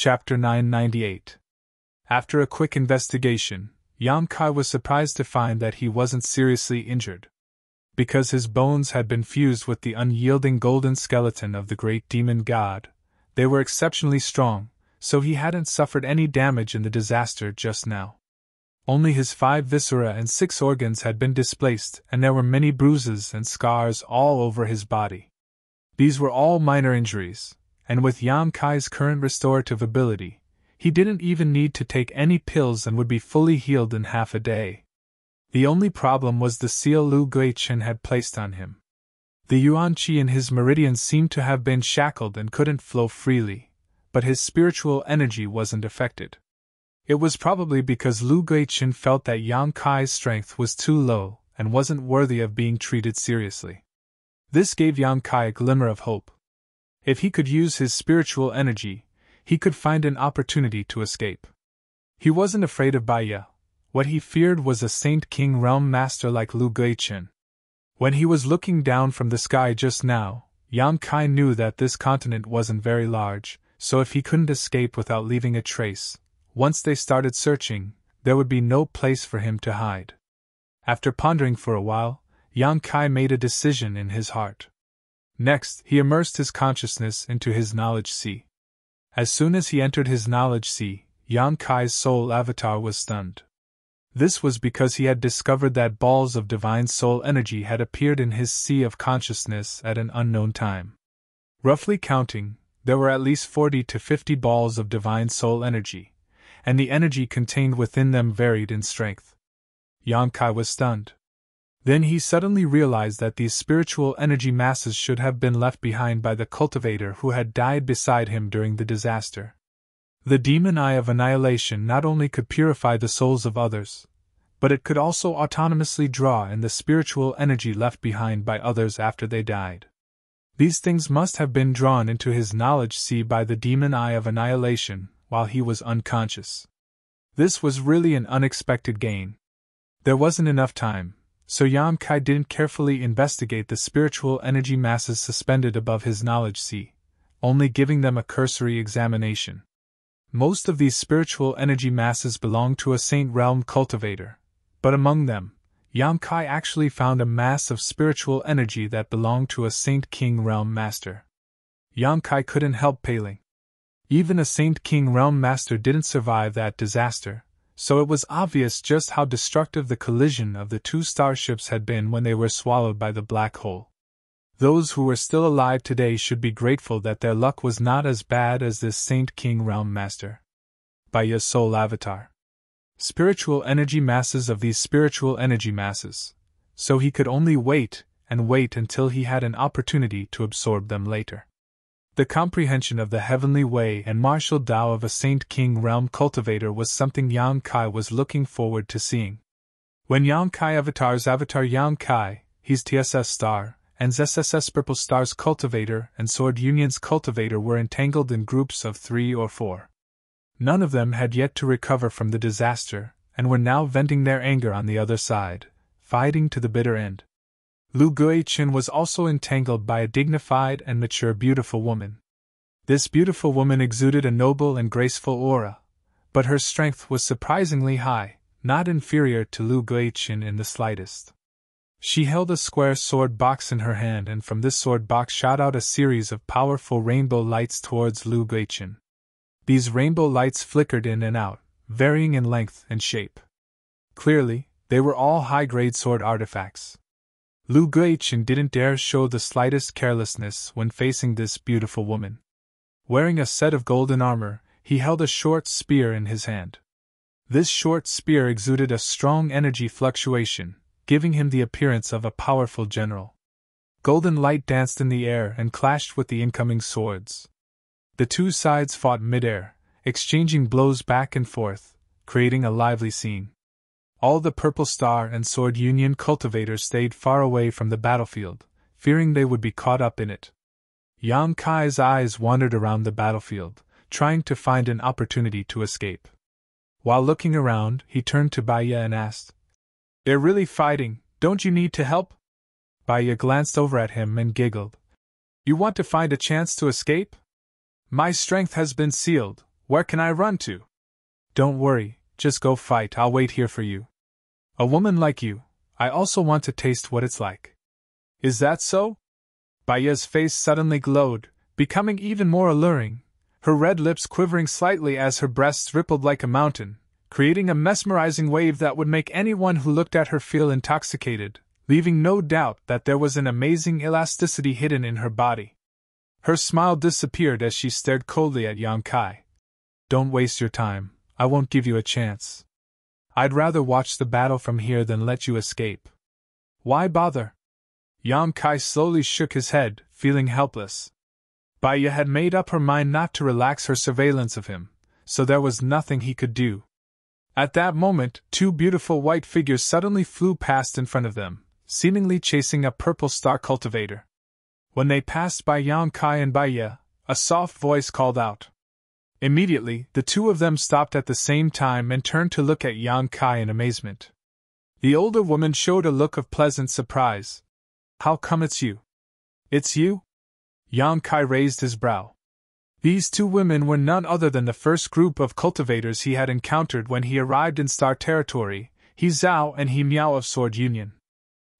Chapter 998. After a quick investigation, Yang Kai was surprised to find that he wasn't seriously injured. Because his bones had been fused with the unyielding golden skeleton of the great demon god, they were exceptionally strong, so he hadn't suffered any damage in the disaster just now. Only his 5 viscera and 6 organs had been displaced, and there were many bruises and scars all over his body. These were all minor injuries, and with Yang Kai's current restorative ability, he didn't even need to take any pills and would be fully healed in half a day. The only problem was the seal Lu Guichen had placed on him. The yuan qi in his meridians seemed to have been shackled and couldn't flow freely, but his spiritual energy wasn't affected. It was probably because Lu Guichen felt that Yang Kai's strength was too low and wasn't worthy of being treated seriously. This gave Yang Kai a glimmer of hope. If he could use his spiritual energy, he could find an opportunity to escape. He wasn't afraid of Baiya. What he feared was a Saint King realm master like Lu Guichen. When he was looking down from the sky just now, Yang Kai knew that this continent wasn't very large, so if he couldn't escape without leaving a trace, once they started searching, there would be no place for him to hide. After pondering for a while, Yang Kai made a decision in his heart. Next, he immersed his consciousness into his knowledge sea. As soon as he entered his knowledge sea, Yang Kai's soul avatar was stunned. This was because he had discovered that balls of divine soul energy had appeared in his sea of consciousness at an unknown time. Roughly counting, there were at least 40 to 50 balls of divine soul energy, and the energy contained within them varied in strength. Yang Kai was stunned. Then he suddenly realized that these spiritual energy masses should have been left behind by the cultivator who had died beside him during the disaster. The demon eye of annihilation not only could purify the souls of others, but it could also autonomously draw in the spiritual energy left behind by others after they died. These things must have been drawn into his knowledge sea by the demon eye of annihilation while he was unconscious. This was really an unexpected gain. There wasn't enough time, so Yang Kai didn't carefully investigate the spiritual energy masses suspended above his knowledge sea, only giving them a cursory examination. Most of these spiritual energy masses belonged to a Saint Realm cultivator, but among them, Yang Kai actually found a mass of spiritual energy that belonged to a Saint King Realm master. Yang Kai couldn't help paling. Even a Saint King Realm master didn't survive that disaster, so it was obvious just how destructive the collision of the 2 starships had been when they were swallowed by the black hole. Those who were still alive today should be grateful that their luck was not as bad as this Saint King Realm master. Baiya's soul avatar. Spiritual energy masses of these spiritual energy masses, so he could only wait and wait until he had an opportunity to absorb them later. The comprehension of the heavenly way and martial Tao of a Saint King Realm cultivator was something Yang Kai was looking forward to seeing. When Yang Kai avatar's avatar Yang Kai, he's TSS star, and ZSS purple star's cultivator and Sword Union's cultivator were entangled in groups of 3 or 4. None of them had yet to recover from the disaster, and were now venting their anger on the other side, fighting to the bitter end. Lu Guichen was also entangled by a dignified and mature beautiful woman. This beautiful woman exuded a noble and graceful aura, but her strength was surprisingly high, not inferior to Lu Guichen in the slightest. She held a square sword box in her hand, and from this sword box shot out a series of powerful rainbow lights towards Lu Guichen. These rainbow lights flickered in and out, varying in length and shape. Clearly, they were all high-grade sword artifacts. Lu Guichen didn't dare show the slightest carelessness when facing this beautiful woman. Wearing a set of golden armor, he held a short spear in his hand. This short spear exuded a strong energy fluctuation, giving him the appearance of a powerful general. Golden light danced in the air and clashed with the incoming swords. The 2 sides fought mid-air, exchanging blows back and forth, creating a lively scene. All the Purple Star and Sword Union cultivators stayed far away from the battlefield, fearing they would be caught up in it. Yang Kai's eyes wandered around the battlefield, trying to find an opportunity to escape. While looking around, he turned to Baiya and asked, "They're really fighting, don't you need to help?" Baiya glanced over at him and giggled. "You want to find a chance to escape? My strength has been sealed, Where can I run to? Don't worry, just go fight, I'll wait here for you. A woman like you, I also want to taste what it's like. Is that so? Baya's face suddenly glowed, becoming even more alluring, her red lips quivering slightly as her breasts rippled like a mountain, creating a mesmerizing wave that would make anyone who looked at her feel intoxicated, leaving no doubt that there was an amazing elasticity hidden in her body. Her smile disappeared as she stared coldly at Yang Kai. Don't waste your time, I won't give you a chance. I'd rather watch the battle from here than let you escape. Why bother? Yang Kai slowly shook his head, feeling helpless. Baya had made up her mind not to relax her surveillance of him, so there was nothing he could do. At that moment, two beautiful white figures suddenly flew past in front of them, seemingly chasing a purple star cultivator. When they passed by Yang Kai and Baya, a soft voice called out. Immediately, the two of them stopped at the same time and turned to look at Yang Kai in amazement. The older woman showed a look of pleasant surprise. How come it's you? It's you? Yang Kai raised his brow. These two women were none other than the first group of cultivators he had encountered when he arrived in Star Territory, He Zhao and He Miao of Sword Union.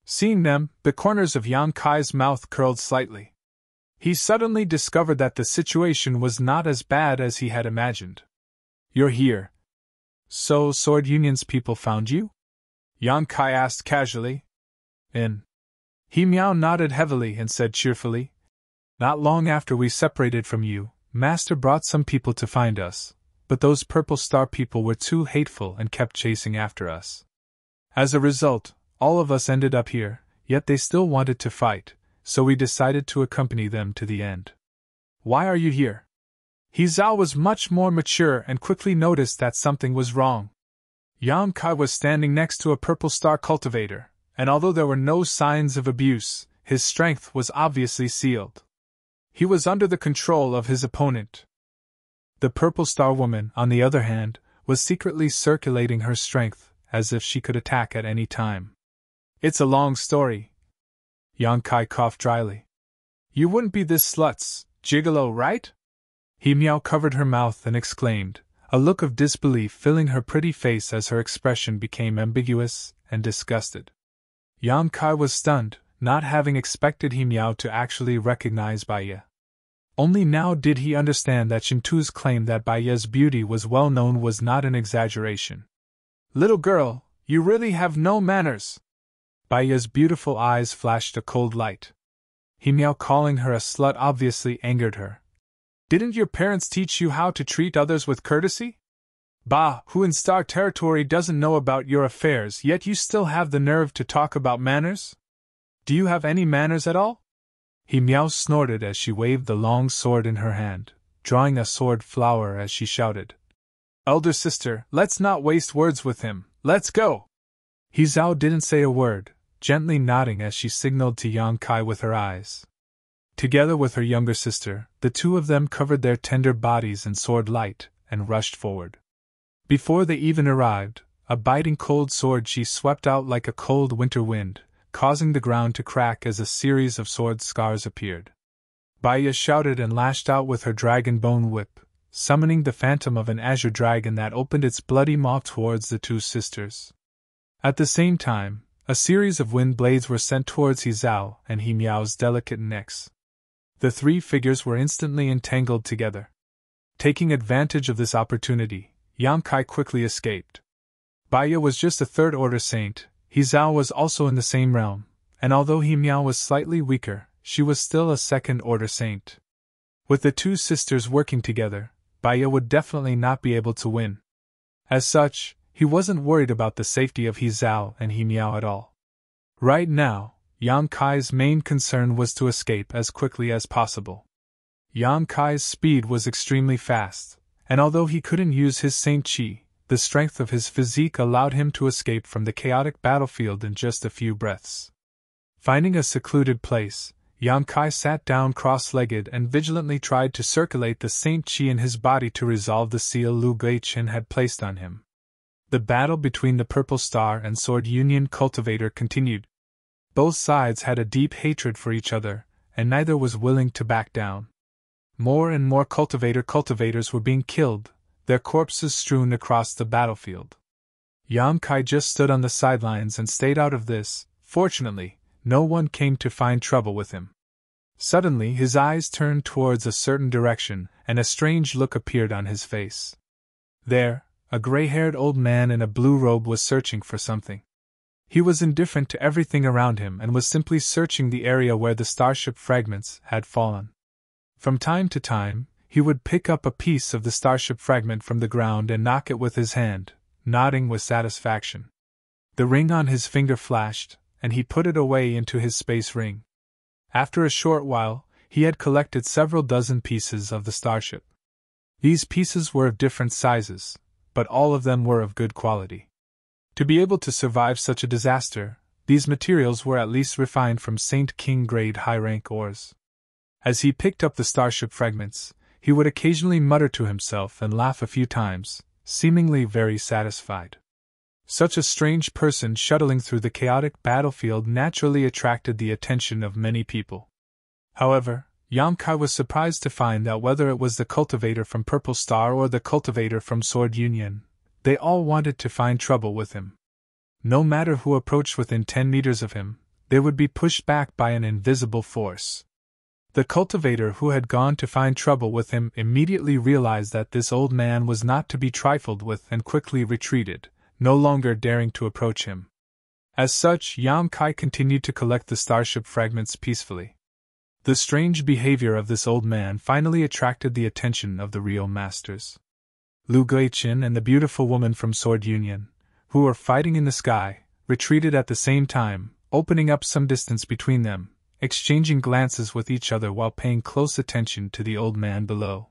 Seeing them, the corners of Yang Kai's mouth curled slightly. He suddenly discovered that the situation was not as bad as he had imagined. You're here. So Sword Union's people found you? Yang Kai asked casually. He Miao nodded heavily and said cheerfully, Not long after we separated from you, Master brought some people to find us, but those Purple Star people were too hateful and kept chasing after us. As a result, all of us ended up here, yet they still wanted to fight, so we decided to accompany them to the end. Why are you here? He Zhao was much more mature and quickly noticed that something was wrong. Yang Kai was standing next to a Purple Star cultivator, and although there were no signs of abuse, his strength was obviously sealed. He was under the control of his opponent. The Purple Star woman, on the other hand, was secretly circulating her strength, as if she could attack at any time. It's a long story. Yang Kai coughed dryly. You wouldn't be this slut's gigolo, right? He Miao covered her mouth and exclaimed, a look of disbelief filling her pretty face as her expression became ambiguous and disgusted. Yang Kai was stunned, not having expected He Miao to actually recognize Baya. Only now did he understand that Shintu's claim that Baya's beauty was well known was not an exaggeration. Little girl, you really have no manners. Baya's beautiful eyes flashed a cold light. He Miao calling her a slut obviously angered her. Didn't your parents teach you how to treat others with courtesy? Bah, who in Star Territory doesn't know about your affairs, yet you still have the nerve to talk about manners? Do you have any manners at all? He Miao snorted as she waved the long sword in her hand, drawing a sword flower as she shouted. Elder sister, let's not waste words with him, let's go! He Zhao didn't say a word, gently nodding as she signaled to Yang Kai with her eyes. Together with her younger sister, the two of them covered their tender bodies in sword light and rushed forward. Before they even arrived, a biting cold sword she swept out like a cold winter wind, causing the ground to crack as a series of sword scars appeared. Baya shouted and lashed out with her dragon bone whip, summoning the phantom of an azure dragon that opened its bloody maw towards the two sisters. At the same time, a series of wind blades were sent towards He Zhao and He Miao's delicate necks. The three figures were instantly entangled together. Taking advantage of this opportunity, Yang Kai quickly escaped. Baya was just a third-order saint. He Zhao was also in the same realm, and although He Miao was slightly weaker, she was still a second-order saint. With the two sisters working together, Baya would definitely not be able to win. As such, he wasn't worried about the safety of He Zhao and He Miao at all. Right now, Yang Kai's main concern was to escape as quickly as possible. Yang Kai's speed was extremely fast, and although he couldn't use his Saint Chi, the strength of his physique allowed him to escape from the chaotic battlefield in just a few breaths. Finding a secluded place, Yang Kai sat down cross-legged and vigilantly tried to circulate the Saint Chi in his body to resolve the seal Lu Guichen had placed on him. The battle between the Purple Star and Sword Union cultivator continued. Both sides had a deep hatred for each other, and neither was willing to back down. More and more cultivators were being killed, their corpses strewn across the battlefield. Yang Kai just stood on the sidelines and stayed out of this. Fortunately, no one came to find trouble with him. Suddenly his eyes turned towards a certain direction, and a strange look appeared on his face. There, a gray-haired old man in a blue robe was searching for something. He was indifferent to everything around him and was simply searching the area where the starship fragments had fallen. From time to time, he would pick up a piece of the starship fragment from the ground and knock it with his hand, nodding with satisfaction. The ring on his finger flashed, and he put it away into his space ring. After a short while, he had collected several dozen pieces of the starship. These pieces were of different sizes, but all of them were of good quality. To be able to survive such a disaster, these materials were at least refined from Saint King grade high-rank ores. As he picked up the starship fragments, he would occasionally mutter to himself and laugh a few times, seemingly very satisfied. Such a strange person shuttling through the chaotic battlefield naturally attracted the attention of many people. However, Yang Kai was surprised to find that whether it was the cultivator from Purple Star or the cultivator from Sword Union, they all wanted to find trouble with him. No matter who approached within 10 meters of him, they would be pushed back by an invisible force. The cultivator who had gone to find trouble with him immediately realized that this old man was not to be trifled with and quickly retreated, no longer daring to approach him. As such, Yang Kai continued to collect the starship fragments peacefully. The strange behavior of this old man finally attracted the attention of the real masters. Lu Guiqin and the beautiful woman from Sword Union, who were fighting in the sky, retreated at the same time, opening up some distance between them, exchanging glances with each other while paying close attention to the old man below.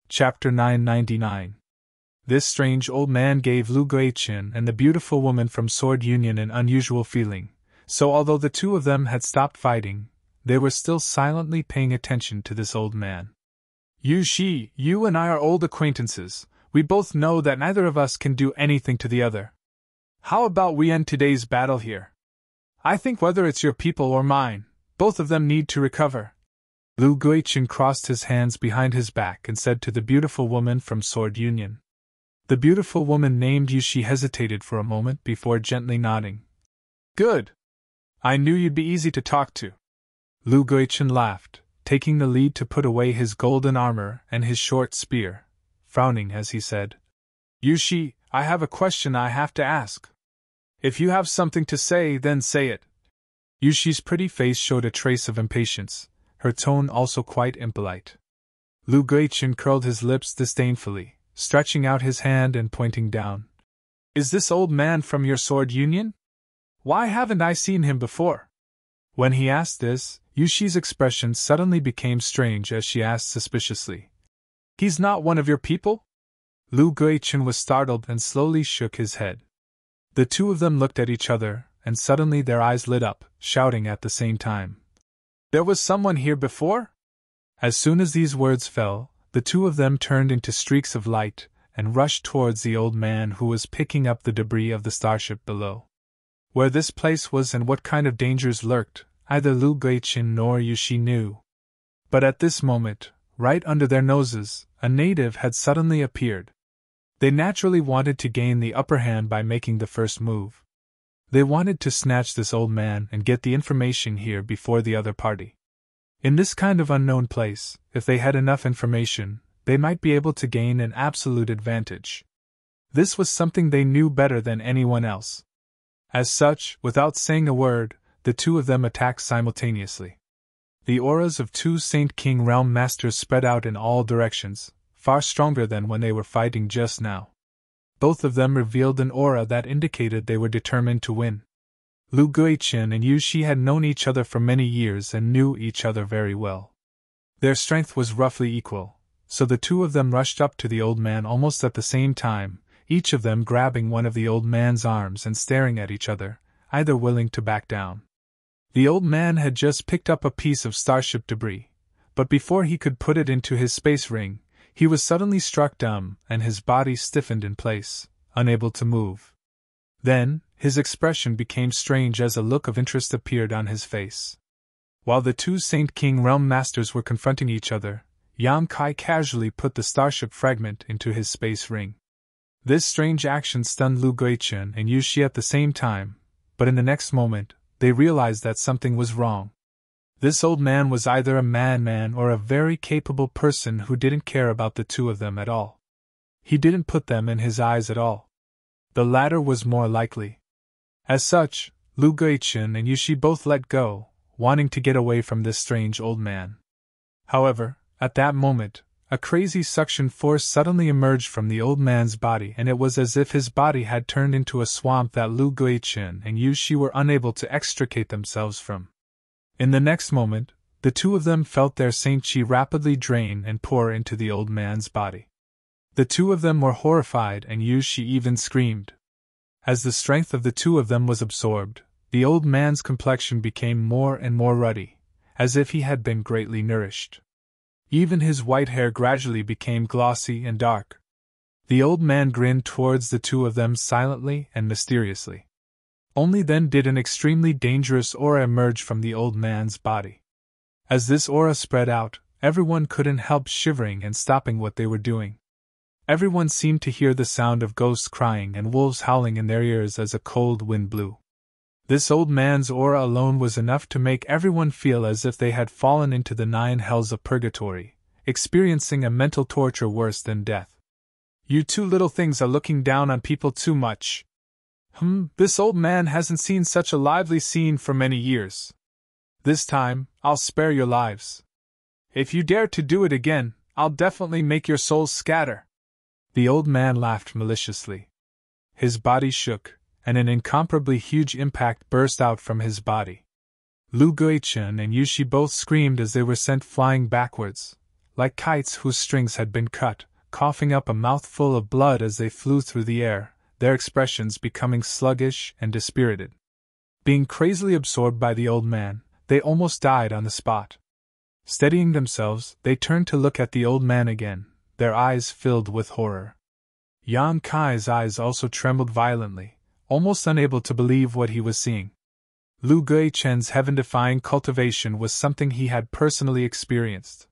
Chapter 999. This strange old man gave Lu Guiqin and the beautiful woman from Sword Union an unusual feeling, so although the two of them had stopped fighting, they were still silently paying attention to this old man. Yu Shi, you and I are old acquaintances. We both know that neither of us can do anything to the other. How about we end today's battle here? I think whether it's your people or mine, both of them need to recover. Lu Guiqin crossed his hands behind his back and said to the beautiful woman from Sword Union. The beautiful woman named Yu Shi hesitated for a moment before gently nodding. Good. I knew you'd be easy to talk to. Lu Guiqin laughed, taking the lead to put away his golden armor and his short spear, frowning as he said, Yu Shi, I have a question I have to ask. If you have something to say, then say it. Yu Shi's pretty face showed a trace of impatience, her tone also quite impolite. Lu Guiqin curled his lips disdainfully, stretching out his hand and pointing down. Is this old man from your Sword Union? Why haven't I seen him before? When he asked this, Yu Shi's expression suddenly became strange as she asked suspiciously. He's not one of your people? Lu Guiqin was startled and slowly shook his head. The two of them looked at each other, and suddenly their eyes lit up, shouting at the same time. There was someone here before? As soon as these words fell, the two of them turned into streaks of light, and rushed towards the old man who was picking up the debris of the starship below. Where this place was and what kind of dangers lurked, either Lu Guiqin nor Yu Shi knew. But at this moment, right under their noses, a native had suddenly appeared. They naturally wanted to gain the upper hand by making the first move. They wanted to snatch this old man and get the information here before the other party. In this kind of unknown place, if they had enough information, they might be able to gain an absolute advantage. This was something they knew better than anyone else. As such, without saying a word, the two of them attacked simultaneously. The auras of two Saint King Realm Masters spread out in all directions, far stronger than when they were fighting just now. Both of them revealed an aura that indicated they were determined to win. Lu Guiqin and Yu Shi had known each other for many years and knew each other very well. Their strength was roughly equal, so the two of them rushed up to the old man almost at the same time, each of them grabbing one of the old man's arms and staring at each other, either willing to back down. The old man had just picked up a piece of starship debris, but before he could put it into his space ring, he was suddenly struck dumb and his body stiffened in place, unable to move. Then, his expression became strange as a look of interest appeared on his face. While the two Saint King Realm Masters were confronting each other, Yang Kai casually put the starship fragment into his space ring. This strange action stunned Lu Guichen and Yu Shi at the same time, but in the next moment, they realized that something was wrong. This old man was either a madman or a very capable person who didn't care about the two of them at all. He didn't put them in his eyes at all. The latter was more likely. As such, Lu Guichen and Yu Shi both let go, wanting to get away from this strange old man. However, at that moment, a crazy suction force suddenly emerged from the old man's body, and it was as if his body had turned into a swamp that Lu Guichen and Yu Shi were unable to extricate themselves from. In the next moment, the two of them felt their Saint Chi rapidly drain and pour into the old man's body. The two of them were horrified, and Yu Shi even screamed. As the strength of the two of them was absorbed, the old man's complexion became more and more ruddy, as if he had been greatly nourished. Even his white hair gradually became glossy and dark. The old man grinned towards the two of them silently and mysteriously. Only then did an extremely dangerous aura emerge from the old man's body. As this aura spread out, everyone couldn't help shivering and stopping what they were doing. Everyone seemed to hear the sound of ghosts crying and wolves howling in their ears as a cold wind blew. This old man's aura alone was enough to make everyone feel as if they had fallen into the 9 hells of purgatory, experiencing a mental torture worse than death. You two little things are looking down on people too much. This old man hasn't seen such a lively scene for many years. This time, I'll spare your lives. If you dare to do it again, I'll definitely make your souls scatter. The old man laughed maliciously. His body shook, and an incomparably huge impact burst out from his body. Lu Guichen and Yu Shi both screamed as they were sent flying backwards, like kites whose strings had been cut, coughing up a mouthful of blood as they flew through the air, their expressions becoming sluggish and dispirited. Being crazily absorbed by the old man, they almost died on the spot. Steadying themselves, they turned to look at the old man again, their eyes filled with horror. Yang Kai's eyes also trembled violently, almost unable to believe what he was seeing. Lu Guichen's heaven-defying cultivation was something he had personally experienced.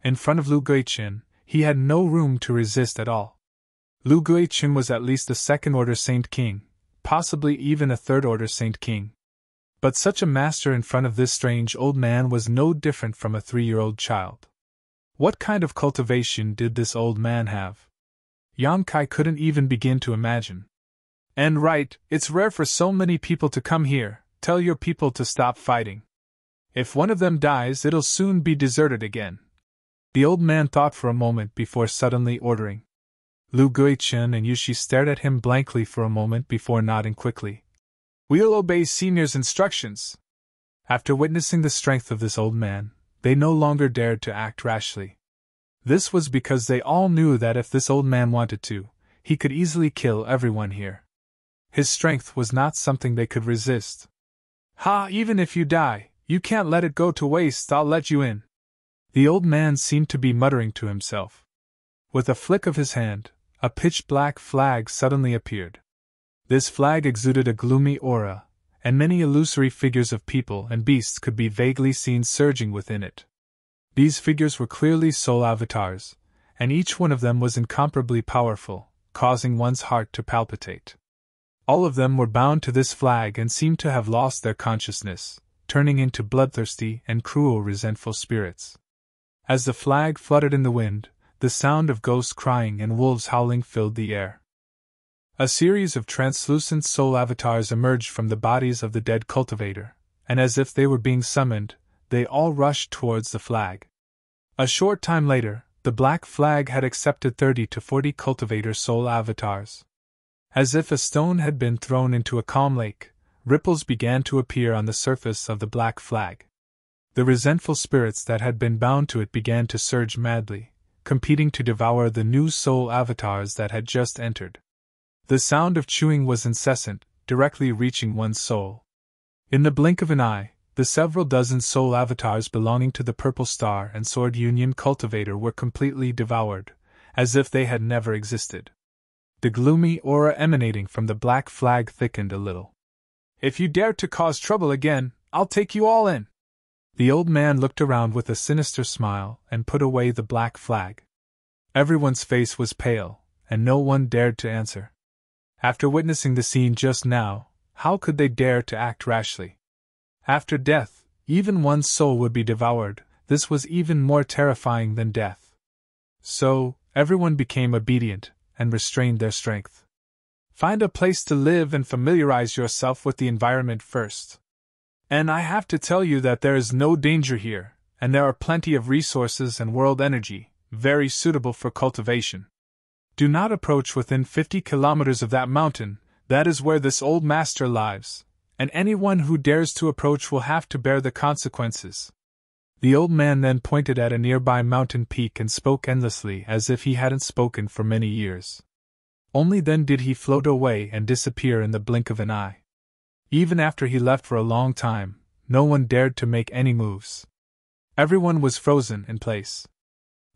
In front of Lu Guichen, he had no room to resist at all. Lu Guichen was at least a second-order Saint King, possibly even a third-order Saint King. But such a master in front of this strange old man was no different from a 3-year-old child. What kind of cultivation did this old man have? Yang Kai couldn't even begin to imagine. And right, it's rare for so many people to come here. Tell your people to stop fighting. If one of them dies, it'll soon be deserted again. The old man thought for a moment before suddenly ordering. Lu Guichen and Yu Shi stared at him blankly for a moment before nodding quickly. We'll obey Senior's instructions. After witnessing the strength of this old man, they no longer dared to act rashly. This was because they all knew that if this old man wanted to, he could easily kill everyone here. His strength was not something they could resist. Even if you die, you can't let it go to waste. I'll let you in. The old man seemed to be muttering to himself. With a flick of his hand, a pitch-black flag suddenly appeared. This flag exuded a gloomy aura, and many illusory figures of people and beasts could be vaguely seen surging within it. These figures were clearly soul avatars, and each one of them was incomparably powerful, causing one's heart to palpitate. All of them were bound to this flag and seemed to have lost their consciousness, turning into bloodthirsty and cruel resentful spirits. As the flag fluttered in the wind, the sound of ghosts crying and wolves howling filled the air. A series of translucent soul avatars emerged from the bodies of the dead cultivator, and as if they were being summoned, they all rushed towards the flag. A short time later, the black flag had accepted 30 to 40 cultivator soul avatars. As if a stone had been thrown into a calm lake, ripples began to appear on the surface of the black flag. The resentful spirits that had been bound to it began to surge madly, competing to devour the new soul avatars that had just entered. The sound of chewing was incessant, directly reaching one's soul. In the blink of an eye, the several dozen soul avatars belonging to the Purple Star and Sword Union cultivator were completely devoured, as if they had never existed. The gloomy aura emanating from the black flag thickened a little. If you dare to cause trouble again, I'll take you all in. The old man looked around with a sinister smile and put away the black flag. Everyone's face was pale, and no one dared to answer. After witnessing the scene just now, how could they dare to act rashly? After death, even one's soul would be devoured. This was even more terrifying than death. So, everyone became obedient and restrained their strength. Find a place to live and familiarize yourself with the environment first. And I have to tell you that there is no danger here, and there are plenty of resources and world energy, very suitable for cultivation. Do not approach within 50 kilometers of that mountain. That is where this old master lives, and anyone who dares to approach will have to bear the consequences. The old man then pointed at a nearby mountain peak and spoke endlessly as if he hadn't spoken for many years. Only then did he float away and disappear in the blink of an eye. Even after he left for a long time, no one dared to make any moves. Everyone was frozen in place.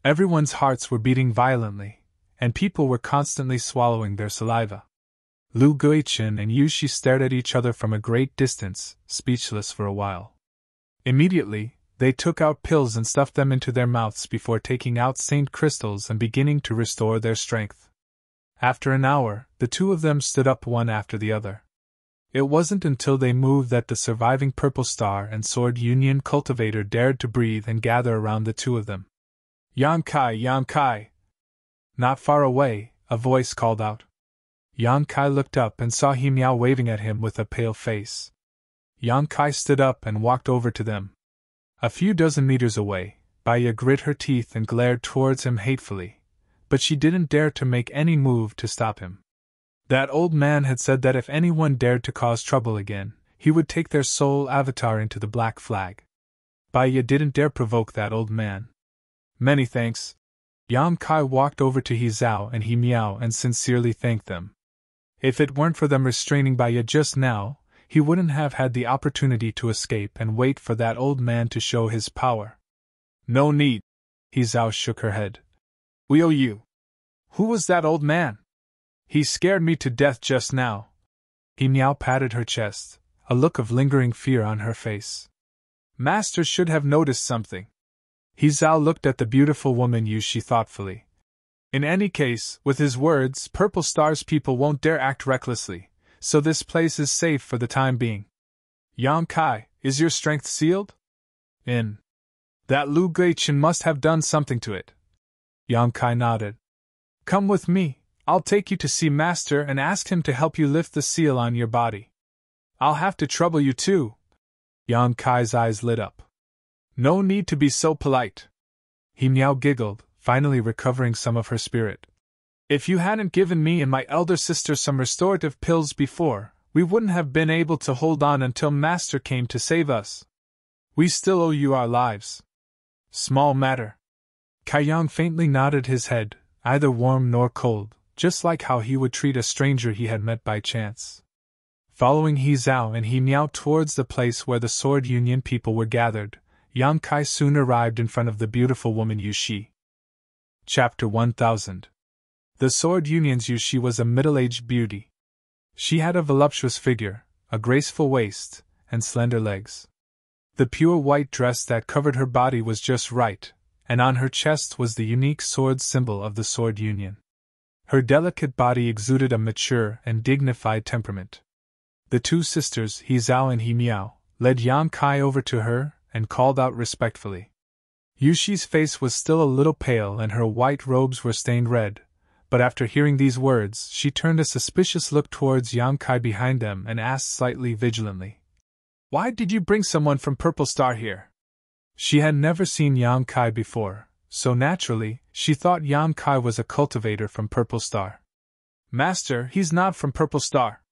Everyone's hearts were beating violently, and people were constantly swallowing their saliva. Lu Guichen and Yu Shi stared at each other from a great distance, speechless for a while. Immediately, they took out pills and stuffed them into their mouths before taking out saint crystals and beginning to restore their strength. After an hour, the two of them stood up one after the other. It wasn't until they moved that the surviving Purple Star and Sword Union cultivator dared to breathe and gather around the two of them. Yan Kai, Yan Kai! Not far away, a voice called out. Yan Kai looked up and saw He Miao waving at him with a pale face. Yan Kai stood up and walked over to them. A few dozen meters away, Baya grit her teeth and glared towards him hatefully, but she didn't dare to make any move to stop him. That old man had said that if anyone dared to cause trouble again, he would take their soul avatar into the black flag. Baya didn't dare provoke that old man. Many thanks. Yan Kai walked over to He Zhao and He Miao and sincerely thanked them. If it weren't for them restraining Baya just now, he wouldn't have had the opportunity to escape and wait for that old man to show his power. No need. He Zhao shook her head. We owe you. Who was that old man? He scared me to death just now. He Miao patted her chest, a look of lingering fear on her face. Master should have noticed something. He Zhao looked at the beautiful woman Yu Shi thoughtfully. In any case, with his words, Purple Star's people won't dare act recklessly, so this place is safe for the time being. Yan Kai, is your strength sealed? In. That Lu Guichen must have done something to it. Yan Kai nodded. Come with me, I'll take you to see Master and ask him to help you lift the seal on your body. I'll have to trouble you too. Yan Kai's eyes lit up. No need to be so polite. He Miao giggled, finally recovering some of her spirit. If you hadn't given me and my elder sister some restorative pills before, we wouldn't have been able to hold on until Master came to save us. We still owe you our lives. Small matter. Kai Yang faintly nodded his head, neither warm nor cold, just like how he would treat a stranger he had met by chance. Following He Zhao and He Miao towards the place where the Sword Union people were gathered, Yan Kai soon arrived in front of the beautiful woman Yu Shi. Chapter 1000. The Sword Union's Yu Shi was a middle-aged beauty. She had a voluptuous figure, a graceful waist, and slender legs. The pure white dress that covered her body was just right, and on her chest was the unique sword symbol of the Sword Union. Her delicate body exuded a mature and dignified temperament. The two sisters, He Zhao and He Miao, led Yan Kai over to her and called out respectfully. Yu Shi's face was still a little pale and her white robes were stained red, but after hearing these words, she turned a suspicious look towards Yan Kai behind them and asked slightly vigilantly, Why did you bring someone from Purple Star here? She had never seen Yan Kai before, so naturally, she thought Yan Kai was a cultivator from Purple Star. Master, he's not from Purple Star.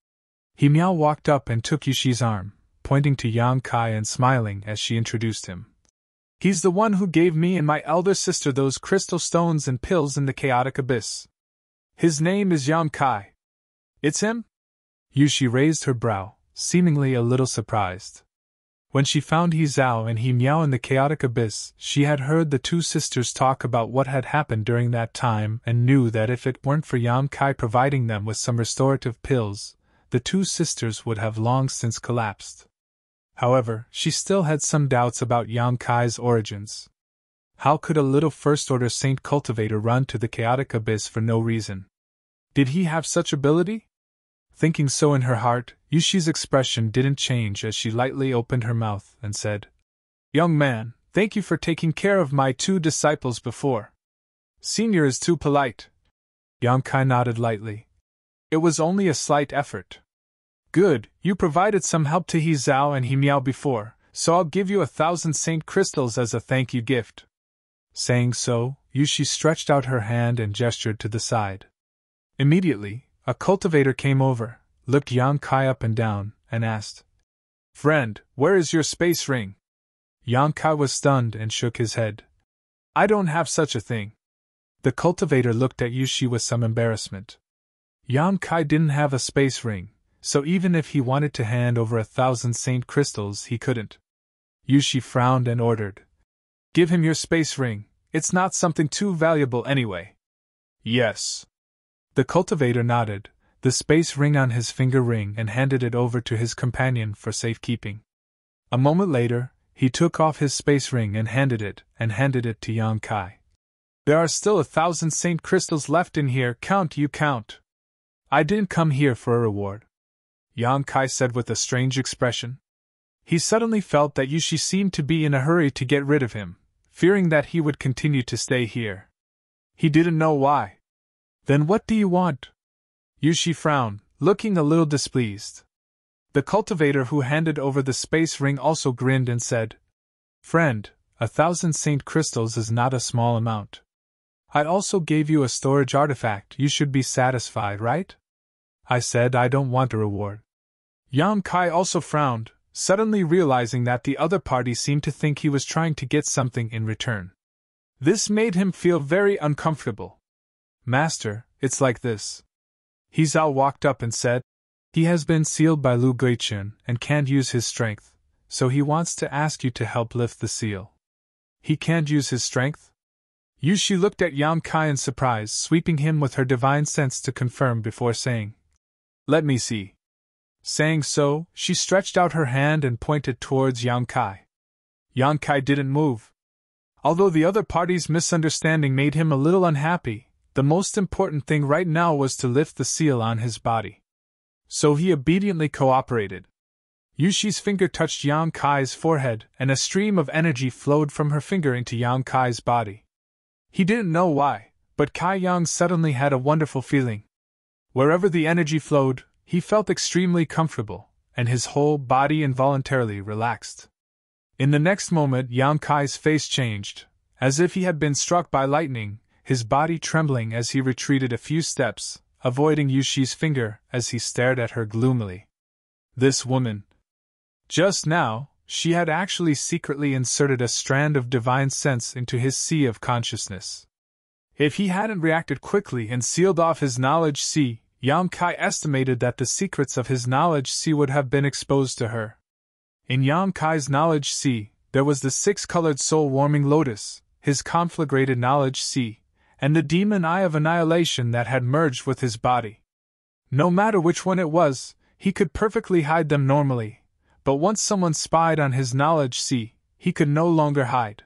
He Miao walked up and took Yu Shi's arm, pointing to Yan Kai and smiling as she introduced him. He's the one who gave me and my elder sister those crystal stones and pills in the chaotic abyss. His name is Yan Kai. It's him? Yu Shi raised her brow, seemingly a little surprised. When she found He Zhao and He Miao in the chaotic abyss, she had heard the two sisters talk about what had happened during that time and knew that if it weren't for Yan Kai providing them with some restorative pills, the two sisters would have long since collapsed. However, she still had some doubts about Yang Kai's origins. How could a little first-order saint cultivator run to the chaotic abyss for no reason? Did he have such ability? Thinking so in her heart, Yushi's expression didn't change as she lightly opened her mouth and said, "Young man, thank you for taking care of my 2 disciples before. Senior is too polite." Yang Kai nodded lightly. "It was only a slight effort." "Good, you provided some help to He Zhao and He Miao before, so I'll give you 1,000 saint crystals as a thank you gift." Saying so, Yushi stretched out her hand and gestured to the side. Immediately, a cultivator came over, looked Yang Kai up and down, and asked, "Friend, where is your space ring?" Yang Kai was stunned and shook his head. "I don't have such a thing." The cultivator looked at Yushi with some embarrassment. Yang Kai didn't have a space ring, so even if he wanted to hand over 1,000 saint crystals, he couldn't. Yushi frowned and ordered, "Give him your space ring, it's not something too valuable anyway." "Yes." The cultivator nodded, the space ring on his finger ring, and handed it over to his companion for safekeeping. A moment later, he took off his space ring and handed it to Yang Kai. "There are still 1,000 saint crystals left in here, count you count. I didn't come here for a reward," Yang Kai said with a strange expression. He suddenly felt that Yushi seemed to be in a hurry to get rid of him, fearing that he would continue to stay here. He didn't know why. "Then what do you want?" Yushi frowned, looking a little displeased. The cultivator who handed over the space ring also grinned and said, "Friend, 1,000 saint crystals is not a small amount. I also gave you a storage artifact, you should be satisfied, right?" I said I don't want a reward. Yang Kai also frowned, suddenly realizing that the other party seemed to think he was trying to get something in return. This made him feel very uncomfortable. "Master, it's like this." He Zhao walked up and said, "He has been sealed by Lu Guichun and can't use his strength, so he wants to ask you to help lift the seal." "He can't use his strength?" Yushi looked at Yang Kai in surprise, sweeping him with her divine sense to confirm before saying, "Let me see." Saying so, she stretched out her hand and pointed towards Yang Kai. Yang Kai didn't move. Although the other party's misunderstanding made him a little unhappy, the most important thing right now was to lift the seal on his body. So he obediently cooperated. Yushi's finger touched Yang Kai's forehead, and a stream of energy flowed from her finger into Yang Kai's body. He didn't know why, but Kai Yang suddenly had a wonderful feeling. Wherever the energy flowed, he felt extremely comfortable, and his whole body involuntarily relaxed. In the next moment, Yang Kai's face changed, as if he had been struck by lightning, his body trembling as he retreated a few steps, avoiding Yushi's finger as he stared at her gloomily. This woman. Just now, she had actually secretly inserted a strand of divine sense into his sea of consciousness. If he hadn't reacted quickly and sealed off his knowledge sea, Yang Kai estimated that the secrets of his knowledge sea would have been exposed to her. In Yang Kai's knowledge sea, there was the 6-colored soul-warming lotus, his conflagrated knowledge sea, and the demon eye of annihilation that had merged with his body. No matter which one it was, he could perfectly hide them normally, but once someone spied on his knowledge sea, he could no longer hide.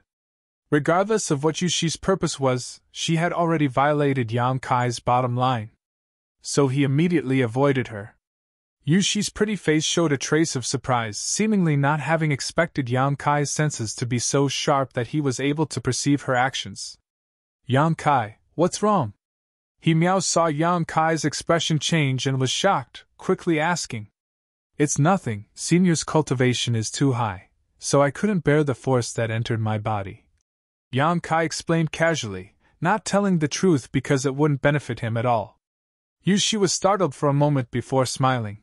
Regardless of what Yushi's purpose was, she had already violated Yang Kai's bottom line. So he immediately avoided her. Yushi's pretty face showed a trace of surprise, seemingly not having expected Yang Kai's senses to be so sharp that he was able to perceive her actions. "Yang Kai, what's wrong?" He Miao saw Yang Kai's expression change and was shocked, quickly asking. "It's nothing, Senior's cultivation is too high, so I couldn't bear the force that entered my body." Yang Kai explained casually, not telling the truth because it wouldn't benefit him at all. Yushi was startled for a moment before smiling.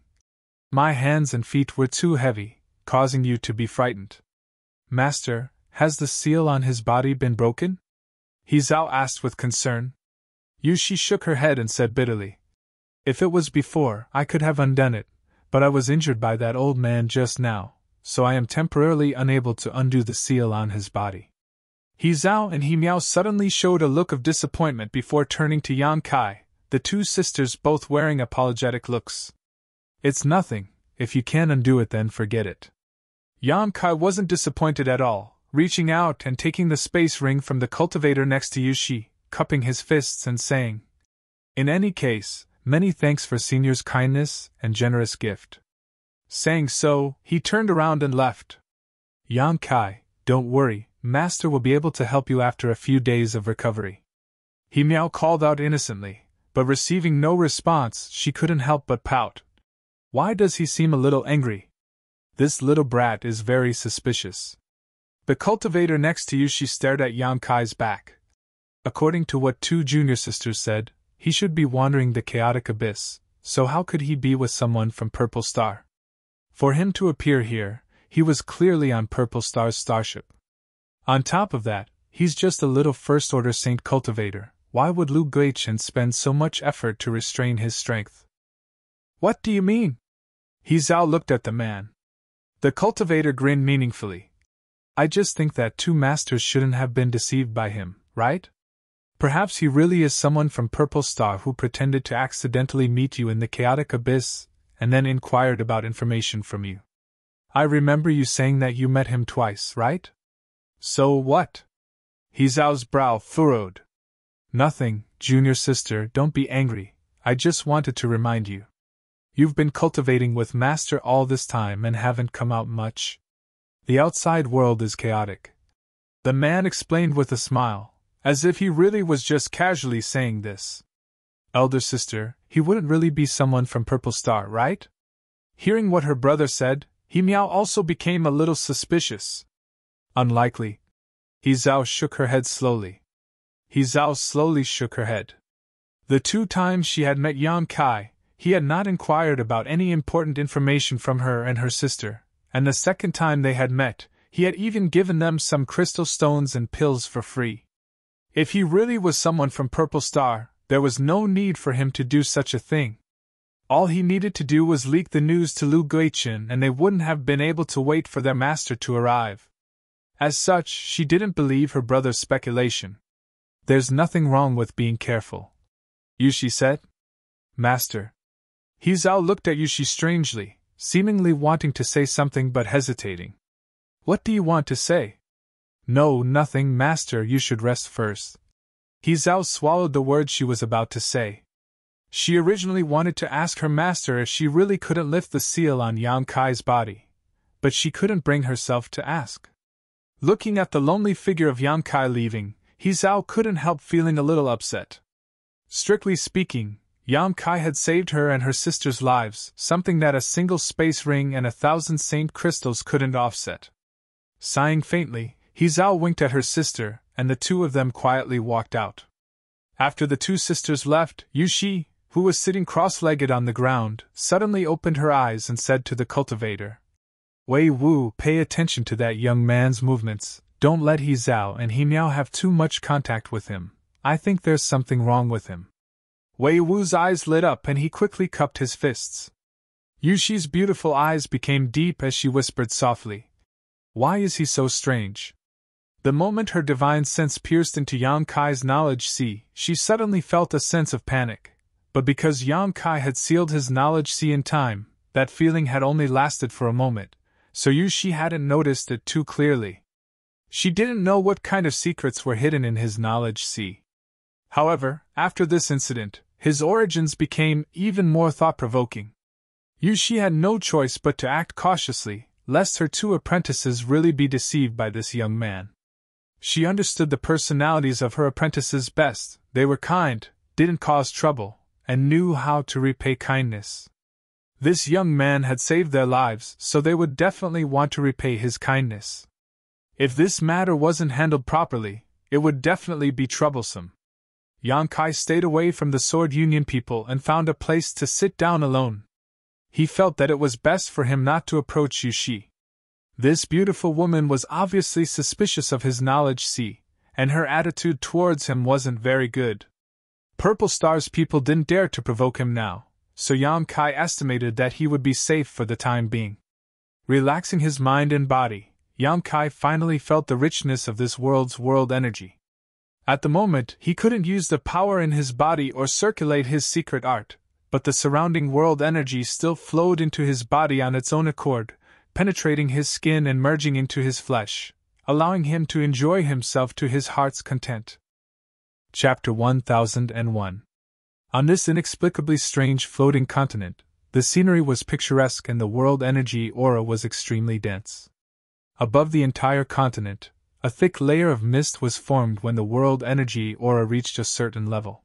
"My hands and feet were too heavy, causing you to be frightened." "Master, has the seal on his body been broken?" He Zhao asked with concern. Yushi shook her head and said bitterly, "If it was before, I could have undone it, but I was injured by that old man just now, so I am temporarily unable to undo the seal on his body." He Zhao and He Miao suddenly showed a look of disappointment before turning to Yang Kai, the two sisters both wearing apologetic looks. "It's nothing, if you can't undo it then forget it." Yan Kai wasn't disappointed at all, reaching out and taking the space ring from the cultivator next to Yushi, cupping his fists and saying, "In any case, many thanks for Senior's kindness and generous gift." Saying so, he turned around and left. "Yan Kai, don't worry, Master will be able to help you after a few days of recovery." He Meow called out innocently, but receiving no response, she couldn't help but pout. Why does he seem a little angry? This little brat is very suspicious. The cultivator next to Yushi stared at Yan Kai's back. According to what two junior sisters said, he should be wandering the chaotic abyss, so how could he be with someone from Purple Star? For him to appear here, he was clearly on Purple Star's starship. On top of that, he's just a little first-order saint cultivator. Why would Lu Guichen spend so much effort to restrain his strength? What do you mean? He Zhao looked at the man. The cultivator grinned meaningfully. I just think that two masters shouldn't have been deceived by him, right? Perhaps he really is someone from Purple Star who pretended to accidentally meet you in the chaotic abyss, and then inquired about information from you. I remember you saying that you met him twice, right? So what? He Zhao's brow furrowed. Nothing, junior sister, don't be angry, I just wanted to remind you. You've been cultivating with Master all this time and haven't come out much. The outside world is chaotic. The man explained with a smile, as if he really was just casually saying this. Elder sister, he wouldn't really be someone from Purple Star, right? Hearing what her brother said, He Meow also became a little suspicious. Unlikely. He Zhao shook her head slowly. He Zhao slowly shook her head. The two times she had met Yan Kai, he had not inquired about any important information from her and her sister, and the second time they had met, he had even given them some crystal stones and pills for free. If he really was someone from Purple Star, there was no need for him to do such a thing. All he needed to do was leak the news to Lu Guichen and they wouldn't have been able to wait for their master to arrive. As such, she didn't believe her brother's speculation. There's nothing wrong with being careful, Yushi said. Master. He Zhao looked at Yushi strangely, seemingly wanting to say something but hesitating. What do you want to say? No, nothing, Master, you should rest first. He Zhao swallowed the words she was about to say. She originally wanted to ask her master if she really couldn't lift the seal on Yan Kai's body, but she couldn't bring herself to ask. Looking at the lonely figure of Yan Kai leaving, He Zhao couldn't help feeling a little upset. Strictly speaking, Yan Kai had saved her and her sister's lives, something that a single space ring and 1,000 saint crystals couldn't offset. Sighing faintly, He Zhao winked at her sister, and the two of them quietly walked out. After the two sisters left, Yushi, who was sitting cross-legged on the ground, suddenly opened her eyes and said to the cultivator, Wei Wu, pay attention to that young man's movements, don't let He Zhao and He Miao have too much contact with him, I think there's something wrong with him. Wei Wu's eyes lit up and he quickly cupped his fists. Yushi's beautiful eyes became deep as she whispered softly, Why is he so strange? The moment her divine sense pierced into Yan Kai's knowledge sea, she suddenly felt a sense of panic. But because Yan Kai had sealed his knowledge sea in time, that feeling had only lasted for a moment, so Yushi hadn't noticed it too clearly. She didn't know what kind of secrets were hidden in his knowledge sea. However, after this incident, his origins became even more thought-provoking. Yushi had no choice but to act cautiously, lest her two apprentices really be deceived by this young man. She understood the personalities of her apprentices best. They were kind, didn't cause trouble, and knew how to repay kindness. This young man had saved their lives, so they would definitely want to repay his kindness. If this matter wasn't handled properly, it would definitely be troublesome. Yan Kai stayed away from the Sword Union people and found a place to sit down alone. He felt that it was best for him not to approach Yushi. This beautiful woman was obviously suspicious of his knowledge sea, and her attitude towards him wasn't very good. Purple Star's people didn't dare to provoke him now, so Yan Kai estimated that he would be safe for the time being. Relaxing his mind and body, Yan Kai finally felt the richness of this world's world energy. At the moment, he couldn't use the power in his body or circulate his secret art, but the surrounding world energy still flowed into his body on its own accord, penetrating his skin and merging into his flesh, allowing him to enjoy himself to his heart's content. Chapter 1001. On this inexplicably strange floating continent, the scenery was picturesque and the world energy aura was extremely dense. Above the entire continent, a thick layer of mist was formed when the world energy aura reached a certain level.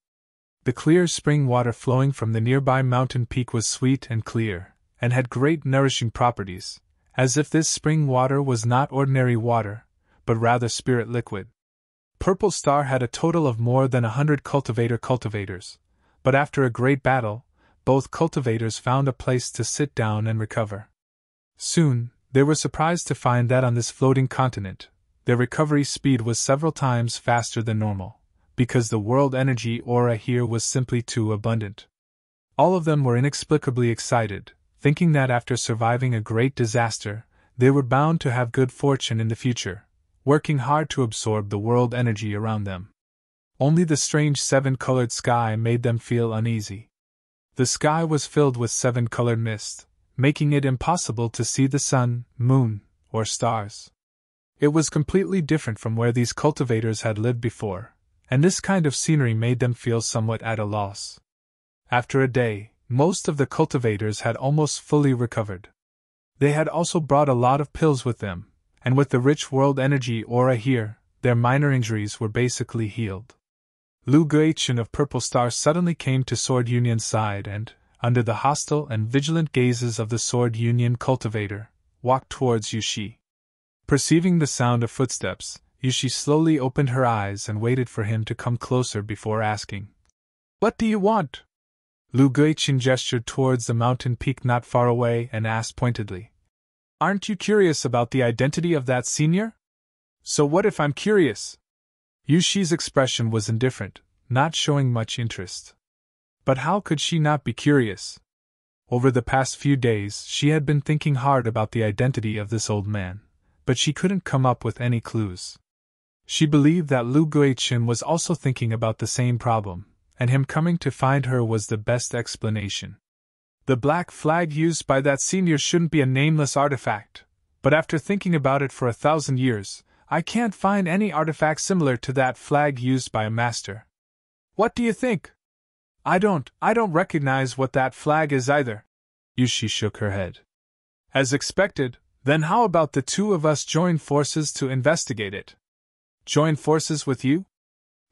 The clear spring water flowing from the nearby mountain peak was sweet and clear, and had great nourishing properties, as if this spring water was not ordinary water, but rather spirit liquid. Purple Star had a total of more than 100 cultivators, but after a great battle, both cultivators found a place to sit down and recover. Soon, they were surprised to find that on this floating continent, their recovery speed was several times faster than normal, because the world energy aura here was simply too abundant. All of them were inexplicably excited, thinking that after surviving a great disaster, they were bound to have good fortune in the future, working hard to absorb the world energy around them. Only the strange seven-colored sky made them feel uneasy. The sky was filled with seven-colored mist, making it impossible to see the sun, moon, or stars. It was completely different from where these cultivators had lived before, and this kind of scenery made them feel somewhat at a loss. After a day, most of the cultivators had almost fully recovered. They had also brought a lot of pills with them, and with the rich world energy aura here, their minor injuries were basically healed. Lu Guichen of Purple Star suddenly came to Sword Union's side and, under the hostile and vigilant gazes of the Sword Union cultivator, walked towards Yushi. Perceiving the sound of footsteps, Yushi slowly opened her eyes and waited for him to come closer before asking, "What do you want?" Lu Guichen gestured towards the mountain peak not far away and asked pointedly, "Aren't you curious about the identity of that senior?" "So what if I'm curious?" Yushi's expression was indifferent, not showing much interest. But how could she not be curious? Over the past few days she had been thinking hard about the identity of this old man, but she couldn't come up with any clues. She believed that Lu Guichen was also thinking about the same problem, and him coming to find her was the best explanation. The black flag used by that senior shouldn't be a nameless artifact, but after thinking about it for 1,000 years, I can't find any artifact similar to that flag used by a master. What do you think? I don't recognize what that flag is either. Yushi shook her head. As expected, then how about the two of us join forces to investigate it? Join forces with you?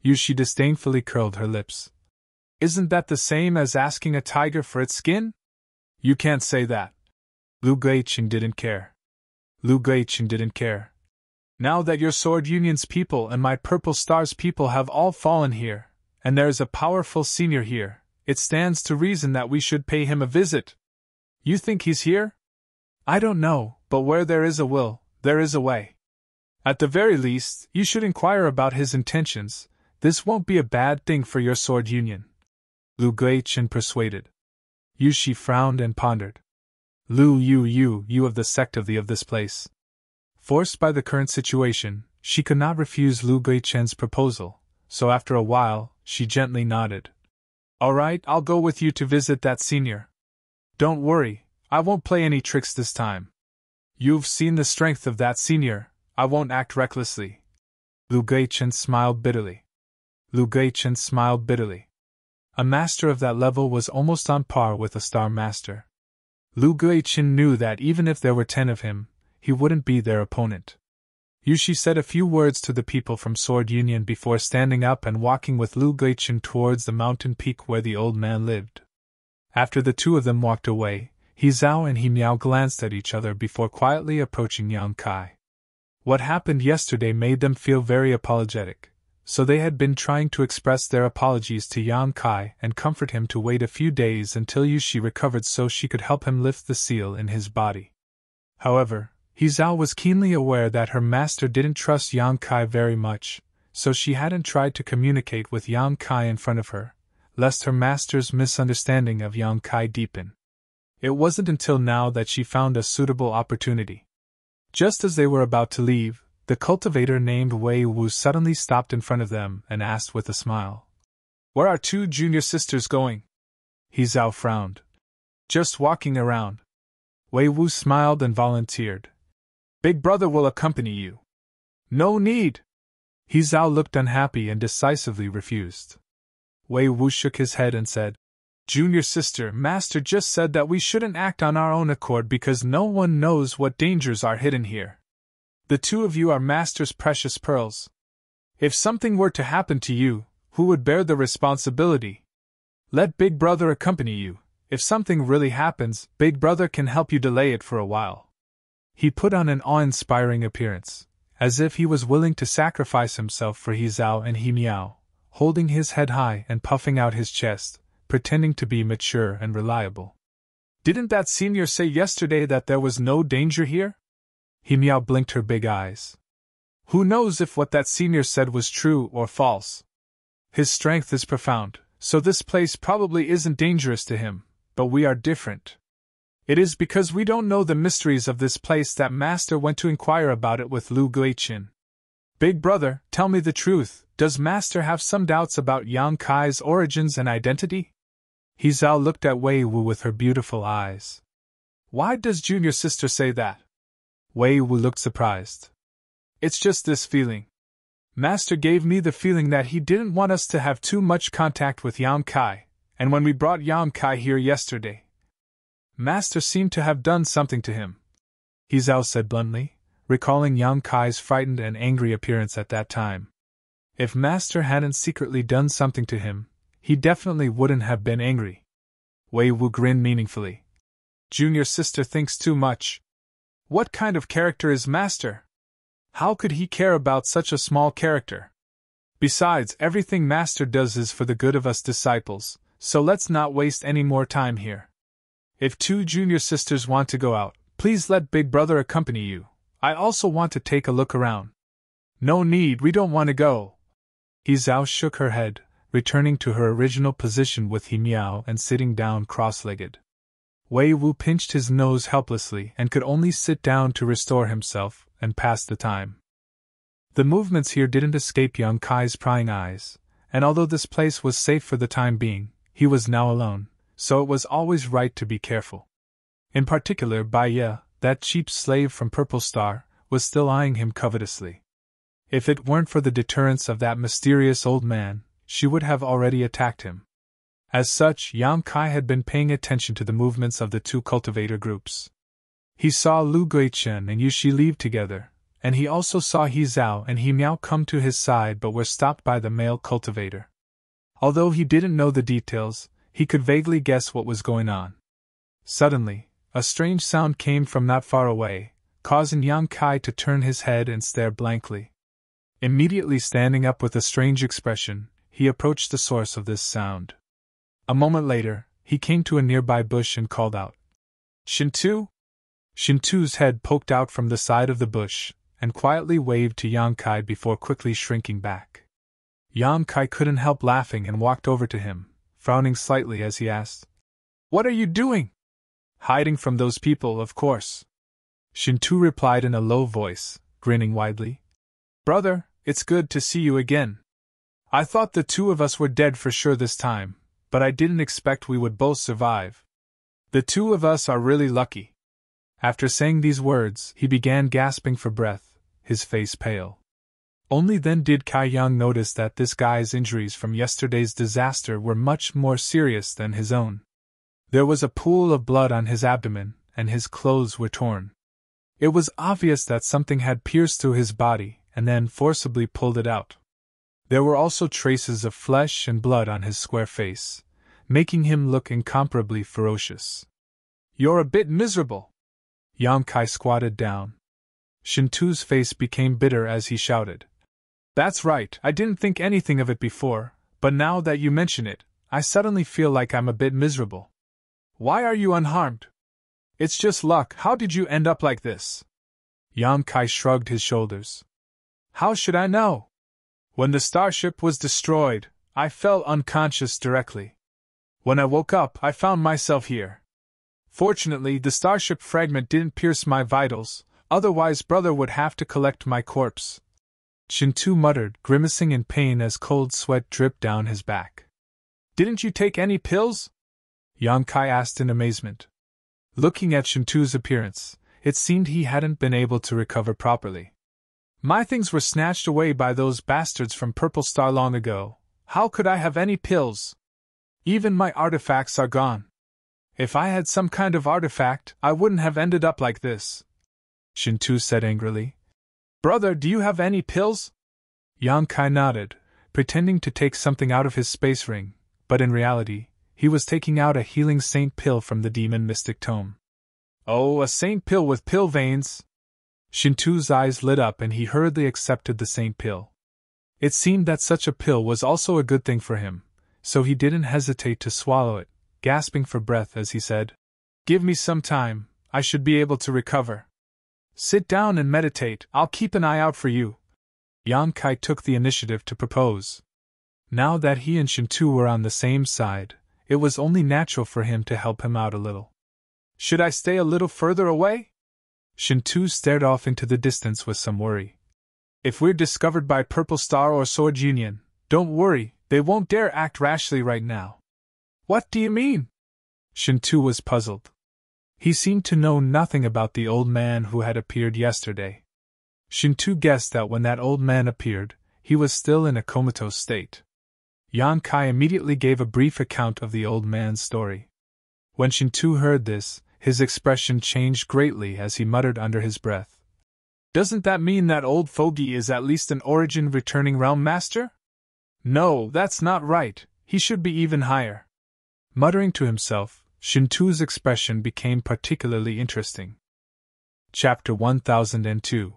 Yushi disdainfully curled her lips. Isn't that the same as asking a tiger for its skin? You can't say that. Lu Guichen didn't care. Now that your Sword Union's people and my Purple Star's people have all fallen here, and there is a powerful senior here, it stands to reason that we should pay him a visit. You think he's here? I don't know, but where there is a will, there is a way. At the very least, you should inquire about his intentions. This won't be a bad thing for your Sword Union. Lu Guichen persuaded. Yushi frowned and pondered. Lu, you of the sect of this place. Forced by the current situation, she could not refuse Lu Guichen's proposal, so after a while, she gently nodded. All right, I'll go with you to visit that senior. Don't worry, I won't play any tricks this time. You've seen the strength of that senior, I won't act recklessly. Lu Guichen smiled bitterly. A master of that level was almost on par with a star master. Lu Guichen knew that even if there were 10 of him, he wouldn't be their opponent. Yushi said a few words to the people from Sword Union before standing up and walking with Lu Guichen towards the mountain peak where the old man lived. After the two of them walked away, He Zhao and He Miao glanced at each other before quietly approaching Yang Kai. What happened yesterday made them feel very apologetic, so they had been trying to express their apologies to Yang Kai and comfort him to wait a few days until Yushi recovered so she could help him lift the seal in his body. However, He Zhao was keenly aware that her master didn't trust Yang Kai very much, so she hadn't tried to communicate with Yang Kai in front of her, lest her master's misunderstanding of Yang Kai deepen. It wasn't until now that she found a suitable opportunity. Just as they were about to leave, the cultivator named Wei Wu suddenly stopped in front of them and asked with a smile, "Where are two junior sisters going?" He Zhao frowned. "Just walking around." Wei Wu smiled and volunteered. Big brother will accompany you. No need. He Zhao looked unhappy and decisively refused. Wei Wu shook his head and said, Junior sister, Master just said that we shouldn't act on our own accord because no one knows what dangers are hidden here. The two of you are Master's precious pearls. If something were to happen to you, who would bear the responsibility? Let Big Brother accompany you. If something really happens, Big Brother can help you delay it for a while. He put on an awe-inspiring appearance, as if he was willing to sacrifice himself for He Zhao and He Miao, holding his head high and puffing out his chest, pretending to be mature and reliable. Didn't that senior say yesterday that there was no danger here? He Miao blinked her big eyes. Who knows if what that senior said was true or false? His strength is profound, so this place probably isn't dangerous to him, but we are different. It is because we don't know the mysteries of this place that Master went to inquire about it with Lu Guiqin. Big brother, tell me the truth, does Master have some doubts about Yang Kai's origins and identity? He Zhao looked at Wei Wu with her beautiful eyes. Why does junior sister say that? Wei Wu looked surprised. It's just this feeling. Master gave me the feeling that he didn't want us to have too much contact with Yang Kai, and when we brought Yang Kai here yesterday, Master seemed to have done something to him, He Zhao said bluntly, recalling Yang Kai's frightened and angry appearance at that time. If Master hadn't secretly done something to him, he definitely wouldn't have been angry. Wei Wu grinned meaningfully. Junior sister thinks too much. What kind of character is Master? How could he care about such a small character? Besides, everything Master does is for the good of us disciples, so let's not waste any more time here. If two junior sisters want to go out, please let Big Brother accompany you. I also want to take a look around. No need, we don't want to go. He Zhao shook her head, returning to her original position with He Miao and sitting down cross-legged. Wei Wu pinched his nose helplessly and could only sit down to restore himself and pass the time. The movements here didn't escape Yang Kai's prying eyes, and although this place was safe for the time being, he was now alone, so it was always right to be careful. In particular, Bai Ye, that cheap slave from Purple Star, was still eyeing him covetously. If it weren't for the deterrence of that mysterious old man, she would have already attacked him. As such, Yang Kai had been paying attention to the movements of the two cultivator groups. He saw Lu Guiqin and Yu Shi leave together, and he also saw He Zhao and He Miao come to his side but were stopped by the male cultivator. Although he didn't know the details, he could vaguely guess what was going on. Suddenly, a strange sound came from not far away, causing Yang Kai to turn his head and stare blankly. Immediately standing up with a strange expression, he approached the source of this sound. A moment later, he came to a nearby bush and called out, Shintu? Shintu's head poked out from the side of the bush, and quietly waved to Yang Kai before quickly shrinking back. Yang Kai couldn't help laughing and walked over to him, frowning slightly as he asked, What are you doing? Hiding from those people, of course. Shintu replied in a low voice, grinning widely. Brother, it's good to see you again. I thought the two of us were dead for sure this time, but I didn't expect we would both survive. The two of us are really lucky. After saying these words, he began gasping for breath, his face pale. Only then did Kai Yang notice that this guy's injuries from yesterday's disaster were much more serious than his own. There was a pool of blood on his abdomen, and his clothes were torn. It was obvious that something had pierced through his body and then forcibly pulled it out. There were also traces of flesh and blood on his square face, making him look incomparably ferocious. You're a bit miserable. Yang Kai squatted down. Shintu's face became bitter as he shouted. That's right, I didn't think anything of it before, but now that you mention it, I suddenly feel like I'm a bit miserable. Why are you unharmed? It's just luck, how did you end up like this? Yang Kai shrugged his shoulders. How should I know? When the starship was destroyed, I fell unconscious directly. When I woke up, I found myself here. Fortunately, the starship fragment didn't pierce my vitals, otherwise brother would have to collect my corpse. Shintu muttered, grimacing in pain as cold sweat dripped down his back. Didn't you take any pills? Yang Kai asked in amazement. Looking at Shintu's appearance, it seemed he hadn't been able to recover properly. My things were snatched away by those bastards from Purple Star long ago. How could I have any pills? Even my artifacts are gone. If I had some kind of artifact, I wouldn't have ended up like this, Shintu said angrily. Brother, do you have any pills? Yang Kai nodded, pretending to take something out of his space ring, but in reality, he was taking out a healing saint pill from the demon mystic tome. Oh, a saint pill with pill veins! Shintu's eyes lit up and he hurriedly accepted the saint pill. It seemed that such a pill was also a good thing for him, so he didn't hesitate to swallow it, gasping for breath as he said, Give me some time, I should be able to recover. Sit down and meditate, I'll keep an eye out for you. Yang Kai took the initiative to propose. Now that he and Shintu were on the same side, it was only natural for him to help him out a little. Should I stay a little further away? Shintu stared off into the distance with some worry. If we're discovered by Purple Star or Sword Union, don't worry, they won't dare act rashly right now. What do you mean? Shintu was puzzled. He seemed to know nothing about the old man who had appeared yesterday. Shintu guessed that when that old man appeared, he was still in a comatose state. Yang Kai immediately gave a brief account of the old man's story. When Shintu heard this, his expression changed greatly as he muttered under his breath. Doesn't that mean that old fogey is at least an origin returning realm master? No, that's not right, he should be even higher. Muttering to himself, Shintu's expression became particularly interesting. Chapter 1002.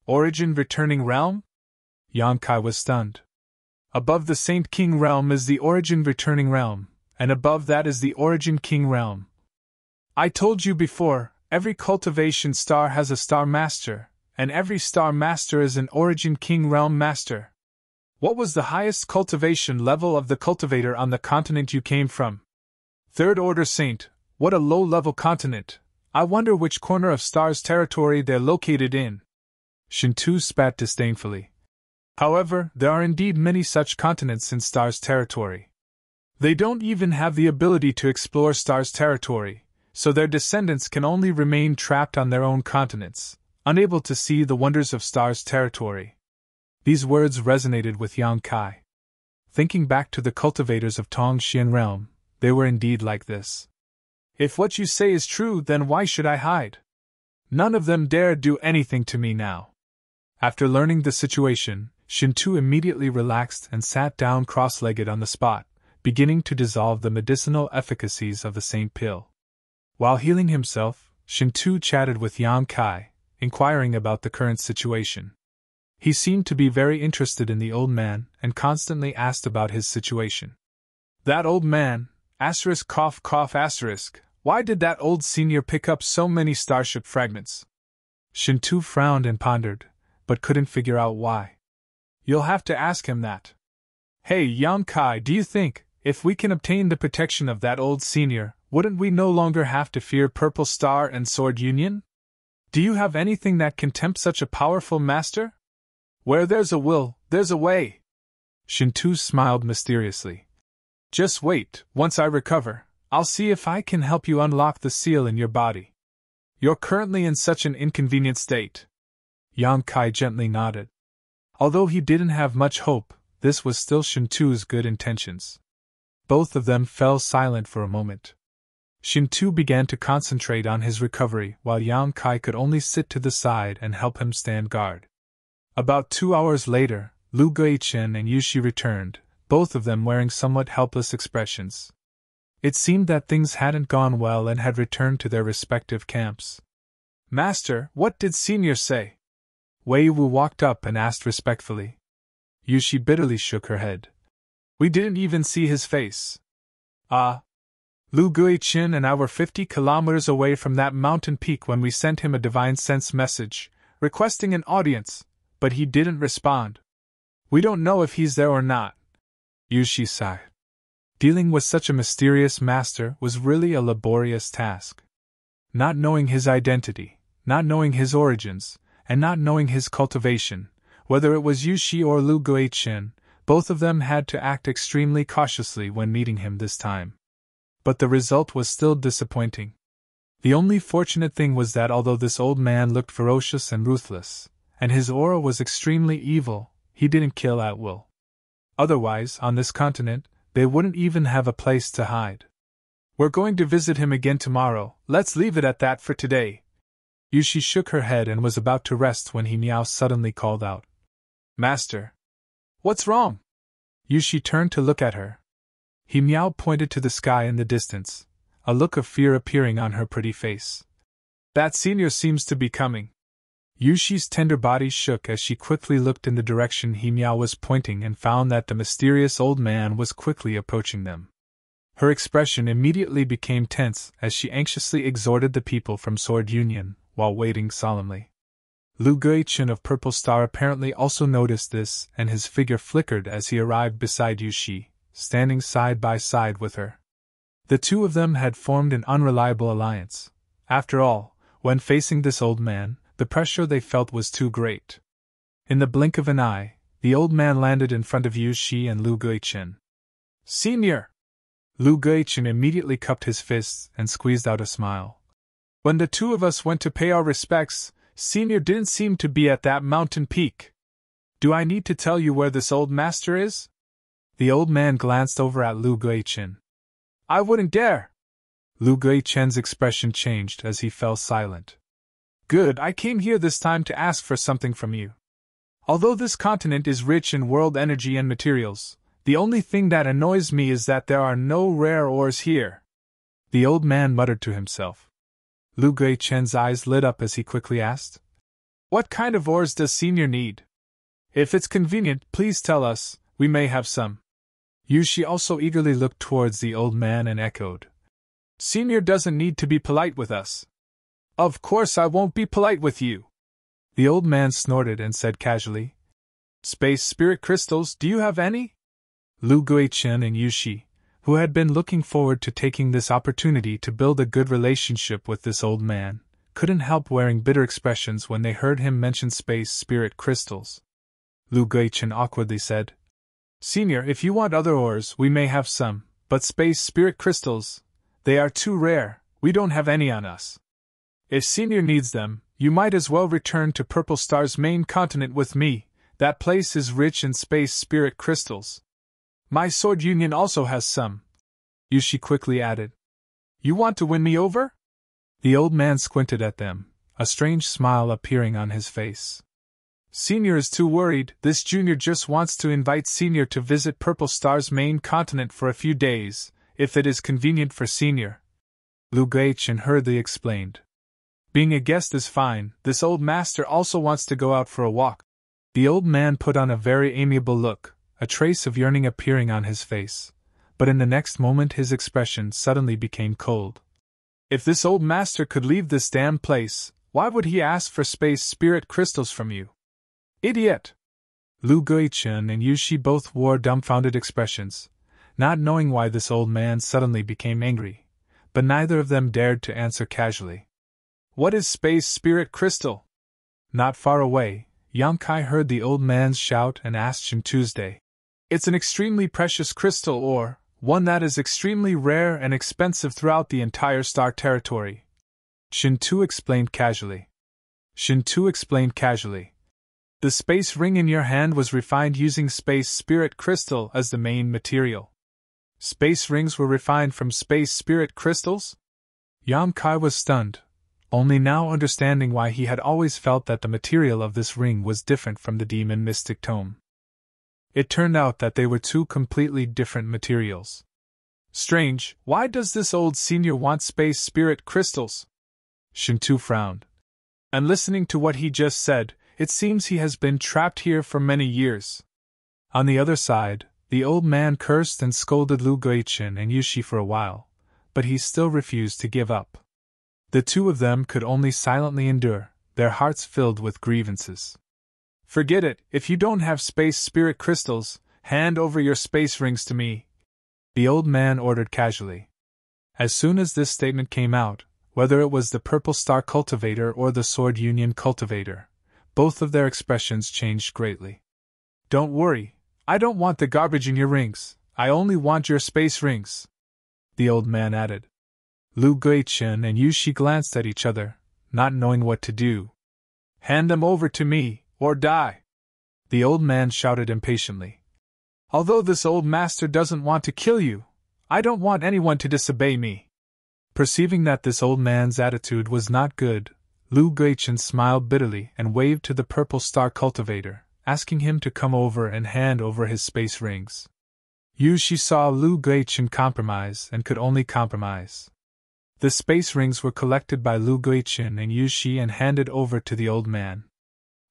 Origin Returning Realm? Yang Kai was stunned. Above the Saint King Realm is the Origin Returning Realm, and above that is the Origin King Realm. I told you before, every cultivation star has a Star Master, and every Star Master is an Origin King Realm Master. What was the highest cultivation level of the cultivator on the continent you came from? Third Order Saint, what a low-level continent. I wonder which corner of Star's territory they're located in. Shintu spat disdainfully. However, there are indeed many such continents in Star's territory. They don't even have the ability to explore Star's territory, so their descendants can only remain trapped on their own continents, unable to see the wonders of Star's territory. These words resonated with Yang Kai. Thinking back to the cultivators of Tongxian Realm, they were indeed like this. If what you say is true, then why should I hide? None of them dare do anything to me now. After learning the situation, Shintu immediately relaxed and sat down cross-legged on the spot, beginning to dissolve the medicinal efficacies of the Saint Pill. While healing himself, Shintu chatted with Yang Kai, inquiring about the current situation. He seemed to be very interested in the old man and constantly asked about his situation. That old man, cough cough *, why did that old senior pick up so many starship fragments? Shintu frowned and pondered, but couldn't figure out why. You'll have to ask him that. Hey Yang Kai, do you think, if we can obtain the protection of that old senior, wouldn't we no longer have to fear Purple Star and Sword Union? Do you have anything that can tempt such a powerful master? Where there's a will, there's a way. Shintu smiled mysteriously. Just wait, once I recover, I'll see if I can help you unlock the seal in your body. You're currently in such an inconvenient state. Yang Kai gently nodded. Although he didn't have much hope, this was still Shintu's good intentions. Both of them fell silent for a moment. Shintu began to concentrate on his recovery while Yang Kai could only sit to the side and help him stand guard. About 2 hours later, Lu Guichen and Yushi returned, both of them wearing somewhat helpless expressions. It seemed that things hadn't gone well and had returned to their respective camps. Master, what did Senior say? Wei Wu walked up and asked respectfully. Yushi bitterly shook her head. We didn't even see his face. Lu Guichen and I were 50 kilometers away from that mountain peak when we sent him a divine sense message, requesting an audience, but he didn't respond. We don't know if he's there or not. Yushi sighed. Dealing with such a mysterious master was really a laborious task. Not knowing his identity, not knowing his origins, and not knowing his cultivation, whether it was Yushi or Lu Guichen, both of them had to act extremely cautiously when meeting him this time. But the result was still disappointing. The only fortunate thing was that although this old man looked ferocious and ruthless, and his aura was extremely evil, he didn't kill at will. Otherwise, on this continent, they wouldn't even have a place to hide. We're going to visit him again tomorrow, let's leave it at that for today. Yushi shook her head and was about to rest when Miao suddenly called out. Master! What's wrong? Yushi turned to look at her. Miao pointed to the sky in the distance, a look of fear appearing on her pretty face. That senior seems to be coming. Yushi's tender body shook as she quickly looked in the direction Miao was pointing and found that the mysterious old man was quickly approaching them. Her expression immediately became tense as she anxiously exhorted the people from Sword Union, while waiting solemnly. Lu Guichen of Purple Star apparently also noticed this, and his figure flickered as he arrived beside Yushi, standing side by side with her. The two of them had formed an unreliable alliance. After all, when facing this old man, the pressure they felt was too great. In the blink of an eye, the old man landed in front of Yushi and Lu Guichen. Senior! Lu Guichen immediately cupped his fists and squeezed out a smile. When the two of us went to pay our respects, Senior didn't seem to be at that mountain peak. Do I need to tell you where this old master is? The old man glanced over at Lu Guichen. I wouldn't dare! Lu Guichen's expression changed as he fell silent. Good, I came here this time to ask for something from you. Although this continent is rich in world energy and materials, the only thing that annoys me is that there are no rare ores here. The old man muttered to himself. Lu Guichen's eyes lit up as he quickly asked, What kind of ores does Senior need? If it's convenient, please tell us, we may have some. Yushi also eagerly looked towards the old man and echoed, Senior doesn't need to be polite with us. Of course I won't be polite with you. The old man snorted and said casually, Space spirit crystals, do you have any? Lu Guichen and Yushi, who had been looking forward to taking this opportunity to build a good relationship with this old man, couldn't help wearing bitter expressions when they heard him mention space spirit crystals. Lu Guichen awkwardly said, Senior, if you want other ores, we may have some, but space spirit crystals, they are too rare, we don't have any on us. If Senior needs them, you might as well return to Purple Star's main continent with me, that place is rich in space spirit crystals. My Sword Union also has some. Yushi quickly added. You want to win me over? The old man squinted at them, a strange smile appearing on his face. Senior is too worried, this junior just wants to invite Senior to visit Purple Star's main continent for a few days, if it is convenient for Senior. Lu Guichen hurriedly explained. Being a guest is fine, this old master also wants to go out for a walk. The old man put on a very amiable look, a trace of yearning appearing on his face, but in the next moment his expression suddenly became cold. If this old master could leave this damn place, why would he ask for space spirit crystals from you? Idiot! Lu Guichen and Yushi both wore dumbfounded expressions, not knowing why this old man suddenly became angry, but neither of them dared to answer casually. What is space spirit crystal? Not far away, Yangkai heard the old man's shout and asked Shin Tuesday. It's an extremely precious crystal ore, one that is extremely rare and expensive throughout the entire star territory. Shin-Tu explained casually. The space ring in your hand was refined using space spirit crystal as the main material. Space rings were refined from space spirit crystals? Yangkai was stunned, only now understanding why he had always felt that the material of this ring was different from the demon mystic tome. It turned out that they were two completely different materials. Strange, why does this old senior want space spirit crystals? Shin-Tu frowned. And listening to what he just said, it seems he has been trapped here for many years. On the other side, the old man cursed and scolded Lu Guichen and Yushi for a while, but he still refused to give up. The two of them could only silently endure, their hearts filled with grievances. Forget it, if you don't have space spirit crystals, hand over your space rings to me, the old man ordered casually. As soon as this statement came out, whether it was the Purple Star cultivator or the Sword Union cultivator, both of their expressions changed greatly. Don't worry, I don't want the garbage in your rings, I only want your space rings, the old man added. Lu Guichen and Yu Shi glanced at each other, not knowing what to do. Hand them over to me, or die! The old man shouted impatiently. Although this old master doesn't want to kill you, I don't want anyone to disobey me. Perceiving that this old man's attitude was not good, Lu Guichen smiled bitterly and waved to the purple star cultivator, asking him to come over and hand over his space rings. Yu Shi saw Lu Guichen compromise and could only compromise. The space rings were collected by Lu Guichen and Yu Shi and handed over to the old man.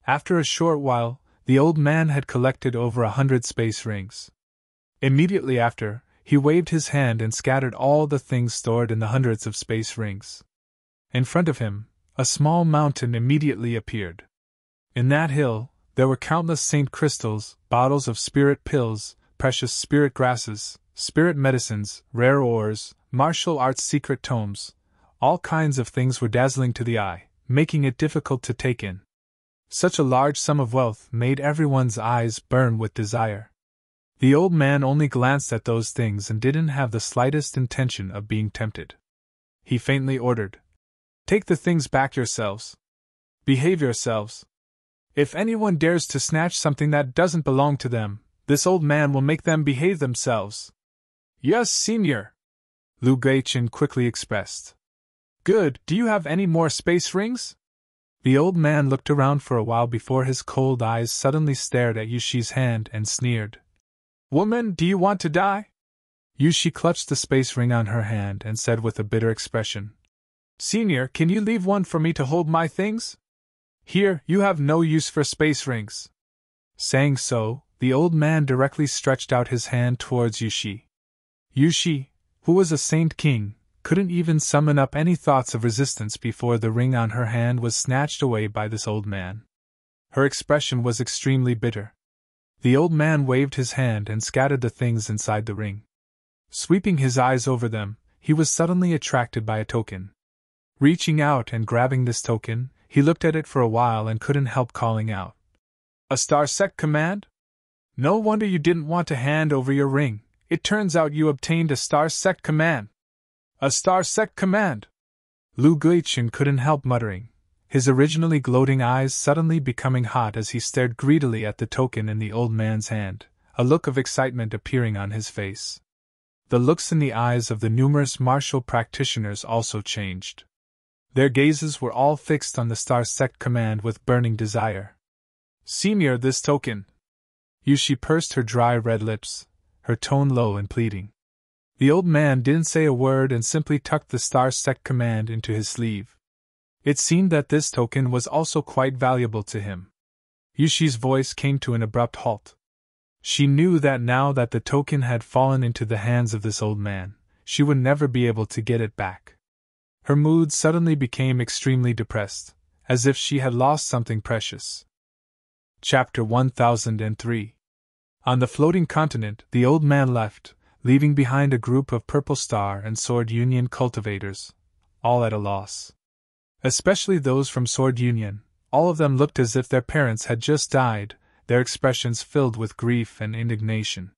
After a short while, the old man had collected over 100 space rings. Immediately after, he waved his hand and scattered all the things stored in the hundreds of space rings. In front of him, a small mountain immediately appeared. In that hill, there were countless saint crystals, bottles of spirit pills, precious spirit grasses, spirit medicines, rare ores, martial arts secret tomes. All kinds of things were dazzling to the eye, making it difficult to take in. Such a large sum of wealth made everyone's eyes burn with desire. The old man only glanced at those things and didn't have the slightest intention of being tempted. He faintly ordered, "Take the things back yourselves. Behave yourselves. If anyone dares to snatch something that doesn't belong to them, this old man will make them behave themselves." "Yes, Senior," Lu Guichen quickly expressed. "Good, do you have any more space rings?" The old man looked around for a while before his cold eyes suddenly stared at Yu Shi's hand and sneered. "Woman, do you want to die?" Yu Shi clutched the space ring on her hand and said with a bitter expression, "Senior, can you leave one for me to hold my things? Here, you have no use for space rings." Saying so, the old man directly stretched out his hand towards Yu Shi. Yu Shi, who was a saint king, couldn't even summon up any thoughts of resistance before the ring on her hand was snatched away by this old man. Her expression was extremely bitter. The old man waved his hand and scattered the things inside the ring. Sweeping his eyes over them, he was suddenly attracted by a token. Reaching out and grabbing this token, he looked at it for a while and couldn't help calling out, "A star sect command? No wonder you didn't want to hand over your ring. It turns out you obtained a star sect command." "A star sect command!" Lu Guichen couldn't help muttering, his originally gloating eyes suddenly becoming hot as he stared greedily at the token in the old man's hand, a look of excitement appearing on his face. The looks in the eyes of the numerous martial practitioners also changed. Their gazes were all fixed on the star sect command with burning desire. "Senior, this token." Yu Shi pursed her dry red lips, her tone low and pleading. The old man didn't say a word and simply tucked the star sect command into his sleeve. It seemed that this token was also quite valuable to him. Yu Shi's voice came to an abrupt halt. She knew that now that the token had fallen into the hands of this old man, she would never be able to get it back. Her mood suddenly became extremely depressed, as if she had lost something precious. Chapter 1003. On the floating continent, the old man left, leaving behind a group of Purple Star and Sword Union cultivators, all at a loss. Especially those from Sword Union, all of them looked as if their parents had just died, their expressions filled with grief and indignation.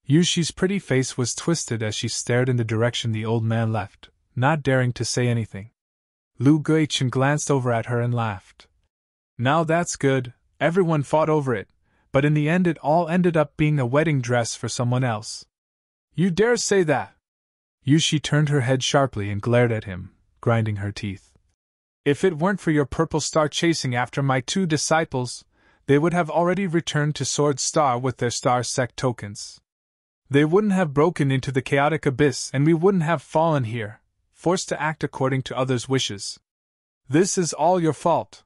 Yu Shi's pretty face was twisted as she stared in the direction the old man left, not daring to say anything. Lu Guichen glanced over at her and laughed. "Now that's good, everyone fought over it, but in the end it all ended up being a wedding dress for someone else." "You dare say that?" Yu Shi turned her head sharply and glared at him, grinding her teeth. "If it weren't for your Purple Star chasing after my 2 disciples, they would have already returned to Sword Star with their star sect tokens. They wouldn't have broken into the chaotic abyss and we wouldn't have fallen here, forced to act according to others' wishes. This is all your fault."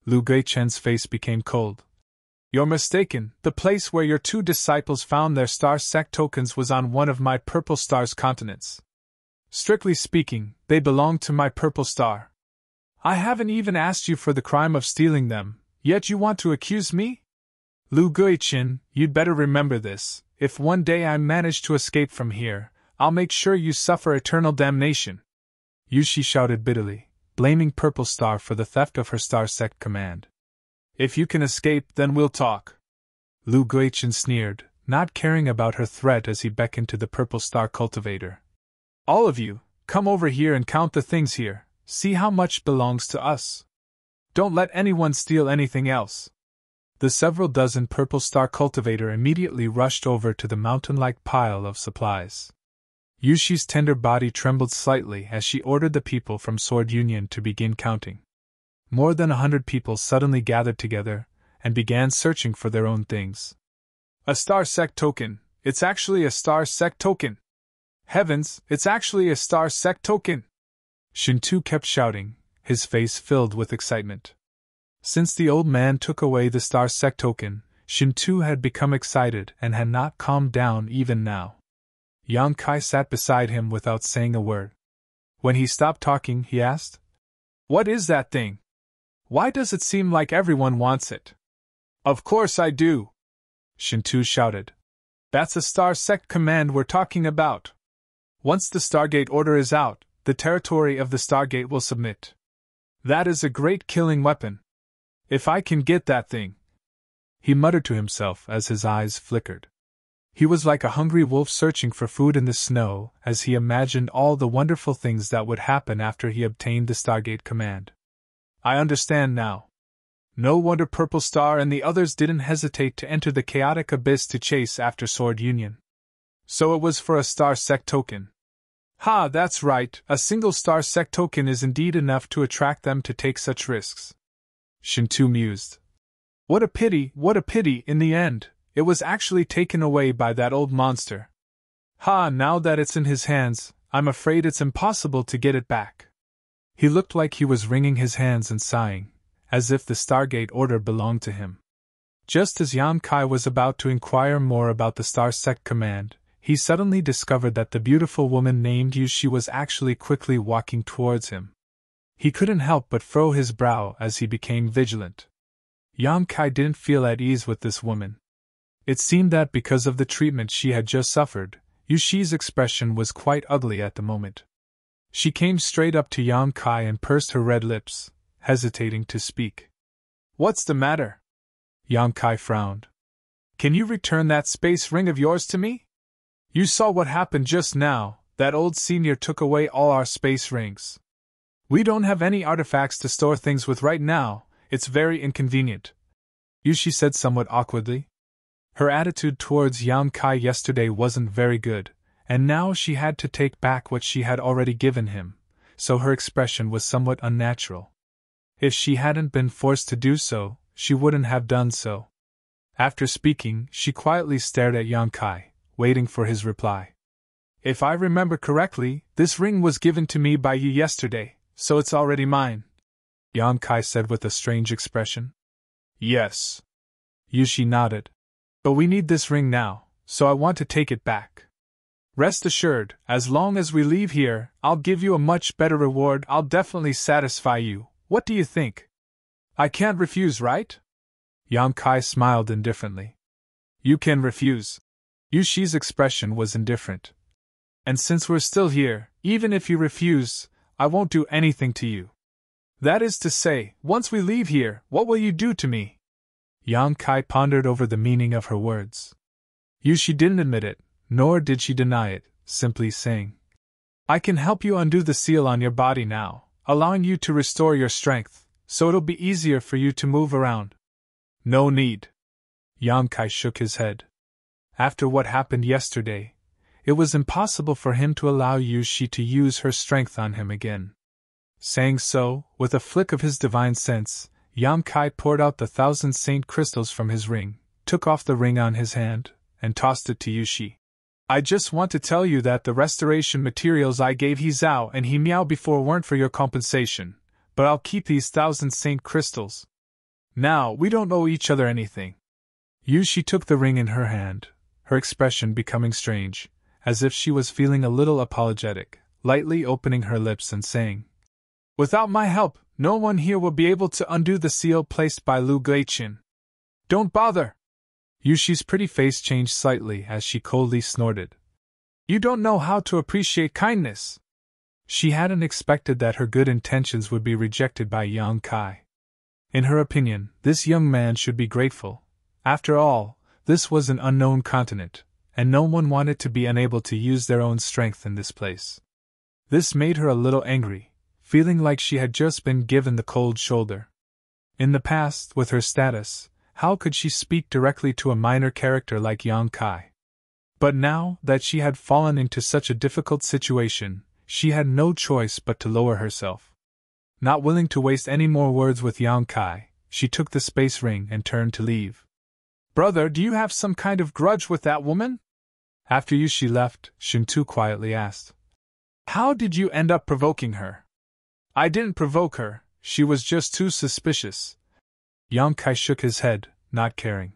Lu Guichen's face became cold. "You're mistaken, the place where your 2 disciples found their star sect tokens was on one of my Purple Star's continents. Strictly speaking, they belonged to my Purple Star. I haven't even asked you for the crime of stealing them, yet you want to accuse me? Lu Guichen, you'd better remember this. If one day I manage to escape from here, I'll make sure you suffer eternal damnation." Yu Shi shouted bitterly, blaming Purple Star for the theft of her star sect command. "If you can escape, then we'll talk." Lu Guichen sneered, not caring about her threat as he beckoned to the Purple Star cultivator. "All of you, Come over here and count the things here, see how much belongs to us. Don't let anyone steal anything else. The several dozen purple star cultivator immediately rushed over to the mountain-like pile of supplies. Yushi's tender body trembled slightly as she ordered the people from Sword Union to begin counting. More than 100 people suddenly gathered together and began searching for their own things. A star sect token! It's actually a star sect token! Heavens, it's actually a star sect token! Shintu kept shouting, his face filled with excitement. Since the old man took away the star sect token, Shintu had become excited and had not calmed down even now. Yang Kai sat beside him without saying a word. When he stopped talking, he asked, "What is that thing? Why does it seem like everyone wants it?" "Of course I do!" Shintu shouted. "That's a star sect command we're talking about. Once the Stargate order is out, the territory of the Stargate will submit. That is a great killing weapon. If I can get that thing," he muttered to himself as his eyes flickered. He was like a hungry wolf searching for food in the snow as he imagined all the wonderful things that would happen after he obtained the Stargate command. "I understand now. No wonder Purple Star and the others didn't hesitate to enter the chaotic abyss to chase after Sword Union. So it was for a star sect token. Ha, that's right, a single star sect token is indeed enough to attract them to take such risks." Shintu mused. What a pity, in the end, it was actually taken away by that old monster. Ha, now that it's in his hands, I'm afraid it's impossible to get it back. He looked like he was wringing his hands and sighing, as if the Stargate order belonged to him. Just as Yan Kai was about to inquire more about the Star Sect command, he suddenly discovered that the beautiful woman named Yushi was actually quickly walking towards him. He couldn't help but furrow his brow as he became vigilant. Yan Kai didn't feel at ease with this woman. It seemed that because of the treatment she had just suffered, Yushi's expression was quite ugly at the moment. She came straight up to Yan Kai and pursed her red lips, hesitating to speak. "What's the matter?" Yan Kai frowned. "Can you return that space ring of yours to me? You saw what happened just now, that old senior took away all our space rings. We don't have any artifacts to store things with right now, it's very inconvenient," Yushi said somewhat awkwardly. Her attitude towards Yan Kai yesterday wasn't very good, and now she had to take back what she had already given him, so her expression was somewhat unnatural. If she hadn't been forced to do so, she wouldn't have done so. After speaking, she quietly stared at Yan Kai, waiting for his reply. "If I remember correctly, this ring was given to me by you yesterday, so it's already mine," Yan Kai said with a strange expression. "Yes." Yushi nodded. "But we need this ring now, so I want to take it back. Rest assured, as long as we leave here, I'll give you a much better reward. I'll definitely satisfy you. What do you think? I can't refuse, right?" Yan Kai smiled indifferently. "You can refuse." Yushi's expression was indifferent. "And since we're still here, even if you refuse, I won't do anything to you. That is to say, once we leave here, what will you do to me?" Yan Kai pondered over the meaning of her words. Yushi didn't admit it, nor did she deny it, simply saying, "I can help you undo the seal on your body now, allowing you to restore your strength, so it'll be easier for you to move around." "No need." Yan Kai shook his head. After what happened yesterday, it was impossible for him to allow Yushi to use her strength on him again. Saying so, with a flick of his divine sense, Yan Kai poured out the 1,000 saint crystals from his ring, took off the ring on his hand, and tossed it to Yushi. "I just want to tell you that the restoration materials I gave He Zhao and He Miao before weren't for your compensation, but I'll keep these 1,000 saint crystals. Now, we don't owe each other anything." Yushi took the ring in her hand, her expression becoming strange, as if she was feeling a little apologetic, lightly opening her lips and saying, "Without my help, no one here will be able to undo the seal placed by Lu Guiqin. Don't bother." Yushi's pretty face changed slightly as she coldly snorted. "You don't know how to appreciate kindness." She hadn't expected that her good intentions would be rejected by Yan Kai. In her opinion, this young man should be grateful. After all, this was an unknown continent, and no one wanted to be unable to use their own strength in this place. This made her a little angry, feeling like she had just been given the cold shoulder. In the past, with her status, how could she speak directly to a minor character like Yang Kai? But now that she had fallen into such a difficult situation, she had no choice but to lower herself. Not willing to waste any more words with Yang Kai, she took the space ring and turned to leave. Brother, do you have some kind of grudge with that woman? After she left, Shintu quietly asked. How did you end up provoking her? I didn't provoke her, she was just too suspicious. Yang Kai shook his head, not caring.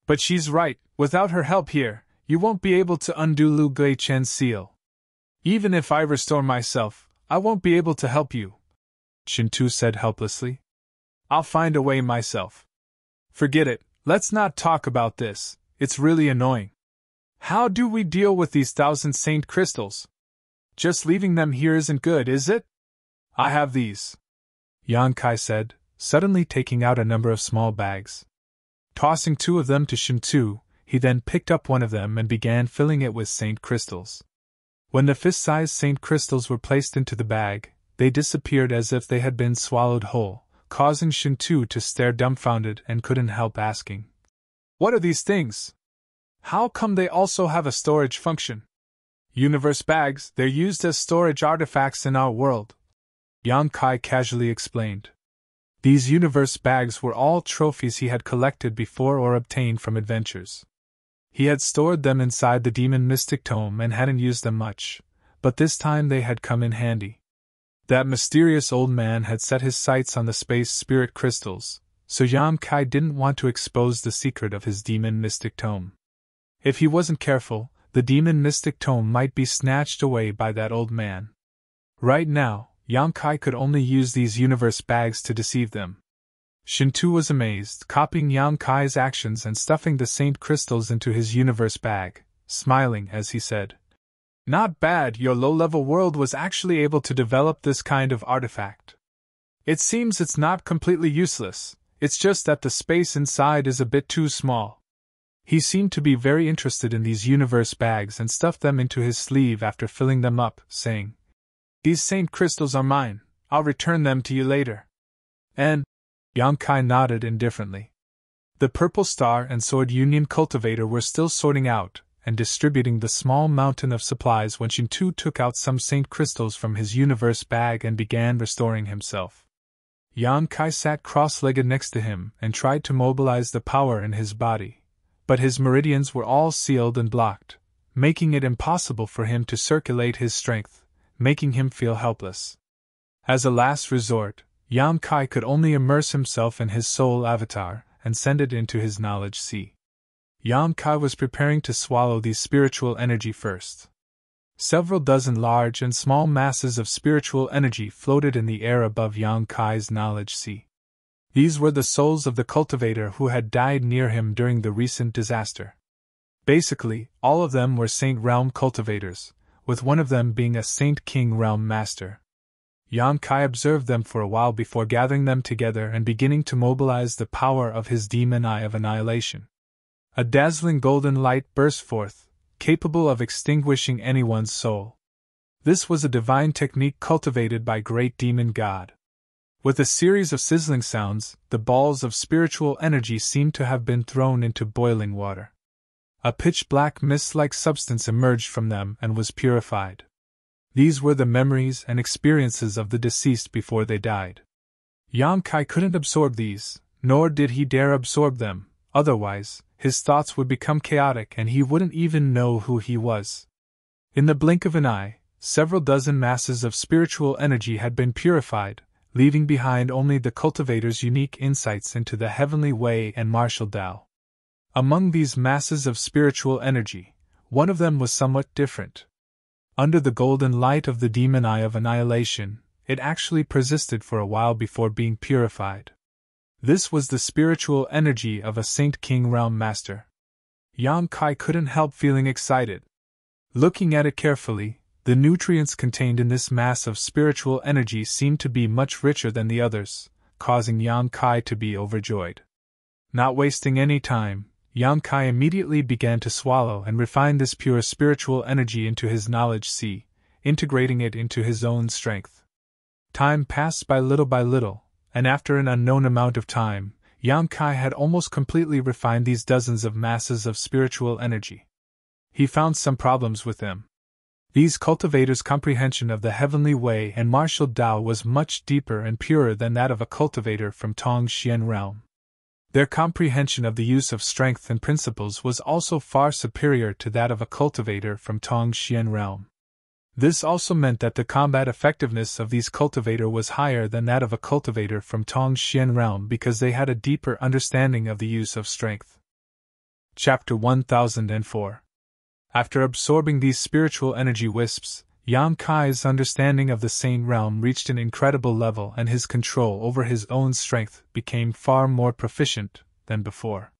But she's right, without her help here, you won't be able to undo Lu Guichen's seal. Even if I restore myself, I won't be able to help you, Shintu said helplessly. I'll find a way myself. Forget it, let's not talk about this, it's really annoying. How do we deal with these 1,000 saint crystals? Just leaving them here isn't good, is it? I have these, Yang Kai said, suddenly taking out a number of small bags. Tossing 2 of them to Shintu, he then picked up one of them and began filling it with saint crystals. When the fist-sized saint crystals were placed into the bag, they disappeared as if they had been swallowed whole, causing Shintu to stare dumbfounded and couldn't help asking. What are these things? How come they also have a storage function? Universe bags, they're used as storage artifacts in our world, Yang Kai casually explained. These universe bags were all trophies he had collected before or obtained from adventures. He had stored them inside the Demon Mystic Tome and hadn't used them much, but this time they had come in handy. That mysterious old man had set his sights on the space spirit crystals, so Yang Kai didn't want to expose the secret of his Demon Mystic Tome. If he wasn't careful, the Demon Mystic Tome might be snatched away by that old man. Right now, Yang Kai could only use these universe bags to deceive them. Shintu was amazed, copying Yang Kai's actions and stuffing the saint crystals into his universe bag, smiling as he said, Not bad, your low-level world was actually able to develop this kind of artifact. It seems it's not completely useless, it's just that the space inside is a bit too small. He seemed to be very interested in these universe bags and stuffed them into his sleeve after filling them up, saying, These saint crystals are mine, I'll return them to you later. And Yang Kai nodded indifferently. The Purple Star and Sword Union cultivator were still sorting out and distributing the small mountain of supplies when Shintu took out some saint crystals from his universe bag and began restoring himself. Yang Kai sat cross-legged next to him and tried to mobilize the power in his body, but his meridians were all sealed and blocked, making it impossible for him to circulate his strength, making him feel helpless. As a last resort, Yang Kai could only immerse himself in his soul avatar and send it into his knowledge sea. Yang Kai was preparing to swallow the spiritual energy first. Several dozen large and small masses of spiritual energy floated in the air above Yang Kai's knowledge sea. These were the souls of the cultivator who had died near him during the recent disaster. Basically, all of them were Saint Realm cultivators, with one of them being a Saint King Realm master. Yang Kai observed them for a while before gathering them together and beginning to mobilize the power of his demon eye of annihilation. A dazzling golden light burst forth, capable of extinguishing anyone's soul. This was a divine technique cultivated by great demon god. With a series of sizzling sounds, the balls of spiritual energy seemed to have been thrown into boiling water. A pitch-black mist-like substance emerged from them and was purified. These were the memories and experiences of the deceased before they died. Yang Kai couldn't absorb these, nor did he dare absorb them, otherwise, his thoughts would become chaotic and he wouldn't even know who he was. In the blink of an eye, several dozen masses of spiritual energy had been purified, leaving behind only the cultivator's unique insights into the heavenly way and martial Tao. Among these masses of spiritual energy, one of them was somewhat different. Under the golden light of the demon eye of annihilation, it actually persisted for a while before being purified. This was the spiritual energy of a Saint King Realm Master. Yang Kai couldn't help feeling excited. Looking at it carefully, the nutrients contained in this mass of spiritual energy seemed to be much richer than the others, causing Yang Kai to be overjoyed. Not wasting any time, Yang Kai immediately began to swallow and refine this pure spiritual energy into his knowledge sea, integrating it into his own strength. Time passed by little, and after an unknown amount of time, Yang Kai had almost completely refined these dozens of masses of spiritual energy. He found some problems with them. These cultivators' comprehension of the heavenly way and martial Tao was much deeper and purer than that of a cultivator from Tongxian realm. Their comprehension of the use of strength and principles was also far superior to that of a cultivator from Tongxian realm. This also meant that the combat effectiveness of these cultivators was higher than that of a cultivator from Tongxian realm because they had a deeper understanding of the use of strength. Chapter 1004. After absorbing these spiritual energy wisps, Yang Kai's understanding of the sane realm reached an incredible level and his control over his own strength became far more proficient than before.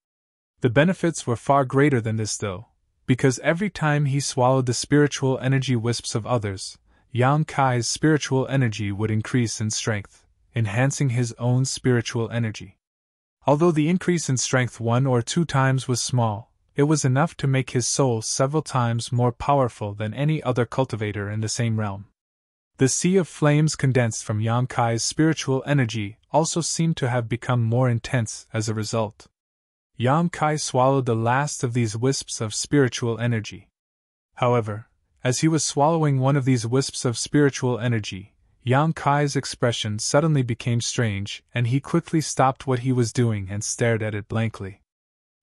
The benefits were far greater than this though, because every time he swallowed the spiritual energy wisps of others, Yang Kai's spiritual energy would increase in strength, enhancing his own spiritual energy. Although the increase in strength 1 or 2 times was small, it was enough to make his soul several times more powerful than any other cultivator in the same realm. The sea of flames condensed from Yang Kai's spiritual energy also seemed to have become more intense as a result. Yang Kai swallowed the last of these wisps of spiritual energy. However, as he was swallowing one of these wisps of spiritual energy, Yang Kai's expression suddenly became strange and he quickly stopped what he was doing and stared at it blankly.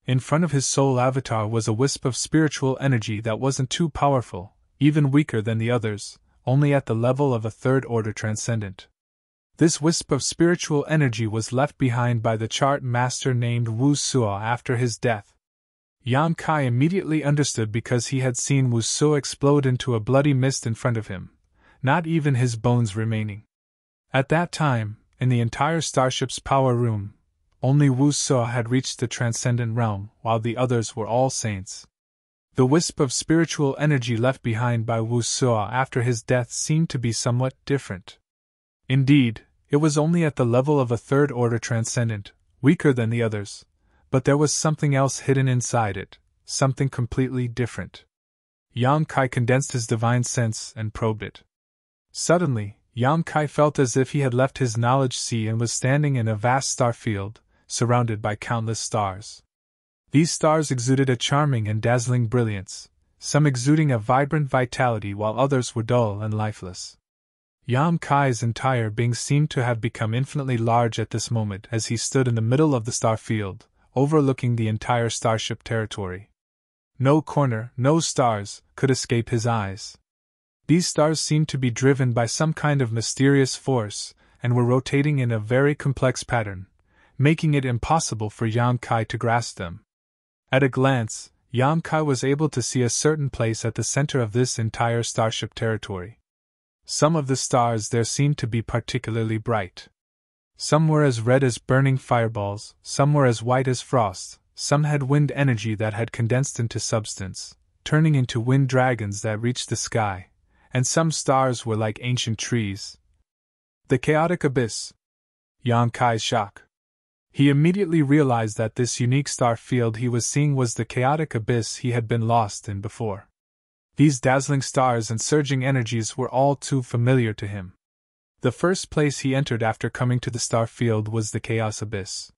In front of his soul avatar was a wisp of spiritual energy that wasn't too powerful, even weaker than the others, only at the level of a third-order transcendent. This wisp of spiritual energy was left behind by the chart master named Wu Suo after his death. Yang Kai immediately understood because he had seen Wu Suo explode into a bloody mist in front of him, not even his bones remaining. At that time, in the entire starship's power room, only Wu Suo had reached the transcendent realm, while the others were all saints. The wisp of spiritual energy left behind by Wu Suo after his death seemed to be somewhat different. Indeed, it was only at the level of a third-order transcendent, weaker than the others, but there was something else hidden inside it, something completely different. Yang Kai condensed his divine sense and probed it. Suddenly, Yang Kai felt as if he had left his knowledge sea and was standing in a vast star field, surrounded by countless stars. These stars exuded a charming and dazzling brilliance, some exuding a vibrant vitality while others were dull and lifeless. Yang Kai's entire being seemed to have become infinitely large at this moment as he stood in the middle of the star field, overlooking the entire starship territory. No corner, no stars, could escape his eyes. These stars seemed to be driven by some kind of mysterious force, and were rotating in a very complex pattern, making it impossible for Yang Kai to grasp them. At a glance, Yang Kai was able to see a certain place at the center of this entire starship territory. Some of the stars there seemed to be particularly bright. Some were as red as burning fireballs, some were as white as frost, some had wind energy that had condensed into substance, turning into wind dragons that reached the sky, and some stars were like ancient trees. The chaotic abyss. Yang Kai's shock. He immediately realized that this unique star field he was seeing was the chaotic abyss he had been lost in before. These dazzling stars and surging energies were all too familiar to him. The first place he entered after coming to the star field was the chaos abyss.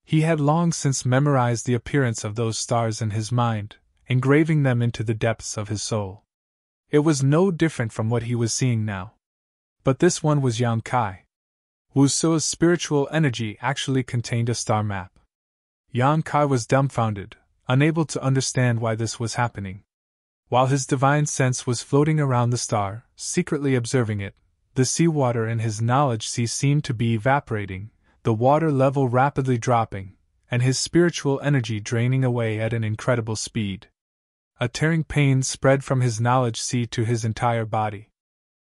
He had long since memorized the appearance of those stars in his mind, engraving them into the depths of his soul. It was no different from what he was seeing now. But this one was Yang Kai. Wu Suo's spiritual energy actually contained a star map. Yang Kai was dumbfounded, unable to understand why this was happening. While his divine sense was floating around the star, secretly observing it, the seawater in his knowledge sea seemed to be evaporating, the water level rapidly dropping, and his spiritual energy draining away at an incredible speed. A tearing pain spread from his knowledge sea to his entire body.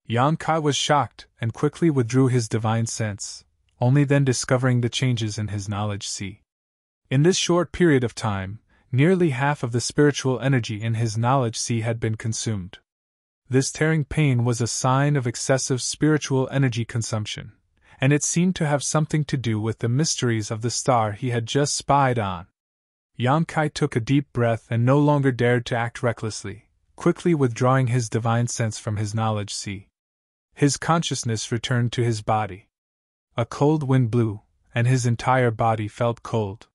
Yang Kai was shocked and quickly withdrew his divine sense, only then discovering the changes in his knowledge sea. In this short period of time, nearly half of the spiritual energy in his knowledge sea had been consumed. This tearing pain was a sign of excessive spiritual energy consumption, and it seemed to have something to do with the mysteries of the star he had just spied on. Yang Kai took a deep breath and no longer dared to act recklessly, quickly withdrawing his divine sense from his knowledge sea. His consciousness returned to his body. A cold wind blew, and his entire body felt cold.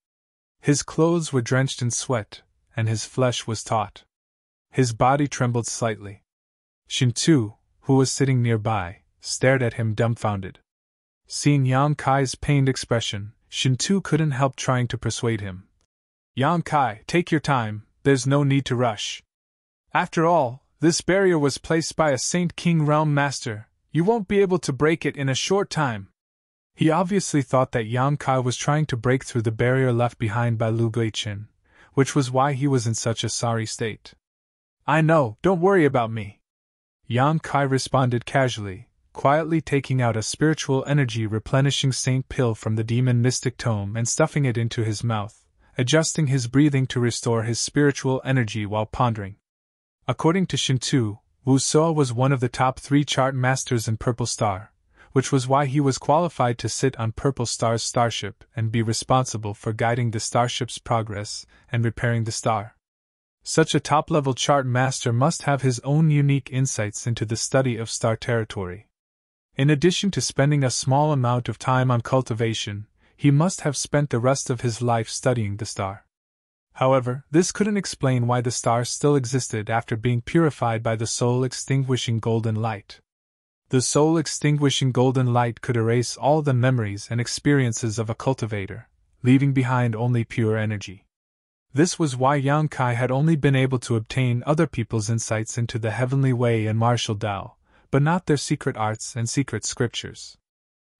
His clothes were drenched in sweat, and his flesh was taut. His body trembled slightly. Shintu, who was sitting nearby, stared at him dumbfounded. Seeing Yang Kai's pained expression, Shintu couldn't help trying to persuade him. Yang Kai, take your time, there's no need to rush. After all, this barrier was placed by a Saint King Realm Master, you won't be able to break it in a short time. He obviously thought that Yang Kai was trying to break through the barrier left behind by Lu Guiqin, which was why he was in such a sorry state. I know, don't worry about me. Yang Kai responded casually, quietly taking out a spiritual energy replenishing saint pill from the demon mystic tome and stuffing it into his mouth, adjusting his breathing to restore his spiritual energy while pondering. According to Shintu, Wu So was one of the top 3 chart masters in Purple Star, which was why he was qualified to sit on Purple Star's starship and be responsible for guiding the starship's progress and repairing the star. Such a top-level chart master must have his own unique insights into the study of star territory. In addition to spending a small amount of time on cultivation, he must have spent the rest of his life studying the star. However, this couldn't explain why the star still existed after being purified by the soul-extinguishing golden light. The soul-extinguishing golden light could erase all the memories and experiences of a cultivator, leaving behind only pure energy. This was why Yang Kai had only been able to obtain other people's insights into the heavenly way and martial Tao, but not their secret arts and secret scriptures.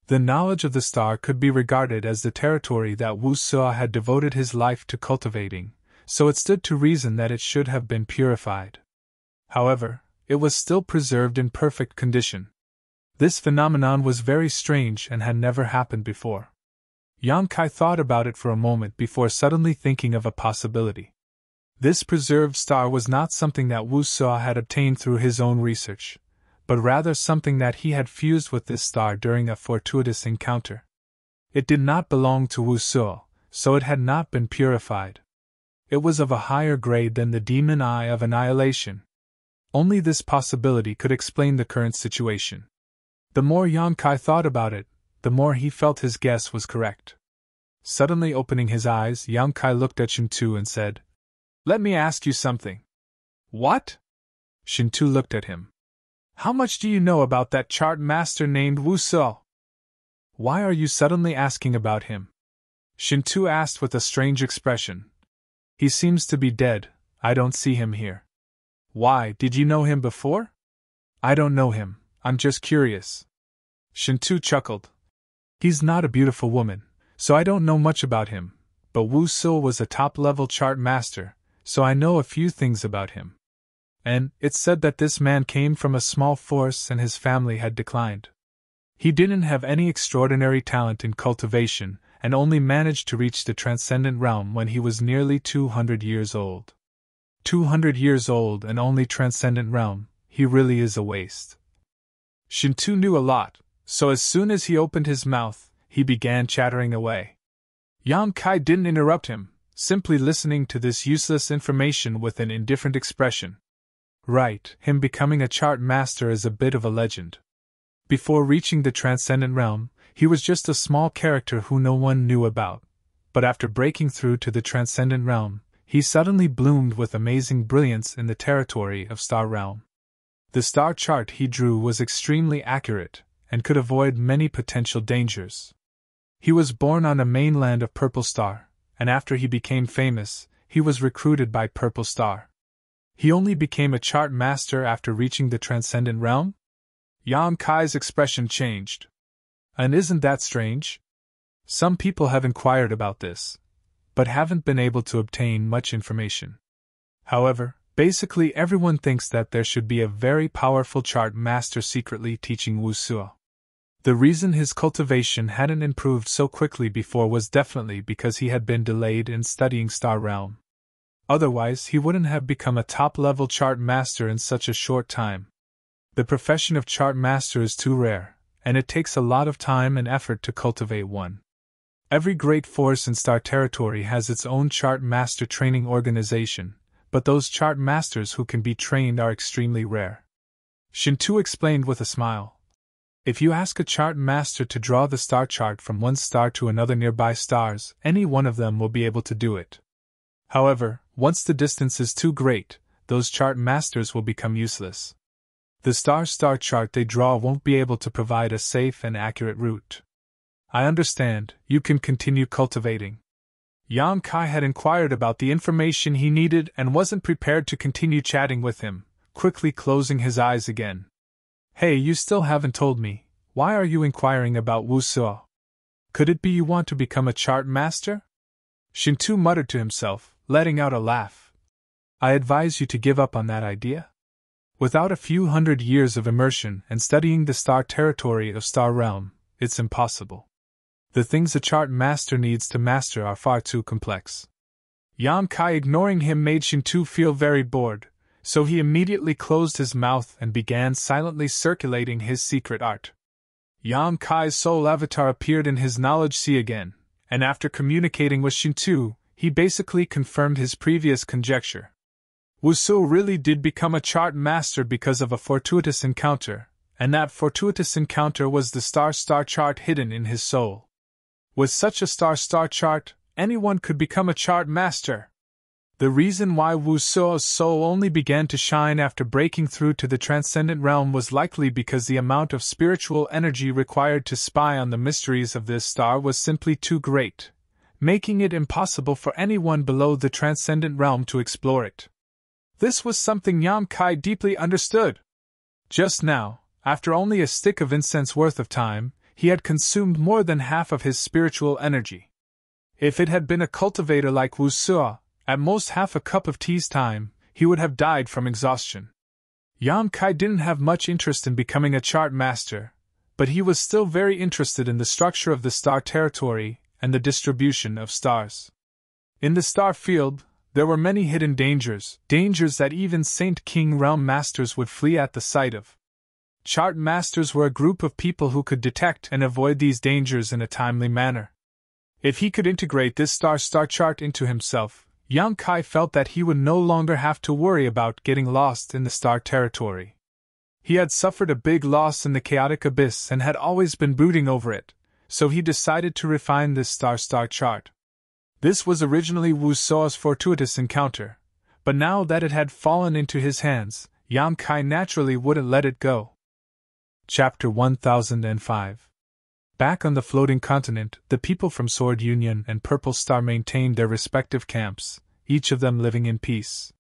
The knowledge of the star could be regarded as the territory that Wu So had devoted his life to cultivating, so it stood to reason that it should have been purified. However, it was still preserved in perfect condition. This phenomenon was very strange and had never happened before. Yang Kai thought about it for a moment before suddenly thinking of a possibility. This preserved star was not something that Wu So had obtained through his own research, but rather something that he had fused with this star during a fortuitous encounter. It did not belong to Wu So, so it had not been purified. It was of a higher grade than the demon eye of annihilation. Only this possibility could explain the current situation. The more Yang Kai thought about it, the more he felt his guess was correct. Suddenly opening his eyes, Yang Kai looked at Shintu and said, "Let me ask you something." "What?" Shintu looked at him. "How much do you know about that chart master named Wu So?" "Why are you suddenly asking about him?" Shintu asked with a strange expression. "He seems to be dead, I don't see him here." "Why, did you know him before?" "I don't know him, I'm just curious." Shintu chuckled. "He's not a beautiful woman, so I don't know much about him, but Wu So was a top-level chart master, so I know a few things about him. And it's said that this man came from a small force and his family had declined. He didn't have any extraordinary talent in cultivation and only managed to reach the transcendent realm when he was nearly 200 years old. 200 years old and only transcendent realm, he really is a waste." Shintu knew a lot, so as soon as he opened his mouth, he began chattering away. Yang Kai didn't interrupt him, simply listening to this useless information with an indifferent expression. Right, him becoming a chart master is a bit of a legend. Before reaching the transcendent realm, he was just a small character who no one knew about, but after breaking through to the transcendent realm, he suddenly bloomed with amazing brilliance in the territory of Star Realm. The star chart he drew was extremely accurate, and could avoid many potential dangers. He was born on the mainland of Purple Star, and after he became famous, he was recruited by Purple Star. He only became a chart master after reaching the transcendent realm? Yang Kai's expression changed. And isn't that strange? Some people have inquired about this, but haven't been able to obtain much information. However, basically everyone thinks that there should be a very powerful chart master secretly teaching Wu So. The reason his cultivation hadn't improved so quickly before was definitely because he had been delayed in studying Star Realm. Otherwise, he wouldn't have become a top-level chart master in such a short time. The profession of chart master is too rare, and it takes a lot of time and effort to cultivate one. Every great force in Star Territory has its own chart master training organization, but those chart masters who can be trained are extremely rare. Shintu explained with a smile. If you ask a chart master to draw the star chart from one star to another nearby stars, any one of them will be able to do it. However, once the distance is too great, those chart masters will become useless. The star chart they draw won't be able to provide a safe and accurate route. I understand, you can continue cultivating. Yang Kai had inquired about the information he needed and wasn't prepared to continue chatting with him, quickly closing his eyes again. Hey, you still haven't told me, why are you inquiring about Wusuo? Could it be you want to become a chart master? Shintu muttered to himself, letting out a laugh. I advise you to give up on that idea. Without a few hundred years of immersion and studying the star territory of Star Realm, it's impossible. The things a chart master needs to master are far too complex. Yang Kai ignoring him made Shintu feel very bored, so he immediately closed his mouth and began silently circulating his secret art. Yang Kai's soul avatar appeared in his knowledge sea again, and after communicating with Shintu, he basically confirmed his previous conjecture. Wusuo really did become a chart master because of a fortuitous encounter, and that fortuitous encounter was the star chart hidden in his soul. With such a star chart, anyone could become a chart master. The reason why Wusuo's soul only began to shine after breaking through to the transcendent realm was likely because the amount of spiritual energy required to spy on the mysteries of this star was simply too great, making it impossible for anyone below the transcendent realm to explore it. This was something Yang Kai deeply understood. Just now, after only a stick of incense worth of time, he had consumed more than half of his spiritual energy. If it had been a cultivator like Wusuo, at most half a cup of tea's time, he would have died from exhaustion. Yang Kai didn't have much interest in becoming a chart master, but he was still very interested in the structure of the star territory and the distribution of stars. In the star field, there were many hidden dangers that even Saint King Realm masters would flee at the sight of. Chart masters were a group of people who could detect and avoid these dangers in a timely manner. If he could integrate this star chart into himself, Yang Kai felt that he would no longer have to worry about getting lost in the star territory. He had suffered a big loss in the chaotic abyss and had always been brooding over it, so he decided to refine this star chart. This was originally Wusuo's fortuitous encounter, but now that it had fallen into his hands, Yang Kai naturally wouldn't let it go. Chapter 1005. Back on the floating continent, the people from Sword Union and Purple Star maintained their respective camps, each of them living in peace.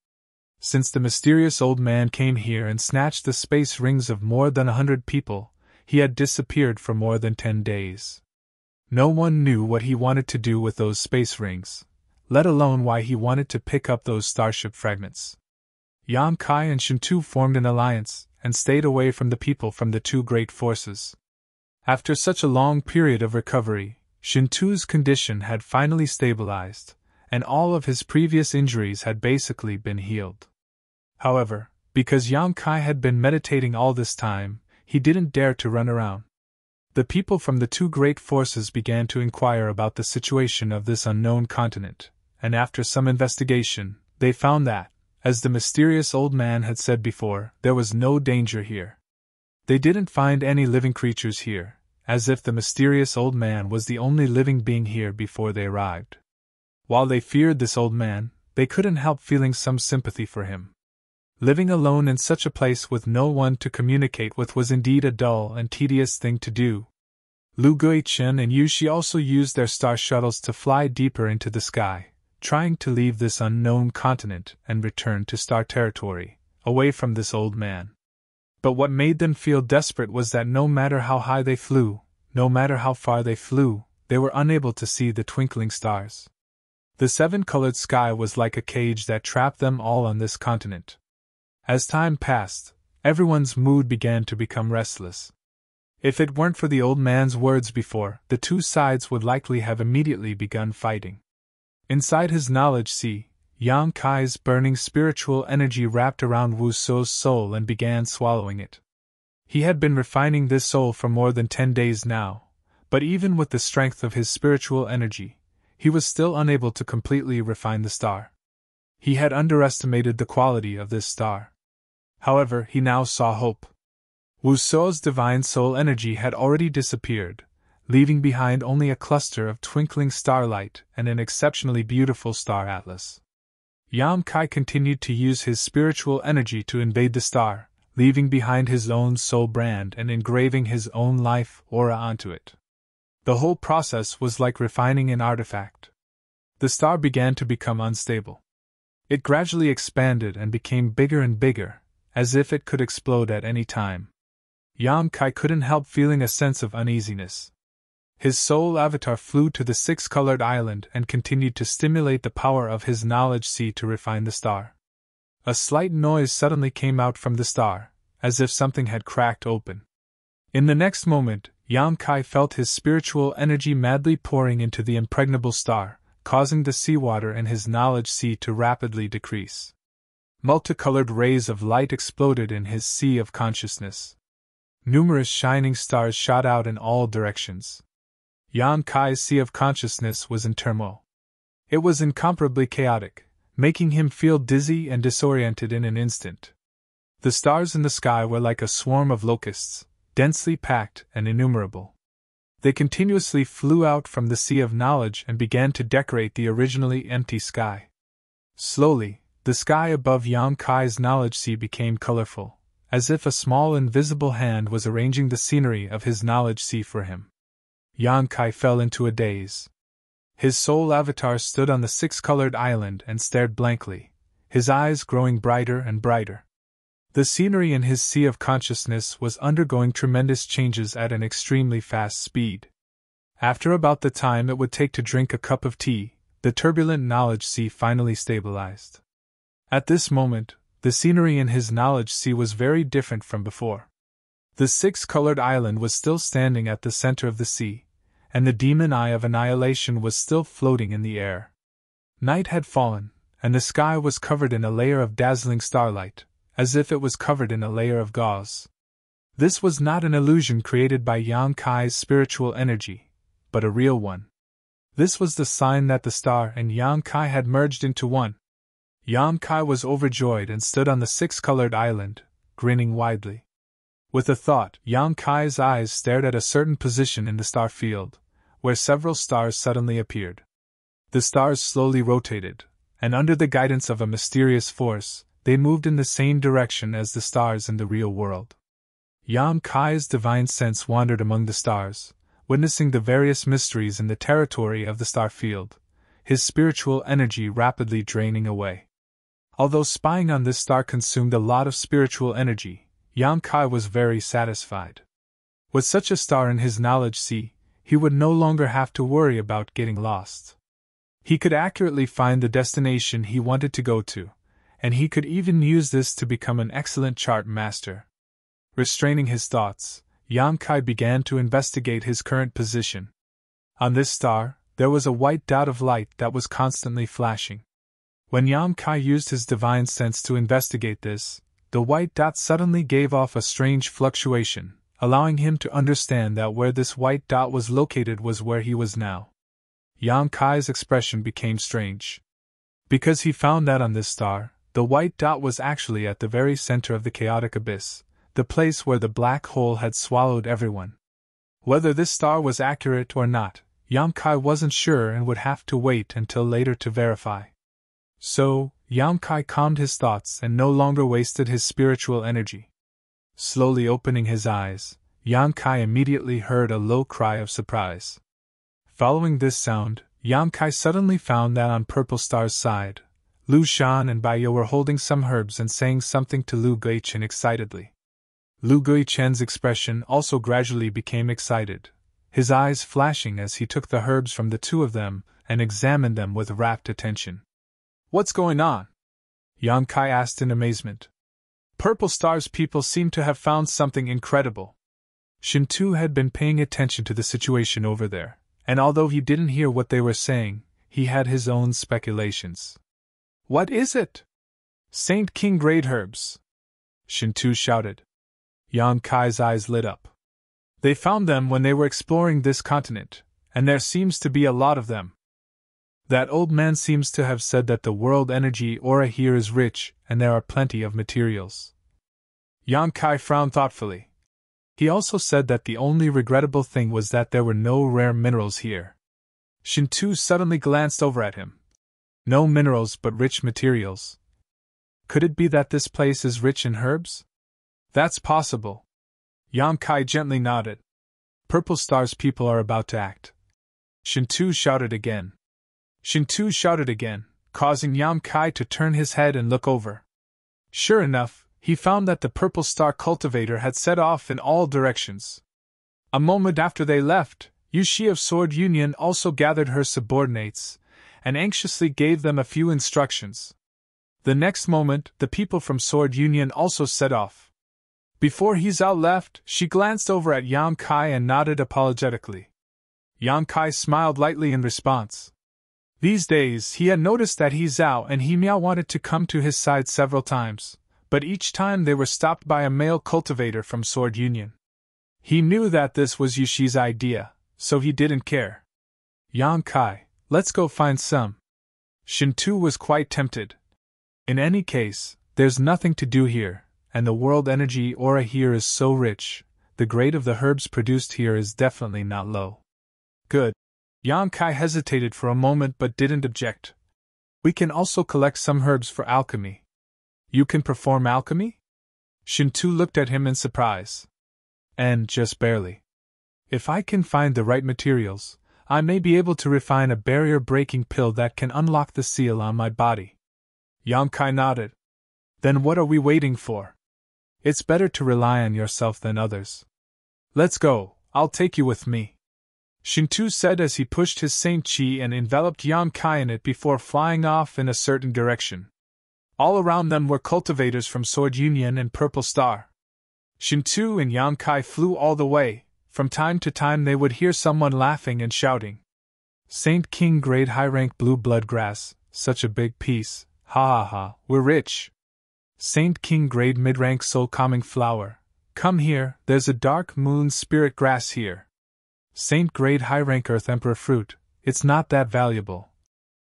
Since the mysterious old man came here and snatched the space rings of more than 100 people, he had disappeared for more than 10 days. No one knew what he wanted to do with those space rings, let alone why he wanted to pick up those starship fragments. Yang Kai and Shintu formed an alliance and stayed away from the people from the two great forces. After such a long period of recovery, Shintu's condition had finally stabilized, and all of his previous injuries had basically been healed. However, because Yang Kai had been meditating all this time, he didn't dare to run around. The people from the two great forces began to inquire about the situation of this unknown continent, and after some investigation, they found that, as the mysterious old man had said before, there was no danger here. They didn't find any living creatures here, as if the mysterious old man was the only living being here before they arrived. While they feared this old man, they couldn't help feeling some sympathy for him. Living alone in such a place with no one to communicate with was indeed a dull and tedious thing to do. Lu Guichen and Yushi also used their star shuttles to fly deeper into the sky, trying to leave this unknown continent and return to star territory, away from this old man. But what made them feel desperate was that no matter how high they flew, no matter how far they flew, they were unable to see the twinkling stars. The seven-colored sky was like a cage that trapped them all on this continent. As time passed, everyone's mood began to become restless. If it weren't for the old man's words before, the two sides would likely have immediately begun fighting. Inside his knowledge sea, Yang Kai's burning spiritual energy wrapped around Wusuo's soul and began swallowing it. He had been refining this soul for more than 10 days now, but even with the strength of his spiritual energy, he was still unable to completely refine the star. He had underestimated the quality of this star. However, he now saw hope. Wu Shou's divine soul energy had already disappeared, leaving behind only a cluster of twinkling starlight and an exceptionally beautiful star atlas. Yan Kai continued to use his spiritual energy to invade the star, leaving behind his own soul brand and engraving his own life aura onto it. The whole process was like refining an artifact. The star began to become unstable. It gradually expanded and became bigger and bigger, as if it could explode at any time. Yan Kai couldn't help feeling a sense of uneasiness. His soul avatar flew to the six-colored island and continued to stimulate the power of his knowledge sea to refine the star. A slight noise suddenly came out from the star, as if something had cracked open. In the next moment, Yan Kai felt his spiritual energy madly pouring into the impregnable star, causing the seawater in his knowledge sea to rapidly decrease. Multicolored rays of light exploded in his sea of consciousness. Numerous shining stars shot out in all directions. Yan Kai's sea of consciousness was in turmoil. It was incomparably chaotic, making him feel dizzy and disoriented in an instant. The stars in the sky were like a swarm of locusts, densely packed and innumerable. They continuously flew out from the sea of knowledge and began to decorate the originally empty sky. Slowly, the sky above Yan Kai's knowledge sea became colorful, as if a small invisible hand was arranging the scenery of his knowledge sea for him. Yan Kai fell into a daze. His soul avatar stood on the six-colored island and stared blankly, his eyes growing brighter and brighter. The scenery in his sea of consciousness was undergoing tremendous changes at an extremely fast speed. After about the time it would take to drink a cup of tea, the turbulent knowledge sea finally stabilized. At this moment, the scenery in his knowledge sea was very different from before. The six-colored island was still standing at the center of the sea, and the demon eye of annihilation was still floating in the air. Night had fallen, and the sky was covered in a layer of dazzling starlight, as if it was covered in a layer of gauze. This was not an illusion created by Yan Kai's spiritual energy, but a real one. This was the sign that the star and Yan Kai had merged into one. Yan Kai was overjoyed and stood on the six-colored island, grinning widely. With a thought, Yan Kai's eyes stared at a certain position in the star field, where several stars suddenly appeared. The stars slowly rotated, and under the guidance of a mysterious force, they moved in the same direction as the stars in the real world. Yan Kai's divine sense wandered among the stars, witnessing the various mysteries in the territory of the star field, his spiritual energy rapidly draining away. Although spying on this star consumed a lot of spiritual energy, Yan Kai was very satisfied. With such a star in his knowledge sea, he would no longer have to worry about getting lost. He could accurately find the destination he wanted to go to, and he could even use this to become an excellent chart master. Restraining his thoughts, Yan Kai began to investigate his current position. On this star, there was a white dot of light that was constantly flashing. When Yan Kai used his divine sense to investigate this, the white dot suddenly gave off a strange fluctuation, allowing him to understand that where this white dot was located was where he was now. Yan Kai's expression became strange. Because he found that on this star, the white dot was actually at the very center of the chaotic abyss, the place where the black hole had swallowed everyone. Whether this star was accurate or not, Yan Kai wasn't sure and would have to wait until later to verify. So, Yan Kai calmed his thoughts and no longer wasted his spiritual energy. Slowly opening his eyes, Yan Kai immediately heard a low cry of surprise. Following this sound, Yan Kai suddenly found that on Purple Star's side, Lu Shan and Bai Yo were holding some herbs and saying something to Lu Guichen excitedly. Lu Guichen's expression also gradually became excited, his eyes flashing as he took the herbs from the two of them and examined them with rapt attention. "What's going on?" Yan Kai asked in amazement. "Purple Star's people seem to have found something incredible." Shintu had been paying attention to the situation over there, and although he didn't hear what they were saying, he had his own speculations. "What is it?" "Saint King Grade herbs!" Shintu shouted. Yan Kai's eyes lit up. "They found them when they were exploring this continent, and there seems to be a lot of them." That old man seems to have said that the world energy aura here is rich and there are plenty of materials. Yang Kai frowned thoughtfully. He also said that the only regrettable thing was that there were no rare minerals here. Shintu suddenly glanced over at him. No minerals but rich materials. Could it be that this place is rich in herbs? That's possible. Yang Kai gently nodded. Purple Star's people are about to act. Shintu shouted again. Shintu shouted again, causing Yang Kai to turn his head and look over. Sure enough, he found that the Purple Star cultivator had set off in all directions. A moment after they left, Yushi of Sword Union also gathered her subordinates, and anxiously gave them a few instructions. The next moment, the people from Sword Union also set off. Before He Zhao left, she glanced over at Yang Kai and nodded apologetically. Yang Kai smiled lightly in response. These days, he had noticed that He Zhao and He Miao wanted to come to his side several times, but each time they were stopped by a male cultivator from Sword Union. He knew that this was Yushi's idea, so he didn't care. Yang Kai, let's go find some. Shintu was quite tempted. In any case, there's nothing to do here, and the world energy aura here is so rich, the grade of the herbs produced here is definitely not low. Good. Yang Kai hesitated for a moment but didn't object. We can also collect some herbs for alchemy. You can perform alchemy? Shintu looked at him in surprise. And just barely. If I can find the right materials, I may be able to refine a barrier-breaking pill that can unlock the seal on my body. Yang Kai nodded. Then what are we waiting for? It's better to rely on yourself than others. Let's go, I'll take you with me. Shintu said as he pushed his Saint Chi and enveloped Yang Kai in it before flying off in a certain direction. All around them were cultivators from Sword Union and Purple Star. Shintu and Yang Kai flew all the way. From time to time they would hear someone laughing and shouting. Saint King grade high rank blue blood grass, such a big piece, ha ha ha, we're rich. Saint King grade mid rank soul calming flower, come here, there's a dark moon spirit grass here. Saint grade high rank earth emperor fruit, it's not that valuable.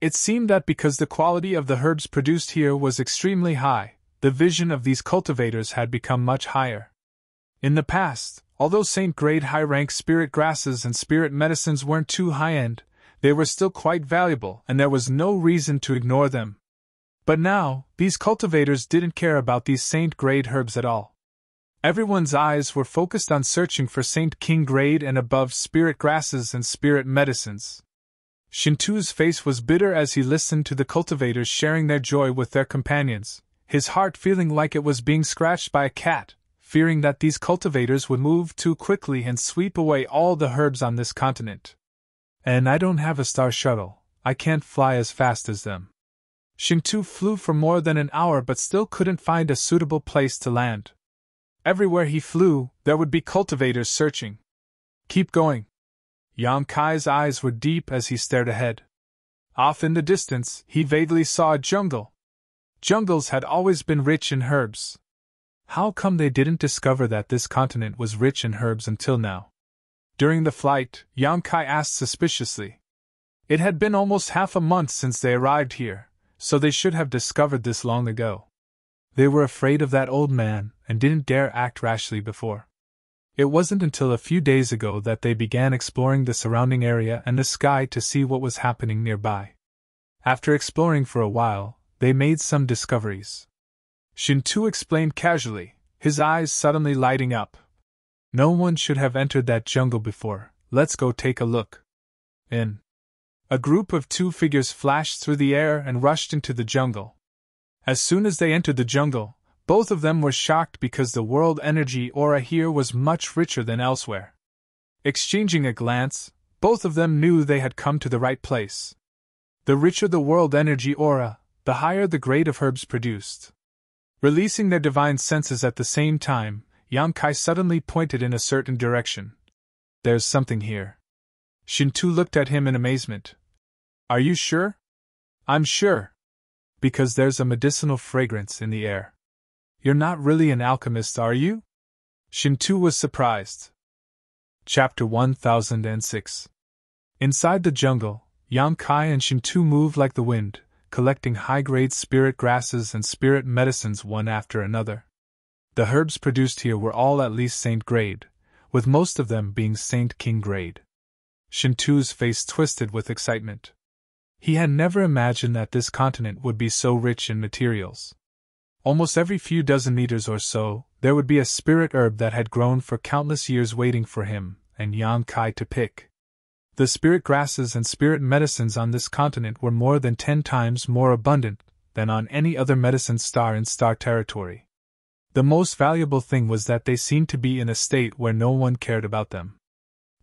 It seemed that because the quality of the herbs produced here was extremely high, the vision of these cultivators had become much higher. In the past, although Saint grade high rank spirit grasses and spirit medicines weren't too high end, they were still quite valuable and there was no reason to ignore them. But now, these cultivators didn't care about these Saint grade herbs at all. Everyone's eyes were focused on searching for Saint King grade and above spirit grasses and spirit medicines. Shintu's face was bitter as he listened to the cultivators sharing their joy with their companions, his heart feeling like it was being scratched by a cat, fearing that these cultivators would move too quickly and sweep away all the herbs on this continent. And I don't have a star shuttle, I can't fly as fast as them. Shintu flew for more than an hour but still couldn't find a suitable place to land. Everywhere he flew, there would be cultivators searching. Keep going. Yang Kai's eyes were deep as he stared ahead. Off in the distance, he vaguely saw a jungle. Jungles had always been rich in herbs. How come they didn't discover that this continent was rich in herbs until now? During the flight, Yang Kai asked suspiciously. It had been almost half a month since they arrived here, so they should have discovered this long ago. They were afraid of that old man and didn't dare act rashly before. It wasn't until a few days ago that they began exploring the surrounding area and the sky to see what was happening nearby. After exploring for a while, they made some discoveries. Shintu explained casually, his eyes suddenly lighting up. No one should have entered that jungle before, let's go take a look. In. A group of 2 figures flashed through the air and rushed into the jungle. As soon as they entered the jungle, both of them were shocked because the world energy aura here was much richer than elsewhere. Exchanging a glance, both of them knew they had come to the right place. The richer the world energy aura, the higher the grade of herbs produced. Releasing their divine senses at the same time, Yang Kai suddenly pointed in a certain direction. There's something here. Shintu looked at him in amazement. Are you sure? I'm sure. Because there's a medicinal fragrance in the air. You're not really an alchemist, are you? Shintu was surprised. Chapter 1006. Inside the jungle, Yang Kai and Shintu moved like the wind, collecting high-grade spirit grasses and spirit medicines one after another. The herbs produced here were all at least saint grade, with most of them being saint king grade. Shintu's face twisted with excitement. He had never imagined that this continent would be so rich in materials. Almost every few dozen meters or so, there would be a spirit herb that had grown for countless years waiting for him and Yang Kai to pick. The spirit grasses and spirit medicines on this continent were more than 10 times more abundant than on any other medicine star in star territory. The most valuable thing was that they seemed to be in a state where no one cared about them.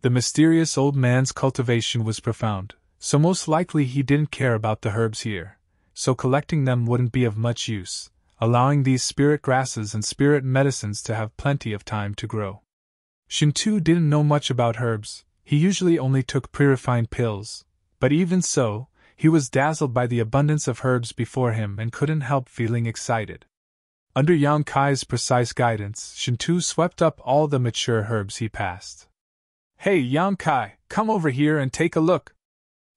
The mysterious old man's cultivation was profound, so most likely he didn't care about the herbs here, so collecting them wouldn't be of much use, allowing these spirit grasses and spirit medicines to have plenty of time to grow. Shintu didn't know much about herbs. He usually only took pre-refined pills, but even so, he was dazzled by the abundance of herbs before him and couldn't help feeling excited. Under Yang Kai's precise guidance, Shintu swept up all the mature herbs he passed. "Hey, Yang Kai, come over here and take a look!"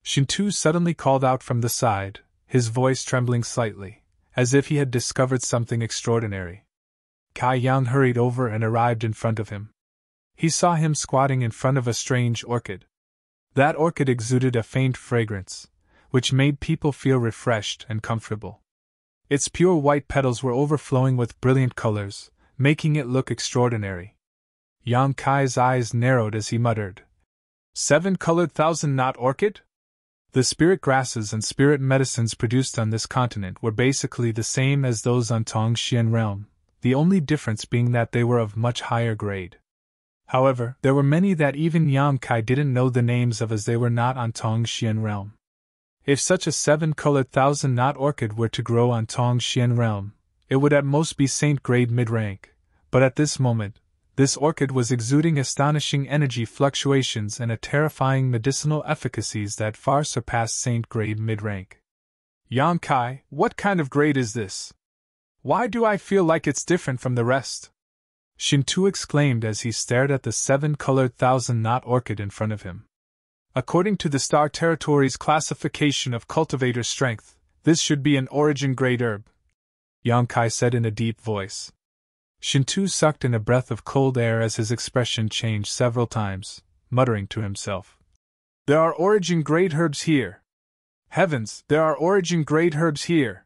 Shintu suddenly called out from the side, his voice trembling slightly, as if he had discovered something extraordinary. Kai Yang hurried over and arrived in front of him. He saw him squatting in front of a strange orchid. That orchid exuded a faint fragrance, which made people feel refreshed and comfortable. Its pure white petals were overflowing with brilliant colors, making it look extraordinary. Yang Kai's eyes narrowed as he muttered, "7-colored 1,000-knot orchid?" The spirit grasses and spirit medicines produced on this continent were basically the same as those on Tongxian realm, the only difference being that they were of much higher grade. However, there were many that even Yang Kai didn't know the names of, as they were not on Tongxian realm. If such a 7-colored 1,000-knot orchid were to grow on Tongxian realm, it would at most be saint grade mid-rank, but at this moment, this orchid was exuding astonishing energy fluctuations and a terrifying medicinal efficacies that far surpassed saint grade mid-rank. "Yang Kai, what kind of grade is this? Why do I feel like it's different from the rest?" Shintu exclaimed as he stared at the 7-colored 1,000-knot orchid in front of him. "According to the Star Territory's classification of cultivator strength, this should be an origin grade herb," Yang Kai said in a deep voice. Shintu sucked in a breath of cold air as his expression changed several times, muttering to himself, "There are origin grade herbs here! Heavens, there are origin grade herbs here!"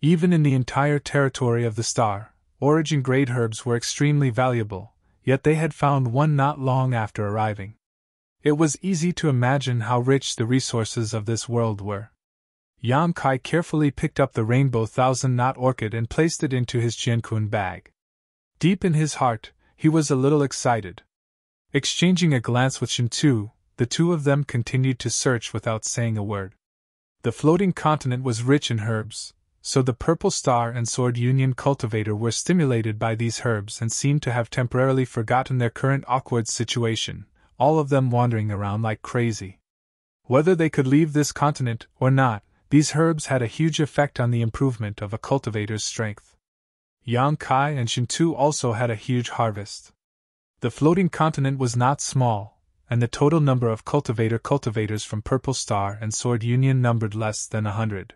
Even in the entire territory of the star, origin grade herbs were extremely valuable, yet they had found one not long after arriving. It was easy to imagine how rich the resources of this world were. Yang Kai carefully picked up the rainbow 1,000-knot orchid and placed it into his jiankun bag. Deep in his heart, he was a little excited. Exchanging a glance with Shintu, the two of them continued to search without saying a word. The floating continent was rich in herbs, so the Purple Star and Sword Union cultivator were stimulated by these herbs and seemed to have temporarily forgotten their current awkward situation, all of them wandering around like crazy. Whether they could leave this continent or not, these herbs had a huge effect on the improvement of a cultivator's strength. Yang Kai and Shintu also had a huge harvest. The floating continent was not small, and the total number of cultivators from Purple Star and Sword Union numbered less than 100.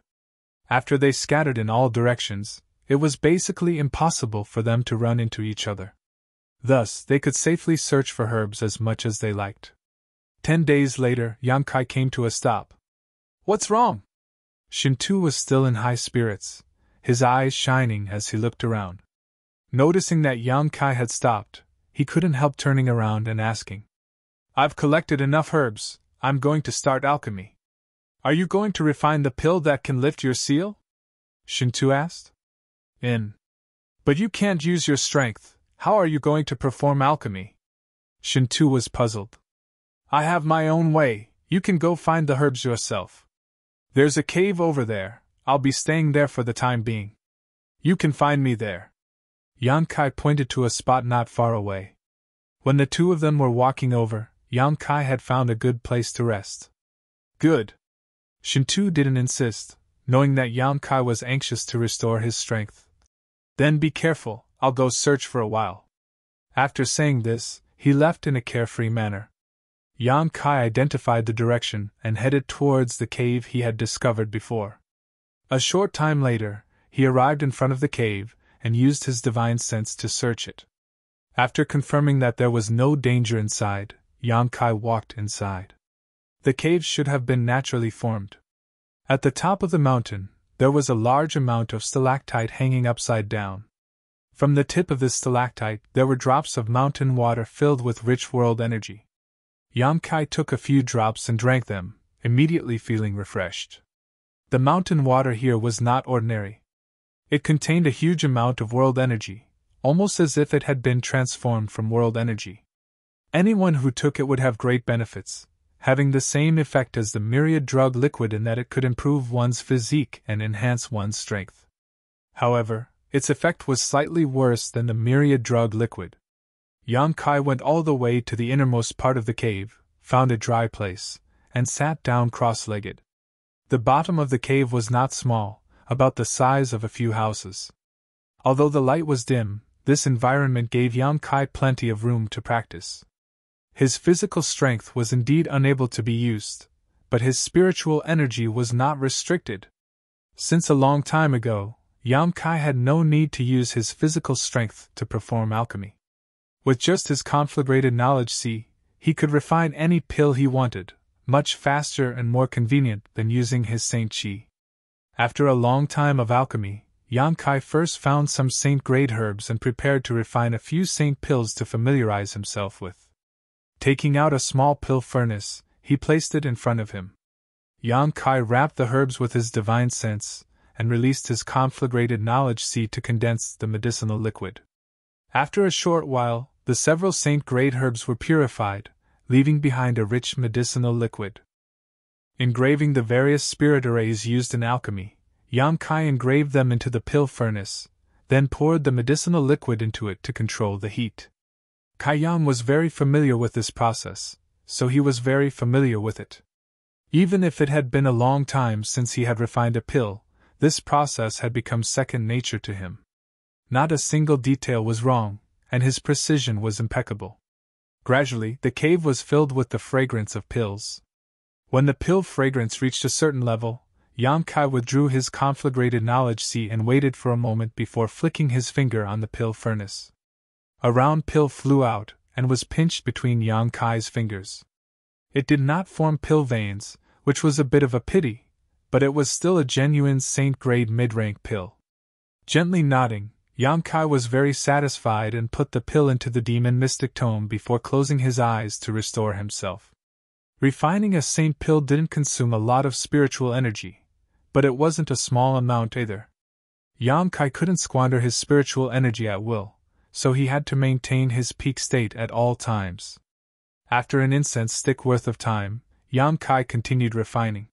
After they scattered in all directions, it was basically impossible for them to run into each other. Thus, they could safely search for herbs as much as they liked. 10 days later, Yang Kai came to a stop. "What's wrong?" Shintu was still in high spirits, his eyes shining as he looked around. Noticing that Yang Kai had stopped, he couldn't help turning around and asking, "I've collected enough herbs, I'm going to start alchemy. Are you going to refine the pill that can lift your seal?" Shintu asked. But you can't use your strength, how are you going to perform alchemy?" Shintu was puzzled. "I have my own way, you can go find the herbs yourself. There's a cave over there, I'll be staying there for the time being. You can find me there." Yang Kai pointed to a spot not far away. When the two of them were walking over, Yang Kai had found a good place to rest. "Good." Shintu didn't insist, knowing that Yang Kai was anxious to restore his strength. "Then be careful, I'll go search for a while." After saying this, he left in a carefree manner. Yan Kai identified the direction and headed towards the cave he had discovered before. A short time later, he arrived in front of the cave and used his divine sense to search it. After confirming that there was no danger inside, Yan Kai walked inside. The cave should have been naturally formed. At the top of the mountain, there was a large amount of stalactite hanging upside down. From the tip of this stalactite, there were drops of mountain water filled with rich world energy. Yan Kai took a few drops and drank them, immediately feeling refreshed. The mountain water here was not ordinary. It contained a huge amount of world energy, almost as if it had been transformed from world energy. Anyone who took it would have great benefits, having the same effect as the myriad drug liquid in that it could improve one's physique and enhance one's strength. However, its effect was slightly worse than the myriad drug liquid. Yan Kai went all the way to the innermost part of the cave, found a dry place, and sat down cross-legged. The bottom of the cave was not small, about the size of a few houses. Although the light was dim, this environment gave Yan Kai plenty of room to practice. His physical strength was indeed unable to be used, but his spiritual energy was not restricted. Since a long time ago, Yan Kai had no need to use his physical strength to perform alchemy. With just his conflagrated knowledge he could refine any pill he wanted, much faster and more convenient than using his Saint Chi. After a long time of alchemy, Yan Kai first found some saint-grade herbs and prepared to refine a few saint pills to familiarize himself with. Taking out a small pill furnace, he placed it in front of him. Yan Kai wrapped the herbs with his divine sense, and released his conflagrated knowledge to condense the medicinal liquid. After a short while, the several saint-grade herbs were purified, leaving behind a rich medicinal liquid. Engraving the various spirit arrays used in alchemy, Yan Kai engraved them into the pill furnace, then poured the medicinal liquid into it to control the heat. Kai Yan was very familiar with this process, so he was very familiar with it. Even if it had been a long time since he had refined a pill, this process had become second nature to him. Not a single detail was wrong, and his precision was impeccable. Gradually, the cave was filled with the fragrance of pills. When the pill fragrance reached a certain level, Yan Kai withdrew his conflagrated knowledge and waited for a moment before flicking his finger on the pill furnace. A round pill flew out and was pinched between Yan Kai's fingers. It did not form pill veins, which was a bit of a pity, but it was still a genuine saint-grade mid-rank pill. Gently nodding, Yan Kai was very satisfied and put the pill into the demon mystic tome before closing his eyes to restore himself. Refining a saint pill didn't consume a lot of spiritual energy, but it wasn't a small amount either. Yan Kai couldn't squander his spiritual energy at will, so he had to maintain his peak state at all times. After an incense stick worth of time, Yan Kai continued refining.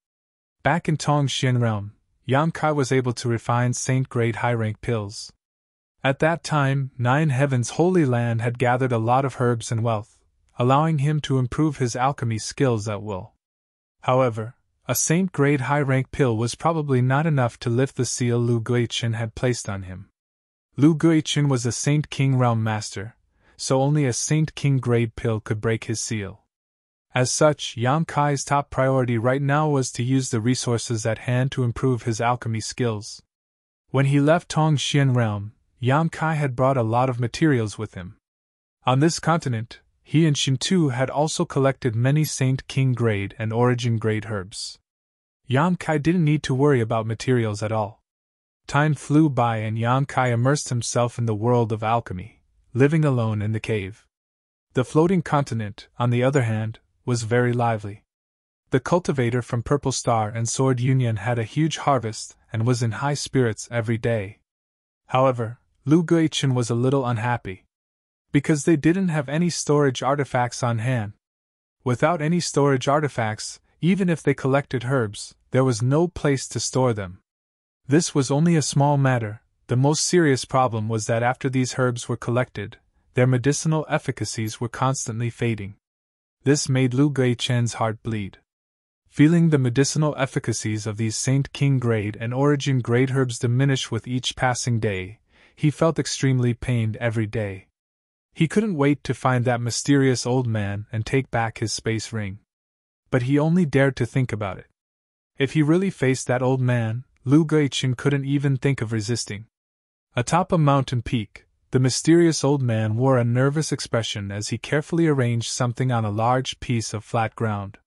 Back in Tongxian realm, Yan Kai was able to refine saint-grade high-rank pills. At that time, Nine Heaven's Holy Land had gathered a lot of herbs and wealth, allowing him to improve his alchemy skills at will. However, a saint-grade high-rank pill was probably not enough to lift the seal Lu Guichen had placed on him. Lu Guichen was a Saint King realm master, so only a Saint King grade pill could break his seal. As such, Yan Kai's top priority right now was to use the resources at hand to improve his alchemy skills. When he left Tongxian realm, Yan Kai had brought a lot of materials with him. On this continent, he and Shintu had also collected many Saint King grade and Origin grade herbs. Yan Kai didn't need to worry about materials at all. Time flew by and Yan Kai immersed himself in the world of alchemy, living alone in the cave. The floating continent, on the other hand, was very lively. The cultivator from Purple Star and Sword Union had a huge harvest and was in high spirits every day. However, Lu Guichen was a little unhappy, because they didn't have any storage artifacts on hand. Without any storage artifacts, even if they collected herbs, there was no place to store them. This was only a small matter. The most serious problem was that after these herbs were collected, their medicinal efficacies were constantly fading. This made Lu Guichen's heart bleed. Feeling the medicinal efficacies of these Saint King grade and Origin grade herbs diminish with each passing day, he felt extremely pained every day. He couldn't wait to find that mysterious old man and take back his space ring. But he only dared to think about it. If he really faced that old man, Lu Guichen couldn't even think of resisting. Atop a mountain peak, the mysterious old man wore a nervous expression as he carefully arranged something on a large piece of flat ground.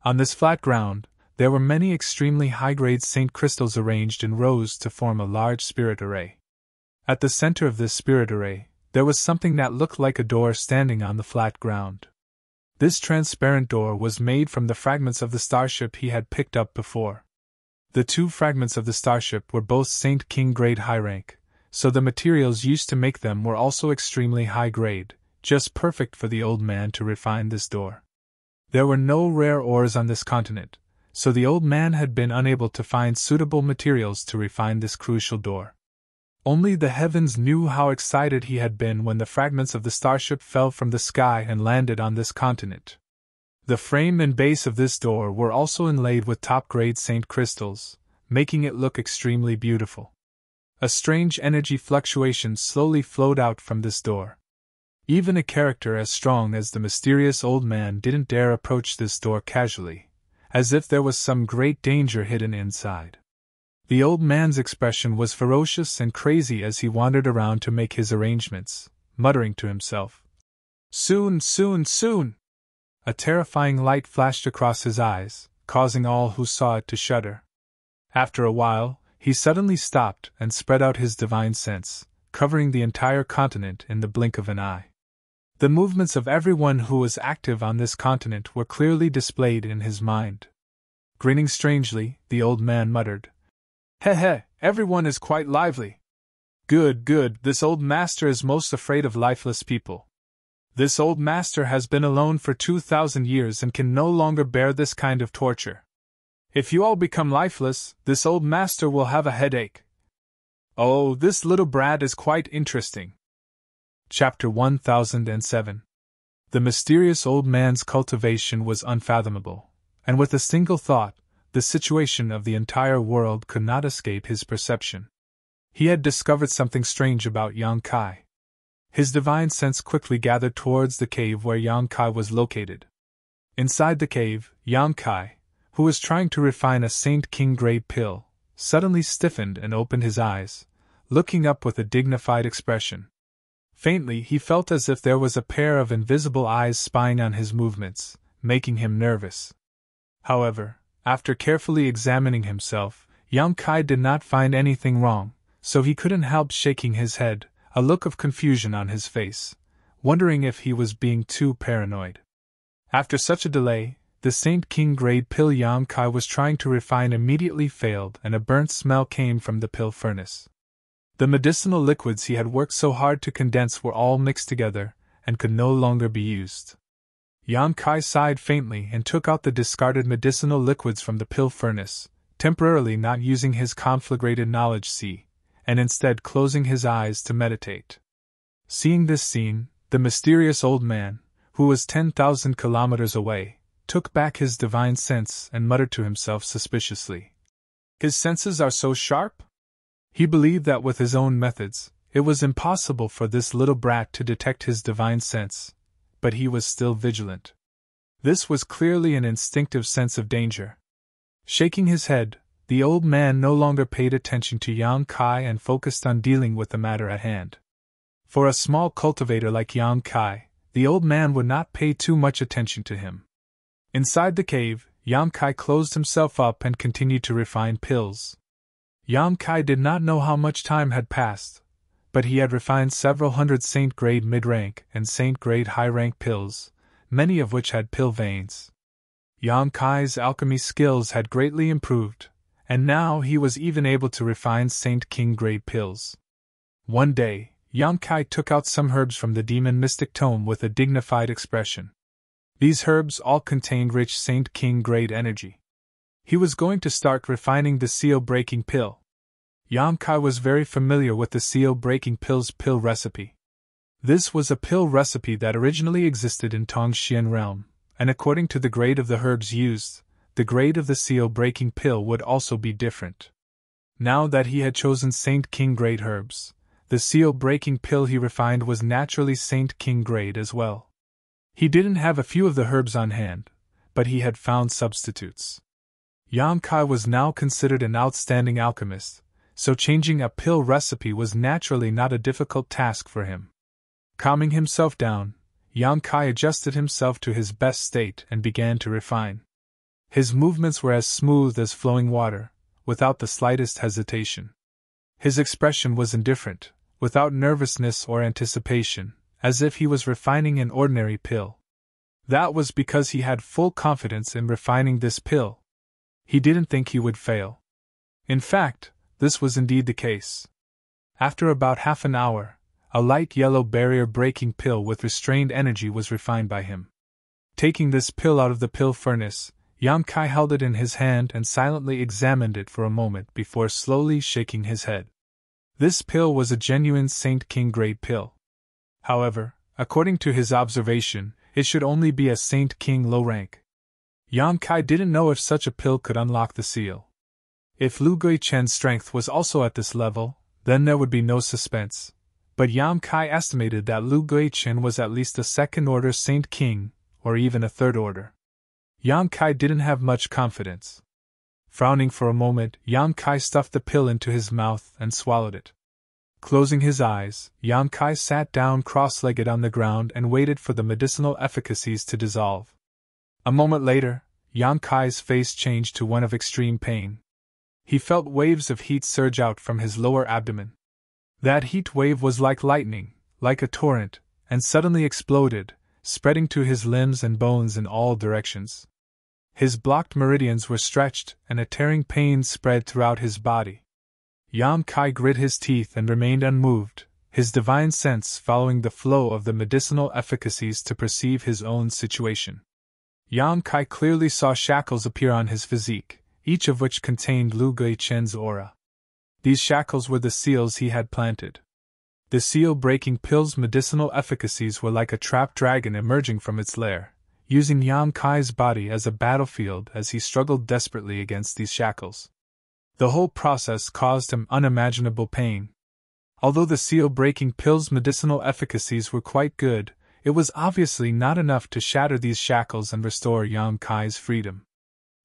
On this flat ground, there were many extremely high-grade Saint crystals arranged in rows to form a large spirit array. At the center of this spirit array, there was something that looked like a door standing on the flat ground. This transparent door was made from the fragments of the starship he had picked up before. The two fragments of the starship were both Saint King grade high rank, so the materials used to make them were also extremely high grade, just perfect for the old man to refine this door. There were no rare ores on this continent, so the old man had been unable to find suitable materials to refine this crucial door. Only the heavens knew how excited he had been when the fragments of the starship fell from the sky and landed on this continent. The frame and base of this door were also inlaid with top-grade Saint crystals, making it look extremely beautiful. A strange energy fluctuation slowly flowed out from this door. Even a character as strong as the mysterious old man didn't dare approach this door casually, as if there was some great danger hidden inside. The old man's expression was ferocious and crazy as he wandered around to make his arrangements, muttering to himself, "Soon, soon, soon!" A terrifying light flashed across his eyes, causing all who saw it to shudder. After a while, he suddenly stopped and spread out his divine sense, covering the entire continent in the blink of an eye. The movements of everyone who was active on this continent were clearly displayed in his mind. Grinning strangely, the old man muttered, "Heh, everyone is quite lively. Good, this old master is most afraid of lifeless people. This old master has been alone for 2,000 years and can no longer bear this kind of torture. If you all become lifeless, this old master will have a headache. Oh, this little brat is quite interesting." Chapter 1007. The mysterious old man's cultivation was unfathomable, and with a single thought, the situation of the entire world could not escape his perception. He had discovered something strange about Yang Kai. His divine sense quickly gathered towards the cave where Yang Kai was located. Inside the cave, Yang Kai, who was trying to refine a Saint King grade pill, suddenly stiffened and opened his eyes, looking up with a dignified expression. Faintly, he felt as if there was a pair of invisible eyes spying on his movements, making him nervous. However, after carefully examining himself, Yang Kai did not find anything wrong, so he couldn't help shaking his head, a look of confusion on his face, wondering if he was being too paranoid. After such a delay, the Saint King grade pill Yang Kai was trying to refine immediately failed and a burnt smell came from the pill furnace. The medicinal liquids he had worked so hard to condense were all mixed together and could no longer be used. Yang Kai sighed faintly and took out the discarded medicinal liquids from the pill furnace, temporarily not using his conflagrated knowledge see, and instead closing his eyes to meditate. Seeing this scene, the mysterious old man, who was 10,000 kilometers away, took back his divine sense and muttered to himself suspiciously. His senses are so sharp? He believed that with his own methods, it was impossible for this little brat to detect his divine sense, but he was still vigilant. This was clearly an instinctive sense of danger. Shaking his head, the old man no longer paid attention to Yang Kai and focused on dealing with the matter at hand. For a small cultivator like Yang Kai, the old man would not pay too much attention to him. Inside the cave, Yang Kai closed himself up and continued to refine pills. Yang Kai did not know how much time had passed, but he had refined several hundred Saint-grade mid-rank and Saint-grade high-rank pills, many of which had pill veins. Yang Kai's alchemy skills had greatly improved, and now he was even able to refine Saint King-grade pills. One day, Yang Kai took out some herbs from the demon mystic tome with a dignified expression. These herbs all contained rich Saint King-grade energy. He was going to start refining the seal-breaking pill. Yang Kai was very familiar with the seal-breaking pill's pill recipe. This was a pill recipe that originally existed in Tongxian realm, and according to the grade of the herbs used, the grade of the seal-breaking pill would also be different. Now that he had chosen Saint King grade herbs, The seal-breaking pill he refined was naturally Saint King grade as well. He didn't have a few of the herbs on hand, but he had found substitutes. Yang Kai was now considered an outstanding alchemist, so changing a pill recipe was naturally not a difficult task for him. Calming himself down, Yang Kai adjusted himself to his best state and began to refine. His movements were as smooth as flowing water, without the slightest hesitation. His expression was indifferent, without nervousness or anticipation, as if he was refining an ordinary pill. That was because he had full confidence in refining this pill. He didn't think he would fail. In fact, this was indeed the case. After about half an hour, a light yellow barrier-breaking pill with restrained energy was refined by him. Taking this pill out of the pill furnace, Yang Kai held it in his hand and silently examined it for a moment before slowly shaking his head. This pill was a genuine Saint King grade pill. However, according to his observation, it should only be a Saint King low rank. Yang Kai didn't know if such a pill could unlock the seal. If Lu Guichen's strength was also at this level, then there would be no suspense. But Yang Kai estimated that Lu Guichen was at least a second-order Saint King, or even a third-order. Yang Kai didn't have much confidence. Frowning for a moment, Yang Kai stuffed the pill into his mouth and swallowed it. Closing his eyes, Yang Kai sat down cross-legged on the ground and waited for the medicinal efficacies to dissolve. A moment later, Yang Kai's face changed to one of extreme pain. He felt waves of heat surge out from his lower abdomen. That heat wave was like lightning, like a torrent, and suddenly exploded, spreading to his limbs and bones in all directions. His blocked meridians were stretched, and a tearing pain spread throughout his body. Yang Kai grit his teeth and remained unmoved, his divine sense following the flow of the medicinal efficacies to perceive his own situation. Yang Kai clearly saw shackles appear on his physique, each of which contained Lu Guichen's aura. These shackles were the seals he had planted. The seal-breaking pill's medicinal efficacies were like a trapped dragon emerging from its lair, using Yang Kai's body as a battlefield as he struggled desperately against these shackles. The whole process caused him unimaginable pain. Although the seal-breaking pill's medicinal efficacies were quite good, it was obviously not enough to shatter these shackles and restore Yang Kai's freedom.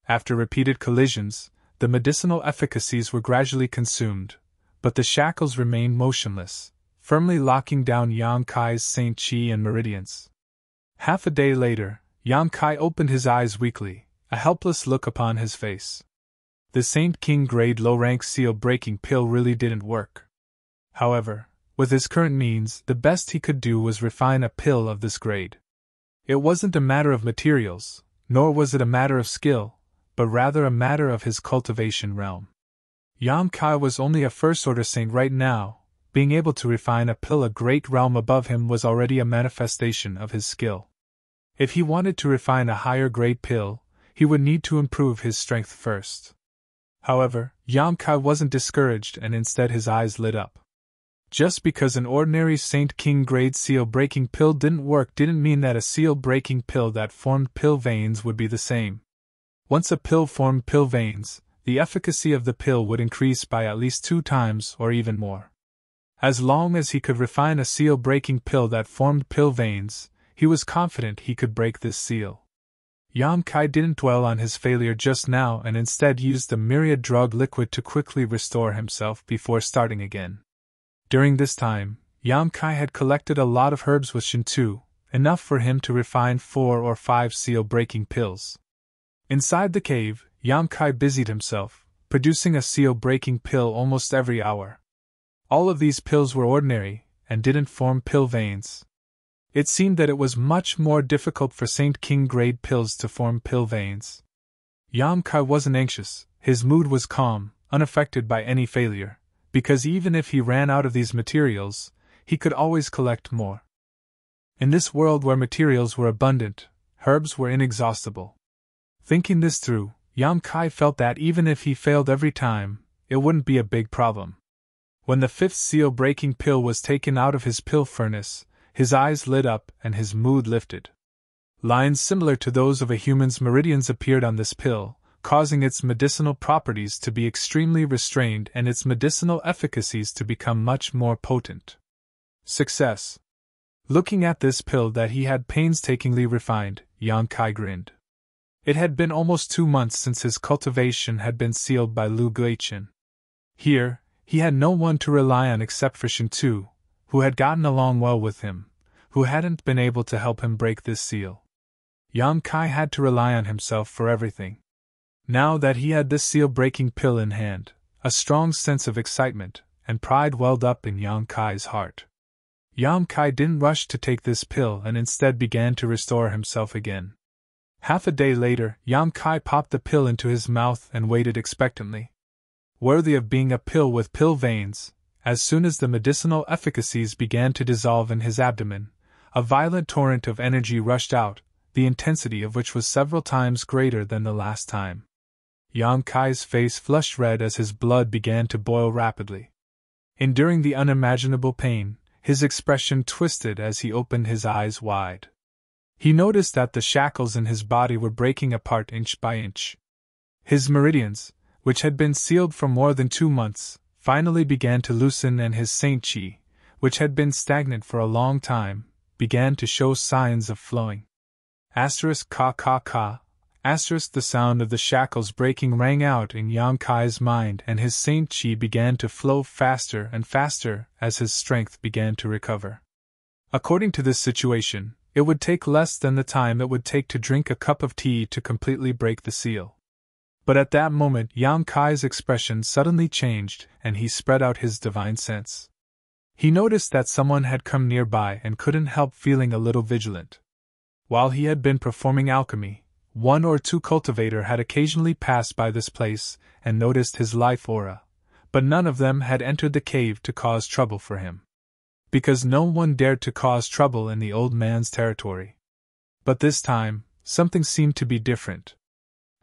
After repeated collisions, the medicinal efficacies were gradually consumed, but the shackles remained motionless, firmly locking down Yang Kai's Saint Qi and meridians. Half a day later, Yang Kai opened his eyes weakly, a helpless look upon his face. The Saint King grade low-rank seal-breaking pill really didn't work. However, with his current means, the best he could do was refine a pill of this grade. It wasn't a matter of materials, nor was it a matter of skill, but rather a matter of his cultivation realm. Yang Kai was only a first-order saint right now. Being able to refine a pill a great realm above him was already a manifestation of his skill. If he wanted to refine a higher-grade pill, he would need to improve his strength first. However, Yang Kai wasn't discouraged and instead his eyes lit up. Just because an ordinary Saint King grade seal-breaking pill didn't work didn't mean that a seal-breaking pill that formed pill veins would be the same. Once a pill formed pill veins, the efficacy of the pill would increase by at least 2 times or even more. As long as he could refine a seal-breaking pill that formed pill veins, he was confident he could break this seal. Yang Kai didn't dwell on his failure just now and instead used the myriad drug liquid to quickly restore himself before starting again. During this time, Yang Kai had collected a lot of herbs with Shintu, enough for him to refine 4 or 5 seal-breaking pills. Inside the cave, Yang Kai busied himself, producing a seal-breaking pill almost every hour. All of these pills were ordinary, and didn't form pill veins. It seemed that it was much more difficult for Saint King grade pills to form pill veins. Yang Kai wasn't anxious, his mood was calm, unaffected by any failure, because even if he ran out of these materials, he could always collect more. In this world where materials were abundant, herbs were inexhaustible. Thinking this through, Yang Kai felt that even if he failed every time, it wouldn't be a big problem. When the 5th seal-breaking pill was taken out of his pill furnace, his eyes lit up and his mood lifted. Lines similar to those of a human's meridians appeared on this pill, causing its medicinal properties to be extremely restrained and its medicinal efficacies to become much more potent. Success. Looking at this pill that he had painstakingly refined, Yang Kai grinned. It had been almost 2 months since his cultivation had been sealed by Lu Guichen. Here, he had no one to rely on except for Shen Tu, who had gotten along well with him, who hadn't been able to help him break this seal. Yang Kai had to rely on himself for everything. Now that he had this seal-breaking pill in hand, a strong sense of excitement and pride welled up in Yang Kai's heart. Yang Kai didn't rush to take this pill and instead began to restore himself again. Half a day later, Yang Kai popped the pill into his mouth and waited expectantly. Worthy of being a pill with pill veins, as soon as the medicinal efficacies began to dissolve in his abdomen, a violent torrent of energy rushed out, the intensity of which was several times greater than the last time. Yang Kai's face flushed red as his blood began to boil rapidly. Enduring the unimaginable pain, his expression twisted as he opened his eyes wide. He noticed that the shackles in his body were breaking apart inch by inch. His meridians, which had been sealed for more than 2 months, finally began to loosen, and his Saint Qi, which had been stagnant for a long time, began to show signs of flowing. Ka ka ka. The sound of the shackles breaking rang out in Yang Kai's mind, and his Saint Qi began to flow faster and faster as his strength began to recover. According to this situation, it would take less than the time it would take to drink a cup of tea to completely break the seal. But at that moment Yang Kai's expression suddenly changed, and he spread out his divine sense. He noticed that someone had come nearby and couldn't help feeling a little vigilant. While he had been performing alchemy, 1 or 2 cultivators had occasionally passed by this place and noticed his life aura, but none of them had entered the cave to cause trouble for him. Because no one dared to cause trouble in the old man's territory. But this time, something seemed to be different.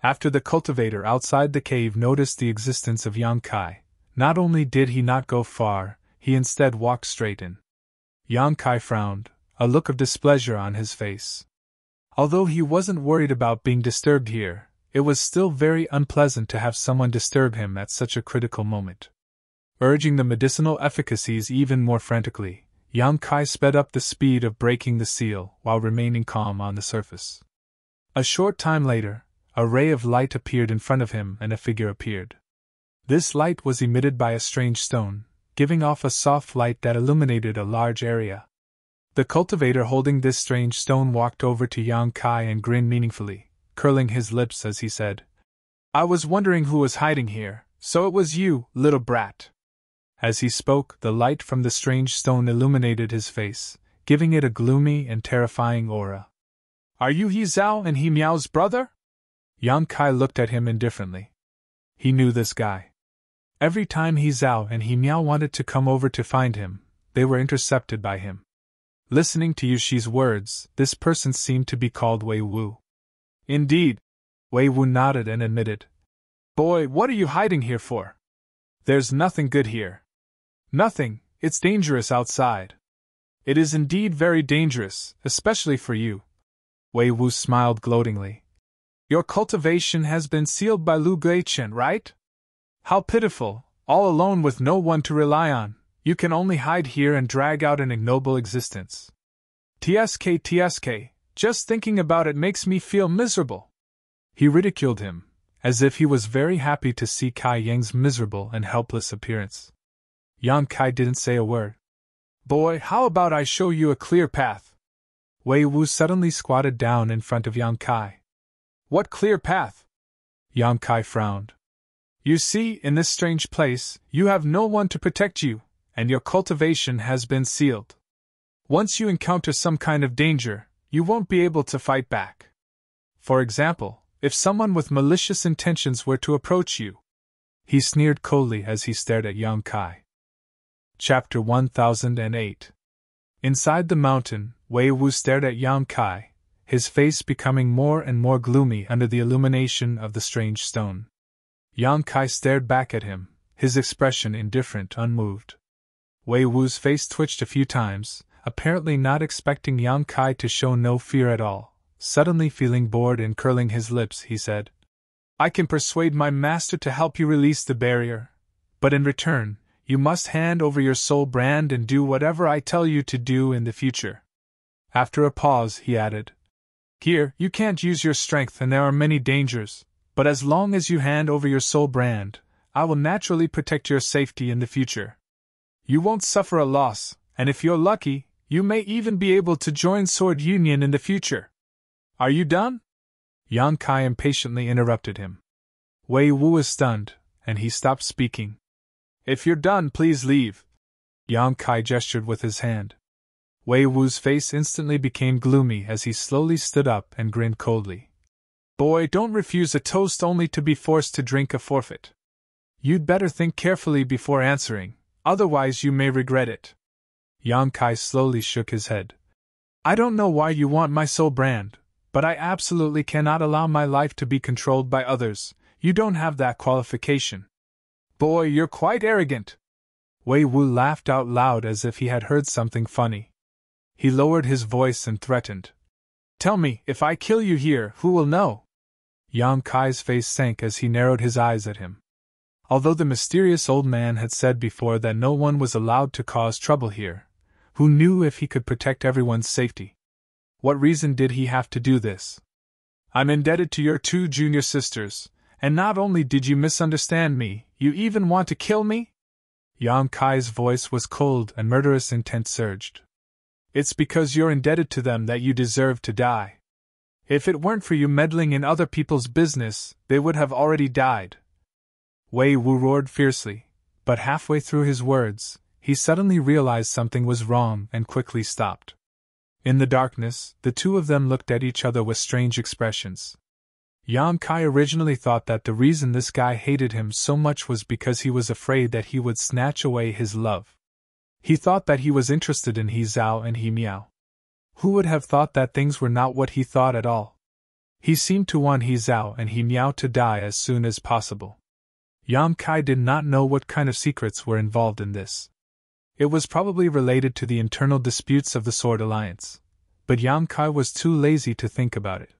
After the cultivator outside the cave noticed the existence of Yang Kai, not only did he not go far, he instead walked straight in. Yang Kai frowned, a look of displeasure on his face. Although he wasn't worried about being disturbed here, it was still very unpleasant to have someone disturb him at such a critical moment. Urging the medicinal efficacies even more frantically, Yang Kai sped up the speed of breaking the seal while remaining calm on the surface. A short time later, a ray of light appeared in front of him and a figure appeared. This light was emitted by a strange stone, giving off a soft light that illuminated a large area. The cultivator holding this strange stone walked over to Yang Kai and grinned meaningfully, curling his lips as he said, "I was wondering who was hiding here, so it was you, little brat." As he spoke, the light from the strange stone illuminated his face, giving it a gloomy and terrifying aura. "Are you He Zhao and He Miao's brother?" Yang Kai looked at him indifferently. He knew this guy. Every time He Zhao and He Miao wanted to come over to find him, they were intercepted by him. Listening to Yushi's words, this person seemed to be called Wei Wu. "Indeed." Wei Wu nodded and admitted. "Boy, what are you hiding here for? There's nothing good here." "Nothing, it's dangerous outside." "It is indeed very dangerous, especially for you." Wei Wu smiled gloatingly. "Your cultivation has been sealed by Lu Guichen, right? How pitiful, all alone with no one to rely on. You can only hide here and drag out an ignoble existence. TSK, just thinking about it makes me feel miserable." He ridiculed him, as if he was very happy to see Kai Yang's miserable and helpless appearance. Yang Kai didn't say a word. "Boy, how about I show you a clear path?" Wei Wu suddenly squatted down in front of Yang Kai. "What clear path?" Yang Kai frowned. "You see, in this strange place, you have no one to protect you, and your cultivation has been sealed. Once you encounter some kind of danger, you won't be able to fight back. For example, if someone with malicious intentions were to approach you." He sneered coldly as he stared at Yang Kai. Chapter 1008. Inside the mountain, Wei Wu stared at Yang Kai, his face becoming more and more gloomy under the illumination of the strange stone. Yang Kai stared back at him, his expression indifferent, unmoved. Wei Wu's face twitched a few times, apparently not expecting Yang Kai to show no fear at all. Suddenly feeling bored and curling his lips, he said, I can persuade my master to help you release the barrier, but in return, you must hand over your soul brand and do whatever I tell you to do in the future. After a pause, he added, Here, you can't use your strength and there are many dangers, but as long as you hand over your soul brand, I will naturally protect your safety in the future. You won't suffer a loss, and if you're lucky, you may even be able to join Sword Union in the future. Are you done? Yang Kai impatiently interrupted him. Wei Wu was stunned, and he stopped speaking. If you're done, please leave. Yang Kai gestured with his hand. Wei Wu's face instantly became gloomy as he slowly stood up and grinned coldly. Boy, don't refuse a toast only to be forced to drink a forfeit. You'd better think carefully before answering, otherwise you may regret it. Yang Kai slowly shook his head. I don't know why you want my soul brand, but I absolutely cannot allow my life to be controlled by others. You don't have that qualification. Boy, you're quite arrogant. Wei Wu laughed out loud as if he had heard something funny. He lowered his voice and threatened. Tell me, if I kill you here, who will know? Yang Kai's face sank as he narrowed his eyes at him. Although the mysterious old man had said before that no one was allowed to cause trouble here, who knew if he could protect everyone's safety? What reason did he have to do this? I'm indebted to your 2 junior sisters, and not only did you misunderstand me, you even want to kill me? Yang Kai's voice was cold and murderous intent surged. It's because you're indebted to them that you deserve to die. If it weren't for you meddling in other people's business, they would have already died. Wei Wu roared fiercely, but halfway through his words, he suddenly realized something was wrong and quickly stopped. In the darkness, the two of them looked at each other with strange expressions. Yang Kai originally thought that the reason this guy hated him so much was because he was afraid that he would snatch away his love. He thought that he was interested in He Zhao and He Miao. Who would have thought that things were not what he thought at all? He seemed to want He Zhao and He Miao to die as soon as possible. Yang Kai did not know what kind of secrets were involved in this. It was probably related to the internal disputes of the Sword Alliance, but Yang Kai was too lazy to think about it.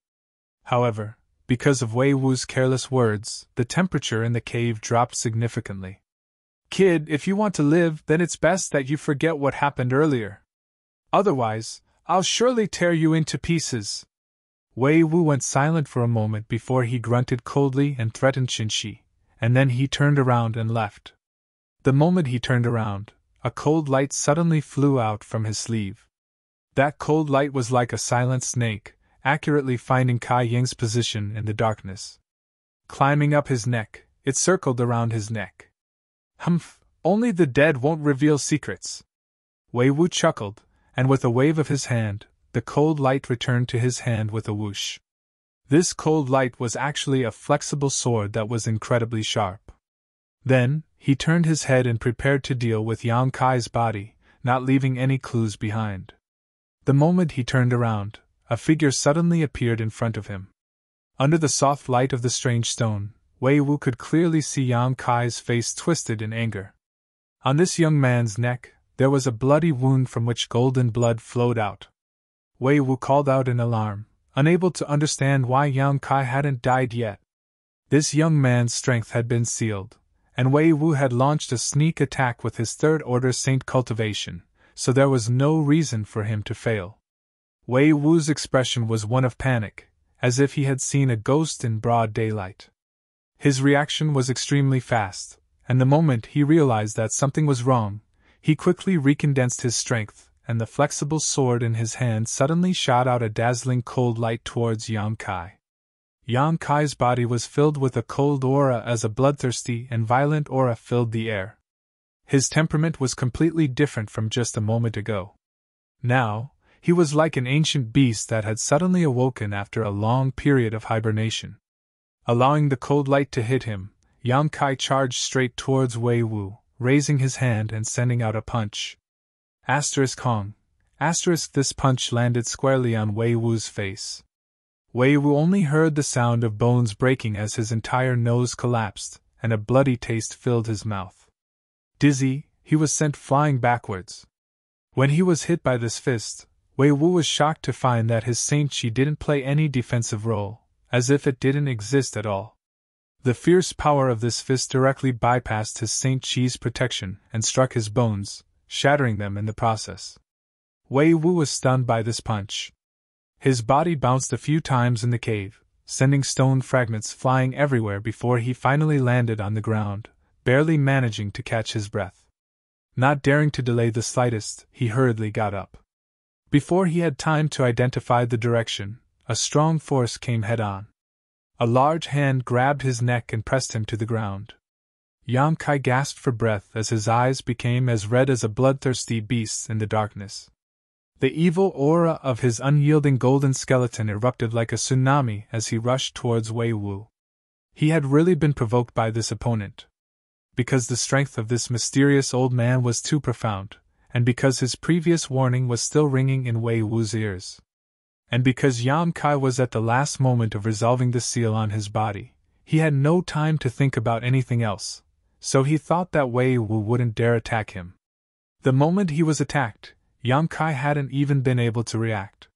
However, because of Wei Wu's careless words, the temperature in the cave dropped significantly. Kid, if you want to live, then it's best that you forget what happened earlier. Otherwise, I'll surely tear you into pieces. Wei Wu went silent for a moment before he grunted coldly and threatened Qinshi, and then he turned around and left. The moment he turned around, a cold light suddenly flew out from his sleeve. That cold light was like a silent snake, accurately finding Kai Ying's position in the darkness. Climbing up his neck, it circled around his neck. Humph, only the dead won't reveal secrets. Wei Wu chuckled, and with a wave of his hand, the cold light returned to his hand with a whoosh. This cold light was actually a flexible sword that was incredibly sharp. Then, he turned his head and prepared to deal with Yang Kai's body, not leaving any clues behind. The moment he turned around, a figure suddenly appeared in front of him. Under the soft light of the strange stone, Wei Wu could clearly see Yang Kai's face twisted in anger. On this young man's neck, there was a bloody wound from which golden blood flowed out. Wei Wu called out in alarm, unable to understand why Yang Kai hadn't died yet. This young man's strength had been sealed, and Wei Wu had launched a sneak attack with his third-order saint cultivation, so there was no reason for him to fail. Wei Wu's expression was one of panic, as if he had seen a ghost in broad daylight. His reaction was extremely fast, and the moment he realized that something was wrong, he quickly recondensed his strength, and the flexible sword in his hand suddenly shot out a dazzling cold light towards Yang Kai. Yang Kai's body was filled with a cold aura as a bloodthirsty and violent aura filled the air. His temperament was completely different from just a moment ago. Now, he was like an ancient beast that had suddenly awoken after a long period of hibernation. Allowing the cold light to hit him, Yang Kai charged straight towards Wei Wu, raising his hand and sending out a punch. Hong. This punch landed squarely on Wei Wu's face. Wei Wu only heard the sound of bones breaking as his entire nose collapsed, and a bloody taste filled his mouth. Dizzy, he was sent flying backwards. When he was hit by this fist, Wei Wu was shocked to find that his saint chi didn't play any defensive role, as if it didn't exist at all. The fierce power of this fist directly bypassed his Saint Chi's protection and struck his bones, shattering them in the process. Wei Wu was stunned by this punch. His body bounced a few times in the cave, sending stone fragments flying everywhere before he finally landed on the ground, barely managing to catch his breath. Not daring to delay the slightest, he hurriedly got up. Before he had time to identify the direction, a strong force came head-on. A large hand grabbed his neck and pressed him to the ground. Yang Kai gasped for breath as his eyes became as red as a bloodthirsty beast's in the darkness. The evil aura of his unyielding golden skeleton erupted like a tsunami as he rushed towards Wei Wu. He had really been provoked by this opponent. Because the strength of this mysterious old man was too profound, and because his previous warning was still ringing in Wei Wu's ears. And because Yang Kai was at the last moment of resolving the seal on his body, he had no time to think about anything else, so he thought that Wei Wu wouldn't dare attack him. The moment he was attacked, Yang Kai hadn't even been able to react.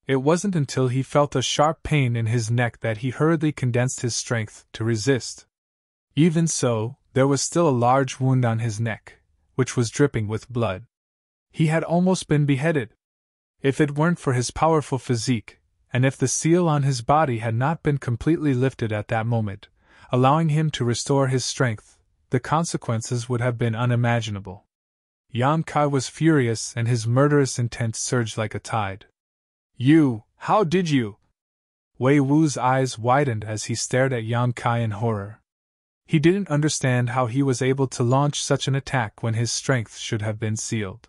It wasn't until he felt a sharp pain in his neck that he hurriedly condensed his strength to resist. Even so, there was still a large wound on his neck, which was dripping with blood. He had almost been beheaded. If it weren't for his powerful physique, and if the seal on his body had not been completely lifted at that moment, allowing him to restore his strength, the consequences would have been unimaginable. Yang Kai was furious and his murderous intent surged like a tide. "You, how did you?" Wei Wu's eyes widened as he stared at Yang Kai in horror. He didn't understand how he was able to launch such an attack when his strength should have been sealed.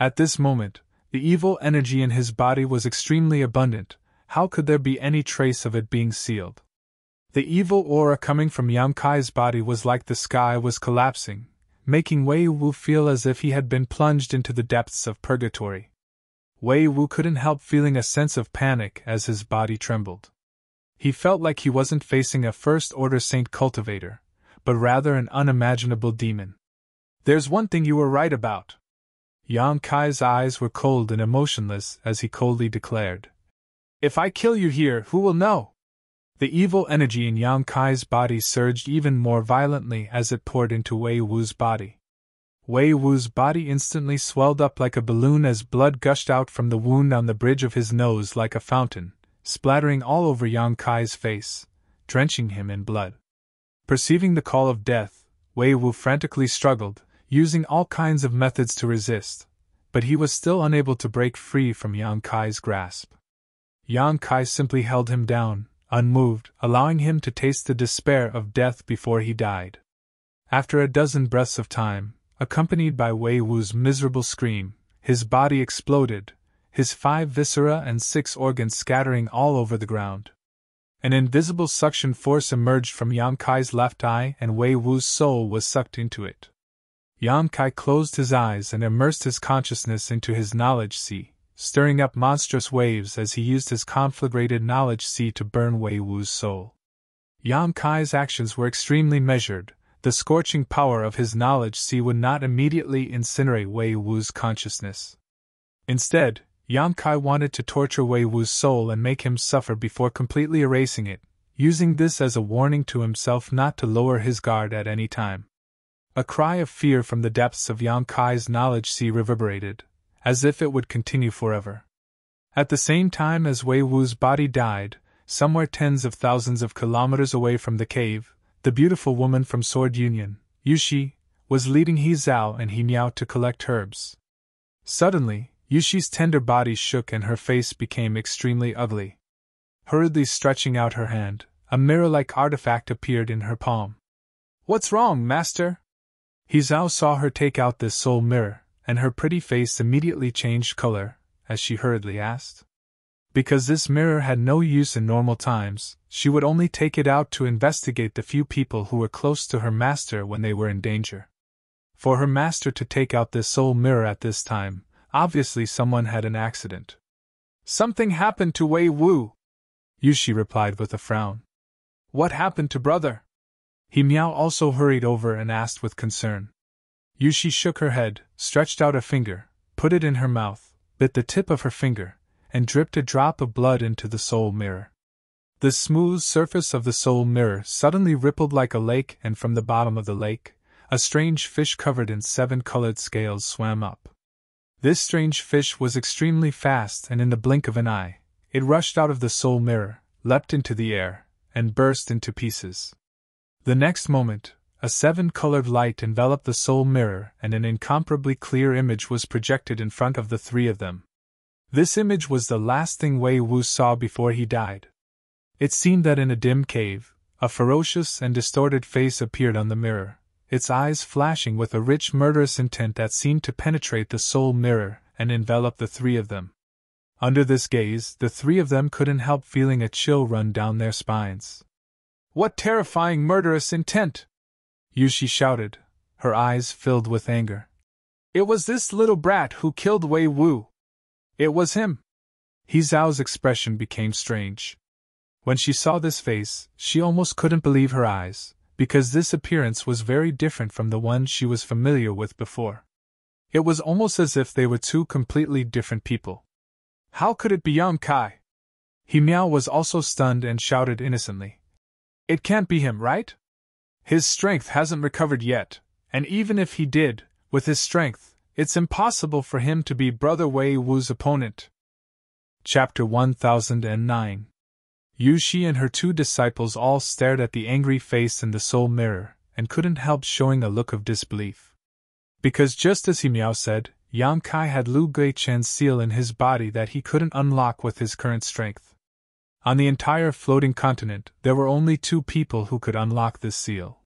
At this moment, the evil energy in his body was extremely abundant. How could there be any trace of it being sealed? The evil aura coming from Yang Kai's body was like the sky was collapsing, making Wei Wu feel as if he had been plunged into the depths of purgatory. Wei Wu couldn't help feeling a sense of panic as his body trembled. He felt like he wasn't facing a first-order saint cultivator, but rather an unimaginable demon. "There's one thing you were right about." Yang Kai's eyes were cold and emotionless as he coldly declared. "If I kill you here, who will know?" The evil energy in Yang Kai's body surged even more violently as it poured into Wei Wu's body. Wei Wu's body instantly swelled up like a balloon as blood gushed out from the wound on the bridge of his nose like a fountain, splattering all over Yang Kai's face, drenching him in blood. Perceiving the call of death, Wei Wu frantically struggled, using all kinds of methods to resist, but he was still unable to break free from Yang Kai's grasp. Yang Kai simply held him down, unmoved, allowing him to taste the despair of death before he died. After a dozen breaths of time, accompanied by Wei Wu's miserable scream, his body exploded, his 5 viscera and 6 organs scattering all over the ground. An invisible suction force emerged from Yang Kai's left eye and Wei Wu's soul was sucked into it. Yang Kai closed his eyes and immersed his consciousness into his knowledge sea, stirring up monstrous waves as he used his conflagrated knowledge sea to burn Wei Wu's soul. Yang Kai's actions were extremely measured. The scorching power of his knowledge sea would not immediately incinerate Wei Wu's consciousness. Instead, Yang Kai wanted to torture Wei Wu's soul and make him suffer before completely erasing it, using this as a warning to himself not to lower his guard at any time. A cry of fear from the depths of Yang Kai's knowledge sea reverberated, as if it would continue forever. At the same time as Wei Wu's body died, somewhere tens of thousands of kilometers away from the cave, the beautiful woman from Sword Union, Yushi, was leading He Zhao and He Miao to collect herbs. Suddenly, Yushi's tender body shook and her face became extremely ugly. Hurriedly stretching out her hand, a mirror-like artifact appeared in her palm. "What's wrong, master?" He Zhao saw her take out this soul mirror, and her pretty face immediately changed color, as she hurriedly asked. Because this mirror had no use in normal times, she would only take it out to investigate the few people who were close to her master when they were in danger. For her master to take out this soul mirror at this time, obviously someone had an accident. "Something happened to Wei Wu," Yushi replied with a frown. "What happened to brother?" He Miao also hurried over and asked with concern. Yushi shook her head, stretched out a finger, put it in her mouth, bit the tip of her finger, and dripped a drop of blood into the soul mirror. The smooth surface of the soul mirror suddenly rippled like a lake, and from the bottom of the lake, a strange fish covered in 7 colored scales swam up. This strange fish was extremely fast, and in the blink of an eye, it rushed out of the soul mirror, leapt into the air, and burst into pieces. The next moment, a 7-colored light enveloped the soul mirror, and an incomparably clear image was projected in front of the 3 of them. This image was the last thing Wei Wu saw before he died. It seemed that in a dim cave, a ferocious and distorted face appeared on the mirror, its eyes flashing with a rich murderous intent that seemed to penetrate the soul mirror and envelop the 3 of them. Under this gaze, the 3 of them couldn't help feeling a chill run down their spines. "What terrifying murderous intent!" Yushi shouted, her eyes filled with anger. "It was this little brat who killed Wei Wu! It was him!" He Zhao's expression became strange. When she saw this face, she almost couldn't believe her eyes, because this appearance was very different from the one she was familiar with before. It was almost as if they were 2 completely different people. How could it be Yang Kai? He Miao was also stunned and shouted innocently. "It can't be him, right? His strength hasn't recovered yet, and even if he did, with his strength, it's impossible for him to be Brother Wei Wu's opponent." Chapter 1009. Yushi and her 2 disciples all stared at the angry face in the soul mirror, and couldn't help showing a look of disbelief. Because just as He Miao said, Yang Kai had Lu Guichen's seal in his body that he couldn't unlock with his current strength. On the entire floating continent, there were only 2 people who could unlock this seal.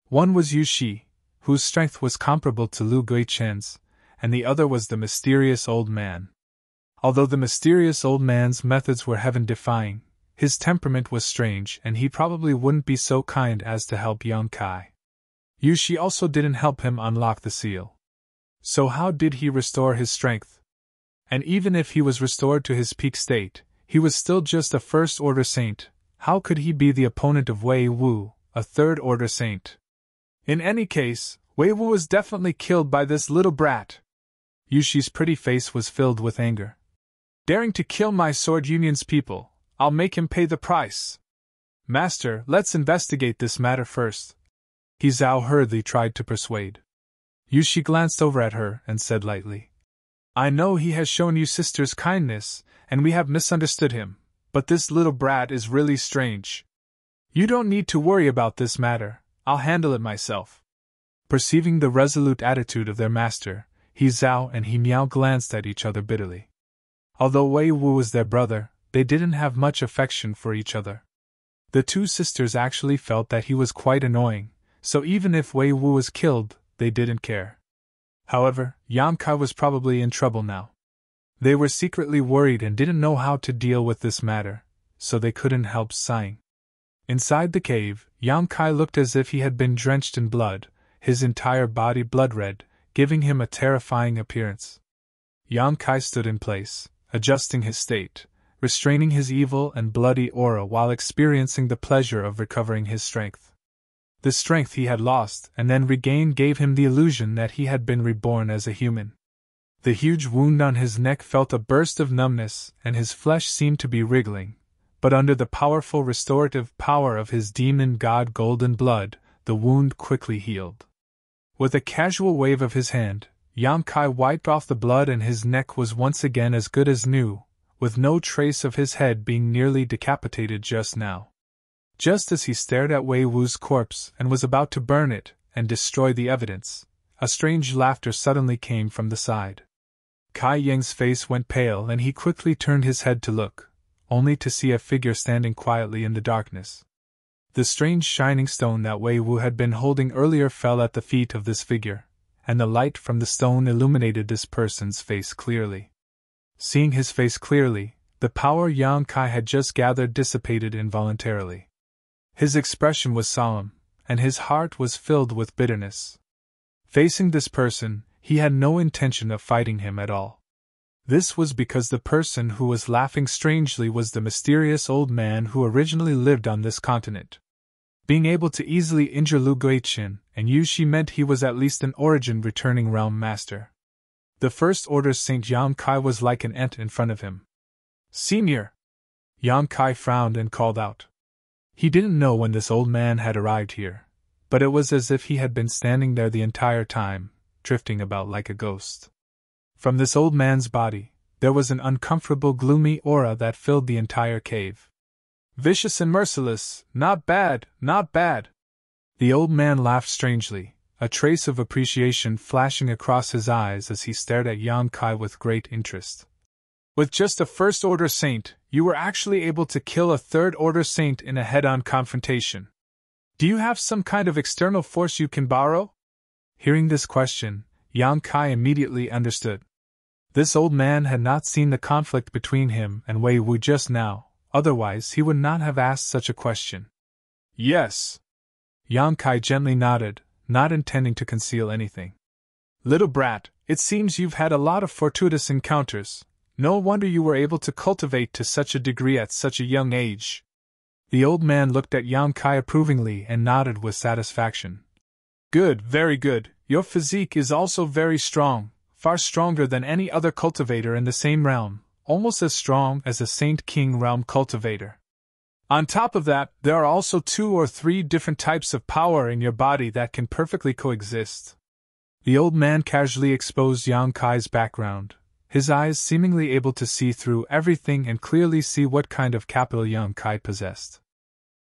One was Yushi, whose strength was comparable to Lu Guichen's, and the other was the mysterious old man. Although the mysterious old man's methods were heaven-defying, his temperament was strange, and he probably wouldn't be so kind as to help Yang Kai. Yushi also didn't help him unlock the seal. So how did he restore his strength? And even if he was restored to his peak state, he was still just a first-order saint. How could he be the opponent of Wei Wu, a third-order saint? In any case, Wei Wu was definitely killed by this little brat. Yushi's pretty face was filled with anger. "Daring to kill my Sword Union's people, I'll make him pay the price." "Master, let's investigate this matter first," He Zhao hurriedly tried to persuade. Yushi glanced over at her and said lightly, "I know he has shown you sisters kindness, and we have misunderstood him, but this little brat is really strange. You don't need to worry about this matter, I'll handle it myself." Perceiving the resolute attitude of their master, He Zhao and He Miao glanced at each other bitterly. Although Wei Wu was their brother, they didn't have much affection for each other. The 2 sisters actually felt that he was quite annoying, so even if Wei Wu was killed, they didn't care. However, Yang Kai was probably in trouble now. They were secretly worried and didn't know how to deal with this matter, so they couldn't help sighing. Inside the cave, Yang Kai looked as if he had been drenched in blood, his entire body blood-red, giving him a terrifying appearance. Yang Kai stood in place, adjusting his state, restraining his evil and bloody aura while experiencing the pleasure of recovering his strength. The strength he had lost and then regained gave him the illusion that he had been reborn as a human. The huge wound on his neck felt a burst of numbness, and his flesh seemed to be wriggling, but under the powerful restorative power of his demon god Golden Blood, the wound quickly healed. With a casual wave of his hand, Yang Kai wiped off the blood, and his neck was once again as good as new, with no trace of his head being nearly decapitated just now. Just as he stared at Wei Wu's corpse and was about to burn it and destroy the evidence, a strange laughter suddenly came from the side. Kai Yang's face went pale and he quickly turned his head to look, only to see a figure standing quietly in the darkness. The strange shining stone that Wei Wu had been holding earlier fell at the feet of this figure, and the light from the stone illuminated this person's face clearly. Seeing his face clearly, the power Yang Kai had just gathered dissipated involuntarily. His expression was solemn, and his heart was filled with bitterness. Facing this person, he had no intention of fighting him at all. This was because the person who was laughing strangely was the mysterious old man who originally lived on this continent. Being able to easily injure Lu Guichen and Yushi meant he was at least an origin-returning realm master. The First Order's Saint Yang Kai was like an ant in front of him. "Senior!" Yang Kai frowned and called out. He didn't know when this old man had arrived here, but it was as if he had been standing there the entire time, drifting about like a ghost. From this old man's body, there was an uncomfortable gloomy aura that filled the entire cave. Vicious and merciless, not bad, not bad. The old man laughed strangely, a trace of appreciation flashing across his eyes as he stared at Yang Kai with great interest. With just a first-order saint, you were actually able to kill a third-order saint in a head-on confrontation. Do you have some kind of external force you can borrow? Hearing this question, Yang Kai immediately understood. This old man had not seen the conflict between him and Wei Wu just now, otherwise he would not have asked such a question. Yes. Yang Kai gently nodded, not intending to conceal anything. Little brat, it seems you've had a lot of fortuitous encounters. No wonder you were able to cultivate to such a degree at such a young age. The old man looked at Yang Kai approvingly and nodded with satisfaction. Good, very good. Your physique is also very strong, far stronger than any other cultivator in the same realm, almost as strong as a Saint King realm cultivator. On top of that, there are also 2 or 3 different types of power in your body that can perfectly coexist. The old man casually exposed Yang Kai's background, his eyes seemingly able to see through everything and clearly see what kind of capital Yang Kai possessed.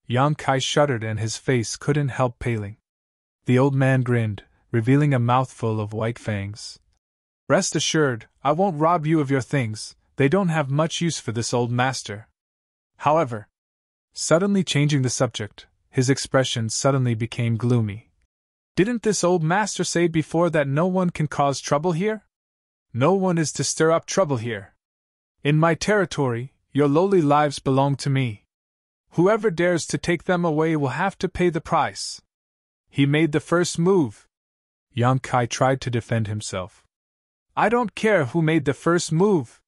Yang Kai shuddered and his face couldn't help paling. The old man grinned, revealing a mouthful of white fangs. Rest assured, I won't rob you of your things, they don't have much use for this old master. However, suddenly changing the subject, his expression suddenly became gloomy. Didn't this old master say before that no one can cause trouble here? No one is to stir up trouble here. In my territory, your lowly lives belong to me. Whoever dares to take them away will have to pay the price. He made the first move. Yang Kai tried to defend himself. I don't care who made the first move.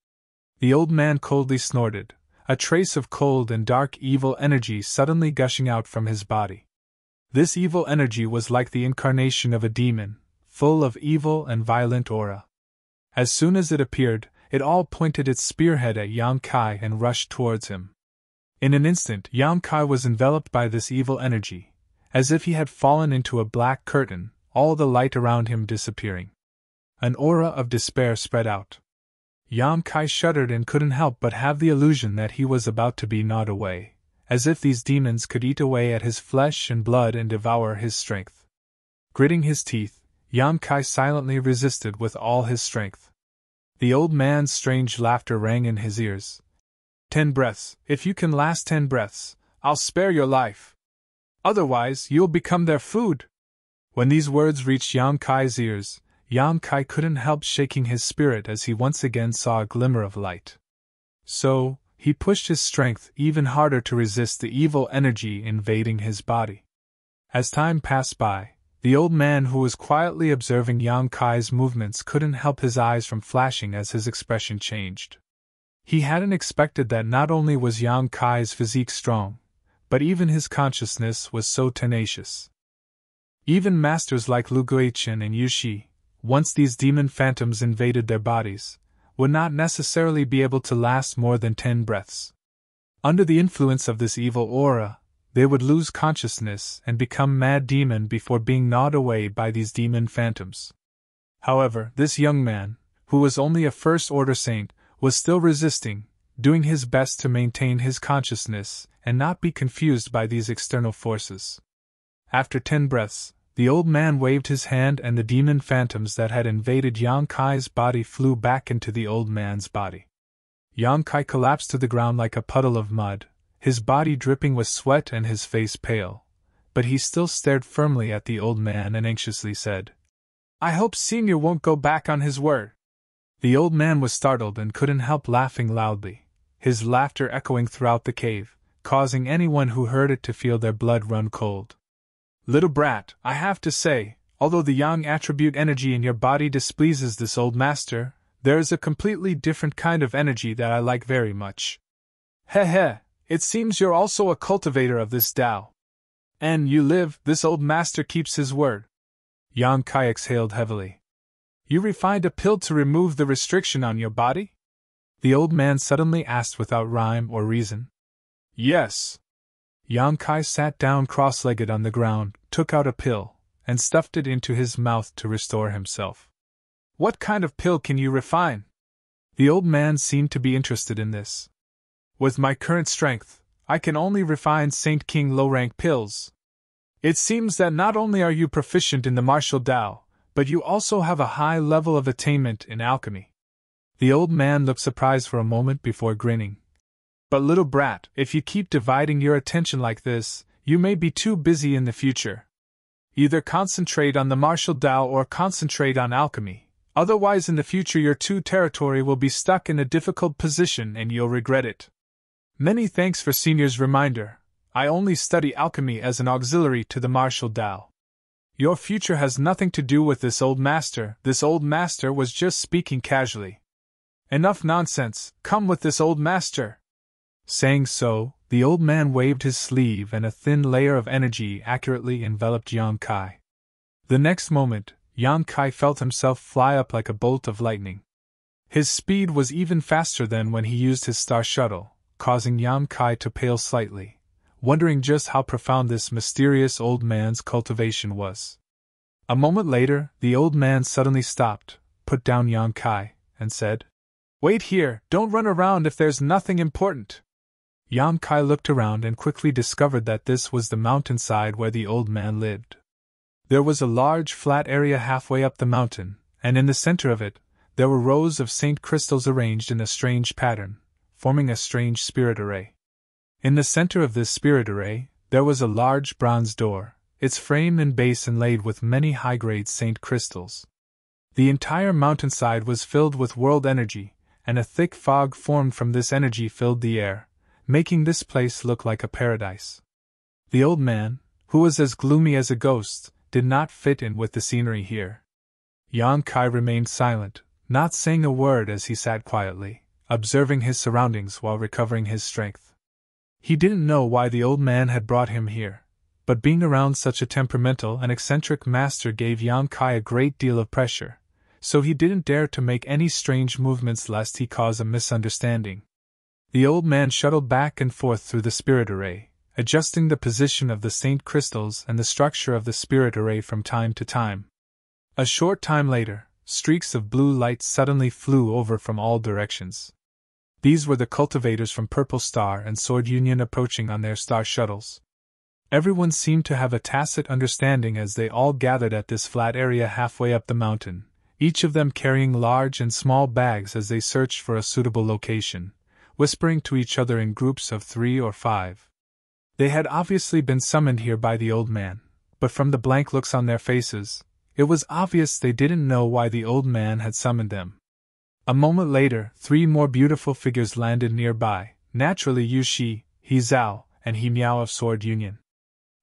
The old man coldly snorted, a trace of cold and dark evil energy suddenly gushing out from his body. This evil energy was like the incarnation of a demon, full of evil and violent aura. As soon as it appeared, it all pointed its spearhead at Yang Kai and rushed towards him. In an instant, Yang Kai was enveloped by this evil energy, as if he had fallen into a black curtain, all the light around him disappearing. An aura of despair spread out. Yang Kai shuddered and couldn't help but have the illusion that he was about to be gnawed away, as if these demons could eat away at his flesh and blood and devour his strength. Gritting his teeth, Yang Kai silently resisted with all his strength. The old man's strange laughter rang in his ears. 10 breaths, if you can last 10 breaths, I'll spare your life. Otherwise, you'll become their food. When these words reached Yang Kai's ears, Yang Kai couldn't help shaking his spirit as he once again saw a glimmer of light. So, he pushed his strength even harder to resist the evil energy invading his body. As time passed by, the old man who was quietly observing Yang Kai's movements couldn't help his eyes from flashing as his expression changed. He hadn't expected that not only was Yang Kai's physique strong, but even his consciousness was so tenacious. Even masters like Lu Guichen and Yu Shi, once these demon phantoms invaded their bodies, would not necessarily be able to last more than 10 breaths. Under the influence of this evil aura, they would lose consciousness and become mad demon before being gnawed away by these demon phantoms. However, this young man, who was only a first-order saint, was still resisting, doing his best to maintain his consciousness and not be confused by these external forces. After 10 breaths, the old man waved his hand and the demon phantoms that had invaded Yang Kai's body flew back into the old man's body. Yang Kai collapsed to the ground like a puddle of mud, his body dripping with sweat and his face pale, but he still stared firmly at the old man and anxiously said, I hope Senior won't go back on his word. The old man was startled and couldn't help laughing loudly, his laughter echoing throughout the cave, causing anyone who heard it to feel their blood run cold. Little brat, I have to say, although the yang attribute energy in your body displeases this old master, there is a completely different kind of energy that I like very much. Heh, it seems you're also a cultivator of this Tao. And you live, this old master keeps his word. Yang Kai exhaled heavily. You refined a pill to remove the restriction on your body? The old man suddenly asked without rhyme or reason. Yes. Yang Kai sat down cross-legged on the ground, took out a pill, and stuffed it into his mouth to restore himself. What kind of pill can you refine? The old man seemed to be interested in this. With my current strength, I can only refine Saint King low-rank pills. It seems that not only are you proficient in the martial Tao, but you also have a high level of attainment in alchemy. The old man looked surprised for a moment before grinning. But little brat, if you keep dividing your attention like this, you may be too busy in the future. Either concentrate on the martial Tao or concentrate on alchemy, otherwise in the future your two territory will be stuck in a difficult position and you'll regret it. Many thanks for Senior's reminder. I only study alchemy as an auxiliary to the martial Tao. Your future has nothing to do with this old master. This old master was just speaking casually. Enough nonsense, come with this old master. Saying so, the old man waved his sleeve and a thin layer of energy accurately enveloped Yang Kai. The next moment, Yang Kai felt himself fly up like a bolt of lightning. His speed was even faster than when he used his star shuttle, causing Yang Kai to pale slightly, wondering just how profound this mysterious old man's cultivation was. A moment later, the old man suddenly stopped, put down Yang Kai, and said, "Wait here, don't run around if there's nothing important." Yang Kai looked around and quickly discovered that this was the mountainside where the old man lived. There was a large flat area halfway up the mountain, and in the center of it, there were rows of saint crystals arranged in a strange pattern, forming a strange spirit array. In the center of this spirit array, there was a large bronze door, its frame and base inlaid with many high-grade saint crystals. The entire mountainside was filled with world energy, and a thick fog formed from this energy filled the air, making this place look like a paradise. The old man, who was as gloomy as a ghost, did not fit in with the scenery here. Yang Kai remained silent, not saying a word as he sat quietly, observing his surroundings while recovering his strength. He didn't know why the old man had brought him here, but being around such a temperamental and eccentric master gave Yang Kai a great deal of pressure, so he didn't dare to make any strange movements lest he cause a misunderstanding. The old man shuttled back and forth through the spirit array, adjusting the position of the saint crystals and the structure of the spirit array from time to time. A short time later, streaks of blue light suddenly flew over from all directions. These were the cultivators from Purple Star and Sword Union approaching on their star shuttles. Everyone seemed to have a tacit understanding as they all gathered at this flat area halfway up the mountain, each of them carrying large and small bags as they searched for a suitable location, whispering to each other in groups of 3 or 5. They had obviously been summoned here by the old man, but from the blank looks on their faces, it was obvious they didn't know why the old man had summoned them. A moment later, 3 more beautiful figures landed nearby, naturally Yu Shi, He Zhao, and He Miao of Sword Union.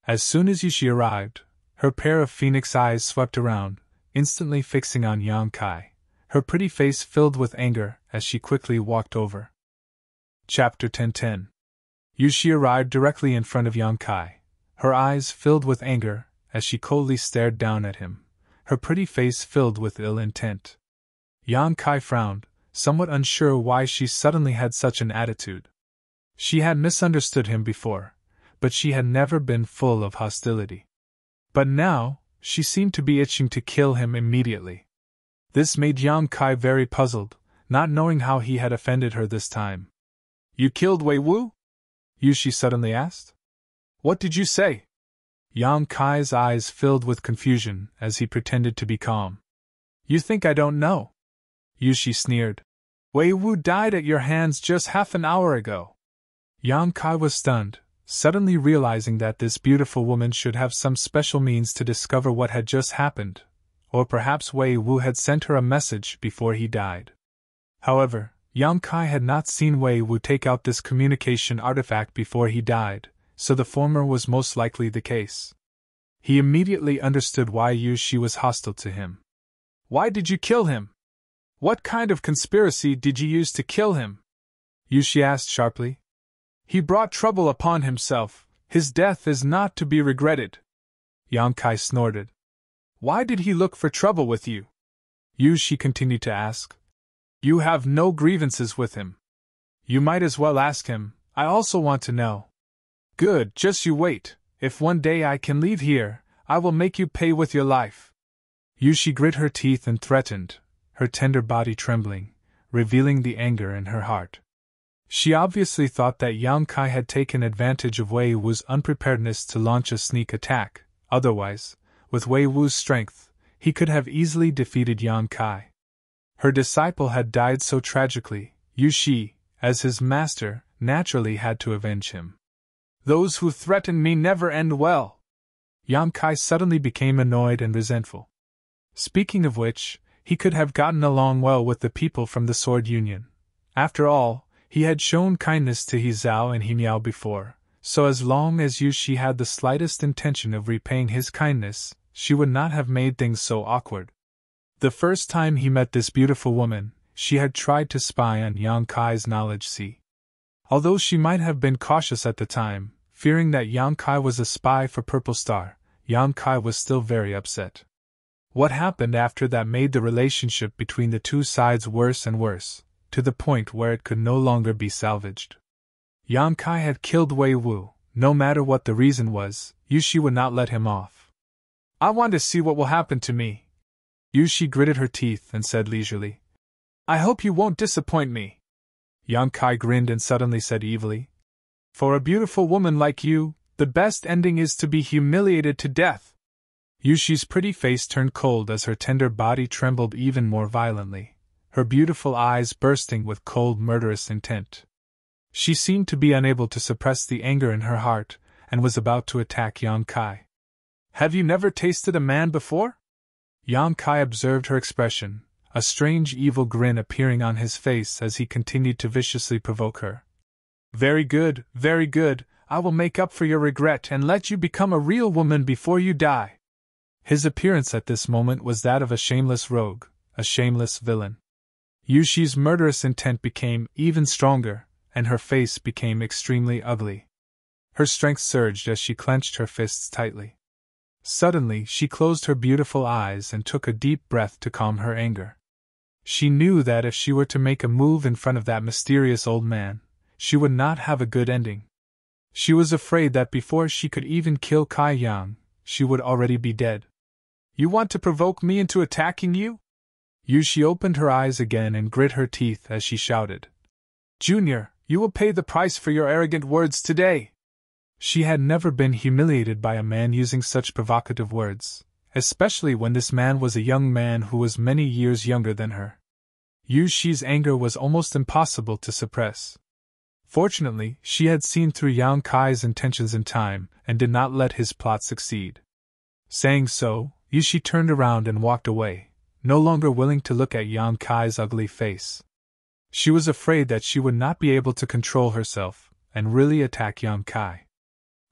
As soon as Yu Shi arrived, her pair of phoenix eyes swept around, instantly fixing on Yang Kai, her pretty face filled with anger as she quickly walked over. Chapter 1010. Yu Shi arrived directly in front of Yang Kai, her eyes filled with anger as she coldly stared down at him, her pretty face filled with ill intent. Yang Kai frowned, somewhat unsure why she suddenly had such an attitude. She had misunderstood him before, but she had never been full of hostility. But now, she seemed to be itching to kill him immediately. This made Yang Kai very puzzled, not knowing how he had offended her this time. "You killed Wei Wu?" Yu Shi suddenly asked. "What did you say?" Yang Kai's eyes filled with confusion as he pretended to be calm. "You think I don't know?" Yu Shi sneered. "Wei Wu died at your hands just half an hour ago." Yang Kai was stunned, suddenly realizing that this beautiful woman should have some special means to discover what had just happened, or perhaps Wei Wu had sent her a message before he died. However, Yang Kai had not seen Wei Wu take out this communication artifact before he died, so the former was most likely the case. He immediately understood why Yu Shi was hostile to him. "Why did you kill him? What kind of conspiracy did you use to kill him?" Yu Shi asked sharply. "He brought trouble upon himself. His death is not to be regretted." Yang Kai snorted. "Why did he look for trouble with you?" Yu Shi continued to ask. "You have no grievances with him. You might as well ask him. I also want to know. Good, just you wait. If one day I can leave here, I will make you pay with your life. Yushi grit her teeth and threatened, her tender body trembling, revealing the anger in her heart. She obviously thought that Yang Kai had taken advantage of Wei Wu's unpreparedness to launch a sneak attack. Otherwise, with Wei Wu's strength, he could have easily defeated Yang Kai. Her disciple had died so tragically, Yushi, as his master, naturally had to avenge him. Those who threaten me never end well. Yang Kai suddenly became annoyed and resentful. Speaking of which, he could have gotten along well with the people from the Sword Union. After all, he had shown kindness to He Zhao and He Miao before, so as long as Yushi had the slightest intention of repaying his kindness, she would not have made things so awkward. The first time he met this beautiful woman, she had tried to spy on Yang Kai's knowledge see. Although she might have been cautious at the time, fearing that Yang Kai was a spy for Purple Star, Yang Kai was still very upset. What happened after that made the relationship between the two sides worse and worse, to the point where it could no longer be salvaged. Yang Kai had killed Wei Wu. No matter what the reason was, Yushi would not let him off. I want to see what will happen to me. Yushi gritted her teeth and said leisurely. I hope you won't disappoint me. Yang Kai grinned and suddenly said evilly. For a beautiful woman like you, the best ending is to be humiliated to death. Yushi's pretty face turned cold as her tender body trembled even more violently, her beautiful eyes bursting with cold, murderous intent. She seemed to be unable to suppress the anger in her heart, and was about to attack Yang Kai. Have you never tasted a man before? Yang Kai observed her expression, a strange evil grin appearing on his face as he continued to viciously provoke her. Very good, very good, I will make up for your regret and let you become a real woman before you die. His appearance at this moment was that of a shameless rogue, a shameless villain. Yushi's murderous intent became even stronger, and her face became extremely ugly. Her strength surged as she clenched her fists tightly. Suddenly, she closed her beautiful eyes and took a deep breath to calm her anger. She knew that if she were to make a move in front of that mysterious old man, she would not have a good ending. She was afraid that before she could even kill Kai Yang, she would already be dead. You want to provoke me into attacking you? Yushi opened her eyes again and grit her teeth as she shouted. Junior, you will pay the price for your arrogant words today. She had never been humiliated by a man using such provocative words, especially when this man was a young man who was many years younger than her. Yushi's anger was almost impossible to suppress. Fortunately, she had seen through Yang Kai's intentions in time and did not let his plot succeed. Saying so, Yushi turned around and walked away, no longer willing to look at Yang Kai's ugly face. She was afraid that she would not be able to control herself and really attack Yang Kai.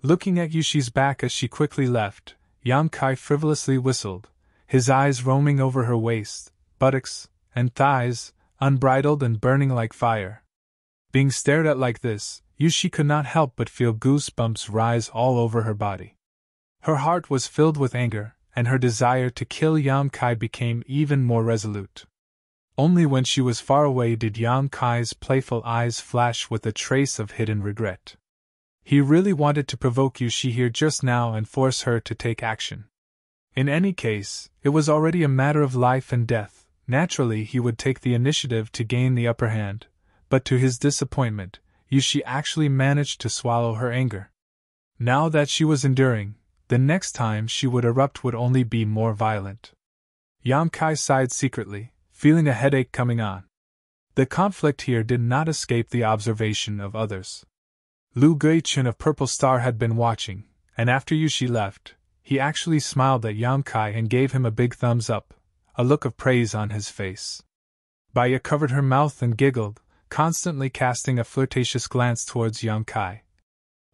Looking at Yushi's back as she quickly left, Yang Kai frivolously whistled, his eyes roaming over her waist, buttocks, and thighs, unbridled and burning like fire. Being stared at like this, Yushi could not help but feel goosebumps rise all over her body. Her heart was filled with anger, and her desire to kill Yang Kai became even more resolute. Only when she was far away did Yang Kai's playful eyes flash with a trace of hidden regret. He really wanted to provoke Yushi here just now and force her to take action. In any case, it was already a matter of life and death. Naturally, he would take the initiative to gain the upper hand, but to his disappointment, Yushi actually managed to swallow her anger. Now that she was enduring, the next time she would erupt would only be more violent. Yang Kai sighed secretly, feeling a headache coming on. The conflict here did not escape the observation of others. Lu Guichun of Purple Star had been watching, and after Yushi left, he actually smiled at Yang Kai and gave him a big thumbs up, a look of praise on his face. Baya covered her mouth and giggled, constantly casting a flirtatious glance towards Yang Kai.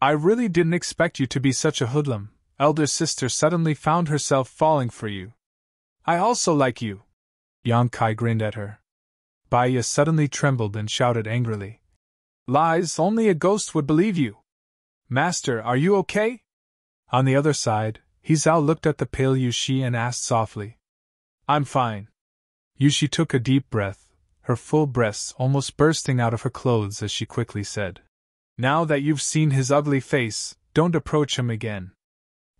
I really didn't expect you to be such a hoodlum. Elder sister suddenly found herself falling for you. I also like you. Yang Kai grinned at her. Baya suddenly trembled and shouted angrily. Lies, only a ghost would believe you. Master, are you okay? On the other side, He Zhao looked at the pale Yushi and asked softly. I'm fine. Yushi took a deep breath, her full breasts almost bursting out of her clothes as she quickly said. Now that you've seen his ugly face, don't approach him again.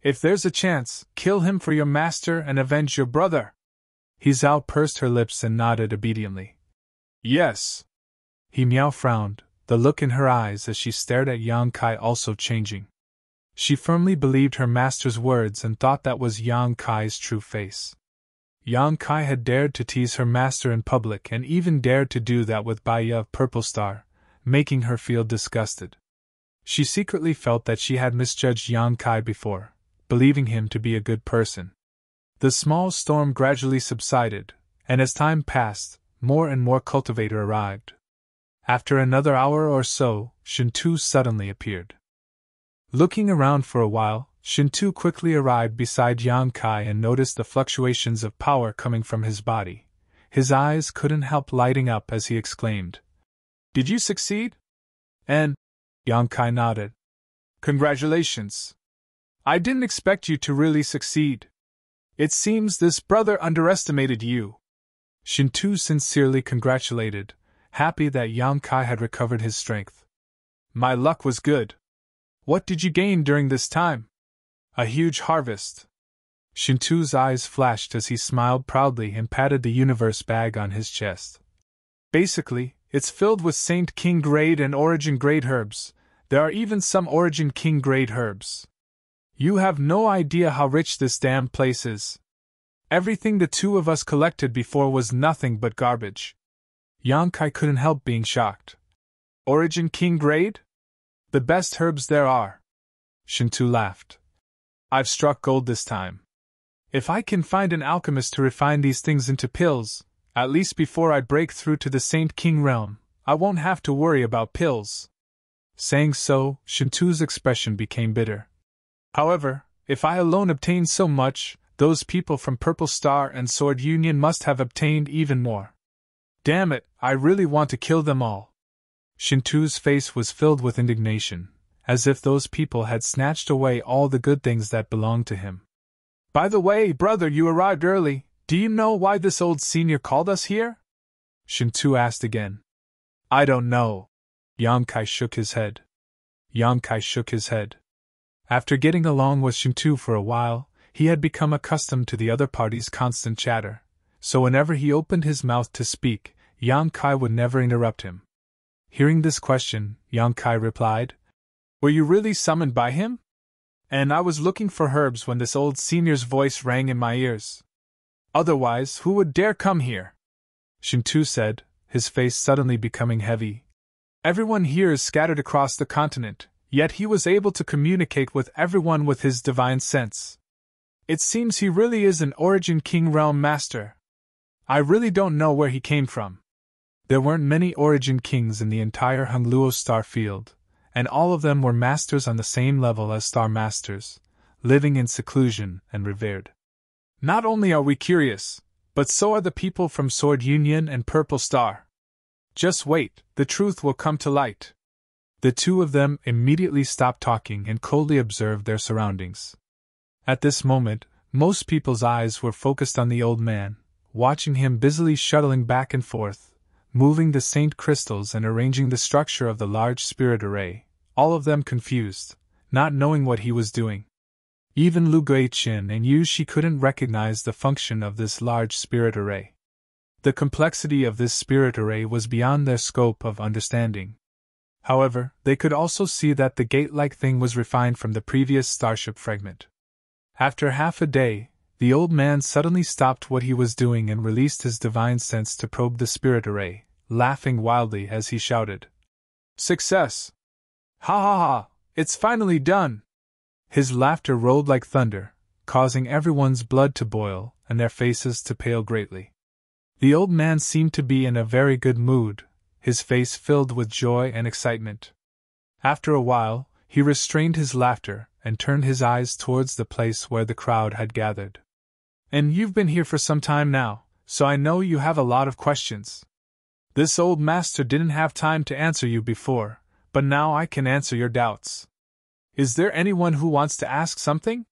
If there's a chance, kill him for your master and avenge your brother. He Zhao pursed her lips and nodded obediently. Yes. He Miao frowned, the look in her eyes as she stared at Yang Kai also changing. She firmly believed her master's words and thought that was Yang Kai's true face. Yang Kai had dared to tease her master in public and even dared to do that with Baiya of Purple Star, making her feel disgusted. She secretly felt that she had misjudged Yang Kai before, believing him to be a good person. The small storm gradually subsided, and as time passed, more and more cultivator arrived. After another hour or so, Shintu suddenly appeared. Looking around for a while, Shintu quickly arrived beside Yang Kai and noticed the fluctuations of power coming from his body. His eyes couldn't help lighting up as he exclaimed, "Did you succeed?" And Yang Kai nodded. "Congratulations. I didn't expect you to really succeed. It seems this brother underestimated you." Shintu sincerely congratulated, happy that Yang Kai had recovered his strength. "My luck was good. What did you gain during this time?" "A huge harvest." Shintu's eyes flashed as he smiled proudly and patted the universe bag on his chest. "Basically, it's filled with Saint King grade and Origin grade herbs. There are even some Origin King grade herbs. You have no idea how rich this damn place is. Everything the two of us collected before was nothing but garbage." Yang Kai couldn't help being shocked. "Origin King grade? The best herbs there are." Shintu laughed. "I've struck gold this time. If I can find an alchemist to refine these things into pills, at least before I break through to the Saint King realm, I won't have to worry about pills." Saying so, Shintu's expression became bitter. "However, if I alone obtain so much, those people from Purple Star and Sword Union must have obtained even more. Damn it, I really want to kill them all." Shintu's face was filled with indignation, as if those people had snatched away all the good things that belonged to him. "By the way, brother, you arrived early. Do you know why this old senior called us here?" Shintu asked again. "I don't know." Yang Kai shook his head. After getting along with Shintu for a while, he had become accustomed to the other party's constant chatter, so whenever he opened his mouth to speak, Yang Kai would never interrupt him. Hearing this question, Yang Kai replied, "Were you really summoned by him? And I was looking for herbs when this old senior's voice rang in my ears. Otherwise, who would dare come here?" Shintu said, his face suddenly becoming heavy. "Everyone here is scattered across the continent, yet he was able to communicate with everyone with his divine sense. It seems he really is an Origin King Realm Master. I really don't know where he came from." There weren't many Origin Kings in the entire Hongluo star field, and all of them were masters on the same level as Star Masters, living in seclusion and revered. "Not only are we curious, but so are the people from Sword Union and Purple Star. Just wait, the truth will come to light." The two of them immediately stopped talking and coldly observed their surroundings. At this moment, most people's eyes were focused on the old man, watching him busily shuttling back and forth, moving the saint crystals and arranging the structure of the large spirit array, all of them confused, not knowing what he was doing. Even Lu Guiqin and Yu Shi couldn't recognize the function of this large spirit array. The complexity of this spirit array was beyond their scope of understanding. However, they could also see that the gate-like thing was refined from the previous starship fragment. After half a day, the old man suddenly stopped what he was doing and released his divine sense to probe the spirit array, laughing wildly as he shouted, "Success! Ha ha ha! It's finally done!" His laughter rolled like thunder, causing everyone's blood to boil and their faces to pale greatly. The old man seemed to be in a very good mood, his face filled with joy and excitement. After a while, he restrained his laughter and turned his eyes towards the place where the crowd had gathered. "And you've been here for some time now, so I know you have a lot of questions. This old master didn't have time to answer you before, but now I can answer your doubts. Is there anyone who wants to ask something?"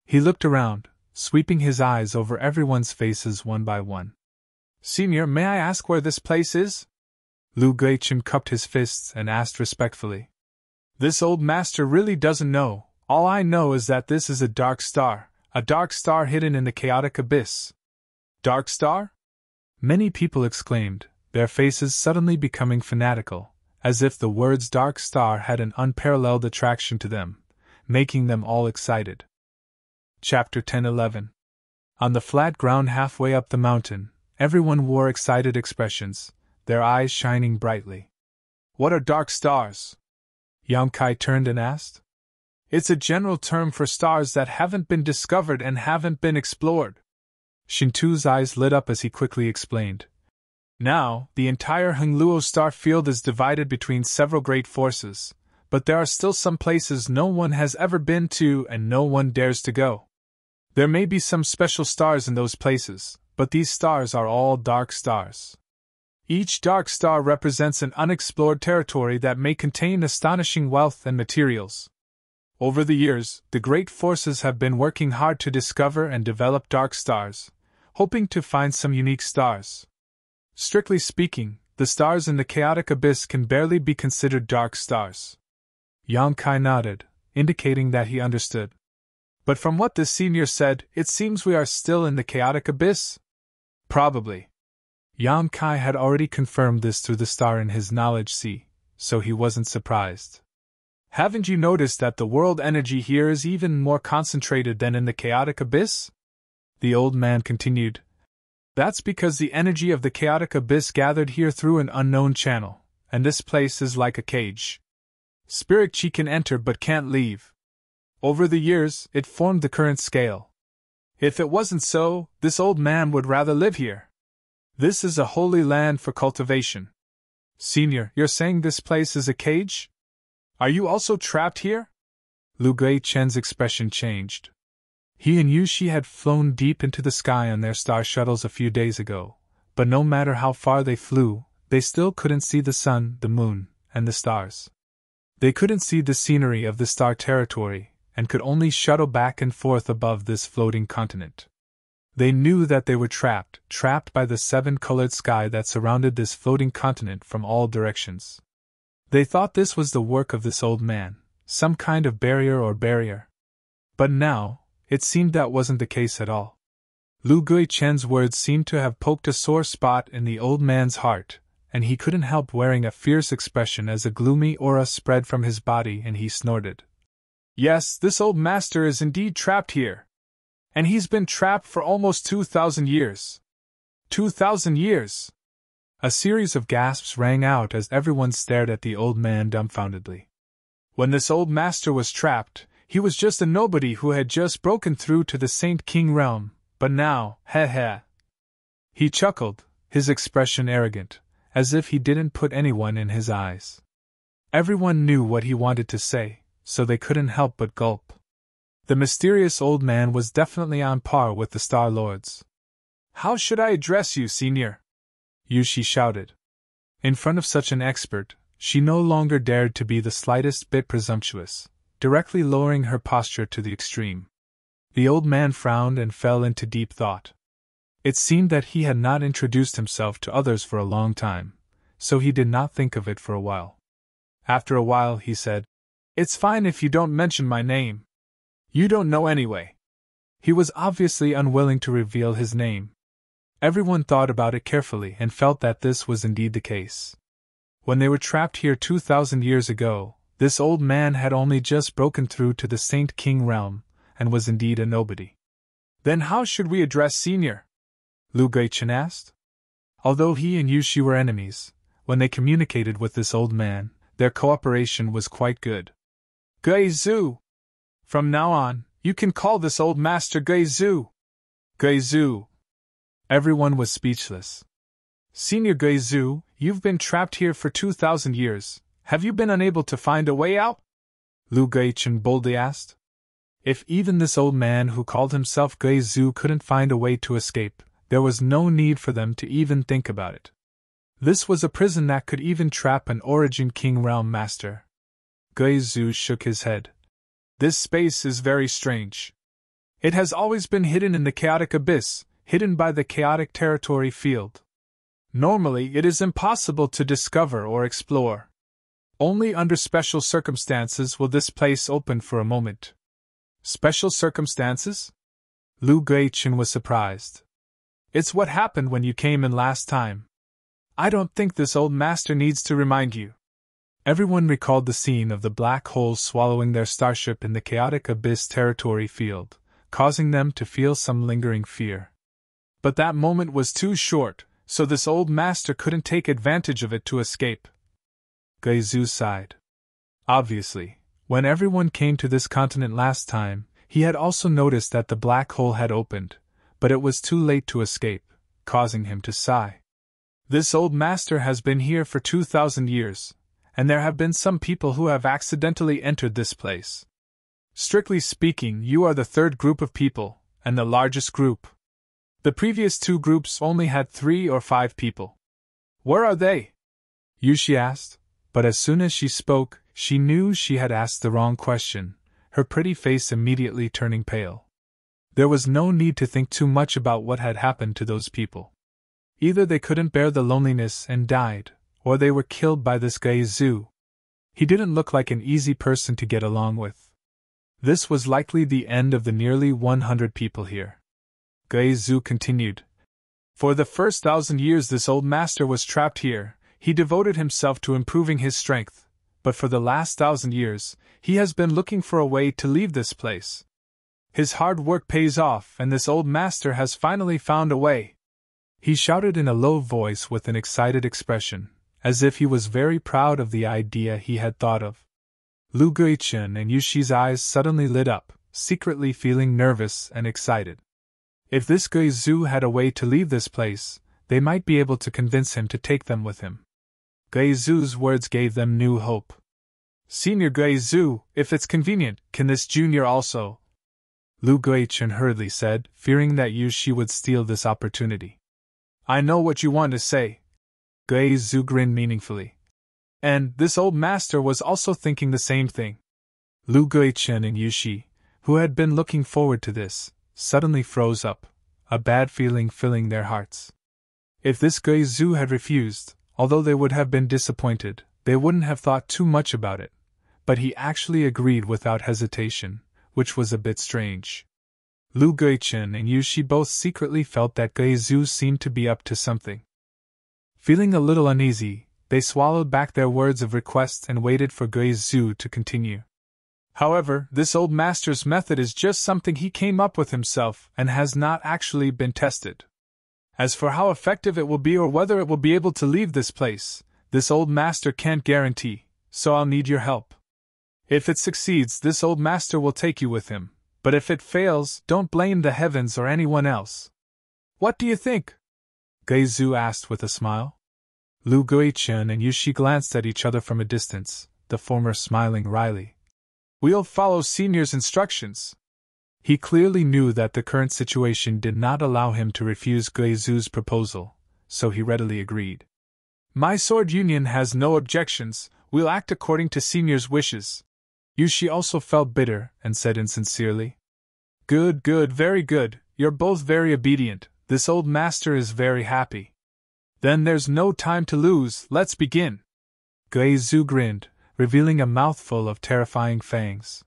He looked around, sweeping his eyes over everyone's faces one by one. "Senior, may I ask where this place is?" Lu Guiqin cupped his fists and asked respectfully. This old master really doesn't know. All I know is that this is a dark star hidden in the chaotic abyss. Dark star? Many people exclaimed, their faces suddenly becoming fanatical, as if the words dark star had an unparalleled attraction to them, making them all excited. Chapter 10-11. On the flat ground halfway up the mountain, everyone wore excited expressions, their eyes shining brightly. What are dark stars? Yamkai turned and asked. It's a general term for stars that haven't been discovered and haven't been explored. Shintu's eyes lit up as he quickly explained. Now, the entire Hengluo star field is divided between several great forces, but there are still some places no one has ever been to and no one dares to go. There may be some special stars in those places, but these stars are all dark stars. Each dark star represents an unexplored territory that may contain astonishing wealth and materials. Over the years, the great forces have been working hard to discover and develop dark stars, hoping to find some unique stars. Strictly speaking, the stars in the chaotic abyss can barely be considered dark stars. Yang Kai nodded, indicating that he understood. But from what the senior said, it seems we are still in the chaotic abyss? Probably. Yang Kai had already confirmed this through the star in his knowledge sea, so he wasn't surprised. Haven't you noticed that the world energy here is even more concentrated than in the chaotic abyss? The old man continued. That's because the energy of the chaotic abyss gathered here through an unknown channel, and this place is like a cage. Spirit chi can enter but can't leave. Over the years, it formed the current scale. If it wasn't so, this old man would rather live here. This is a holy land for cultivation. Senior, you're saying this place is a cage? Are you also trapped here? Lu Gui Chen's expression changed. He and Yu Shi had flown deep into the sky on their star shuttles a few days ago, but no matter how far they flew, they still couldn't see the sun, the moon, and the stars. They couldn't see the scenery of the star territory, and could only shuttle back and forth above this floating continent. They knew that they were trapped by the seven-colored sky that surrounded this floating continent from all directions. They thought this was the work of this old man, some kind of barrier. But now, it seemed that wasn't the case at all. Lu Gui Chen's words seemed to have poked a sore spot in the old man's heart, and he couldn't help wearing a fierce expression as a gloomy aura spread from his body and he snorted. Yes, this old master is indeed trapped here. And he's been trapped for almost 2,000 years. 2,000 years! A series of gasps rang out as everyone stared at the old man dumbfoundedly. When this old master was trapped, he was just a nobody who had just broken through to the Saint King realm, but now, heh. He chuckled, his expression arrogant, as if he didn't put anyone in his eyes. Everyone knew what he wanted to say, so they couldn't help but gulp. The mysterious old man was definitely on par with the Star Lords. How should I address you, senior? Yu Shi shouted. In front of such an expert, she no longer dared to be the slightest bit presumptuous, directly lowering her posture to the extreme. The old man frowned and fell into deep thought. It seemed that he had not introduced himself to others for a long time, so he did not think of it for a while. After a while he said, It's fine if you don't mention my name. You don't know anyway. He was obviously unwilling to reveal his name. Everyone thought about it carefully and felt that this was indeed the case. When they were trapped here 2,000 years ago, this old man had only just broken through to the Saint King realm, and was indeed a nobody. Then how should we address Senior? Lu Gui Chen asked. Although he and Yu Shi were enemies, when they communicated with this old man, their cooperation was quite good. Gui Zhu! From now on, you can call this old master Gui Zhu. Gui Zhu! Everyone was speechless. Senior Gui Zhu, you've been trapped here for 2,000 years. Have you been unable to find a way out? Lu Gui Chen boldly asked. If even this old man who called himself Gui Zhu couldn't find a way to escape, there was no need for them to even think about it. This was a prison that could even trap an Origin King realm master. Gui Zhu shook his head. This space is very strange. It has always been hidden in the chaotic abyss, hidden by the chaotic territory field. Normally, it is impossible to discover or explore. Only under special circumstances will this place open for a moment. Special circumstances? Lu Guichen was surprised. It's what happened when you came in last time. I don't think this old master needs to remind you. Everyone recalled the scene of the black holes swallowing their starship in the chaotic abyss territory field, causing them to feel some lingering fear. But that moment was too short, so this old master couldn't take advantage of it to escape. Guizhou sighed. Obviously, when everyone came to this continent last time, he had also noticed that the black hole had opened, but it was too late to escape, causing him to sigh. This old master has been here for 2,000 years, and there have been some people who have accidentally entered this place. Strictly speaking, you are the third group of people, and the largest group. The previous two groups only had 3 or 5 people. Where are they? Yushi asked, but as soon as she spoke, she knew she had asked the wrong question, her pretty face immediately turning pale. There was no need to think too much about what had happened to those people. Either they couldn't bear the loneliness and died, or they were killed by this Guizhou. He didn't look like an easy person to get along with. This was likely the end of the nearly 100 people here. Guizhou continued. For the first 1,000 years this old master was trapped here, he devoted himself to improving his strength, but for the last 1,000 years, he has been looking for a way to leave this place. His hard work pays off, and this old master has finally found a way. He shouted in a low voice with an excited expression, as if he was very proud of the idea he had thought of. Lu Guichen and Yushi's eyes suddenly lit up, secretly feeling nervous and excited. If this Guizhou had a way to leave this place, they might be able to convince him to take them with him. Guizhou's words gave them new hope. Senior Guizhou, if it's convenient, can this junior also? Lu Guichen hurriedly said, fearing that Yushi would steal this opportunity. I know what you want to say. Guizhou grinned meaningfully. And this old master was also thinking the same thing. Lu Guichen and Yushi, who had been looking forward to this, suddenly froze up, a bad feeling filling their hearts. If this Guizhou had refused, although they would have been disappointed, they wouldn't have thought too much about it, but he actually agreed without hesitation, which was a bit strange. Lu Guichen and Yushi both secretly felt that Guizhou seemed to be up to something. Feeling a little uneasy, they swallowed back their words of request and waited for Guizhou to continue. However, this old master's method is just something he came up with himself and has not actually been tested. As for how effective it will be or whether it will be able to leave this place, this old master can't guarantee, so I'll need your help. If it succeeds, this old master will take you with him, but if it fails, don't blame the heavens or anyone else. What do you think? Guizhou asked with a smile. Lu Guichen and Yushi glanced at each other from a distance, the former smiling wryly. We'll follow Senior's instructions. He clearly knew that the current situation did not allow him to refuse Guizhou's proposal, so he readily agreed. My sword union has no objections, we'll act according to Senior's wishes. Yushi also felt bitter and said insincerely. Good, very good, you're both very obedient, this old master is very happy. Then there's no time to lose, let's begin. Guizhou grinned, revealing a mouthful of terrifying fangs.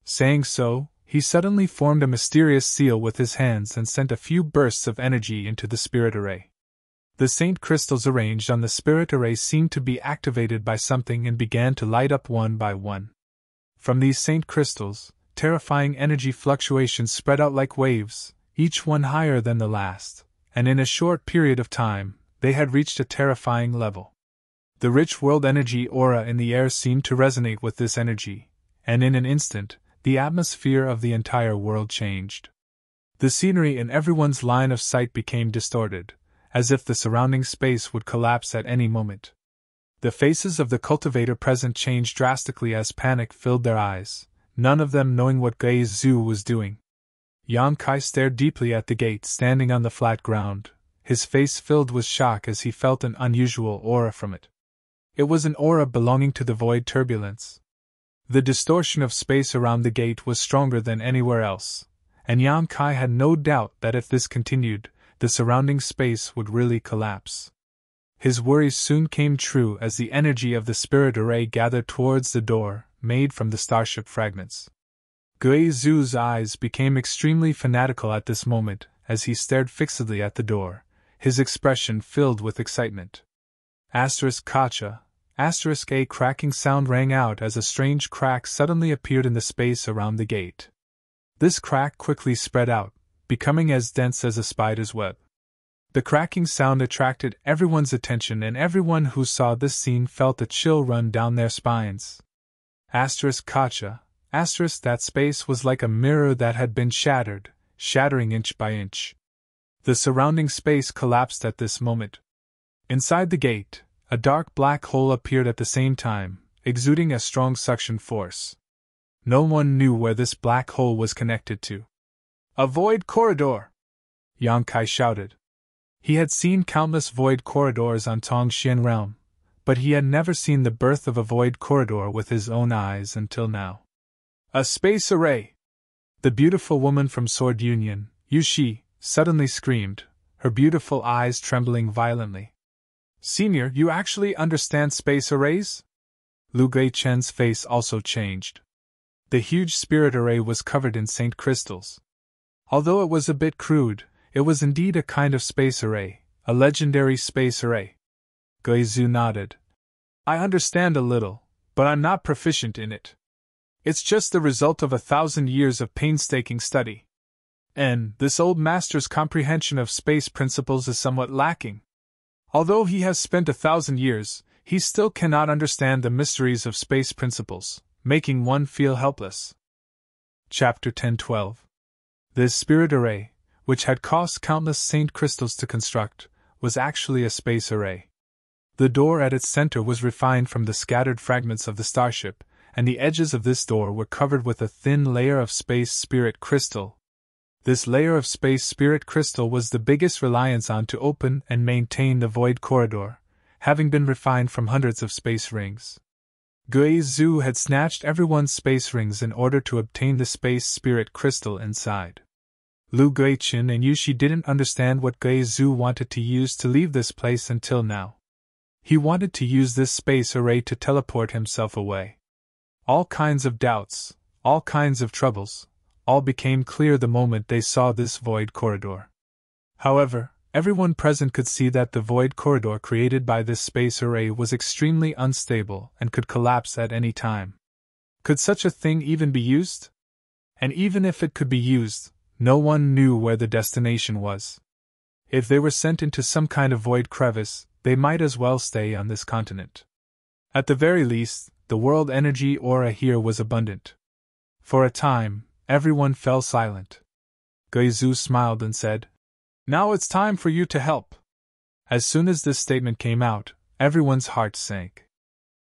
Saying so, he suddenly formed a mysterious seal with his hands and sent a few bursts of energy into the spirit array. The saint crystals arranged on the spirit array seemed to be activated by something and began to light up one by one. From these saint crystals, terrifying energy fluctuations spread out like waves, each one higher than the last, and in a short period of time, they had reached a terrifying level. The rich world energy aura in the air seemed to resonate with this energy, and in an instant, the atmosphere of the entire world changed. The scenery in everyone's line of sight became distorted, as if the surrounding space would collapse at any moment. The faces of the cultivator present changed drastically as panic filled their eyes, none of them knowing what Guizhou was doing. Yan Kai stared deeply at the gate standing on the flat ground, his face filled with shock as he felt an unusual aura from it. It was an aura belonging to the void turbulence. The distortion of space around the gate was stronger than anywhere else, and Yan Kai had no doubt that if this continued, the surrounding space would really collapse. His worries soon came true as the energy of the spirit array gathered towards the door, made from the starship fragments. Guizhu's eyes became extremely fanatical at this moment as he stared fixedly at the door, his expression filled with excitement. Kacha, a cracking sound rang out as a strange crack suddenly appeared in the space around the gate. This crack quickly spread out, becoming as dense as a spider's web. The cracking sound attracted everyone's attention, and everyone who saw this scene felt a chill run down their spines. Kacha, that space was like a mirror that had been shattered, shattering inch by inch. The surrounding space collapsed at this moment. Inside the gate, a dark black hole appeared at the same time, exuding a strong suction force. No one knew where this black hole was connected to. "A void corridor!" Yang Kai shouted. He had seen countless void corridors on Tongxian realm, but he had never seen the birth of a void corridor with his own eyes until now. "A space array!" The beautiful woman from Sword Union, Yushi, suddenly screamed, her beautiful eyes trembling violently. "Senior, you actually understand space arrays?" Lu Guichen's face also changed. The huge spirit array was covered in Saint crystals. Although it was a bit crude, it was indeed a kind of space array, a legendary space array. Guizhu nodded. "I understand a little, but I'm not proficient in it. It's just the result of 1,000 years of painstaking study. And this old master's comprehension of space principles is somewhat lacking. Although he has spent 1,000 years, he still cannot understand the mysteries of space principles, making one feel helpless." Chapter 10-12. This spirit array, which had cost countless Saint crystals to construct, was actually a space array. The door at its center was refined from the scattered fragments of the starship, and the edges of this door were covered with a thin layer of space spirit crystal. This layer of space spirit crystal was the biggest reliance on to open and maintain the void corridor, having been refined from hundreds of space rings. Guizhu had snatched everyone's space rings in order to obtain the space spirit crystal inside. Lu Guichen and Yushi didn't understand what Guizhu wanted to use to leave this place until now. He wanted to use this space array to teleport himself away. All kinds of doubts, all kinds of troubles, all became clear the moment they saw this void corridor. However, everyone present could see that the void corridor created by this space array was extremely unstable and could collapse at any time. Could such a thing even be used? And even if it could be used, no one knew where the destination was. If they were sent into some kind of void crevice, they might as well stay on this continent. At the very least, the world energy aura here was abundant. For a time, everyone fell silent. Guizhu smiled and said, "Now it's time for you to help." As soon as this statement came out, everyone's heart sank.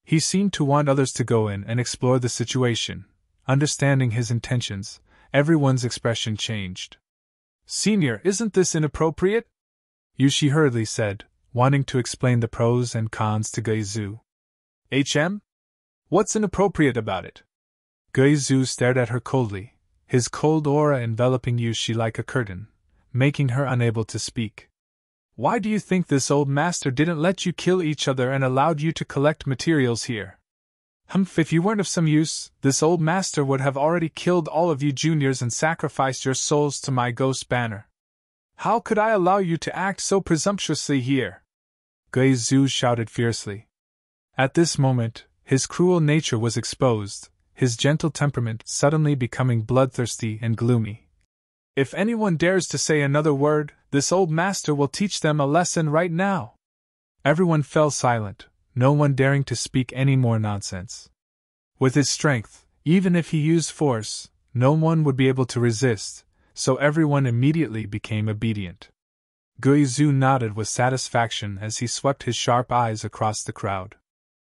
He seemed to want others to go in and explore the situation. Understanding his intentions, everyone's expression changed. "Senior, isn't this inappropriate?" Yushi hurriedly said, wanting to explain the pros and cons to Guizhu. "HM? What's inappropriate about it?" Guizhu stared at her coldly, his cold aura enveloping Yushi like a curtain, making her unable to speak. "Why do you think this old master didn't let you kill each other and allowed you to collect materials here? If you weren't of some use, this old master would have already killed all of you juniors and sacrificed your souls to my ghost banner. How could I allow you to act so presumptuously here?" Guizhu shouted fiercely. At this moment, his cruel nature was exposed, his gentle temperament suddenly becoming bloodthirsty and gloomy. "If anyone dares to say another word, this old master will teach them a lesson right now." Everyone fell silent, no one daring to speak any more nonsense. With his strength, even if he used force, no one would be able to resist, so everyone immediately became obedient. Guizhu nodded with satisfaction as he swept his sharp eyes across the crowd.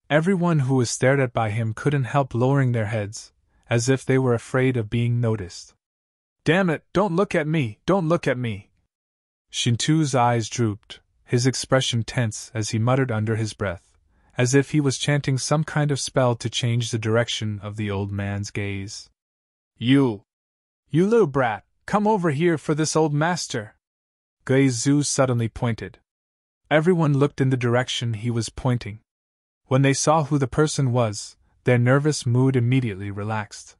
Everyone who was stared at by him couldn't help lowering their heads, as if they were afraid of being noticed. "Damn it, don't look at me, don't look at me!" Shintu's eyes drooped, his expression tense as he muttered under his breath, as if he was chanting some kind of spell to change the direction of the old man's gaze. You little brat, come over here for this old master!" Guizhu suddenly pointed. Everyone looked in the direction he was pointing. When they saw who the person was, their nervous mood immediately relaxed.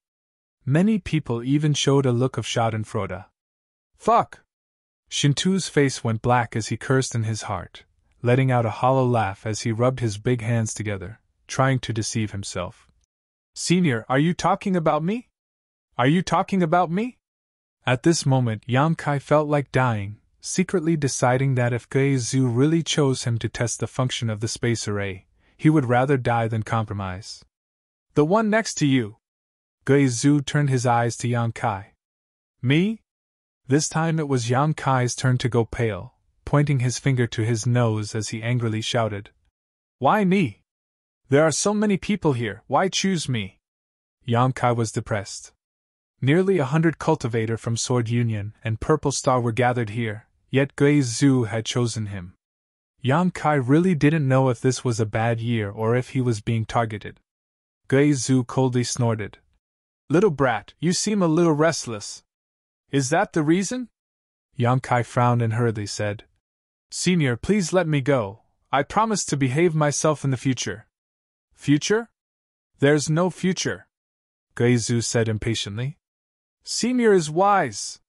Many people even showed a look of schadenfreude. Fuck! Shintu's face went black as he cursed in his heart, letting out a hollow laugh as he rubbed his big hands together, trying to deceive himself. Senior, are you talking about me? Are you talking about me? At this moment, Yang Kai felt like dying, secretly deciding that if Gui Zhu really chose him to test the function of the space array, he would rather die than compromise. The one next to you. Gui Zhu turned his eyes to Yang Kai. Me? This time it was Yang Kai's turn to go pale, pointing his finger to his nose as he angrily shouted. Why me? There are so many people here, why choose me? Yang Kai was depressed. Nearly 100 cultivator from Sword Union and Purple Star were gathered here, yet Gui Zhu had chosen him. Yang Kai really didn't know if this was a bad year or if he was being targeted. Gui Zhu coldly snorted. Little brat, you seem a little restless. Is that the reason? Yang Kai frowned and hurriedly said. Senior, please let me go. I promise to behave myself in the future. Future? There's no future, Gui Zhu said impatiently. Senior is wise.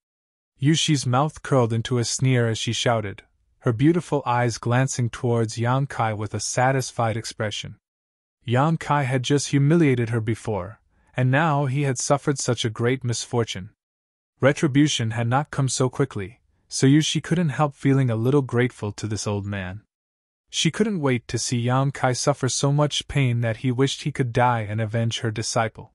Yushi's mouth curled into a sneer as she shouted, her beautiful eyes glancing towards Yang Kai with a satisfied expression. Yang Kai had just humiliated her before, and now he had suffered such a great misfortune. Retribution had not come so quickly, so Yushi couldn't help feeling a little grateful to this old man. She couldn't wait to see Yang Kai suffer so much pain that he wished he could die and avenge her disciple.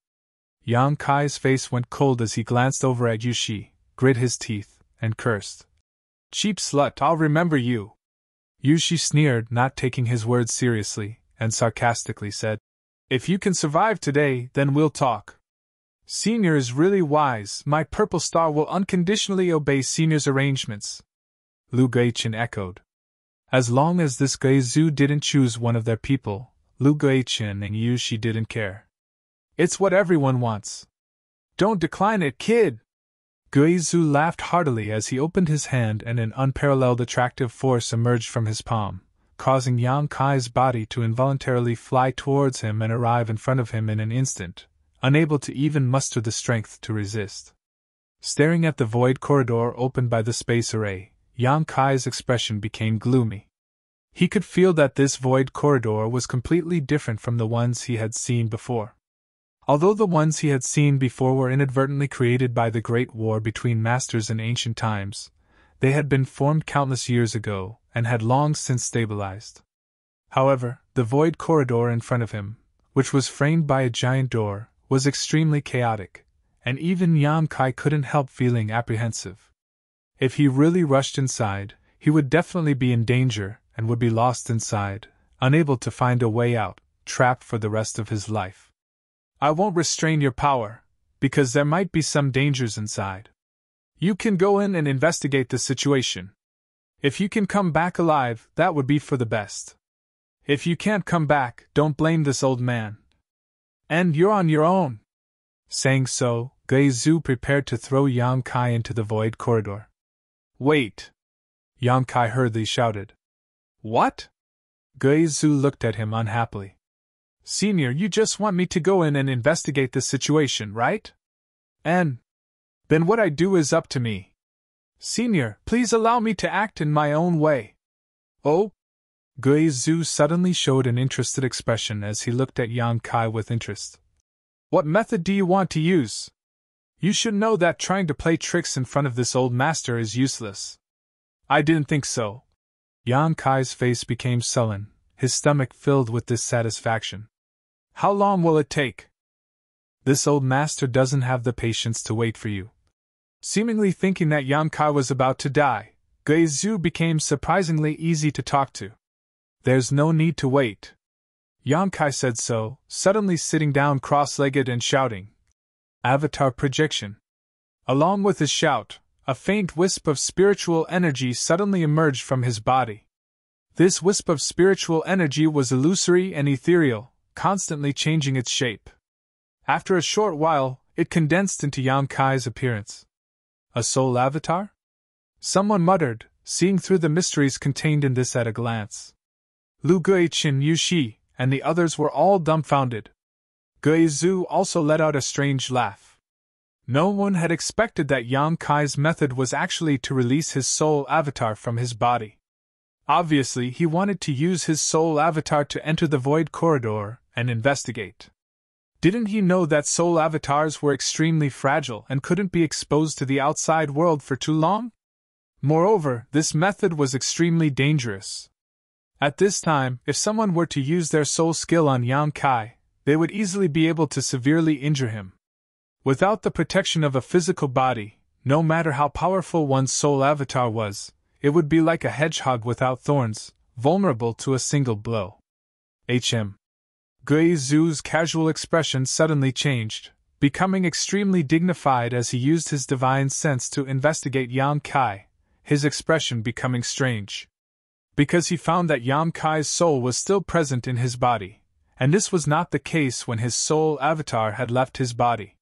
Yang Kai's face went cold as he glanced over at Yushi, grit his teeth, and cursed. Cheap slut, I'll remember you. Yushi sneered, not taking his words seriously, and sarcastically said, If you can survive today, then we'll talk. Senior is really wise, my Purple Star will unconditionally obey Senior's arrangements. Lu Guichen echoed. As long as this Gui Zhu didn't choose one of their people, Lu Guichen and Yushi didn't care. It's what everyone wants. Don't decline it, kid! Gui Zhu laughed heartily as he opened his hand and an unparalleled attractive force emerged from his palm, causing Yang Kai's body to involuntarily fly towards him and arrive in front of him in an instant, unable to even muster the strength to resist. Staring at the void corridor opened by the space array, Yang Kai's expression became gloomy. He could feel that this void corridor was completely different from the ones he had seen before. Although the ones he had seen before were inadvertently created by the Great War between masters in ancient times, they had been formed countless years ago and had long since stabilized. However, the void corridor in front of him, which was framed by a giant door, was extremely chaotic, and even Yang Kai couldn't help feeling apprehensive. If he really rushed inside, he would definitely be in danger and would be lost inside, unable to find a way out, trapped for the rest of his life. I won't restrain your power, because there might be some dangers inside. You can go in and investigate the situation. If you can come back alive, that would be for the best. If you can't come back, don't blame this old man. And you're on your own. Saying so, Gui Zhu prepared to throw Yang Kai into the void corridor. Wait! Yang Kai hurriedly shouted. What? Gui Zhu looked at him unhappily. Senior, you just want me to go in and investigate the situation, right? And then what I do is up to me. Senior, please allow me to act in my own way. Oh? Gui Zhu suddenly showed an interested expression as he looked at Yang Kai with interest. What method do you want to use? You should know that trying to play tricks in front of this old master is useless. I didn't think so. Yang Kai's face became sullen, his stomach filled with dissatisfaction. How long will it take? This old master doesn't have the patience to wait for you. Seemingly thinking that Yang Kai was about to die, Gui Zhu became surprisingly easy to talk to. There's no need to wait. Yang Kai said so, suddenly sitting down cross-legged and shouting. Avatar projection. Along with his shout, a faint wisp of spiritual energy suddenly emerged from his body. This wisp of spiritual energy was illusory and ethereal, constantly changing its shape. After a short while, it condensed into Yang Kai's appearance. A soul avatar? Someone muttered, seeing through the mysteries contained in this at a glance. Lu Guiqin, Yu Shi, and the others were all dumbfounded. Gui Zhu also let out a strange laugh. No one had expected that Yang Kai's method was actually to release his soul avatar from his body. Obviously, he wanted to use his soul avatar to enter the void corridor and investigate. Didn't he know that soul avatars were extremely fragile and couldn't be exposed to the outside world for too long? Moreover, this method was extremely dangerous. At this time, if someone were to use their soul skill on Yang Kai, they would easily be able to severely injure him. Without the protection of a physical body, no matter how powerful one's soul avatar was, it would be like a hedgehog without thorns, vulnerable to a single blow. Gui Zhu's casual expression suddenly changed, becoming extremely dignified as he used his divine sense to investigate Yang Kai, his expression becoming strange. Because he found that Yang Kai's soul was still present in his body, and this was not the case when his soul avatar had left his body.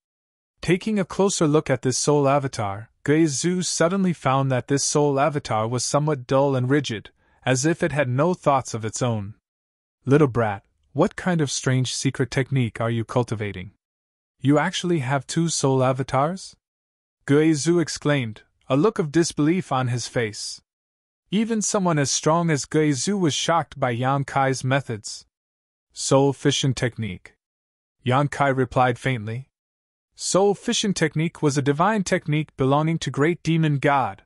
Taking a closer look at this soul avatar, Gui Zhu suddenly found that this soul avatar was somewhat dull and rigid, as if it had no thoughts of its own. Little brat, what kind of strange secret technique are you cultivating? You actually have two soul avatars? Gui Zhu exclaimed, a look of disbelief on his face. Even someone as strong as Gui Zhu was shocked by Yang Kai's methods. Soul fission technique. Yang Kai replied faintly. Soul fission technique was a divine technique belonging to great demon god.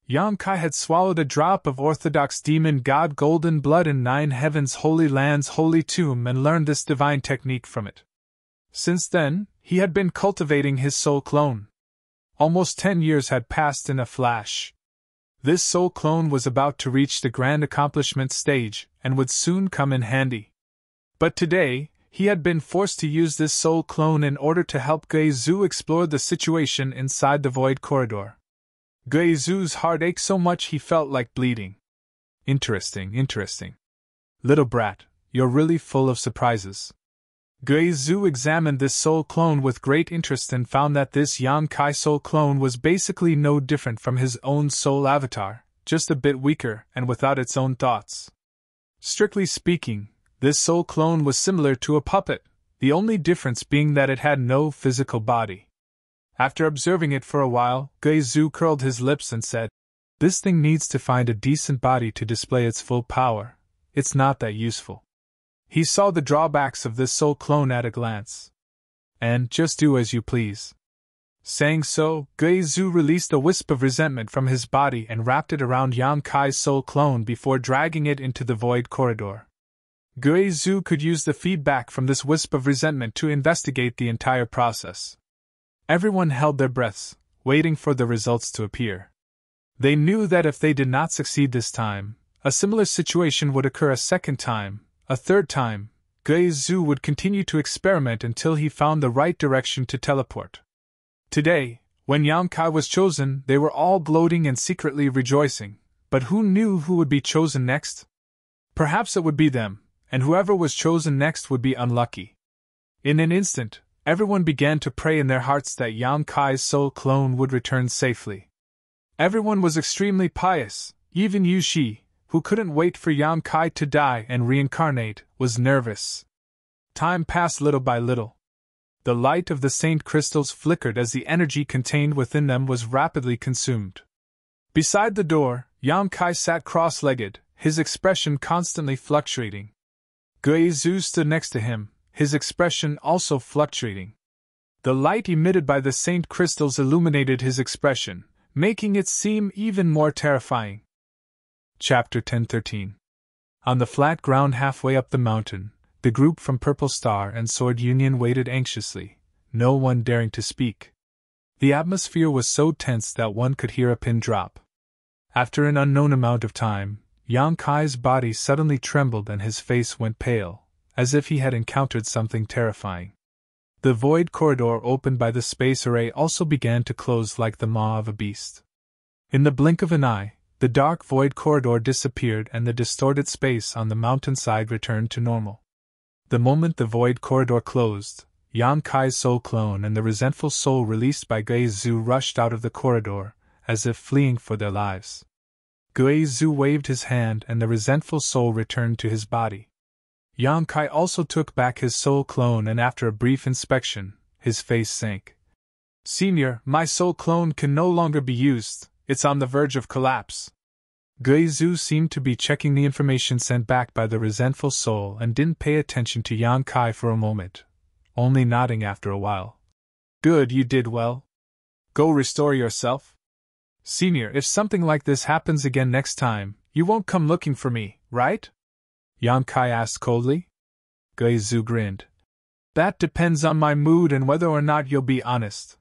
Yang Kai had swallowed a drop of orthodox demon god golden blood in 9 heavens holy land's holy tomb and learned this divine technique from it. Since then, he had been cultivating his soul clone. Almost 10 years had passed in a flash. This soul clone was about to reach the grand accomplishment stage and would soon come in handy. But today, he had been forced to use this soul clone in order to help Gui Zhu explore the situation inside the void corridor. Gui Zhu's heart ached so much he felt like bleeding. Interesting. Little brat, you're really full of surprises. Gui Zhu examined this soul clone with great interest and found that this Yang Kai soul clone was basically no different from his own soul avatar, just a bit weaker and without its own thoughts. Strictly speaking, this soul clone was similar to a puppet, the only difference being that it had no physical body. After observing it for a while, Gui Zhu curled his lips and said, "This thing needs to find a decent body to display its full power. It's not that useful." He saw the drawbacks of this soul clone at a glance. "And just do as you please." Saying so, Gui Zhu released a wisp of resentment from his body and wrapped it around Yang Kai's soul clone before dragging it into the void corridor. Gui Zhu could use the feedback from this wisp of resentment to investigate the entire process. Everyone held their breaths, waiting for the results to appear. They knew that if they did not succeed this time, a similar situation would occur a second time, a third time. Gui Zhu would continue to experiment until he found the right direction to teleport. Today, when Yang Kai was chosen, they were all gloating and secretly rejoicing, but who knew who would be chosen next? Perhaps it would be them, and whoever was chosen next would be unlucky. In an instant, everyone began to pray in their hearts that Yang Kai's soul clone would return safely. Everyone was extremely pious, even Yu Shi, who couldn't wait for Yang Kai to die and reincarnate, was nervous. Time passed little by little. The light of the saint crystals flickered as the energy contained within them was rapidly consumed. Beside the door, Yang Kai sat cross-legged, his expression constantly fluctuating. Gui Zhu stood next to him, his expression also fluctuating. The light emitted by the saint crystals illuminated his expression, making it seem even more terrifying. Chapter 10:13. On the flat ground halfway up the mountain, the group from Purple Star and Sword Union waited anxiously, no one daring to speak. The atmosphere was so tense that one could hear a pin drop. After an unknown amount of time, Yang Kai's body suddenly trembled and his face went pale, as if he had encountered something terrifying. The void corridor opened by the space array also began to close like the maw of a beast. In the blink of an eye, the dark void corridor disappeared and the distorted space on the mountainside returned to normal. The moment the void corridor closed, Yang Kai's soul clone and the resentful soul released by Gui Zhu rushed out of the corridor, as if fleeing for their lives. Guizhu waved his hand and the resentful soul returned to his body. Yang Kai also took back his soul clone and after a brief inspection, his face sank. Senior, my soul clone can no longer be used, it's on the verge of collapse. Guizhu seemed to be checking the information sent back by the resentful soul and didn't pay attention to Yang Kai for a moment, only nodding after a while. Good, you did well. Go restore yourself. Senior, if something like this happens again next time, you won't come looking for me, right? Yang Kai asked coldly. Guizhu grinned. That depends on my mood and whether or not you'll be honest.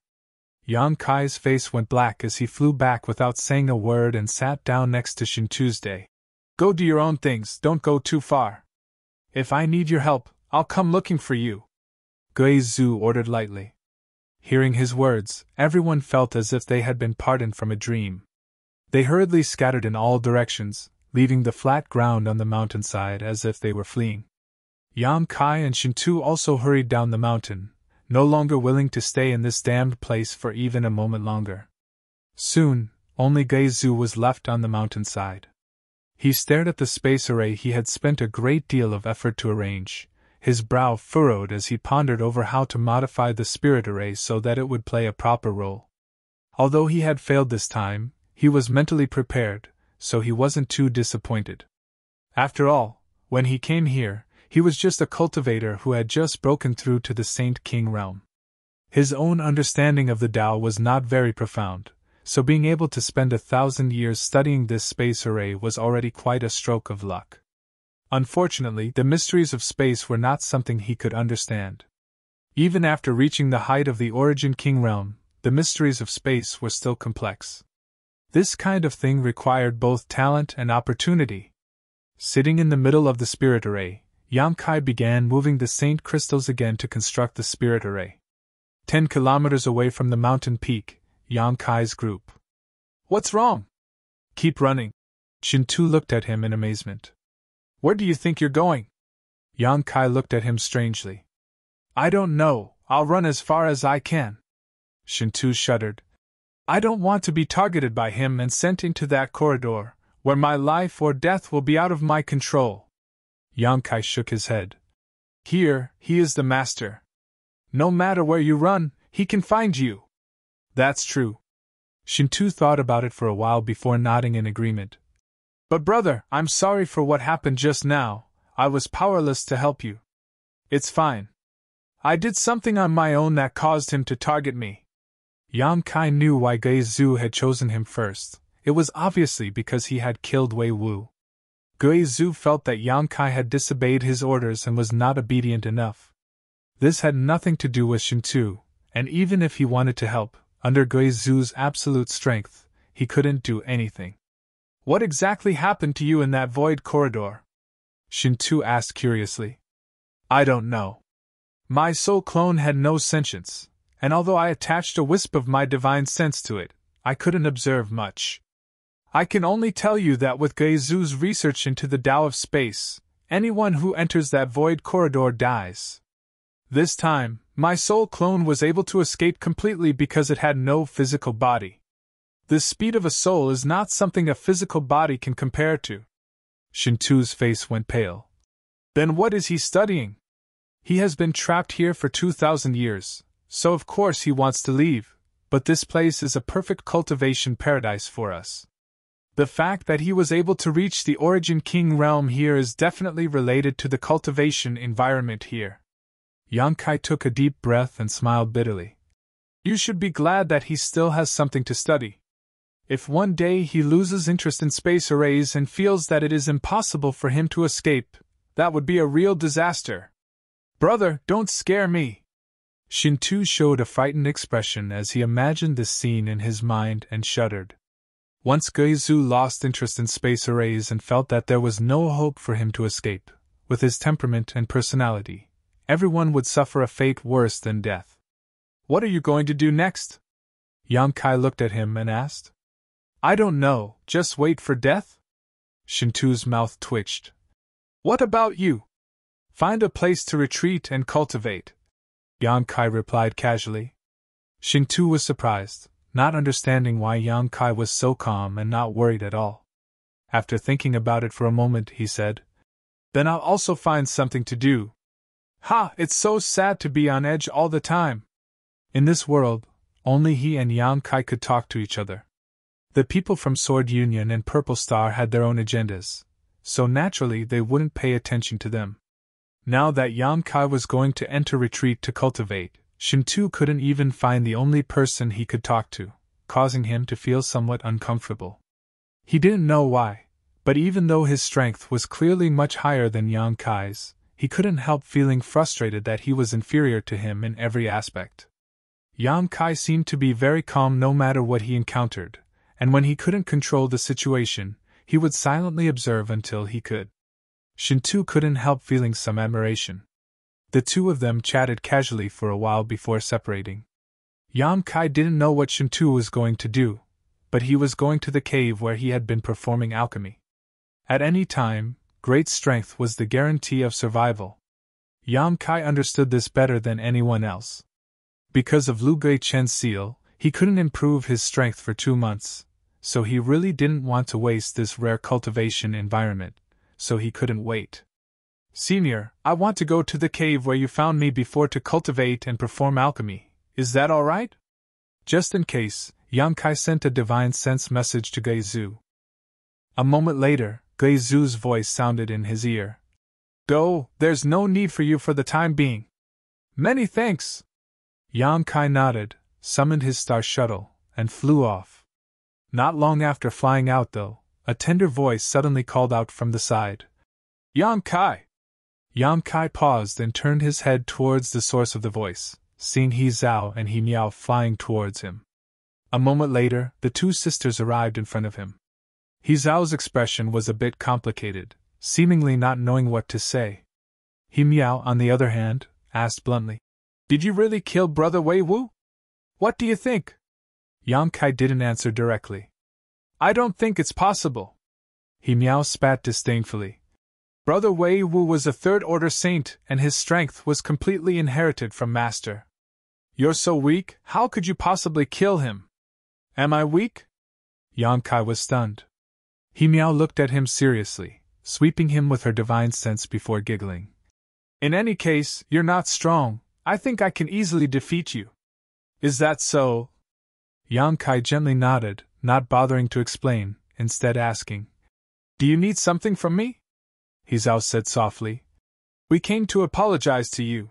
Yang Kai's face went black as he flew back without saying a word and sat down next to Shin Tuesday. Go do your own things, don't go too far. If I need your help, I'll come looking for you. Guizhu ordered lightly. Hearing his words, everyone felt as if they had been pardoned from a dream. They hurriedly scattered in all directions, leaving the flat ground on the mountainside as if they were fleeing. Yang Kai and Shintu also hurried down the mountain, no longer willing to stay in this damned place for even a moment longer. Soon, only Guizhu was left on the mountainside. He stared at the space array he had spent a great deal of effort to arrange, his brow furrowed as he pondered over how to modify the spirit array so that it would play a proper role. Although he had failed this time, he was mentally prepared, so he wasn't too disappointed. After all, when he came here, he was just a cultivator who had just broken through to the Saint King realm. His own understanding of the Tao was not very profound, so being able to spend 1,000 years studying this space array was already quite a stroke of luck. Unfortunately, the mysteries of space were not something he could understand. Even after reaching the height of the Origin King realm, the mysteries of space were still complex. This kind of thing required both talent and opportunity. Sitting in the middle of the spirit array, Yang Kai began moving the Saint crystals again to construct the spirit array. 10 kilometers away from the mountain peak, Yang Kai's group. What's wrong? Keep running. Shintu looked at him in amazement. Where do you think you're going? Yang Kai looked at him strangely. I don't know, I'll run as far as I can. Shintu shuddered. I don't want to be targeted by him and sent into that corridor, where my life or death will be out of my control. Yang Kai shook his head. Here, he is the master. No matter where you run, he can find you. That's true. Shintu thought about it for a while before nodding in agreement. But brother, I'm sorry for what happened just now, I was powerless to help you. It's fine. I did something on my own that caused him to target me. Yang Kai knew why Guizhu had chosen him first. It was obviously because he had killed Wei Wu. Guizhu felt that Yang Kai had disobeyed his orders and was not obedient enough. This had nothing to do with Shintu, and even if he wanted to help, under Guizhu's absolute strength, he couldn't do anything. What exactly happened to you in that void corridor? Shintu asked curiously. I don't know. My soul clone had no sentience, and although I attached a wisp of my divine sense to it, I couldn't observe much. I can only tell you that with Guizhu's research into the Tao of space, anyone who enters that void corridor dies. This time, my soul clone was able to escape completely because it had no physical body. The speed of a soul is not something a physical body can compare to. Shintu's face went pale. Then what is he studying? He has been trapped here for 2,000 years, so of course he wants to leave, but this place is a perfect cultivation paradise for us. The fact that he was able to reach the Origin King realm here is definitely related to the cultivation environment here. Yang Kai took a deep breath and smiled bitterly. You should be glad that he still has something to study. If one day he loses interest in space arrays and feels that it is impossible for him to escape, that would be a real disaster. Brother, don't scare me. Shintu showed a frightened expression as he imagined this scene in his mind and shuddered. Once Guizhu lost interest in space arrays and felt that there was no hope for him to escape, with his temperament and personality, everyone would suffer a fate worse than death. What are you going to do next? Yang Kai looked at him and asked. I don't know, just wait for death? Shintu's mouth twitched. What about you? Find a place to retreat and cultivate. Yang Kai replied casually. Shintu was surprised, not understanding why Yang Kai was so calm and not worried at all. After thinking about it for a moment, he said, "Then I'll also find something to do. Ha! It's so sad to be on edge all the time." In this world, only he and Yang Kai could talk to each other. The people from Sword Union and Purple Star had their own agendas, so naturally they wouldn't pay attention to them. Now that Yang Kai was going to enter retreat to cultivate, Shintu couldn't even find the only person he could talk to, causing him to feel somewhat uncomfortable. He didn't know why, but even though his strength was clearly much higher than Yang Kai's, he couldn't help feeling frustrated that he was inferior to him in every aspect. Yang Kai seemed to be very calm no matter what he encountered, and when he couldn't control the situation, he would silently observe until he could. Shintu couldn't help feeling some admiration. The two of them chatted casually for a while before separating. Yang Kai didn't know what Shintu was going to do, but he was going to the cave where he had been performing alchemy. At any time, great strength was the guarantee of survival. Yang Kai understood this better than anyone else. Because of Lu Gui Chen's seal, he couldn't improve his strength for 2 months, so he really didn't want to waste this rare cultivation environment, so he couldn't wait. "Senior, I want to go to the cave where you found me before to cultivate and perform alchemy. Is that all right?" Just in case, Yang Kai sent a divine sense message to Geizu. A moment later, Geizu's voice sounded in his ear. "Go, there's no need for you for the time being." "Many thanks." Yang Kai nodded, summoned his star shuttle, and flew off. Not long after flying out, though, a tender voice suddenly called out from the side. "Yang Kai!" Yang Kai paused and turned his head towards the source of the voice, seeing He Zhao and He Miao flying towards him. A moment later, the two sisters arrived in front of him. He Zhao's expression was a bit complicated, seemingly not knowing what to say. He Miao, on the other hand, asked bluntly, "Did you really kill Brother Wei Wu? What do you think?" Yang Kai didn't answer directly. "I don't think it's possible." He Miao spat disdainfully. "Brother Wei Wu was a third-order saint, and his strength was completely inherited from Master. You're so weak, how could you possibly kill him?" "Am I weak?" Yang Kai was stunned. He Miao looked at him seriously, sweeping him with her divine sense before giggling. "In any case, you're not strong. I think I can easily defeat you." "Is that so?" Yang Kai gently nodded, not bothering to explain, instead asking, "Do you need something from me?" He Zhao said softly, "We came to apologize to you."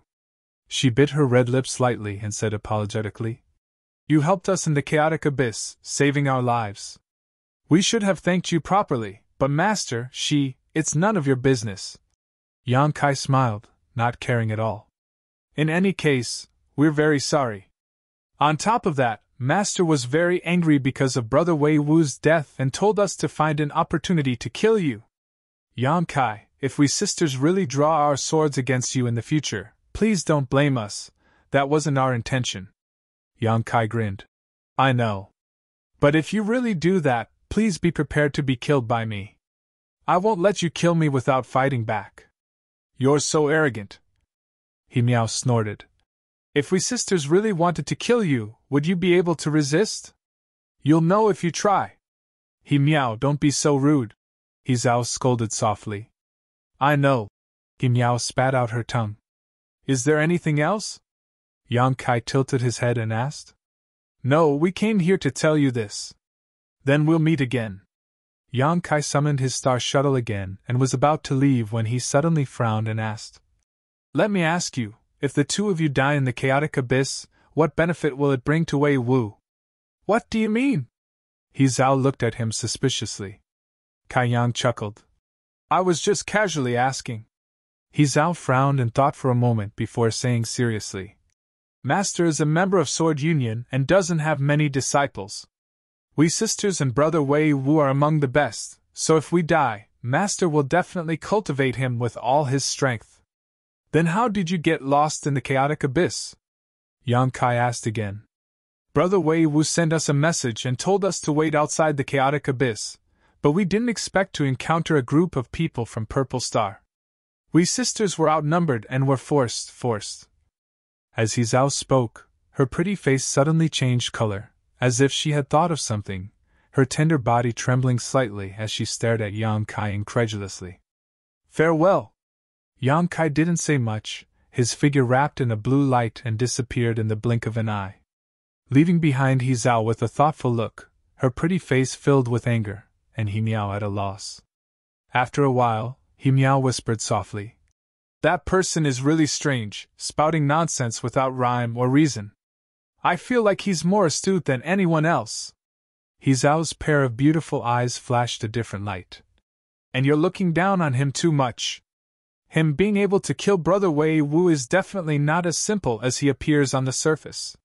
She bit her red lips slightly and said apologetically, "You helped us in the chaotic abyss, saving our lives. We should have thanked you properly, but Master, it's none of your business." Yang Kai smiled, not caring at all. "In any case, we're very sorry. On top of that, Master was very angry because of Brother Wei Wu's death and told us to find an opportunity to kill you. Yang Kai, if we sisters really draw our swords against you in the future, please don't blame us. That wasn't our intention." Yang Kai grinned. "I know. But if you really do that, please be prepared to be killed by me. I won't let you kill me without fighting back." "You're so arrogant." He Miao snorted. "If we sisters really wanted to kill you, would you be able to resist? You'll know if you try." "He Miao, don't be so rude," He Zhao scolded softly. "I know." He Miao spat out her tongue. "Is there anything else?" Yang Kai tilted his head and asked. "No, we came here to tell you this." "Then we'll meet again." Yang Kai summoned his star shuttle again and was about to leave when he suddenly frowned and asked, "Let me ask you, if the two of you die in the chaotic abyss, what benefit will it bring to Wei Wu?" "What do you mean?" He Zhao looked at him suspiciously. Kai Yang chuckled. "I was just casually asking." He Zhao frowned and thought for a moment before saying seriously, "Master is a member of Sword Union and doesn't have many disciples. We sisters and Brother Wei Wu are among the best, so if we die, Master will definitely cultivate him with all his strength." "Then how did you get lost in the chaotic abyss?" Yang Kai asked again. "Brother Wei Wu sent us a message and told us to wait outside the chaotic abyss, but we didn't expect to encounter a group of people from Purple Star. We sisters were outnumbered and were forced. As He Zhao spoke, her pretty face suddenly changed color, as if she had thought of something, her tender body trembling slightly as she stared at Yang Kai incredulously. "Farewell!" Yang Kai didn't say much, his figure wrapped in a blue light and disappeared in the blink of an eye. Leaving behind He Zhao with a thoughtful look, her pretty face filled with anger, and He Miao at a loss. After a while, He Miao whispered softly, "That person is really strange, spouting nonsense without rhyme or reason. I feel like he's more astute than anyone else." He Zhao's pair of beautiful eyes flashed a different light. "And you're looking down on him too much. Him being able to kill Brother Wei Wu is definitely not as simple as he appears on the surface.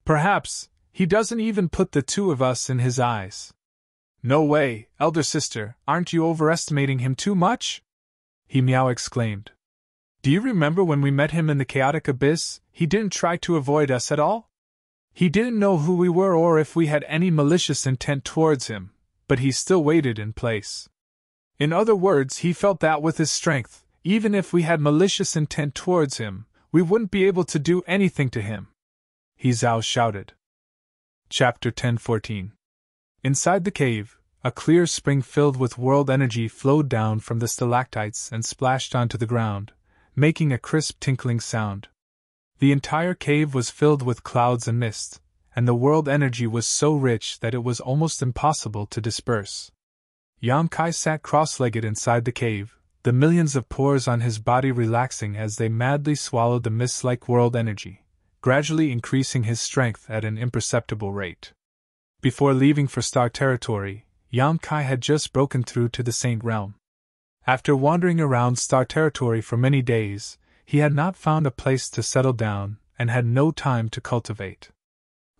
Perhaps he doesn't even put the two of us in his eyes." "No way, elder sister, aren't you overestimating him too much?" He Miao exclaimed. "Do you remember when we met him in the chaotic abyss? He didn't try to avoid us at all? He didn't know who we were or if we had any malicious intent towards him, but he still waited in place. In other words, he felt that with his strength, even if we had malicious intent towards him, we wouldn't be able to do anything to him," He Zhao shouted. Chapter 10:14. Inside the cave, a clear spring filled with world energy flowed down from the stalactites and splashed onto the ground, making a crisp tinkling sound. The entire cave was filled with clouds and mist, and the world energy was so rich that it was almost impossible to disperse. Yang Kai sat cross-legged inside the cave, the millions of pores on his body relaxing as they madly swallowed the mist-like world energy, gradually increasing his strength at an imperceptible rate. Before leaving for Star Territory, Yang Kai had just broken through to the Saint Realm. After wandering around Star Territory for many days, he had not found a place to settle down and had no time to cultivate.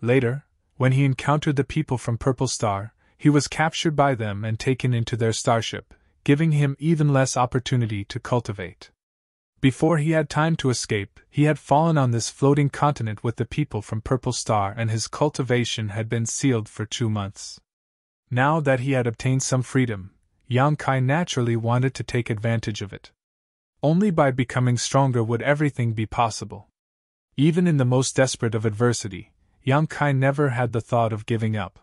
Later, when he encountered the people from Purple Star, he was captured by them and taken into their starship, giving him even less opportunity to cultivate. Before he had time to escape, he had fallen on this floating continent with the people from Purple Star and his cultivation had been sealed for 2 months. Now that he had obtained some freedom, Yang Kai naturally wanted to take advantage of it. Only by becoming stronger would everything be possible. Even in the most desperate of adversity, Yang Kai never had the thought of giving up.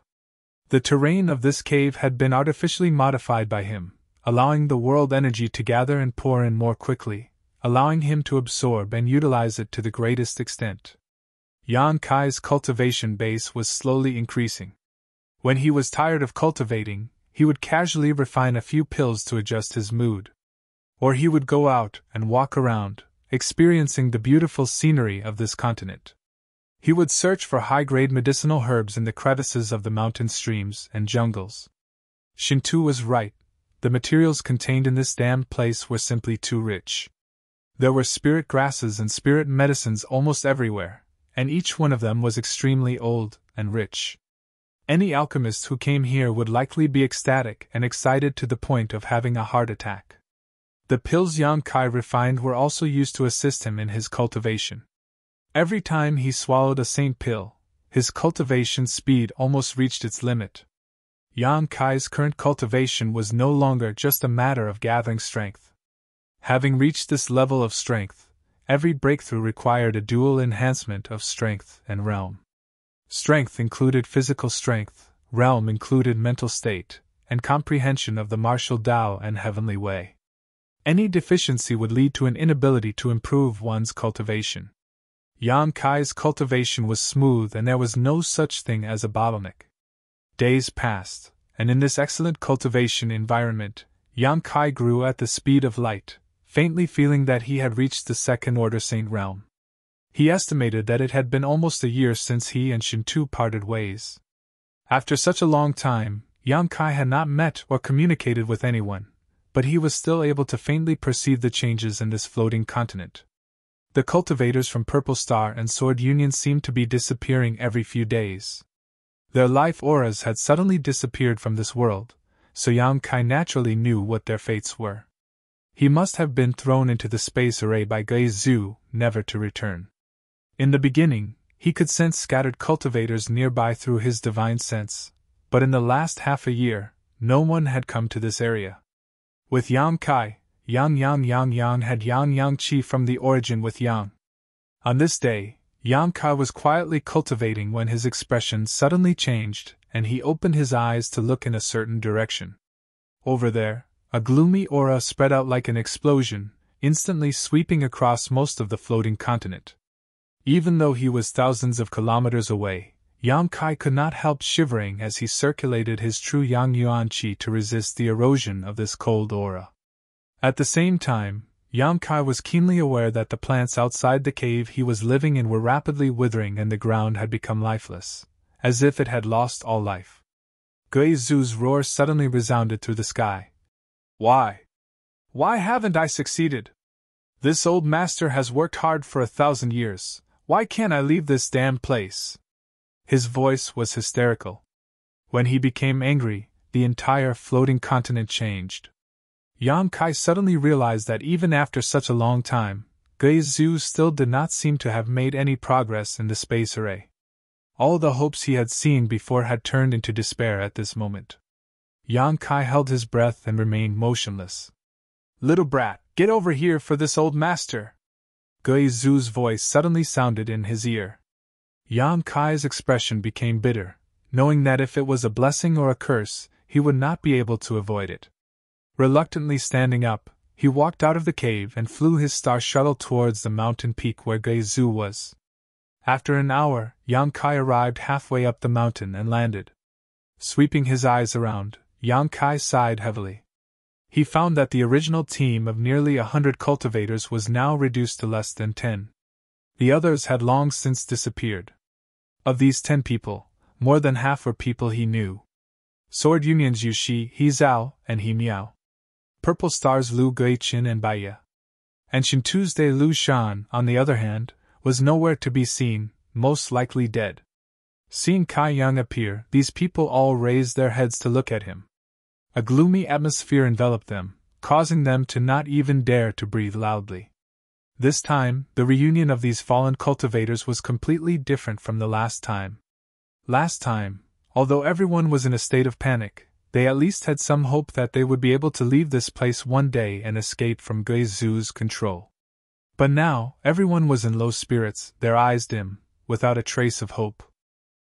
The terrain of this cave had been artificially modified by him, allowing the world energy to gather and pour in more quickly, allowing him to absorb and utilize it to the greatest extent. Yang Kai's cultivation base was slowly increasing. When he was tired of cultivating, he would casually refine a few pills to adjust his mood. Or he would go out and walk around, experiencing the beautiful scenery of this continent. He would search for high-grade medicinal herbs in the crevices of the mountain streams and jungles. Shintu was right, the materials contained in this damned place were simply too rich. There were spirit grasses and spirit medicines almost everywhere, and each one of them was extremely old and rich. Any alchemist who came here would likely be ecstatic and excited to the point of having a heart attack. The pills Yang Kai refined were also used to assist him in his cultivation. Every time he swallowed a saint pill, his cultivation speed almost reached its limit. Yang Kai's current cultivation was no longer just a matter of gathering strength. Having reached this level of strength, every breakthrough required a dual enhancement of strength and realm. Strength included physical strength, realm included mental state, and comprehension of the martial Tao and heavenly way. Any deficiency would lead to an inability to improve one's cultivation. Yang Kai's cultivation was smooth and there was no such thing as a bottleneck. Days passed, and in this excellent cultivation environment, Yang Kai grew at the speed of light, faintly feeling that he had reached the second-order Saint Realm. He estimated that it had been almost a year since he and Shintu parted ways. After such a long time, Yang Kai had not met or communicated with anyone, but he was still able to faintly perceive the changes in this floating continent. The cultivators from Purple Star and Sword Union seemed to be disappearing every few days. Their life auras had suddenly disappeared from this world, so Yang Kai naturally knew what their fates were. He must have been thrown into the space array by Gai Zhu, never to return. In the beginning, he could sense scattered cultivators nearby through his divine sense, but in the last half a year, no one had come to this area. With Yang Kai, Yang had Yang Chi from the origin with Yang. On this day, Yang Kai was quietly cultivating when his expression suddenly changed, and he opened his eyes to look in a certain direction. Over there, a gloomy aura spread out like an explosion, instantly sweeping across most of the floating continent. Even though he was thousands of kilometers away, Yang Kai could not help shivering as he circulated his true Yang Yuan Qi to resist the erosion of this cold aura. At the same time, Yang Kai was keenly aware that the plants outside the cave he was living in were rapidly withering and the ground had become lifeless, as if it had lost all life. Gui Zhu's roar suddenly resounded through the sky. Why? Why haven't I succeeded? This old master has worked hard for 1,000 years. Why can't I leave this damned place? His voice was hysterical. When he became angry, the entire floating continent changed. Yang Kai suddenly realized that even after such a long time, Gui Zhu still did not seem to have made any progress in the space array. All the hopes he had seen before had turned into despair at this moment. Yang Kai held his breath and remained motionless. Little brat, get over here for this old master! Gui Zhu's voice suddenly sounded in his ear. Yang Kai's expression became bitter, knowing that if it was a blessing or a curse, he would not be able to avoid it. Reluctantly standing up, he walked out of the cave and flew his star shuttle towards the mountain peak where Gui Zhu was. After an hour, Yang Kai arrived halfway up the mountain and landed. Sweeping his eyes around, Yang Kai sighed heavily. He found that the original team of nearly 100 cultivators was now reduced to less than 10. The others had long since disappeared. Of these 10 people, more than half were people he knew. Sword Unions Yu Shi, He Zhao, and He Miao. Purple Stars Lu Guiqin and Baiya. And Shin Tuesday Lu Shan, on the other hand, was nowhere to be seen, most likely dead. Seeing Kai Yang appear, these people all raised their heads to look at him. A gloomy atmosphere enveloped them, causing them to not even dare to breathe loudly. This time, the reunion of these fallen cultivators was completely different from the last time. Last time, although everyone was in a state of panic, they at least had some hope that they would be able to leave this place one day and escape from Gui Zhu's control. But now, everyone was in low spirits, their eyes dim, without a trace of hope.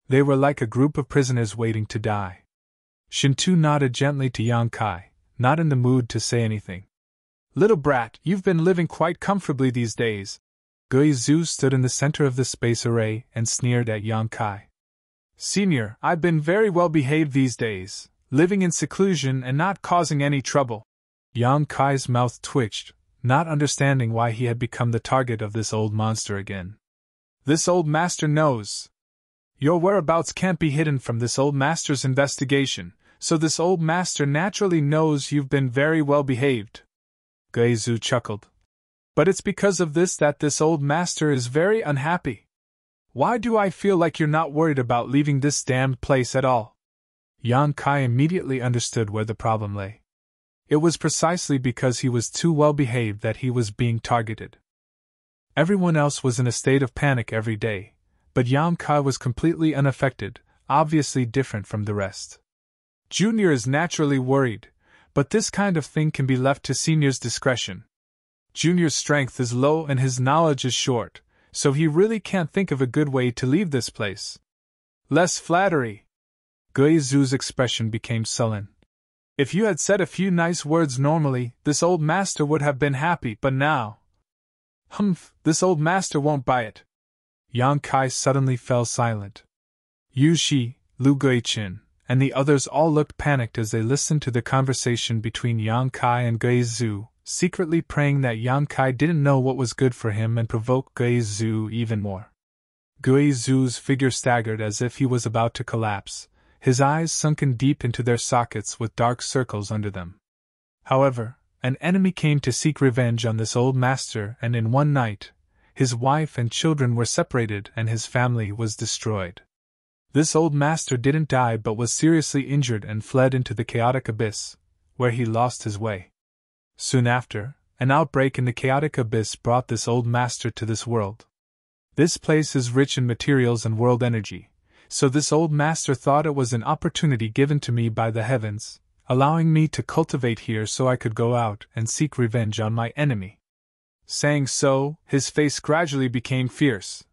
They were like a group of prisoners waiting to die. Shintu nodded gently to Yang Kai, not in the mood to say anything. Little brat, you've been living quite comfortably these days. Gui Zhu stood in the center of the space array and sneered at Yang Kai. Senior, I've been very well behaved these days, living in seclusion and not causing any trouble. Yang Kai's mouth twitched, not understanding why he had become the target of this old monster again. This old master knows. Your whereabouts can't be hidden from this old master's investigation, so this old master naturally knows you've been very well behaved. Gui Zhu chuckled. But it's because of this that this old master is very unhappy. Why do I feel like you're not worried about leaving this damned place at all? Yang Kai immediately understood where the problem lay. It was precisely because he was too well behaved that he was being targeted. Everyone else was in a state of panic every day, but Yang Kai was completely unaffected, obviously different from the rest. Junior is naturally worried, but this kind of thing can be left to Senior's discretion. Junior's strength is low and his knowledge is short, so he really can't think of a good way to leave this place. Less flattery. Gui Zhu's expression became sullen. If you had said a few nice words normally, this old master would have been happy, but now… Humph, this old master won't buy it. Yang Kai suddenly fell silent. Yu Shi, Lu Guiqin, and the others all looked panicked as they listened to the conversation between Yang Kai and Gui Zhu, secretly praying that Yang Kai didn't know what was good for him and provoke Gui Zhu even more. Gui Zhu's figure staggered as if he was about to collapse, his eyes sunken deep into their sockets with dark circles under them. However, an enemy came to seek revenge on this old master, and in one night, his wife and children were separated and his family was destroyed. This old master didn't die but was seriously injured and fled into the chaotic abyss, where he lost his way. Soon after, an outbreak in the chaotic abyss brought this old master to this world. This place is rich in materials and world energy, so this old master thought it was an opportunity given to me by the heavens, allowing me to cultivate here so I could go out and seek revenge on my enemy. Saying so, his face gradually became fierce.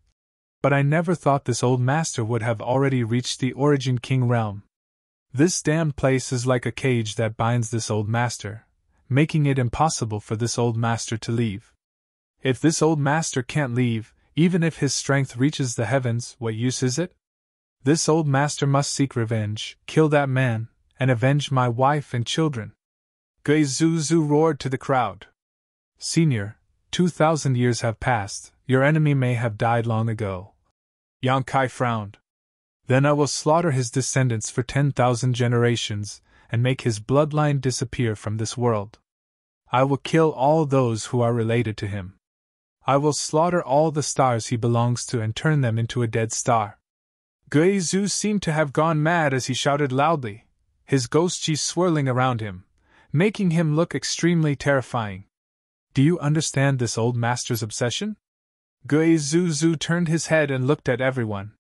but I never thought this old master would have already reached the Origin King realm. This damned place is like a cage that binds this old master, making it impossible for this old master to leave. If this old master can't leave, even if his strength reaches the heavens, what use is it? This old master must seek revenge, kill that man, and avenge my wife and children. Guizuzu roared to the crowd. Senior, 2,000 years have passed, your enemy may have died long ago. Yang Kai frowned. Then I will slaughter his descendants for 10,000 generations, and make his bloodline disappear from this world. I will kill all those who are related to him. I will slaughter all the stars he belongs to and turn them into a dead star. Guizu seemed to have gone mad as he shouted loudly, his ghost chi swirling around him, making him look extremely terrifying. Do you understand this old master's obsession? Guizuzu turned his head and looked at everyone.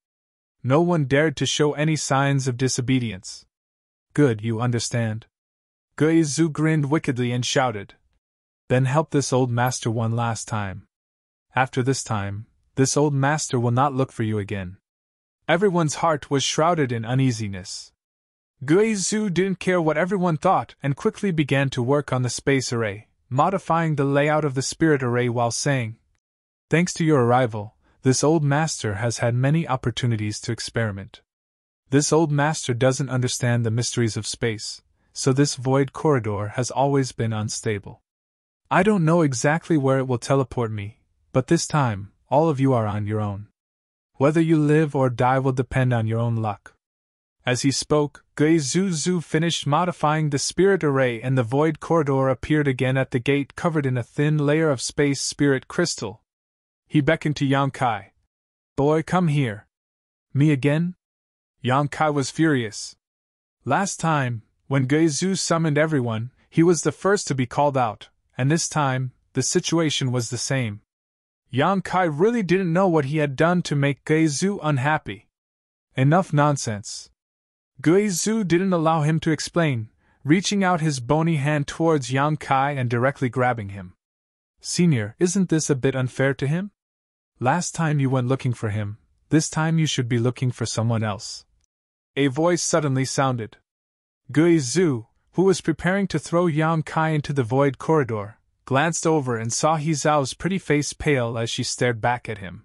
No one dared to show any signs of disobedience. Good, you understand. Guizu grinned wickedly and shouted. Then help this old master one last time. After this time, this old master will not look for you again. Everyone's heart was shrouded in uneasiness. Guizu didn't care what everyone thought and quickly began to work on the space array, modifying the layout of the spirit array while saying, "Thanks to your arrival, this old master has had many opportunities to experiment. This old master doesn't understand the mysteries of space, so this void corridor has always been unstable. I don't know exactly where it will teleport me, but this time, all of you are on your own. Whether you live or die will depend on your own luck." As he spoke, Guizuzu finished modifying the spirit array and the void corridor appeared again at the gate covered in a thin layer of space spirit crystal. He beckoned to Yang Kai. "Boy, come here." "Me again?" Yang Kai was furious. Last time, when Guizu summoned everyone, he was the first to be called out, and this time, the situation was the same. Yang Kai really didn't know what he had done to make Guizu unhappy. Enough nonsense. Guizu didn't allow him to explain, reaching out his bony hand towards Yang Kai and directly grabbing him. "Senior, isn't this a bit unfair to him? Last time you went looking for him, this time you should be looking for someone else." A voice suddenly sounded. Guizu, who was preparing to throw Yang Kai into the void corridor, glanced over and saw Hizao's pretty face pale as she stared back at him.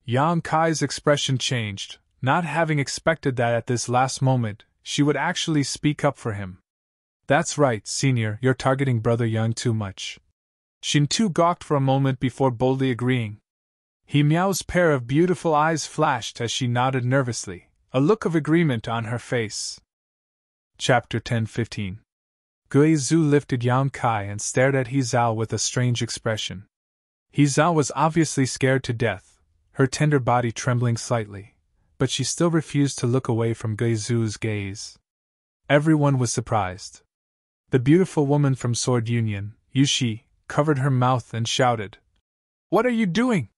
Yang Kai's expression changed, not having expected that at this last moment, she would actually speak up for him. "That's right, Senior, you're targeting Brother Yang too much." Shintu gawked for a moment before boldly agreeing. He Miao's pair of beautiful eyes flashed as she nodded nervously, a look of agreement on her face. Chapter 10-15. Guizu lifted Yang Kai and stared at Hizao with a strange expression. Hizao was obviously scared to death, her tender body trembling slightly, but she still refused to look away from Guizu's gaze. Everyone was surprised. The beautiful woman from Sword Union, Yushi, covered her mouth and shouted, "What are you doing?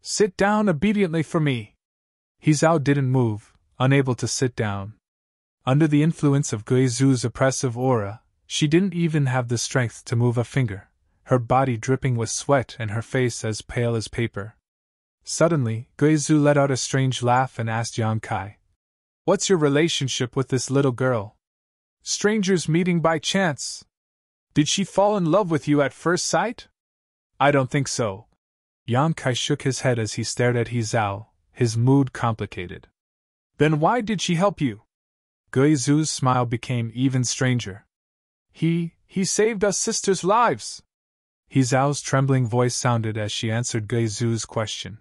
Sit down obediently for me." Hizao didn't move, unable to sit down. Under the influence of Guizu's oppressive aura, she didn't even have the strength to move a finger, her body dripping with sweat and her face as pale as paper. Suddenly, Guizu let out a strange laugh and asked Yang Kai, "What's your relationship with this little girl? Strangers meeting by chance? Did she fall in love with you at first sight?" "I don't think so." Yang Kai shook his head as he stared at Hizao, his mood complicated. "Then why did she help you?" Guizu's smile became even stranger. He saved us sisters' lives." Hizao's trembling voice sounded as she answered Guizu's question.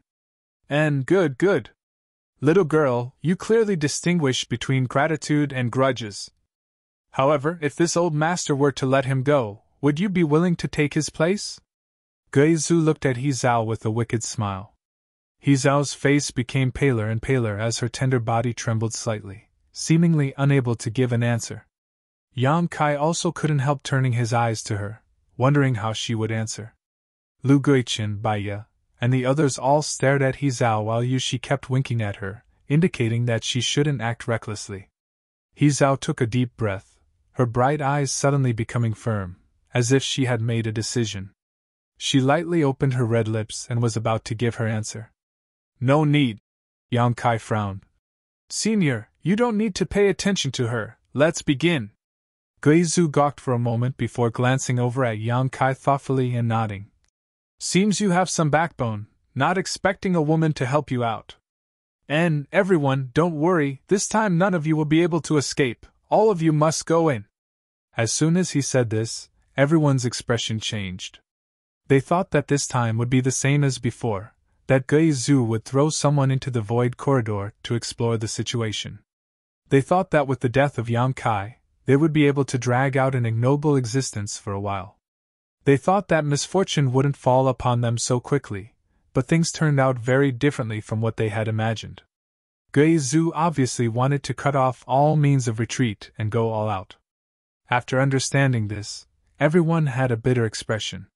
"And good. Little girl, you clearly distinguish between gratitude and grudges. However, if this old master were to let him go, would you be willing to take his place?" Guizu looked at Hizao with a wicked smile. Hizao's face became paler and paler as her tender body trembled slightly, seemingly unable to give an answer. Yang Kai also couldn't help turning his eyes to her, wondering how she would answer. Lu Guichin, Baiya, and the others all stared at Hizao while Yushi kept winking at her, indicating that she shouldn't act recklessly. Hizao took a deep breath, her bright eyes suddenly becoming firm, as if she had made a decision. She lightly opened her red lips and was about to give her answer. "No need," Yang Kai frowned. Senior, you don't need to pay attention to her, let's begin. Guizhu gawked for a moment before glancing over at Yang Kai thoughtfully and nodding. Seems you have some backbone, not expecting a woman to help you out. And, everyone, don't worry, this time none of you will be able to escape, all of you must go in. As soon as he said this, everyone's expression changed. They thought that this time would be the same as before, that Guizhu would throw someone into the void corridor to explore the situation. They thought that with the death of Yang Kai, they would be able to drag out an ignoble existence for a while. They thought that misfortune wouldn't fall upon them so quickly, but things turned out very differently from what they had imagined. Guizhu obviously wanted to cut off all means of retreat and go all out. After understanding this, everyone had a bitter expression.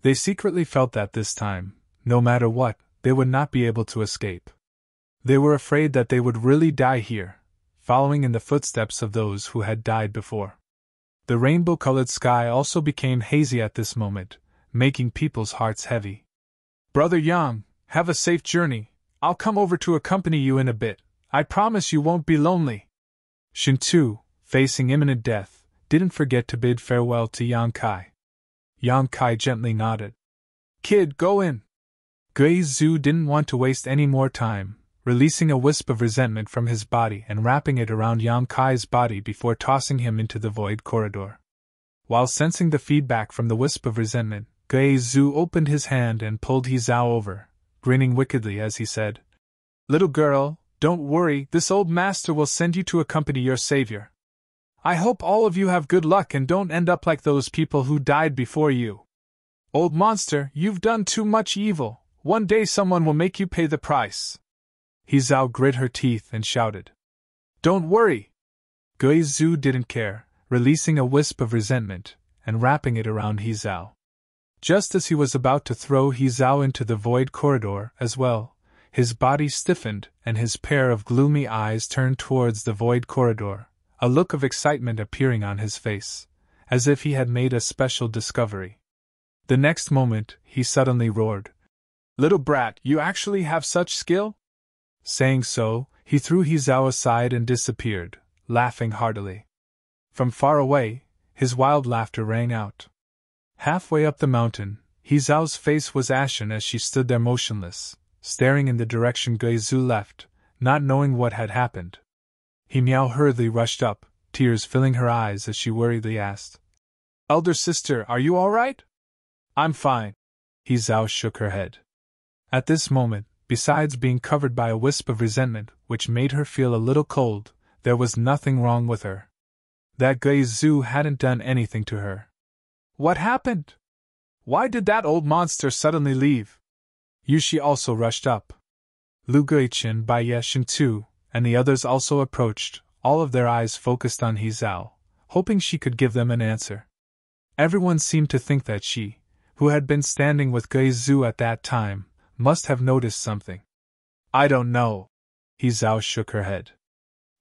They secretly felt that this time, no matter what, they would not be able to escape. They were afraid that they would really die here, following in the footsteps of those who had died before. The rainbow-colored sky also became hazy at this moment, making people's hearts heavy. Brother Yang, have a safe journey. I'll come over to accompany you in a bit. I promise you won't be lonely. Shintu, facing imminent death, didn't forget to bid farewell to Yang Kai. Yang Kai gently nodded. Kid, go in. Guizhu didn't want to waste any more time, releasing a wisp of resentment from his body and wrapping it around Yang Kai's body before tossing him into the void corridor. While sensing the feedback from the wisp of resentment, Guizhu opened his hand and pulled He Zhao over, grinning wickedly as he said, Little girl, don't worry, this old master will send you to accompany your savior. I hope all of you have good luck and don't end up like those people who died before you. Old monster, you've done too much evil. One day someone will make you pay the price. He Zhao grit her teeth and shouted. Don't worry. Guizhu didn't care, releasing a wisp of resentment and wrapping it around He Zhao. Just as he was about to throw He Zhao into the void corridor as well, his body stiffened and his pair of gloomy eyes turned towards the void corridor, a look of excitement appearing on his face, as if he had made a special discovery. The next moment, he suddenly roared. Little brat, you actually have such skill? Saying so, he threw He Zhao aside and disappeared, laughing heartily. From far away, his wild laughter rang out. Halfway up the mountain, He Zhao's face was ashen as she stood there motionless, staring in the direction Guizhu left, not knowing what had happened. He Miao hurriedly rushed up, tears filling her eyes as she worriedly asked, Elder sister, are you all right? I'm fine. He Zhao shook her head. At this moment, besides being covered by a wisp of resentment which made her feel a little cold, there was nothing wrong with her. That Guizhu hadn't done anything to her. What happened? Why did that old monster suddenly leave? Yushi also rushed up. Lu Guichen, Baiye Shintu, and the others also approached, all of their eyes focused on He Zhao, hoping she could give them an answer. Everyone seemed to think that she, who had been standing with Guizhu at that time, must have noticed something. I don't know. He Zhao shook her head.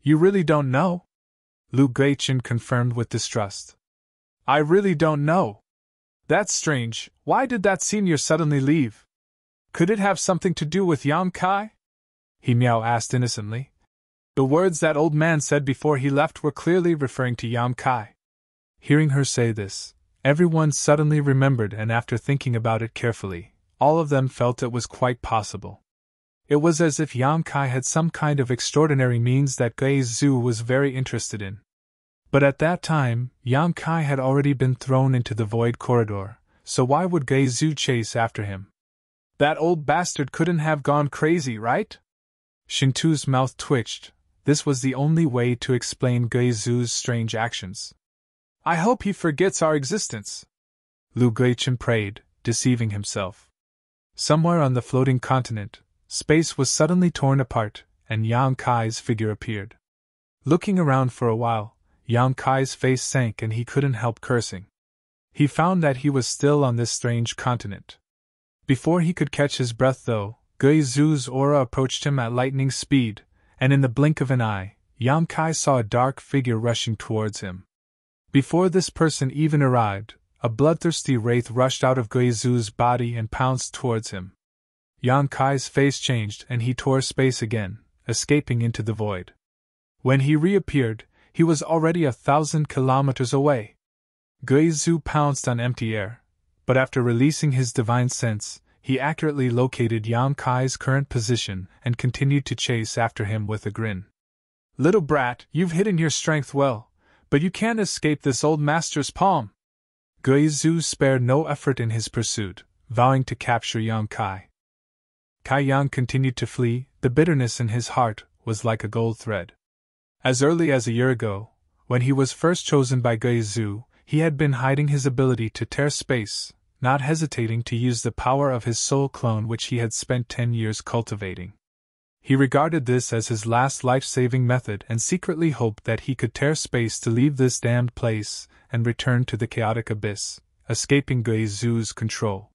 You really don't know? Lu Guichen confirmed with distrust. I really don't know. That's strange, why did that senior suddenly leave? Could it have something to do with Yang Kai? He Miao asked innocently. The words that old man said before he left were clearly referring to Yang Kai. Hearing her say this, everyone suddenly remembered, and after thinking about it carefully, all of them felt it was quite possible. It was as if Yang Kai had some kind of extraordinary means that Guizhu was very interested in. But at that time, Yang Kai had already been thrown into the void corridor, so why would Guizhu chase after him? That old bastard couldn't have gone crazy, right? Shintu's mouth twitched. This was the only way to explain Guizhu's strange actions. I hope he forgets our existence. Lu Guichen prayed, deceiving himself. Somewhere on the floating continent, space was suddenly torn apart, and Yang Kai's figure appeared. Looking around for a while, Yang Kai's face sank and he couldn't help cursing. He found that he was still on this strange continent. Before he could catch his breath though, Guizhu's aura approached him at lightning speed, and in the blink of an eye, Yang Kai saw a dark figure rushing towards him. Before this person even arrived, a bloodthirsty wraith rushed out of Guizhu's body and pounced towards him. Yang Kai's face changed and he tore space again, escaping into the void. When he reappeared, he was already 1,000 kilometers away. Guizhou pounced on empty air, but after releasing his divine sense, he accurately located Yang Kai's current position and continued to chase after him with a grin. "Little brat, you've hidden your strength well, but you can't escape this old master's palm." Guizhou spared no effort in his pursuit, vowing to capture Yang Kai. Kai Yang continued to flee. The bitterness in his heart was like a gold thread. As early as a year ago, when he was first chosen by Guizhou, he had been hiding his ability to tear space, not hesitating to use the power of his soul clone which he had spent 10 years cultivating. He regarded this as his last life-saving method and secretly hoped that he could tear space to leave this damned place and return to the chaotic abyss, escaping Guizhou's control.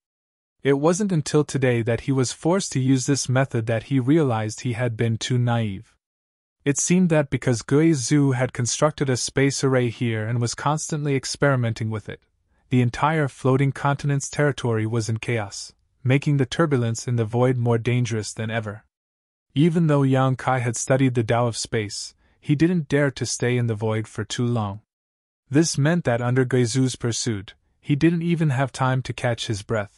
It wasn't until today that he was forced to use this method that he realized he had been too naive. It seemed that because Guizhou had constructed a space array here and was constantly experimenting with it, the entire floating continent's territory was in chaos, making the turbulence in the void more dangerous than ever. Even though Yang Kai had studied the Tao of space, he didn't dare to stay in the void for too long. This meant that under Guizhou's pursuit, he didn't even have time to catch his breath.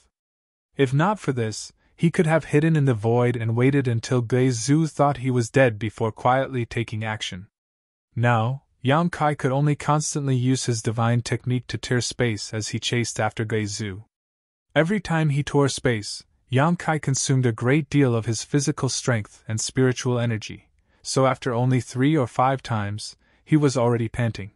If not for this, he could have hidden in the void and waited until Guizhou thought he was dead before quietly taking action. Now, Yang Kai could only constantly use his divine technique to tear space as he chased after Guizhou. Every time he tore space, Yang Kai consumed a great deal of his physical strength and spiritual energy, so after only 3 or 5 times, he was already panting.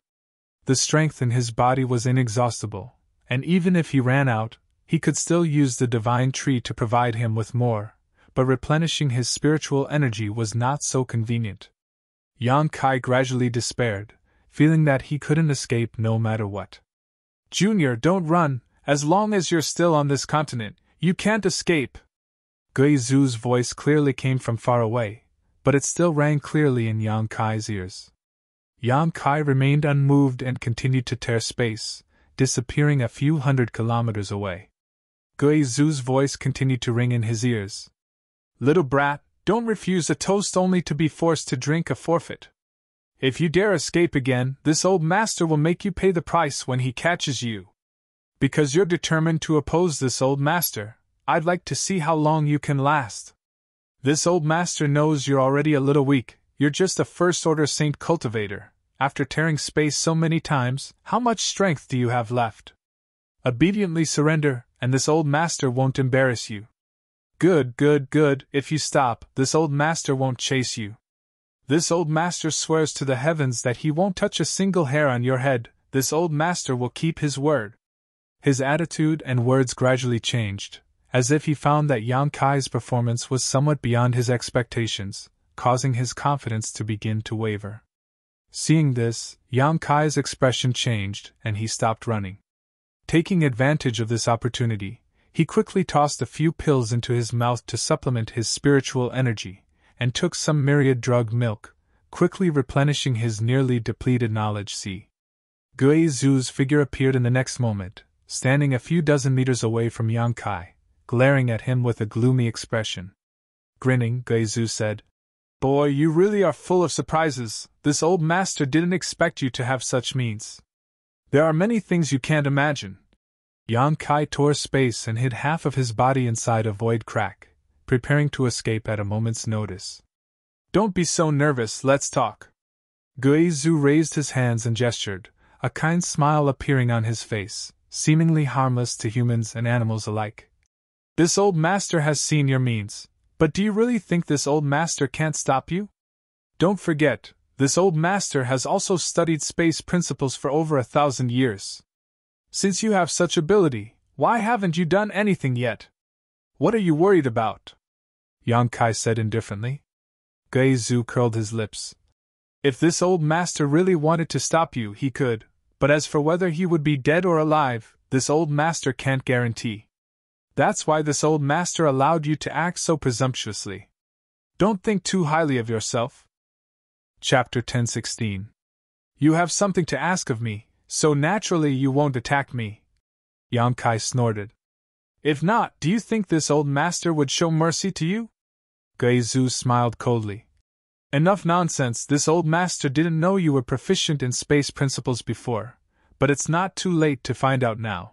The strength in his body was inexhaustible, and even if he ran out, he could still use the divine tree to provide him with more, but replenishing his spiritual energy was not so convenient. Yang Kai gradually despaired, feeling that he couldn't escape no matter what. "Junior, don't run, as long as you're still on this continent, you can't escape." Guizhou's voice clearly came from far away, but it still rang clearly in Yang Kai's ears. Yang Kai remained unmoved and continued to tear space, disappearing a few hundred kilometers away. Guizhou's voice continued to ring in his ears. "Little brat, don't refuse a toast only to be forced to drink a forfeit. If you dare escape again, this old master will make you pay the price when he catches you. Because you're determined to oppose this old master, I'd like to see how long you can last. This old master knows you're already a little weak, you're just a first-order saint cultivator. After tearing space so many times, how much strength do you have left? Obediently surrender, and this old master won't embarrass you. Good, good, good, if you stop, this old master won't chase you. This old master swears to the heavens that he won't touch a single hair on your head, this old master will keep his word." His attitude and words gradually changed, as if he found that Yang Kai's performance was somewhat beyond his expectations, causing his confidence to begin to waver. Seeing this, Yang Kai's expression changed and he stopped running. Taking advantage of this opportunity, he quickly tossed a few pills into his mouth to supplement his spiritual energy, and took some myriad drug milk, quickly replenishing his nearly depleted knowledge sea. Guizhou's figure appeared in the next moment, standing a few dozen meters away from Yang Kai, glaring at him with a gloomy expression. Grinning, Guizhou said, "Boy, you really are full of surprises. This old master didn't expect you to have such means. There are many things you can't imagine." Yang Kai tore space and hid half of his body inside a void crack, preparing to escape at a moment's notice. "Don't be so nervous, let's talk." Guizhou raised his hands and gestured, a kind smile appearing on his face, seemingly harmless to humans and animals alike. "This old master has seen your means, but do you really think this old master can't stop you? Don't forget, this old master has also studied space principles for over 1,000 years. Since you have such ability, why haven't you done anything yet? What are you worried about?" Yang Kai said indifferently. Guizhou curled his lips. "If this old master really wanted to stop you, he could, but as for whether he would be dead or alive, this old master can't guarantee. That's why this old master allowed you to act so presumptuously. Don't think too highly of yourself." Chapter 10:16. "You have something to ask of me, so naturally you won't attack me." Yang Kai snorted. If not, do you think this old master would show mercy to you? Guizhou smiled coldly. Enough nonsense, this old master didn't know you were proficient in space principles before, but it's not too late to find out now.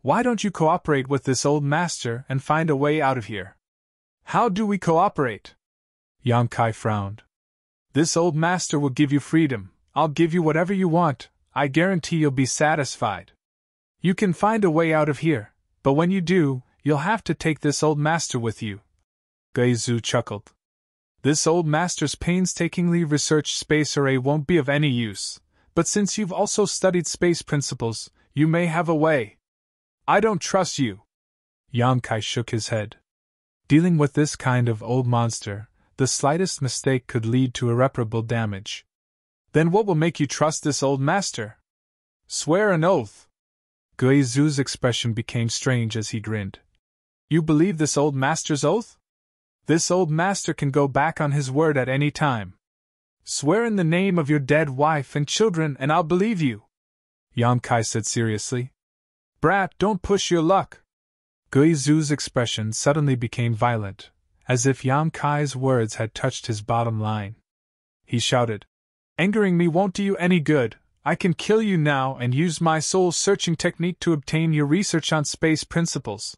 Why don't you cooperate with this old master and find a way out of here? How do we cooperate? Yang Kai frowned. This old master will give you freedom. I'll give you whatever you want. I guarantee you'll be satisfied. You can find a way out of here, but when you do, you'll have to take this old master with you. Guizhou chuckled. This old master's painstakingly researched space array won't be of any use, but since you've also studied space principles, you may have a way. I don't trust you. Yang Kai shook his head. Dealing with this kind of old monster, the slightest mistake could lead to irreparable damage. Then what will make you trust this old master? Swear an oath. Guizhou's expression became strange as he grinned. You believe this old master's oath? This old master can go back on his word at any time. Swear in the name of your dead wife and children and I'll believe you. Yang Kai said seriously. Brat, don't push your luck. Guizhou's expression suddenly became violent, as if Yang Kai's words had touched his bottom line. He shouted, Angering me won't do you any good. I can kill you now and use my soul-searching technique to obtain your research on space principles.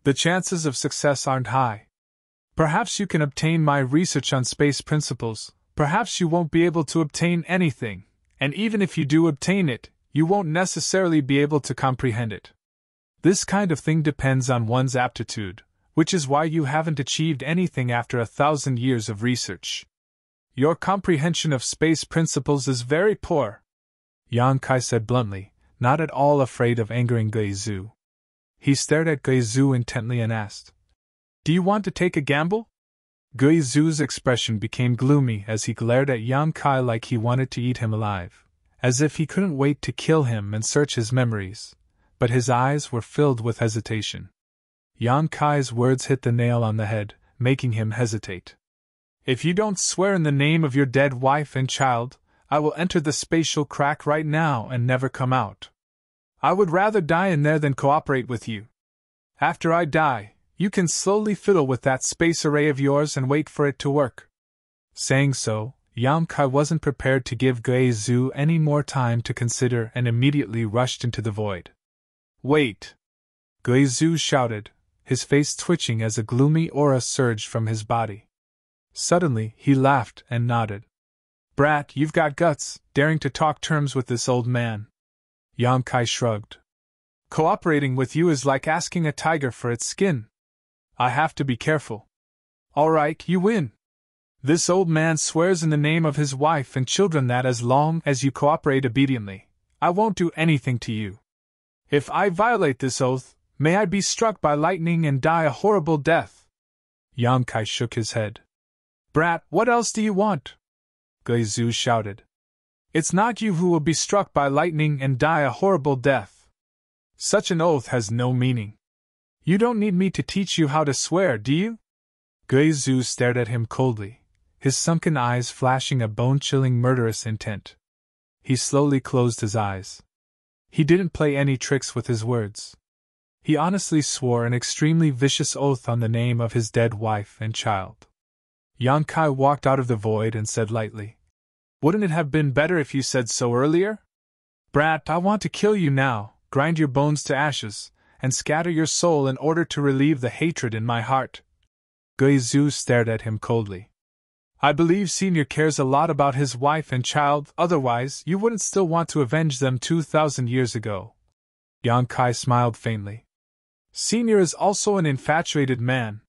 The chances of success aren't high. Perhaps you can obtain my research on space principles, perhaps you won't be able to obtain anything, and even if you do obtain it, you won't necessarily be able to comprehend it. This kind of thing depends on one's aptitude, which is why you haven't achieved anything after 1,000 years of research. Your comprehension of space principles is very poor. Yang Kai said bluntly, not at all afraid of angering Guizhou. He stared at Guizhou intently and asked, Do you want to take a gamble? Guizhou's expression became gloomy as he glared at Yang Kai like he wanted to eat him alive, as if he couldn't wait to kill him and search his memories, but his eyes were filled with hesitation. Yang Kai's words hit the nail on the head, making him hesitate. If you don't swear in the name of your dead wife and child, I will enter the spatial crack right now and never come out. I would rather die in there than cooperate with you. After I die, you can slowly fiddle with that space array of yours and wait for it to work. Saying so, Yang Kai wasn't prepared to give Guizhou any more time to consider and immediately rushed into the void. Wait! Guizhou shouted, his face twitching as a gloomy aura surged from his body. Suddenly, he laughed and nodded. Brat, you've got guts, daring to talk terms with this old man. Yang Kai shrugged. Cooperating with you is like asking a tiger for its skin. I have to be careful. All right, you win. This old man swears in the name of his wife and children that as long as you cooperate obediently, I won't do anything to you. If I violate this oath, may I be struck by lightning and die a horrible death. Yang Kai shook his head. Brat, what else do you want? Guizhou shouted. It's not you who will be struck by lightning and die a horrible death. Such an oath has no meaning. You don't need me to teach you how to swear, do you? Guizhou stared at him coldly, his sunken eyes flashing a bone-chilling murderous intent. He slowly closed his eyes. He didn't play any tricks with his words. He honestly swore an extremely vicious oath on the name of his dead wife and child. Yang Kai walked out of the void and said lightly, Wouldn't it have been better if you said so earlier? Brat, I want to kill you now, grind your bones to ashes, and scatter your soul in order to relieve the hatred in my heart. Guizhou stared at him coldly. I believe Senior cares a lot about his wife and child, otherwise you wouldn't still want to avenge them 2,000 years ago. Yang Kai smiled faintly. Senior is also an infatuated man.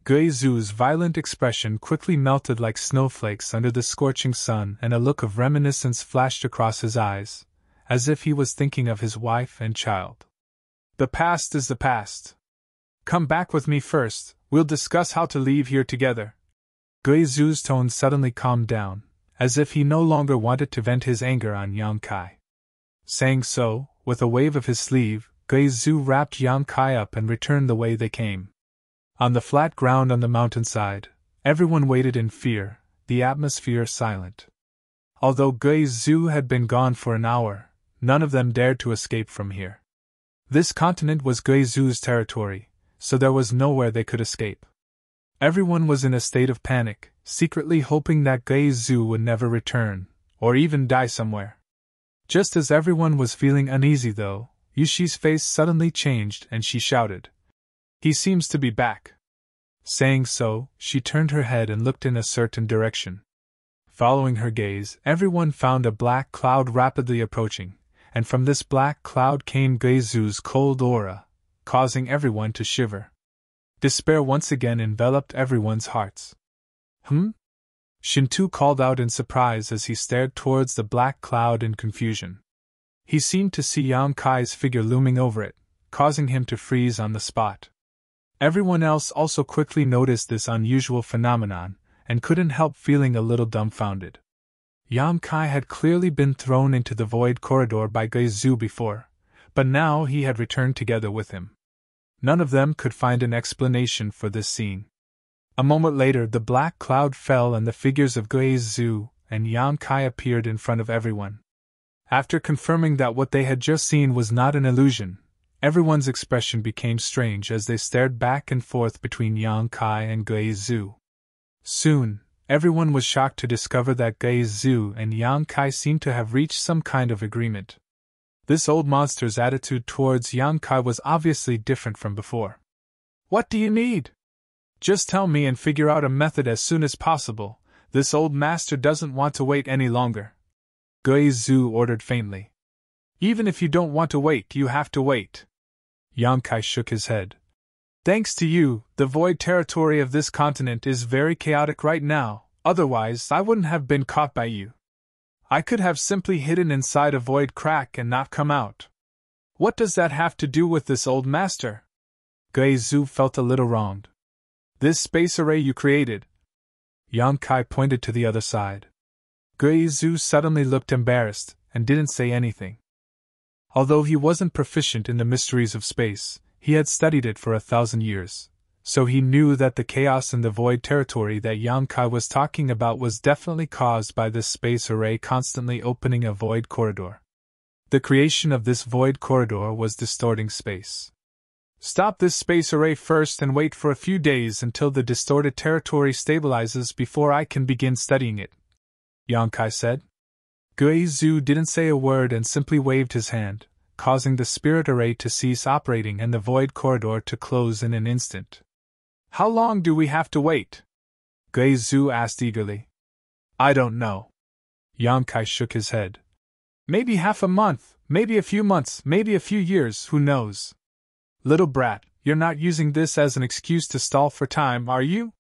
Guizhou's violent expression quickly melted like snowflakes under the scorching sun and a look of reminiscence flashed across his eyes, as if he was thinking of his wife and child. The past is the past. Come back with me first, we'll discuss how to leave here together. Guizhou's tone suddenly calmed down, as if he no longer wanted to vent his anger on Yang Kai. Saying so, with a wave of his sleeve, Guizhou wrapped Yang Kai up and returned the way they came. On the flat ground on the mountainside, everyone waited in fear, the atmosphere silent. Although Guizhou had been gone for an hour, none of them dared to escape from here. This continent was Guizhu's territory, so there was nowhere they could escape. Everyone was in a state of panic, secretly hoping that Guizhu would never return, or even die somewhere. Just as everyone was feeling uneasy though, Yushi's face suddenly changed and she shouted, "He seems to be back." Saying so, she turned her head and looked in a certain direction. Following her gaze, everyone found a black cloud rapidly approaching, and from this black cloud came Guizhu's cold aura, causing everyone to shiver. Despair once again enveloped everyone's hearts. Shintu called out in surprise as he stared towards the black cloud in confusion. He seemed to see Yang Kai's figure looming over it, causing him to freeze on the spot. Everyone else also quickly noticed this unusual phenomenon, and couldn't help feeling a little dumbfounded. Yang Kai had clearly been thrown into the void corridor by Guizhu before, but now he had returned together with him. None of them could find an explanation for this scene. A moment later the black cloud fell and the figures of Guizhu and Yang Kai appeared in front of everyone. After confirming that what they had just seen was not an illusion, everyone's expression became strange as they stared back and forth between Yang Kai and Guizhu. Soon, everyone was shocked to discover that Guizhu and Yang Kai seemed to have reached some kind of agreement. This old monster's attitude towards Yang Kai was obviously different from before. "What do you need? Just tell me and figure out a method as soon as possible. This old master doesn't want to wait any longer," Guizhu ordered faintly. "Even if you don't want to wait, you have to wait." Yang Kai shook his head. "Thanks to you, the void territory of this continent is very chaotic right now, otherwise I wouldn't have been caught by you. I could have simply hidden inside a void crack and not come out. What does that have to do with this old master?" Guizhu felt a little wronged. "This space array you created." Yang Kai pointed to the other side. Guizhu suddenly looked embarrassed and didn't say anything. Although he wasn't proficient in the mysteries of space, he had studied it for 1,000 years, so he knew that the chaos in the void territory that Yang Kai was talking about was definitely caused by this space array constantly opening a void corridor. The creation of this void corridor was distorting space. "Stop this space array first and wait for a few days until the distorted territory stabilizes before I can begin studying it," Yang Kai said. Guizhu didn't say a word and simply waved his hand, causing the spirit array to cease operating and the void corridor to close in an instant. "How long do we have to wait?" Guizhu asked eagerly. "I don't know." Yang Kai shook his head. "Maybe half a month, maybe a few months, maybe a few years, who knows?" "Little brat, you're not using this as an excuse to stall for time, are you?"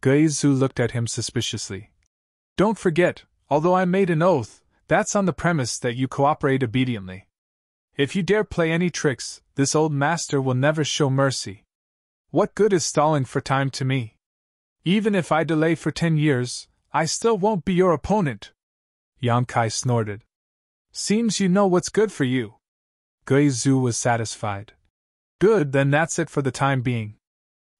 Guizhu looked at him suspiciously. "Don't forget, although I made an oath, that's on the premise that you cooperate obediently. If you dare play any tricks, this old master will never show mercy. What good is stalling for time to me? Even if I delay for 10 years, I still won't be your opponent." Yang Kai snorted. "Seems you know what's good for you." Guizhu was satisfied. "Good, then that's it for the time being.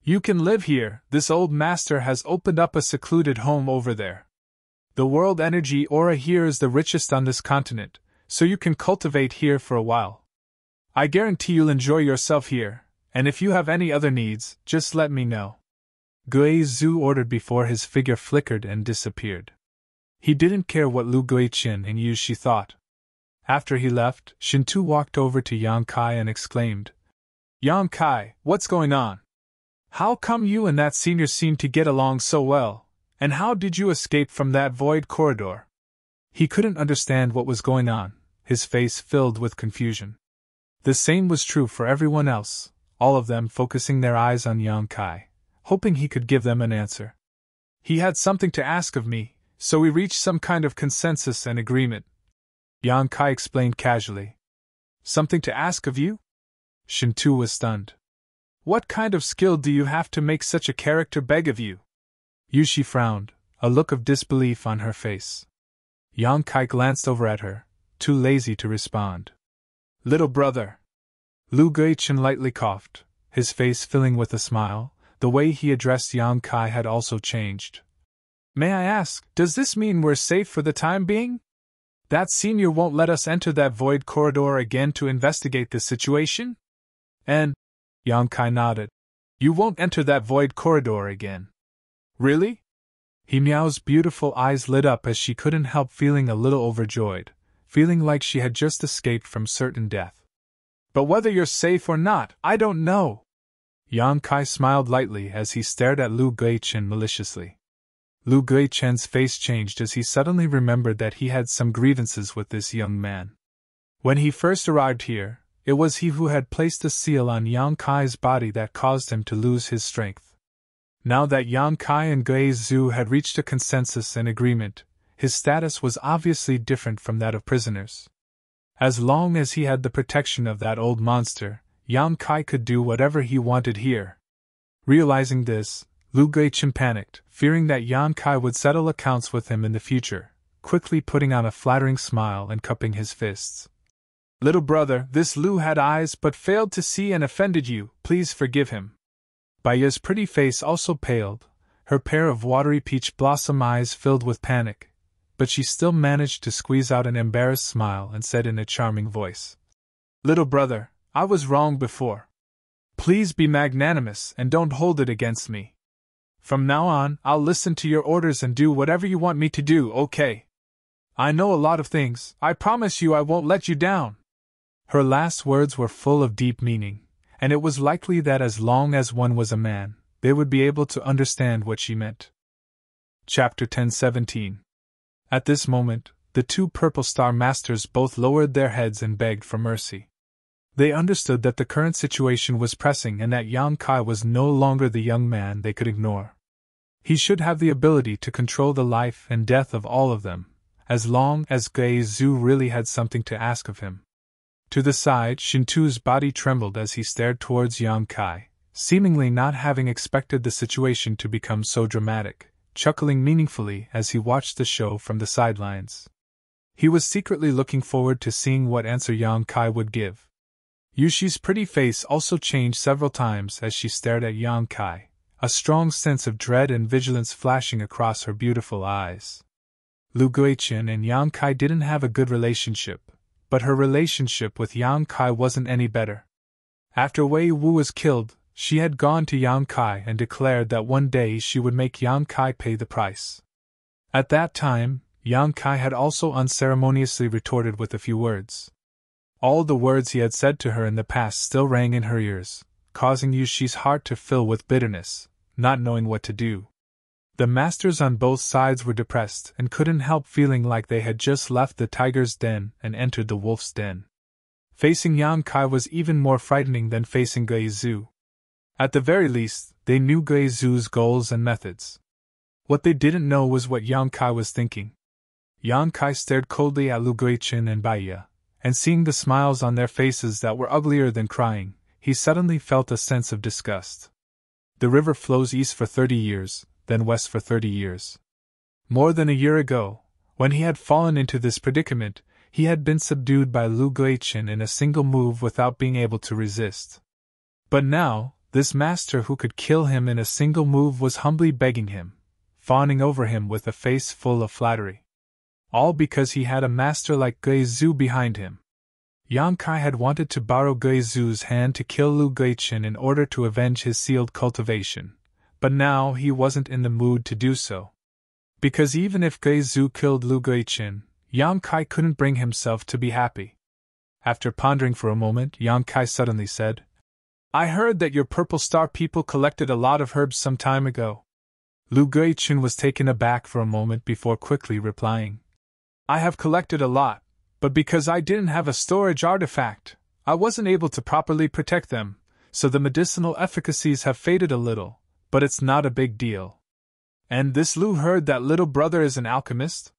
You can live here, this old master has opened up a secluded home over there. The world energy aura here is the richest on this continent, so you can cultivate here for a while. I guarantee you'll enjoy yourself here, and if you have any other needs, just let me know." Guizhu ordered before his figure flickered and disappeared. He didn't care what Lu Guiqin and Yushi thought. After he left, Shintu walked over to Yang Kai and exclaimed, "Yang Kai, what's going on? How come you and that senior seem to get along so well, and how did you escape from that void corridor?" He couldn't understand what was going on, his face filled with confusion. The same was true for everyone else, all of them focusing their eyes on Yang Kai, hoping he could give them an answer. "He had something to ask of me, so we reached some kind of consensus and agreement," Yang Kai explained casually. "Something to ask of you?" Shintu was stunned. "What kind of skill do you have to make such a character beg of you?" Yushi frowned, a look of disbelief on her face. Yang Kai glanced over at her, too lazy to respond. "Little brother." Lu Guiqin lightly coughed, his face filling with a smile. The way he addressed Yang Kai had also changed. "May I ask, does this mean we're safe for the time being?" That senior won't let us enter that void corridor again to investigate the situation? And Yang Kai nodded. You won't enter that void corridor again. Really? He Miao's beautiful eyes lit up as she couldn't help feeling a little overjoyed, feeling like she had just escaped from certain death. But whether you're safe or not, I don't know. Yang Kai smiled lightly as he stared at Lu Guichen maliciously. Lu Guichen's face changed as he suddenly remembered that he had some grievances with this young man. When he first arrived here, it was he who had placed a seal on Yang Kai's body that caused him to lose his strength. Now that Yang Kai and Gui Zhu had reached a consensus and agreement, his status was obviously different from that of prisoners. As long as he had the protection of that old monster, Yang Kai could do whatever he wanted here. Realizing this, Lu Guichen panicked, fearing that Yang Kai would settle accounts with him in the future, quickly putting on a flattering smile and cupping his fists. Little brother, this Lu had eyes but failed to see and offended you, please forgive him. Baiya's pretty face also paled, her pair of watery peach blossom eyes filled with panic, but she still managed to squeeze out an embarrassed smile and said in a charming voice, Little brother, I was wrong before. Please be magnanimous and don't hold it against me. From now on, I'll listen to your orders and do whatever you want me to do, okay? I know a lot of things, I promise you I won't let you down. Her last words were full of deep meaning, and it was likely that as long as one was a man, they would be able to understand what she meant. Chapter 10:17. At this moment, the two Purple Star Masters both lowered their heads and begged for mercy. They understood that the current situation was pressing and that Yang Kai was no longer the young man they could ignore. He should have the ability to control the life and death of all of them, as long as Gui Zhu really had something to ask of him. To the side, Shintu's body trembled as he stared towards Yang Kai, seemingly not having expected the situation to become so dramatic, chuckling meaningfully as he watched the show from the sidelines. He was secretly looking forward to seeing what answer Yang Kai would give. Yushi's pretty face also changed several times as she stared at Yang Kai, a strong sense of dread and vigilance flashing across her beautiful eyes. Lu Guichen and Yang Kai didn't have a good relationship, but her relationship with Yang Kai wasn't any better. After Wei Wu was killed, she had gone to Yang Kai and declared that one day she would make Yang Kai pay the price. At that time, Yang Kai had also unceremoniously retorted with a few words. All the words he had said to her in the past still rang in her ears, causing Yushi's heart to fill with bitterness, not knowing what to do. The masters on both sides were depressed and couldn't help feeling like they had just left the tiger's den and entered the wolf's den. Facing Yang Kai was even more frightening than facing Gui Zhu. At the very least, they knew Gui Zhu's goals and methods. What they didn't know was what Yang Kai was thinking. Yang Kai stared coldly at Lu Guichen and Baiya, and seeing the smiles on their faces that were uglier than crying, he suddenly felt a sense of disgust. The river flows east for 30 years, then west for 30 years. More than a year ago, when he had fallen into this predicament, he had been subdued by Lu Guichen in a single move without being able to resist. But now, this master who could kill him in a single move was humbly begging him, fawning over him with a face full of flattery. All because he had a master like Gui Zhu behind him. Yang Kai had wanted to borrow Gui Zhu's hand to kill Lu Guichen in order to avenge his sealed cultivation, but now he wasn't in the mood to do so. Because even if Gui Zhu killed Lu Guichen, Yang Kai couldn't bring himself to be happy. After pondering for a moment, Yang Kai suddenly said, I heard that your Purple Star people collected a lot of herbs some time ago. Lu Guichen was taken aback for a moment before quickly replying, I have collected a lot, but because I didn't have a storage artifact, I wasn't able to properly protect them, so the medicinal efficacies have faded a little, but it's not a big deal. And this Lu heard that little brother is an alchemist?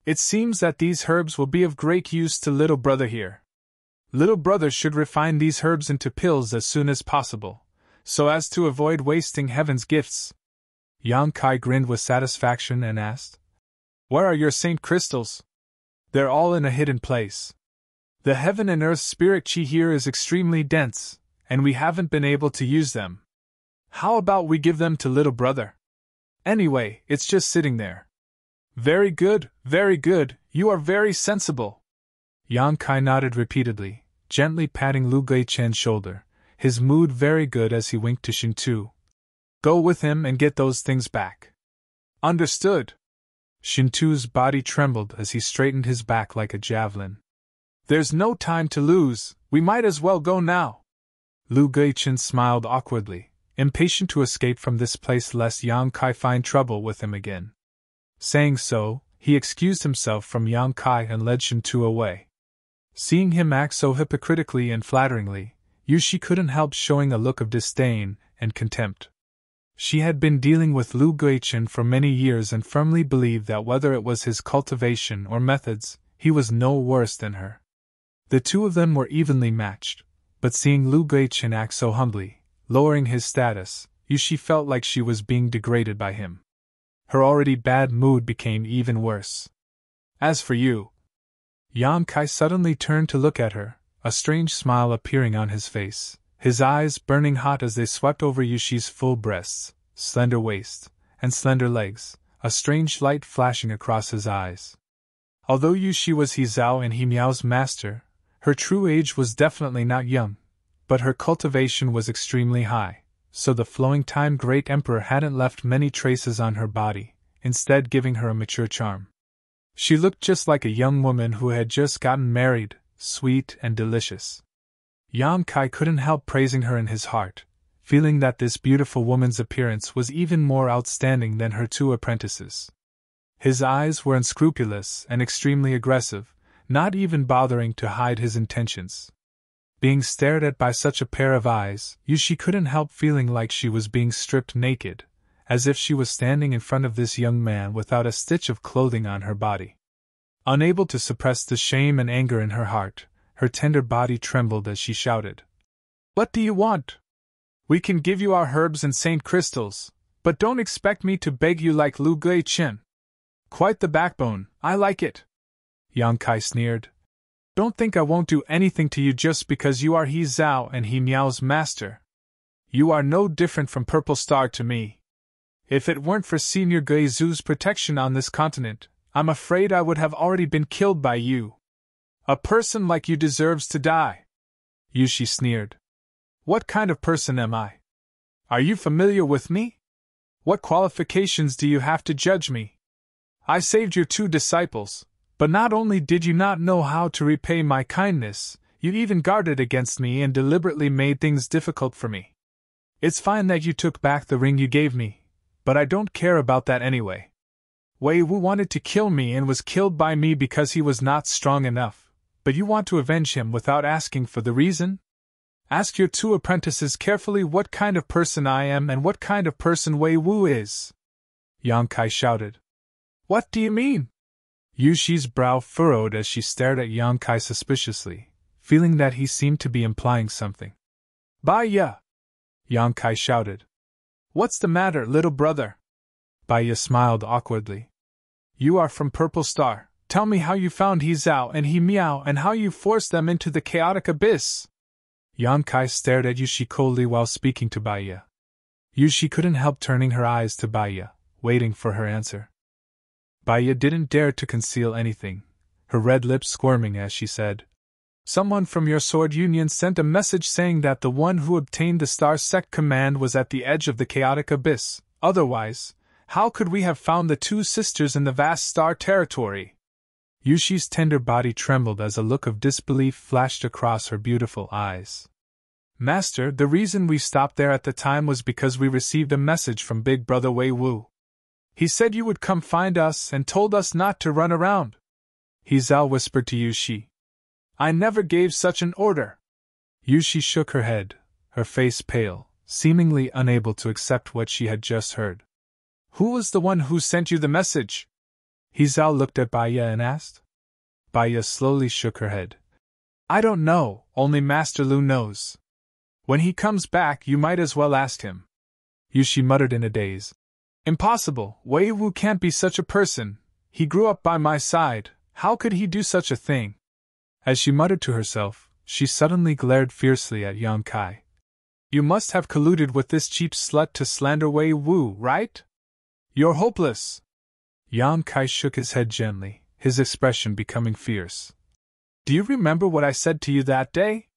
It seems that these herbs will be of great use to little brother here. Little brother should refine these herbs into pills as soon as possible, so as to avoid wasting heaven's gifts. Yang Kai grinned with satisfaction and asked, Where are your saint crystals? They're all in a hidden place. The heaven and earth spirit chi here is extremely dense, and we haven't been able to use them. How about we give them to little brother? Anyway, it's just sitting there. Very good, you are very sensible. Yang Kai nodded repeatedly, gently patting Lu Guichen's shoulder, his mood very good as he winked to Shintu. Go with him and get those things back. Understood. Shintu's body trembled as he straightened his back like a javelin. There's no time to lose, we might as well go now. Lu Guichen smiled awkwardly, impatient to escape from this place lest Yang Kai find trouble with him again. Saying so, he excused himself from Yang Kai and led Shintu away. Seeing him act so hypocritically and flatteringly, Yushi couldn't help showing a look of disdain and contempt. She had been dealing with Lu Guichen for many years and firmly believed that whether it was his cultivation or methods, he was no worse than her. The two of them were evenly matched, but seeing Lu Guichen act so humbly, lowering his status, Yushi felt like she was being degraded by him. Her already bad mood became even worse. As for you, Yang Kai suddenly turned to look at her, a strange smile appearing on his face, his eyes burning hot as they swept over Yushi's full breasts, slender waist, and slender legs, a strange light flashing across his eyes. Although Yushi was He Zhao and He Miao's master, her true age was definitely not young, but her cultivation was extremely high, so the flowing time great emperor hadn't left many traces on her body, instead giving her a mature charm. She looked just like a young woman who had just gotten married, sweet and delicious. Yang Kai couldn't help praising her in his heart, feeling that this beautiful woman's appearance was even more outstanding than her two apprentices. His eyes were unscrupulous and extremely aggressive, not even bothering to hide his intentions. Being stared at by such a pair of eyes, Yushi couldn't help feeling like she was being stripped naked, as if she was standing in front of this young man without a stitch of clothing on her body. Unable to suppress the shame and anger in her heart, her tender body trembled as she shouted. What do you want? We can give you our herbs and saint crystals, but don't expect me to beg you like Lu Guichen. Quite the backbone, I like it. Yang Kai sneered. Don't think I won't do anything to you just because you are He Zhao and He Miao's master. You are no different from Purple Star to me. If it weren't for Senior Guizu's protection on this continent, I'm afraid I would have already been killed by you. A person like you deserves to die. Yushi sneered. What kind of person am I? Are you familiar with me? What qualifications do you have to judge me? I saved your two disciples, but not only did you not know how to repay my kindness, you even guarded against me and deliberately made things difficult for me. It's fine that you took back the ring you gave me, but I don't care about that anyway. Wei Wu wanted to kill me and was killed by me because he was not strong enough. But you want to avenge him without asking for the reason? Ask your two apprentices carefully what kind of person I am and what kind of person Wei Wu is. Yang Kai shouted. What do you mean? Yushi's brow furrowed as she stared at Yang Kai suspiciously, feeling that he seemed to be implying something. Baiya! Yang Kai shouted. What's the matter, little brother? Baiya smiled awkwardly. You are from Purple Star. Tell me how you found He Zhao and He Miao and how you forced them into the chaotic abyss. Yang Kai stared at Yushi coldly while speaking to Baiya. Yushi couldn't help turning her eyes to Baiya, waiting for her answer. Baiya didn't dare to conceal anything, her red lips squirming as she said, Someone from your sword union sent a message saying that the one who obtained the Star Sect command was at the edge of the chaotic abyss. Otherwise, how could we have found the two sisters in the vast star territory? Yushi's tender body trembled as a look of disbelief flashed across her beautiful eyes. Master, the reason we stopped there at the time was because we received a message from Big Brother Wei Wu. He said you would come find us and told us not to run around. He Zhao whispered to Yushi. I never gave such an order. Yushi shook her head, her face pale, seemingly unable to accept what she had just heard. Who was the one who sent you the message? He Zhao looked at Baiya and asked. Baiya slowly shook her head. I don't know, only Master Lu knows. When he comes back you might as well ask him. Yushi muttered in a daze. Impossible, Wei Wu can't be such a person. He grew up by my side, how could he do such a thing? As she muttered to herself, she suddenly glared fiercely at Yang Kai. You must have colluded with this cheap slut to slander Wei Wu, right? You're hopeless. Yang Kai shook his head gently, his expression becoming fierce. Do you remember what I said to you that day?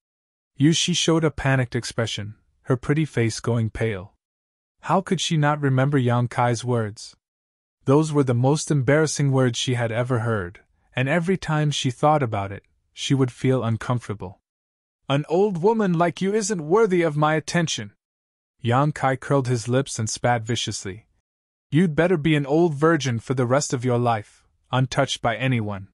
Yushi showed a panicked expression, her pretty face going pale. How could she not remember Yang Kai's words? Those were the most embarrassing words she had ever heard, and every time she thought about it, she would feel uncomfortable. An old woman like you isn't worthy of my attention. Yang Kai curled his lips and spat viciously. You'd better be an old virgin for the rest of your life, untouched by anyone.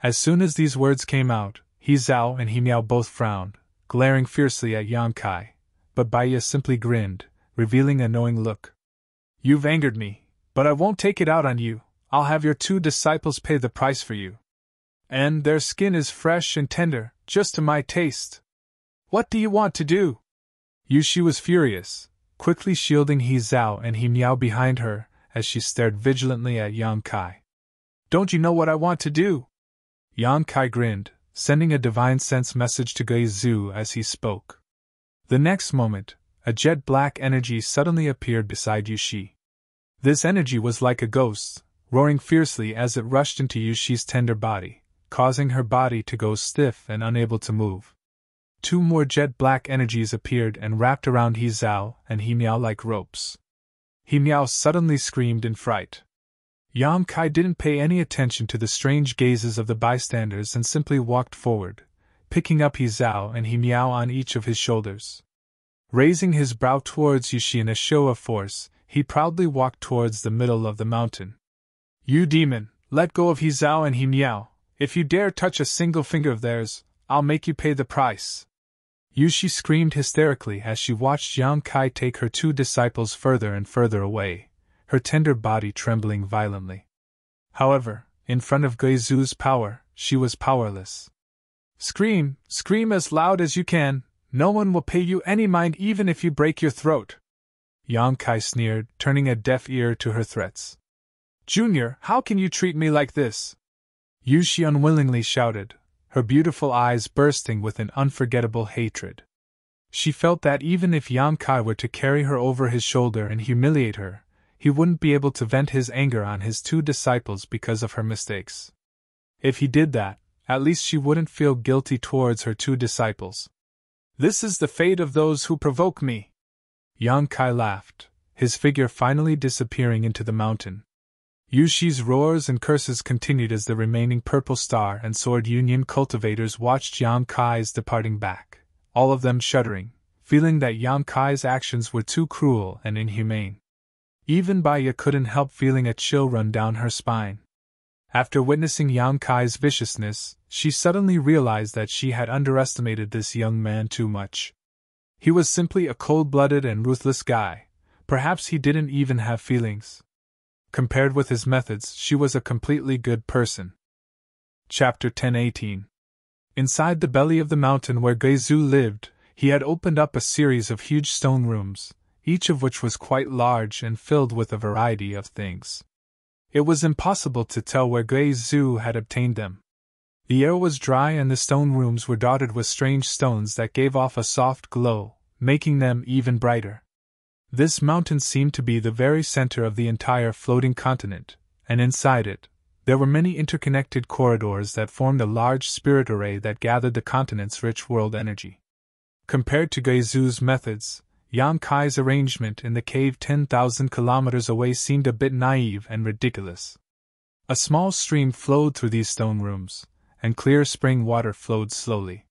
As soon as these words came out, He Zhao and He Miao both frowned, glaring fiercely at Yang Kai, but Baiya simply grinned, revealing a knowing look. You've angered me, but I won't take it out on you. I'll have your 2 disciples pay the price for you. And their skin is fresh and tender, just to my taste. What do you want to do? Yushi was furious, quickly shielding He Zhao and He Miao behind her as she stared vigilantly at Yang Kai. Don't you know what I want to do? Yang Kai grinned, sending a divine sense message to Gui Zhu as he spoke. The next moment, a jet black energy suddenly appeared beside Yushi. This energy was like a ghost, roaring fiercely as it rushed into Yushi's tender body, causing her body to go stiff and unable to move. 2 more jet black energies appeared and wrapped around He Zhao and He Miao like ropes. He Miao suddenly screamed in fright. Yang Kai didn't pay any attention to the strange gazes of the bystanders and simply walked forward, picking up He Zhao and He Miao on each of his shoulders. Raising his brow towards Yushi in a show of force, he proudly walked towards the middle of the mountain. You demon, let go of He Zhao and He Miao. If you dare touch a single finger of theirs, I'll make you pay the price. Yushi screamed hysterically as she watched Yang Kai take her 2 disciples further and further away, her tender body trembling violently. However, in front of Gui Zhu's power, she was powerless. Scream, scream as loud as you can, no one will pay you any mind even if you break your throat. Yang Kai sneered, turning a deaf ear to her threats. Junior, how can you treat me like this? Yushi unwillingly shouted, her beautiful eyes bursting with an unforgettable hatred. She felt that even if Yang Kai were to carry her over his shoulder and humiliate her, he wouldn't be able to vent his anger on his 2 disciples because of her mistakes. If he did that, at least she wouldn't feel guilty towards her 2 disciples. This is the fate of those who provoke me. Yang Kai laughed, his figure finally disappearing into the mountain. Yushi's roars and curses continued as the remaining Purple Star and Sword Union cultivators watched Yang Kai's departing back, all of them shuddering, feeling that Yang Kai's actions were too cruel and inhumane. Even Baiya couldn't help feeling a chill run down her spine. After witnessing Yang Kai's viciousness, she suddenly realized that she had underestimated this young man too much. He was simply a cold-blooded and ruthless guy. Perhaps he didn't even have feelings. Compared with his methods, she was a completely good person. Chapter 10:18. Inside the belly of the mountain where Gui Zhu lived, he had opened up a series of huge stone rooms, each of which was quite large and filled with a variety of things. It was impossible to tell where Gui Zhu had obtained them. The air was dry and the stone rooms were dotted with strange stones that gave off a soft glow, making them even brighter. This mountain seemed to be the very center of the entire floating continent, and inside it, there were many interconnected corridors that formed a large spirit array that gathered the continent's rich world energy. Compared to Gui Zhu's methods, Yang Kai's arrangement in the cave 10,000 kilometers away seemed a bit naive and ridiculous. A small stream flowed through these stone rooms, and clear spring water flowed slowly.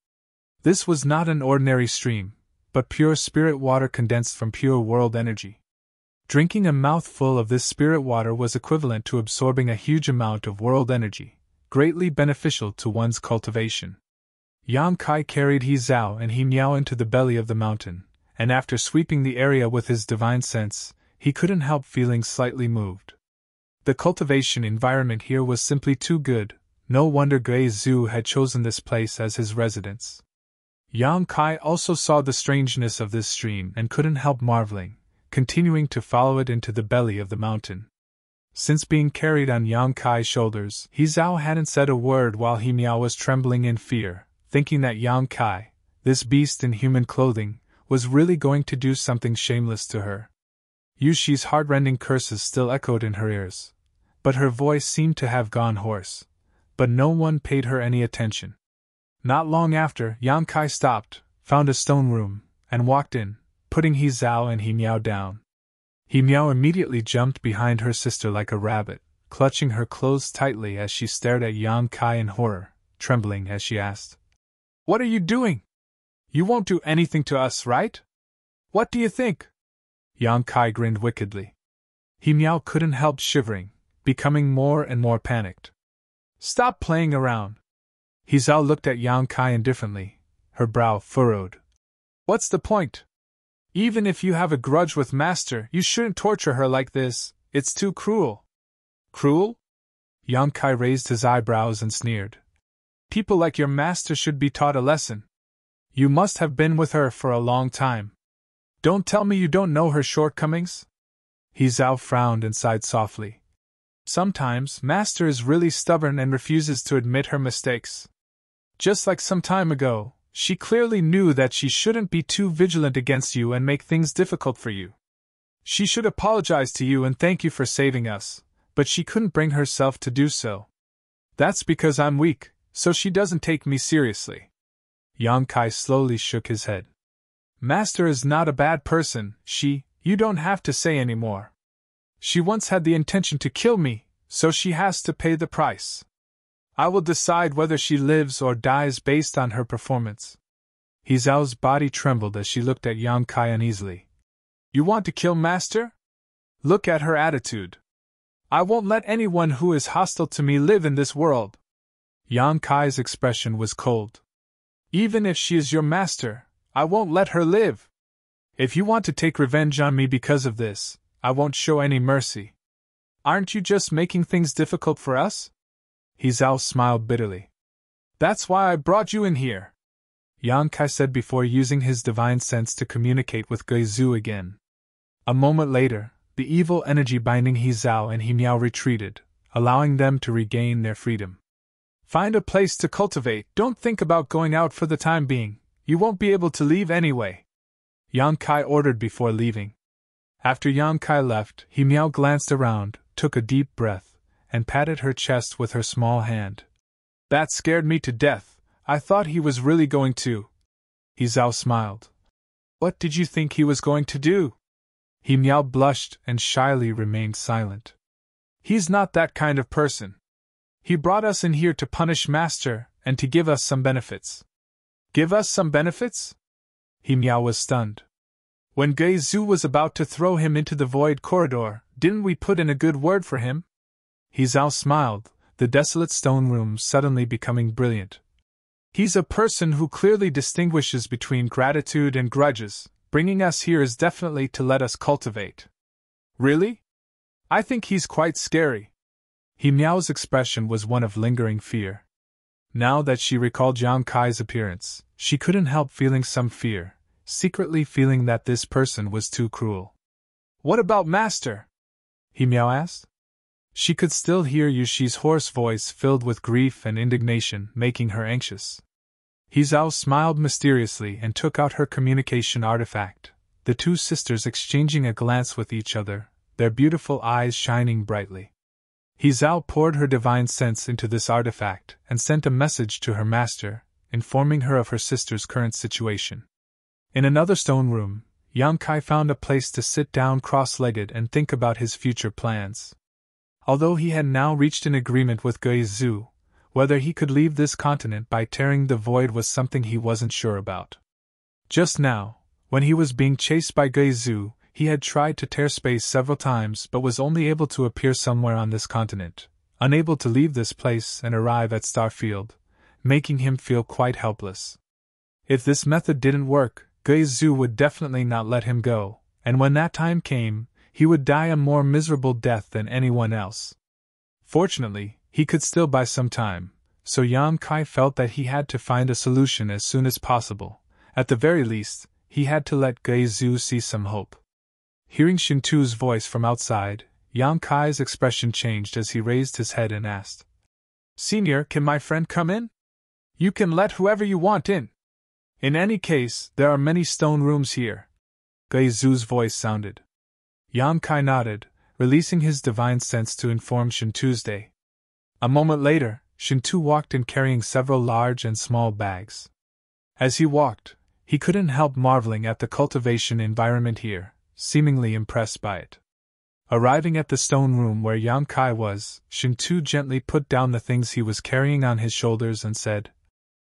This was not an ordinary stream, but pure spirit water condensed from pure world energy. Drinking a mouthful of this spirit water was equivalent to absorbing a huge amount of world energy, greatly beneficial to one's cultivation. Yang Kai carried He Zhao and He Miao into the belly of the mountain, and after sweeping the area with his divine sense, he couldn't help feeling slightly moved. The cultivation environment here was simply too good. No wonder Gui Zhu had chosen this place as his residence. Yang Kai also saw the strangeness of this stream and couldn't help marveling, continuing to follow it into the belly of the mountain. Since being carried on Yang Kai's shoulders, He Zhao hadn't said a word while He Miao was trembling in fear, thinking that Yang Kai, this beast in human clothing, was really going to do something shameless to her. Yushi's heart-rending curses still echoed in her ears. but her voice seemed to have gone hoarse. But no one paid her any attention. Not long after, Yang Kai stopped, found a stone room, and walked in, putting He Zhao and He Miao down. He Miao immediately jumped behind her sister like a rabbit, clutching her clothes tightly as she stared at Yang Kai in horror, trembling as she asked, "What are you doing? You won't do anything to us, right? What do you think?" Yang Kai grinned wickedly. He Miao couldn't help shivering, becoming more and more panicked. "Stop playing around." He Zhao looked at Yang Kai indifferently, her brow furrowed. "What's the point? Even if you have a grudge with Master, you shouldn't torture her like this. It's too cruel." "Cruel?" Yang Kai raised his eyebrows and sneered. "People like your Master should be taught a lesson. You must have been with her for a long time. Don't tell me you don't know her shortcomings?" He Zhao frowned and sighed softly. "Sometimes, Master is really stubborn and refuses to admit her mistakes. Just like some time ago, she clearly knew that she shouldn't be too vigilant against you and make things difficult for you. She should apologize to you and thank you for saving us, but she couldn't bring herself to do so. That's because I'm weak, so she doesn't take me seriously." Yang Kai slowly shook his head. "Master is not a bad person, you don't have to say any more. She once had the intention to kill me, so she has to pay the price. I will decide whether she lives or dies based on her performance." He Zhao's body trembled as she looked at Yang Kai uneasily. "You want to kill Master? Look at her attitude. I won't let anyone who is hostile to me live in this world." Yang Kai's expression was cold. "Even if she is your master, I won't let her live. If you want to take revenge on me because of this, I won't show any mercy. Aren't you just making things difficult for us?" He Zhao smiled bitterly. "That's why I brought you in here," Yang Kai said before using his divine sense to communicate with Gui Zhu again. A moment later, the evil energy binding He Zhao and He Miao retreated, allowing them to regain their freedom. "Find a place to cultivate, don't think about going out for the time being, you won't be able to leave anyway," Yang Kai ordered before leaving. After Yang Kai left, He Miao glanced around, took a deep breath, and patted her chest with her small hand. "That scared me to death, I thought he was really going to." He Zhao smiled. "What did you think he was going to do?" He Miao blushed and shyly remained silent. "He's not that kind of person. He brought us in here to punish Master and to give us some benefits." "Give us some benefits?" He Miao was stunned. "When Gui Zhu was about to throw him into the void corridor, didn't we put in a good word for him?" He Zhao smiled, the desolate stone room suddenly becoming brilliant. "He's a person who clearly distinguishes between gratitude and grudges. Bringing us here is definitely to let us cultivate." "Really? I think he's quite scary." He Miao's expression was one of lingering fear. Now that she recalled Yang Kai's appearance, she couldn't help feeling some fear, secretly feeling that this person was too cruel. "What about Master?" He Miao asked. She could still hear Yushi's hoarse voice filled with grief and indignation, making her anxious. He Zhao smiled mysteriously and took out her communication artifact, the two sisters exchanging a glance with each other, their beautiful eyes shining brightly. He Zhao poured her divine sense into this artifact and sent a message to her master, informing her of her sister's current situation. In another stone room, Yang Kai found a place to sit down cross-legged and think about his future plans. Although he had now reached an agreement with Gui Zhu, whether he could leave this continent by tearing the void was something he wasn't sure about. Just now, when he was being chased by Gui Zhu, he had tried to tear space several times but was only able to appear somewhere on this continent, unable to leave this place and arrive at Starfield, making him feel quite helpless. If this method didn't work, Gui Zhu would definitely not let him go, and when that time came, he would die a more miserable death than anyone else. Fortunately, he could still buy some time, so Yang Kai felt that he had to find a solution as soon as possible. At the very least, he had to let Gui Zhu see some hope. Hearing Shintu's voice from outside, Yang Kai's expression changed as he raised his head and asked, "Senior, can my friend come in?" "You can let whoever you want in. In any case, there are many stone rooms here," Gui Zhu's voice sounded. Yang Kai nodded, releasing his divine sense to inform Shintu's day. A moment later, Shintu walked in carrying several large and small bags. As he walked, he couldn't help marveling at the cultivation environment here, seemingly impressed by it. Arriving at the stone room where Yang Kai was, Shintu gently put down the things he was carrying on his shoulders and said,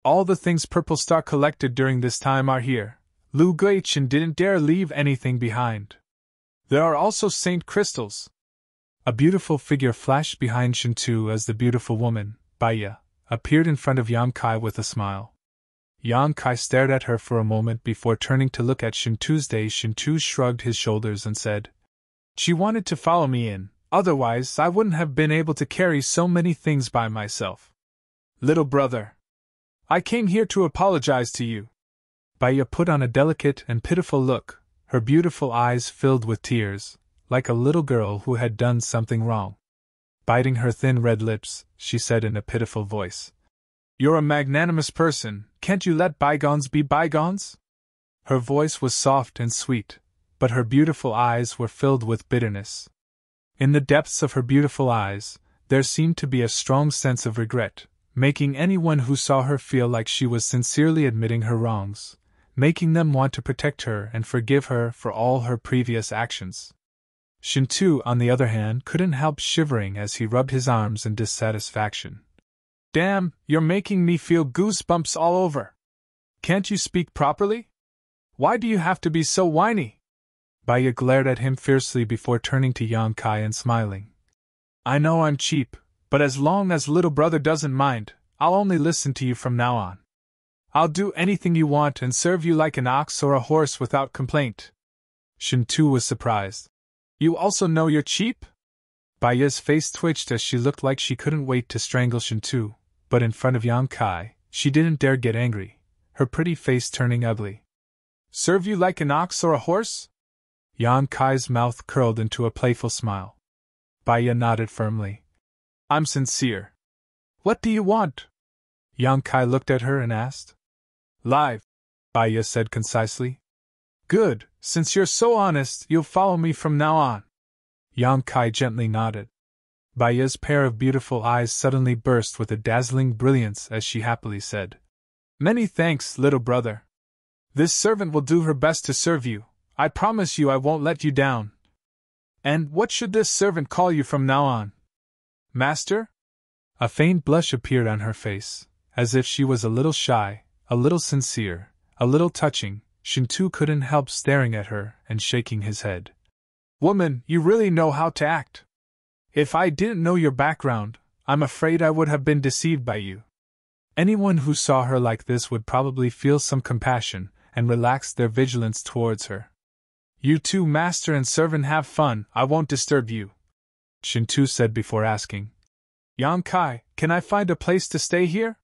"All the things Purple Star collected during this time are here. Lu Guichen didn't dare leave anything behind. There are also saint crystals." A beautiful figure flashed behind Shintu as the beautiful woman, Baya, appeared in front of Yang Kai with a smile. Yang Kai stared at her for a moment before turning to look at Shintu's day. Shintu shrugged his shoulders and said, "She wanted to follow me in, otherwise I wouldn't have been able to carry so many things by myself. Little brother, I came here to apologize to you." Baya put on a delicate and pitiful look, her beautiful eyes filled with tears, like a little girl who had done something wrong. Biting her thin red lips, she said in a pitiful voice, "You're a magnanimous person, can't you let bygones be bygones?" Her voice was soft and sweet, but her beautiful eyes were filled with bitterness. In the depths of her beautiful eyes, there seemed to be a strong sense of regret, making anyone who saw her feel like she was sincerely admitting her wrongs, making them want to protect her and forgive her for all her previous actions. Shintu, on the other hand, couldn't help shivering as he rubbed his arms in dissatisfaction. "Damn, you're making me feel goosebumps all over. Can't you speak properly? Why do you have to be so whiny?" Baya glared at him fiercely before turning to Yang Kai and smiling. "I know I'm cheap, but as long as little brother doesn't mind, I'll only listen to you from now on. I'll do anything you want and serve you like an ox or a horse without complaint." Shintu was surprised. "You also know you're cheap?" Baya's face twitched as she looked like she couldn't wait to strangle Shintu, but in front of Yang Kai, she didn't dare get angry, her pretty face turning ugly. "Serve you like an ox or a horse?" Yang Kai's mouth curled into a playful smile. Baya nodded firmly. "I'm sincere. What do you want?" Yang Kai looked at her and asked. "Live," Baya said concisely. "Good, since you're so honest, you'll follow me from now on." Yang Kai gently nodded. Baya's pair of beautiful eyes suddenly burst with a dazzling brilliance as she happily said, "Many thanks, little brother. This servant will do her best to serve you. I promise you I won't let you down." "And what should this servant call you from now on? Master?" A faint blush appeared on her face, as if she was a little shy, a little sincere, a little touching. Shintu couldn't help staring at her and shaking his head. "Woman, you really know how to act. If I didn't know your background, I'm afraid I would have been deceived by you." Anyone who saw her like this would probably feel some compassion and relax their vigilance towards her. "You two, master and servant, have fun, I won't disturb you," Shintu said before asking, "Yang Kai, can I find a place to stay here?"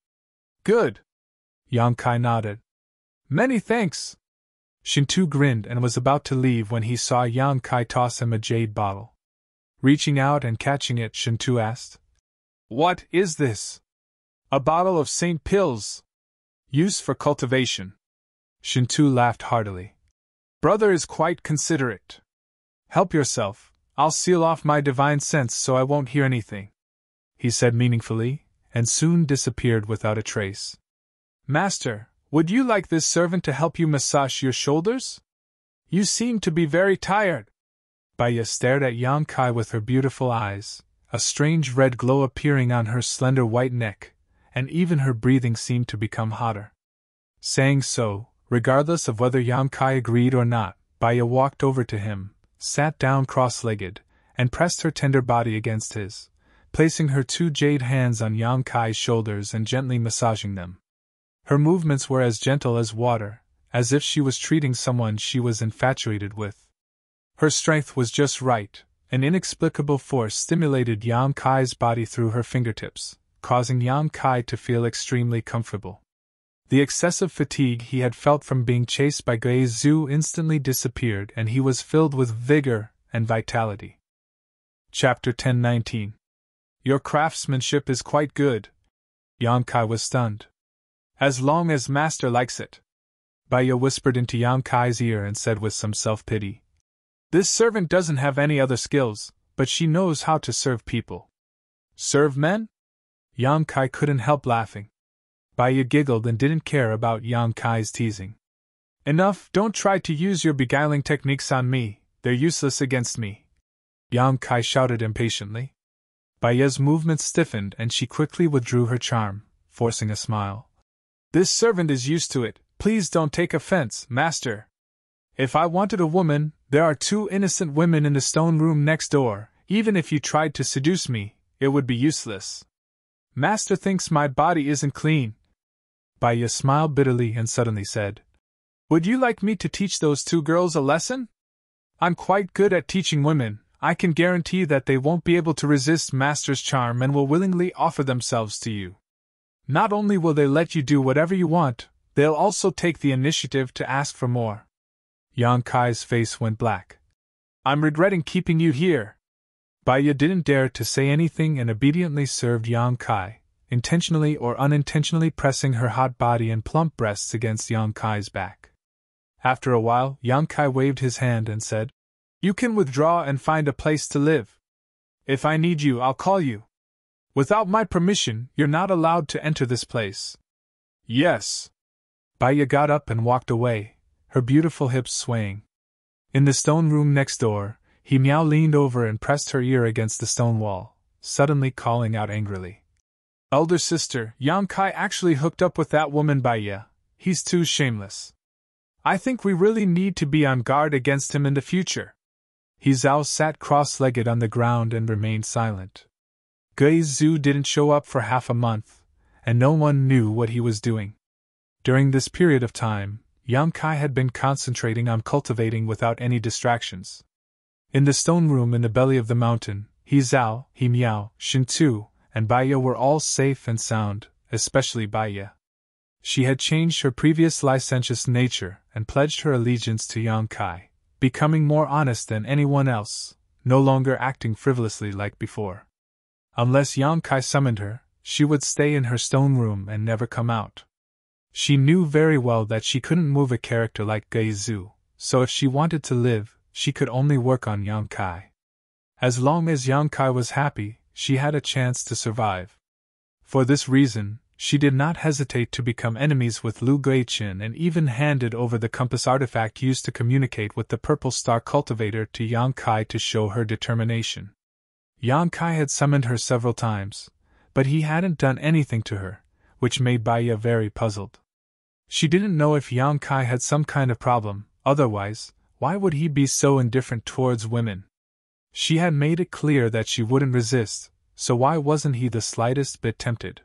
"Good." Yang Kai nodded. "Many thanks." Shintu grinned and was about to leave when he saw Yang Kai toss him a jade bottle. Reaching out and catching it, Shintu asked, "What is this?" "A bottle of Saint Pills. Used for cultivation." Shintu laughed heartily. "Brother is quite considerate. Help yourself, I'll seal off my divine sense so I won't hear anything," he said meaningfully, and soon disappeared without a trace. "Master, would you like this servant to help you massage your shoulders? You seem to be very tired." Baya stared at Yang Kai with her beautiful eyes, a strange red glow appearing on her slender white neck, and even her breathing seemed to become hotter. Saying so, regardless of whether Yang Kai agreed or not, Baya walked over to him, sat down cross-legged, and pressed her tender body against his, placing her two jade hands on Yang Kai's shoulders and gently massaging them. Her movements were as gentle as water, as if she was treating someone she was infatuated with. Her strength was just right, an inexplicable force stimulated Yang Kai's body through her fingertips, causing Yang Kai to feel extremely comfortable. The excessive fatigue he had felt from being chased by Gei Zhu instantly disappeared and he was filled with vigor and vitality. Chapter 10:19. Your craftsmanship is quite good. Yang Kai was stunned. As long as master likes it. Baya whispered into Yang Kai's ear and said with some self-pity. This servant doesn't have any other skills, but she knows how to serve people. Serve men? Yang Kai couldn't help laughing. Baiya giggled and didn't care about Yang Kai's teasing. Enough, don't try to use your beguiling techniques on me, they're useless against me. Yang Kai shouted impatiently. Baiya's movements stiffened and she quickly withdrew her charm, forcing a smile. This servant is used to it, please don't take offense, master. If I wanted a woman, there are 2 innocent women in the stone room next door, even if you tried to seduce me, it would be useless. Master thinks my body isn't clean. Baiya smiled bitterly and suddenly said, Would you like me to teach those 2 girls a lesson? I'm quite good at teaching women, I can guarantee that they won't be able to resist Master's charm and will willingly offer themselves to you. Not only will they let you do whatever you want, they'll also take the initiative to ask for more. Yang Kai's face went black. I'm regretting keeping you here. Baiya didn't dare to say anything and obediently served Yang Kai, intentionally or unintentionally pressing her hot body and plump breasts against Yang Kai's back. After a while, Yang Kai waved his hand and said, You can withdraw and find a place to live. If I need you, I'll call you. Without my permission, you're not allowed to enter this place. Yes. Baiya got up and walked away, her beautiful hips swaying. In the stone room next door, He Miao leaned over and pressed her ear against the stone wall, suddenly calling out angrily. Elder sister, Yang Kai actually hooked up with that woman Baiya. He's too shameless. I think we really need to be on guard against him in the future. He Zhao sat cross-legged on the ground and remained silent. Gui Zhu didn't show up for half a month, and no one knew what he was doing. During this period of time, Yang Kai had been concentrating on cultivating without any distractions. In the stone room in the belly of the mountain, He Zhao, He Miao, Shin Tu, and Baiya were all safe and sound, especially Baiya. She had changed her previous licentious nature and pledged her allegiance to Yang Kai, becoming more honest than anyone else, no longer acting frivolously like before. Unless Yang Kai summoned her, she would stay in her stone room and never come out. She knew very well that she couldn't move a character like Gui Zhu, so if she wanted to live, she could only work on Yang Kai. As long as Yang Kai was happy, she had a chance to survive. For this reason, she did not hesitate to become enemies with Lu Guiqin and even handed over the compass artifact used to communicate with the Purple Star cultivator to Yang Kai to show her determination. Yang Kai had summoned her several times, but he hadn't done anything to her, which made Baiya very puzzled. She didn't know if Yang Kai had some kind of problem, otherwise, why would he be so indifferent towards women? She had made it clear that she wouldn't resist, so why wasn't he the slightest bit tempted?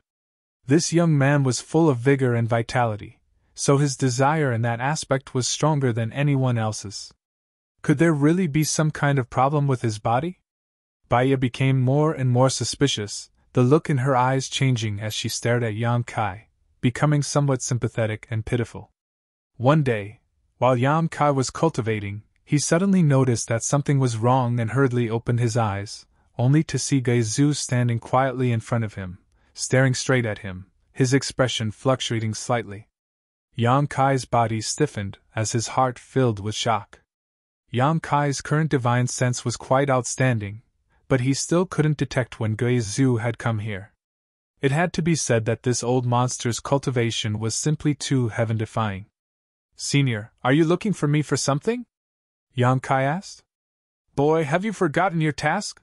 This young man was full of vigor and vitality, so his desire in that aspect was stronger than anyone else's. Could there really be some kind of problem with his body? Baiya became more and more suspicious, the look in her eyes changing as she stared at Yang Kai, becoming somewhat sympathetic and pitiful. One day, while Yang Kai was cultivating, he suddenly noticed that something was wrong and hurriedly opened his eyes, only to see Gui Zhu standing quietly in front of him, staring straight at him, his expression fluctuating slightly. Yang Kai's body stiffened as his heart filled with shock. Yang Kai's current divine sense was quite outstanding, but he still couldn't detect when Gui Zhu had come here. It had to be said that this old monster's cultivation was simply too heaven-defying. Senior, are you looking for me for something? Yang Kai asked. Boy, have you forgotten your task?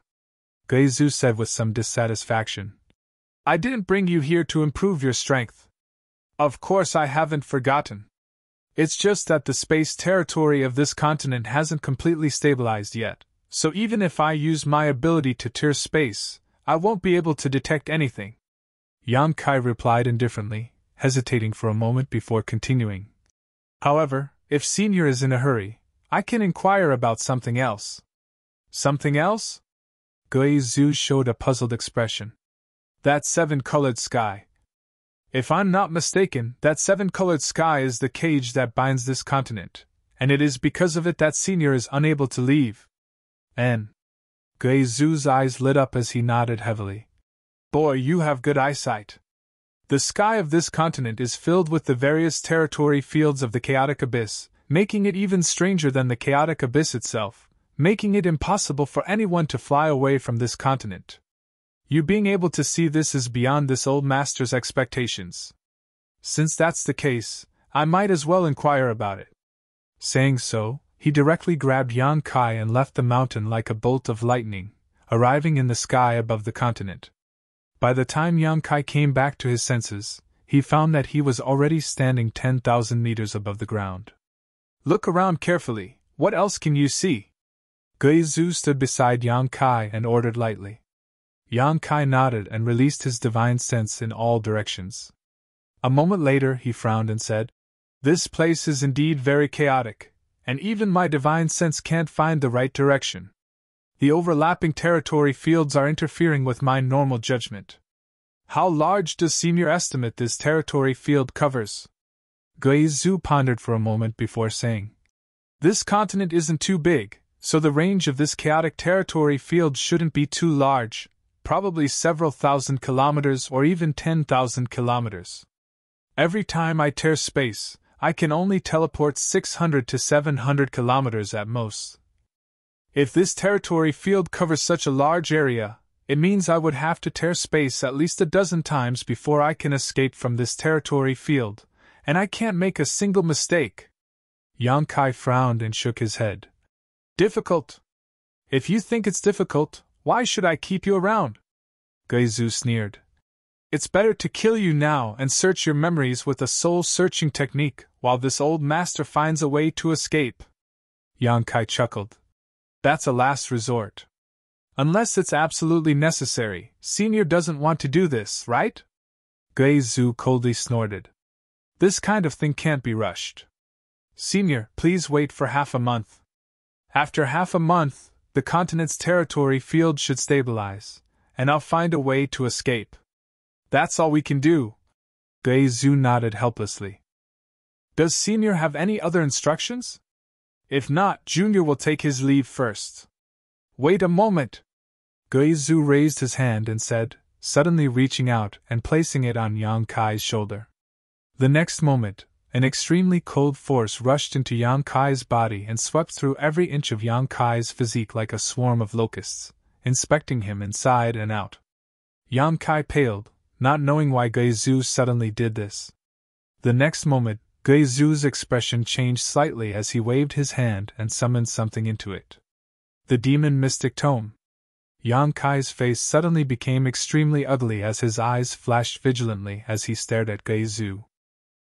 Gui Zhu said with some dissatisfaction. I didn't bring you here to improve your strength. Of course I haven't forgotten. It's just that the space territory of this continent hasn't completely stabilized yet, so even if I use my ability to tear space, I won't be able to detect anything. Yang Kai replied indifferently, hesitating for a moment before continuing. However, if Senior is in a hurry, I can inquire about something else. Something else? Gui Zhu showed a puzzled expression. That 7-colored sky. If I'm not mistaken, that 7-colored sky is the cage that binds this continent, and it is because of it that Senior is unable to leave. And Gui Zhu's eyes lit up as he nodded heavily. Boy, you have good eyesight. The sky of this continent is filled with the various territory fields of the chaotic abyss, making it even stranger than the chaotic abyss itself, making it impossible for anyone to fly away from this continent. You being able to see this is beyond this old master's expectations. Since that's the case, I might as well inquire about it. Saying so, he directly grabbed Yan Kai and left the mountain like a bolt of lightning, arriving in the sky above the continent. By the time Yan Kai came back to his senses, he found that he was already standing 10,000 meters above the ground. Look around carefully, what else can you see? Guizhu stood beside Yan Kai and ordered lightly. Yan Kai nodded and released his divine sense in all directions. A moment later he frowned and said, "This place is indeed very chaotic, and even my divine sense can't find the right direction. The overlapping territory fields are interfering with my normal judgment. How large does Senior estimate this territory field covers?" Guizhu pondered for a moment before saying, "This continent isn't too big, so the range of this chaotic territory field shouldn't be too large, probably several thousand kilometers or even 10,000 kilometers. Every time I tear space, I can only teleport 600 to 700 kilometers at most. If this territory field covers such a large area, it means I would have to tear space at least a dozen times before I can escape from this territory field, and I can't make a single mistake." Yan Kai frowned and shook his head. "Difficult? If you think it's difficult, why should I keep you around?" Guizhu sneered. "It's better to kill you now and search your memories with a soul-searching technique while this old master finds a way to escape." Yan Kai chuckled. "That's a last resort. Unless it's absolutely necessary, Senior doesn't want to do this, right?" Guizhu coldly snorted. "This kind of thing can't be rushed. Senior, please wait for half a month. After half a month, the continent's territory field should stabilize, and I'll find a way to escape. That's all we can do." Guizhu nodded helplessly. "Does Senior have any other instructions? If not, Junior will take his leave first." "Wait a moment!" Guizhu raised his hand and said, suddenly reaching out and placing it on Yan Kai's shoulder. The next moment, an extremely cold force rushed into Yan Kai's body and swept through every inch of Yan Kai's physique like a swarm of locusts, inspecting him inside and out. Yan Kai paled, not knowing why Guizhu suddenly did this. The next moment, Guizhu's expression changed slightly as he waved his hand and summoned something into it. The demon mystic tome. Yan Kai's face suddenly became extremely ugly as his eyes flashed vigilantly as he stared at Guizhu.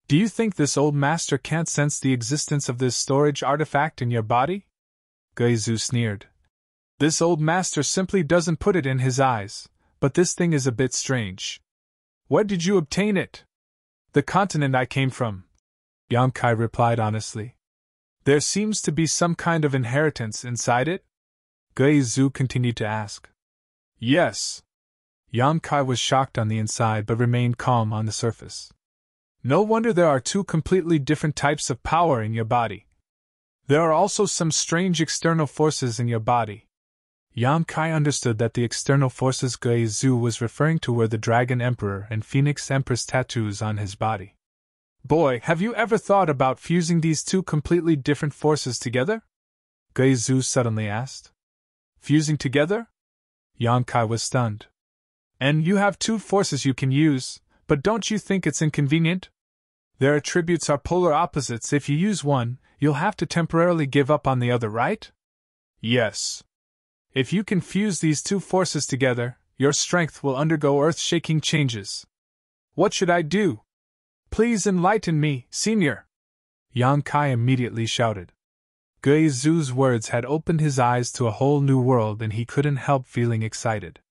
"Do you think this old master can't sense the existence of this storage artifact in your body?" Guizhu sneered. "This old master simply doesn't put it in his eyes, but this thing is a bit strange. Where did you obtain it?" "The continent I came from," Yan Kai replied honestly. "There seems to be some kind of inheritance inside it?" Guizhu continued to ask. "Yes." Yan Kai was shocked on the inside but remained calm on the surface. "No wonder there are two completely different types of power in your body. There are also some strange external forces in your body." Yan Kai understood that the external forces Guizhu was referring to were the Dragon Emperor and Phoenix Empress tattoos on his body. "Boy, have you ever thought about fusing these two completely different forces together?" Guizhu suddenly asked. "Fusing together?" Yan Kai was stunned. "And you have two forces you can use, but don't you think it's inconvenient? Their attributes are polar opposites. If you use one, you'll have to temporarily give up on the other, right?" "Yes. If you can fuse these two forces together, your strength will undergo earth-shaking changes. What should I do? Please enlighten me, Senior!" Yan Kai immediately shouted. Guizhu's words had opened his eyes to a whole new world and he couldn't help feeling excited.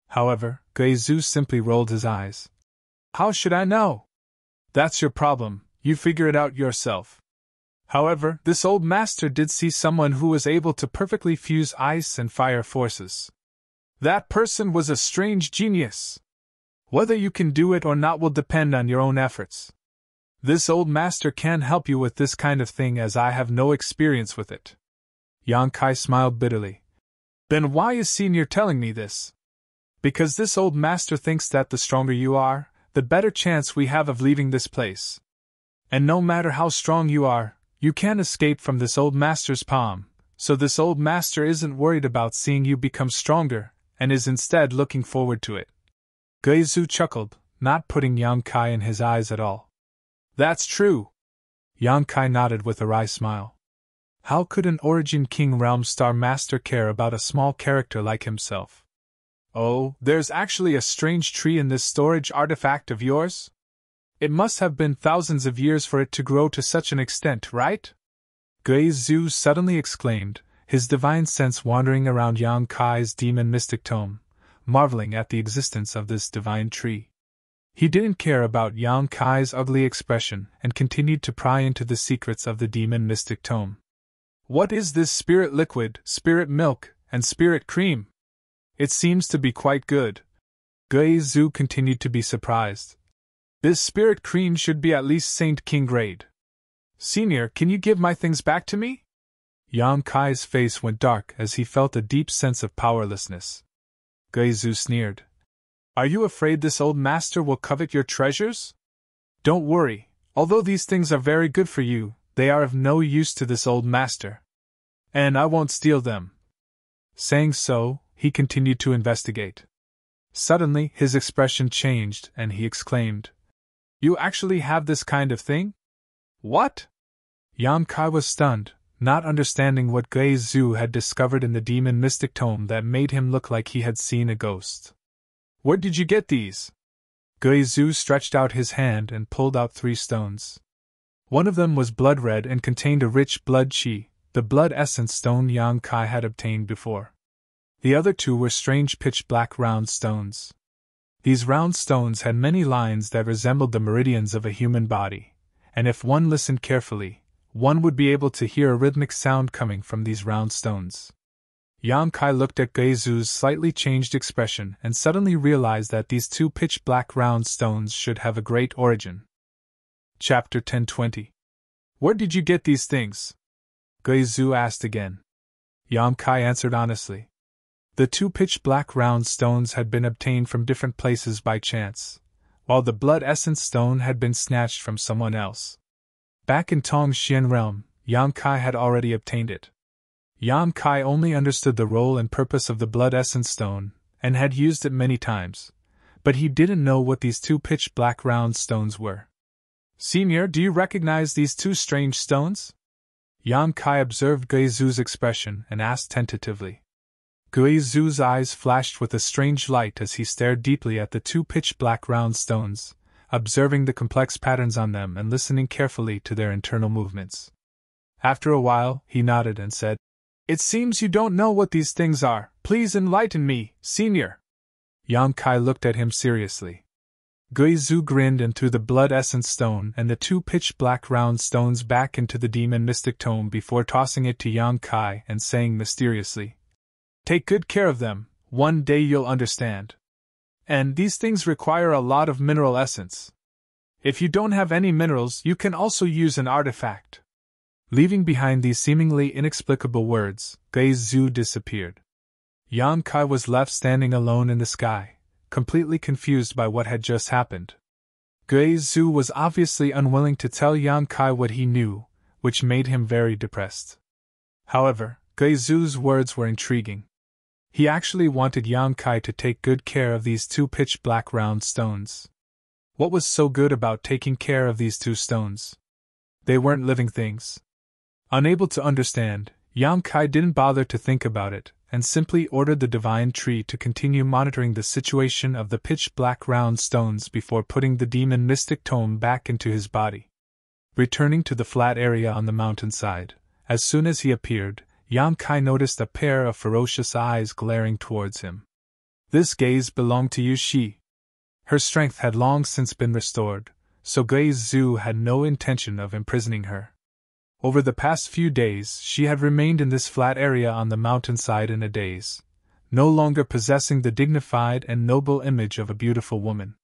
However, Guizhu simply rolled his eyes. "How should I know?" "That's your problem, you figure it out yourself. However, this old master did see someone who was able to perfectly fuse ice and fire forces. That person was a strange genius. Whether you can do it or not will depend on your own efforts. This old master can help you with this kind of thing as I have no experience with it." Yan Kai smiled bitterly. "Then why is Senior telling me this?" "Because this old master thinks that the stronger you are, the better chance we have of leaving this place. And no matter how strong you are, you can't escape from this old master's palm, So this old master isn't worried about seeing you become stronger, and is instead looking forward to it. Guizhu chuckled, not putting Yang Kai in his eyes at all. That's true. Yang Kai nodded with a wry smile. How could an Origin King Realm Star Master care about a small character like himself? Oh, there's actually a strange tree in this storage artifact of yours? It must have been thousands of years for it to grow to such an extent, right? Guizhu suddenly exclaimed, his divine sense wandering around Yang Kai's demon mystic tome, marveling at the existence of this divine tree. He didn't care about Yang Kai's ugly expression and continued to pry into the secrets of the demon mystic tome. What is this spirit liquid, spirit milk, and spirit cream? It seems to be quite good. Guizhu continued to be surprised. This spirit cream should be at least Saint King grade. Senior, can you give my things back to me? Yang Kai's face went dark as he felt a deep sense of powerlessness. Guizhu sneered. Are you afraid this old master will covet your treasures? Don't worry, although these things are very good for you, they are of no use to this old master. And I won't steal them. Saying so, he continued to investigate. Suddenly, his expression changed and he exclaimed, You actually have this kind of thing? What? Yang Kai was stunned, not understanding what Guizhu had discovered in the demon mystic tome that made him look like he had seen a ghost. Where did you get these? Guizhu stretched out his hand and pulled out 3 stones. One of them was blood red and contained a rich blood qi, the blood essence stone Yang Kai had obtained before. The other 2 were strange pitch-black round stones. These round stones had many lines that resembled the meridians of a human body, and if one listened carefully, one would be able to hear a rhythmic sound coming from these round stones. Yang Kai looked at Guizhu's slightly changed expression and suddenly realized that these 2 pitch-black round stones should have a great origin. Chapter 1020. Where did you get these things? Guizhu asked again. Yang Kai answered honestly. The 2 pitch-black round stones had been obtained from different places by chance, while the blood essence stone had been snatched from someone else. Back in Tongxian realm, Yang Kai had already obtained it. Yang Kai only understood the role and purpose of the blood essence stone, and had used it many times, but he didn't know what these 2 pitch-black round stones were. Senior, do you recognize these 2 strange stones? Yang Kai observed Guizhu's expression and asked tentatively. Guizhu's eyes flashed with a strange light as he stared deeply at the 2 pitch-black round stones, observing the complex patterns on them and listening carefully to their internal movements. After a while, he nodded and said, It seems you don't know what these things are. Please enlighten me, Senior. Yang Kai looked at him seriously. Guizhu grinned and threw the blood essence stone and the 2 pitch-black round stones back into the demon mystic tome before tossing it to Yang Kai and saying mysteriously, Take good care of them, one day you'll understand. And these things require a lot of mineral essence. If you don't have any minerals, you can also use an artifact. Leaving behind these seemingly inexplicable words, Guizhu disappeared. Yang Kai was left standing alone in the sky, completely confused by what had just happened. Guizhu was obviously unwilling to tell Yang Kai what he knew, which made him very depressed. However, Guizhu's words were intriguing. He actually wanted Yang Kai to take good care of these 2 pitch-black round stones. What was so good about taking care of these 2 stones? They weren't living things. Unable to understand, Yang Kai didn't bother to think about it, and simply ordered the divine tree to continue monitoring the situation of the pitch-black round stones before putting the demon mystic tome back into his body. Returning to the flat area on the mountainside, as soon as he appeared, Yang Kai noticed a pair of ferocious eyes glaring towards him. This gaze belonged to Yu Shi. Her strength had long since been restored, so Guizhu had no intention of imprisoning her. Over the past few days she had remained in this flat area on the mountainside in a daze, no longer possessing the dignified and noble image of a beautiful woman.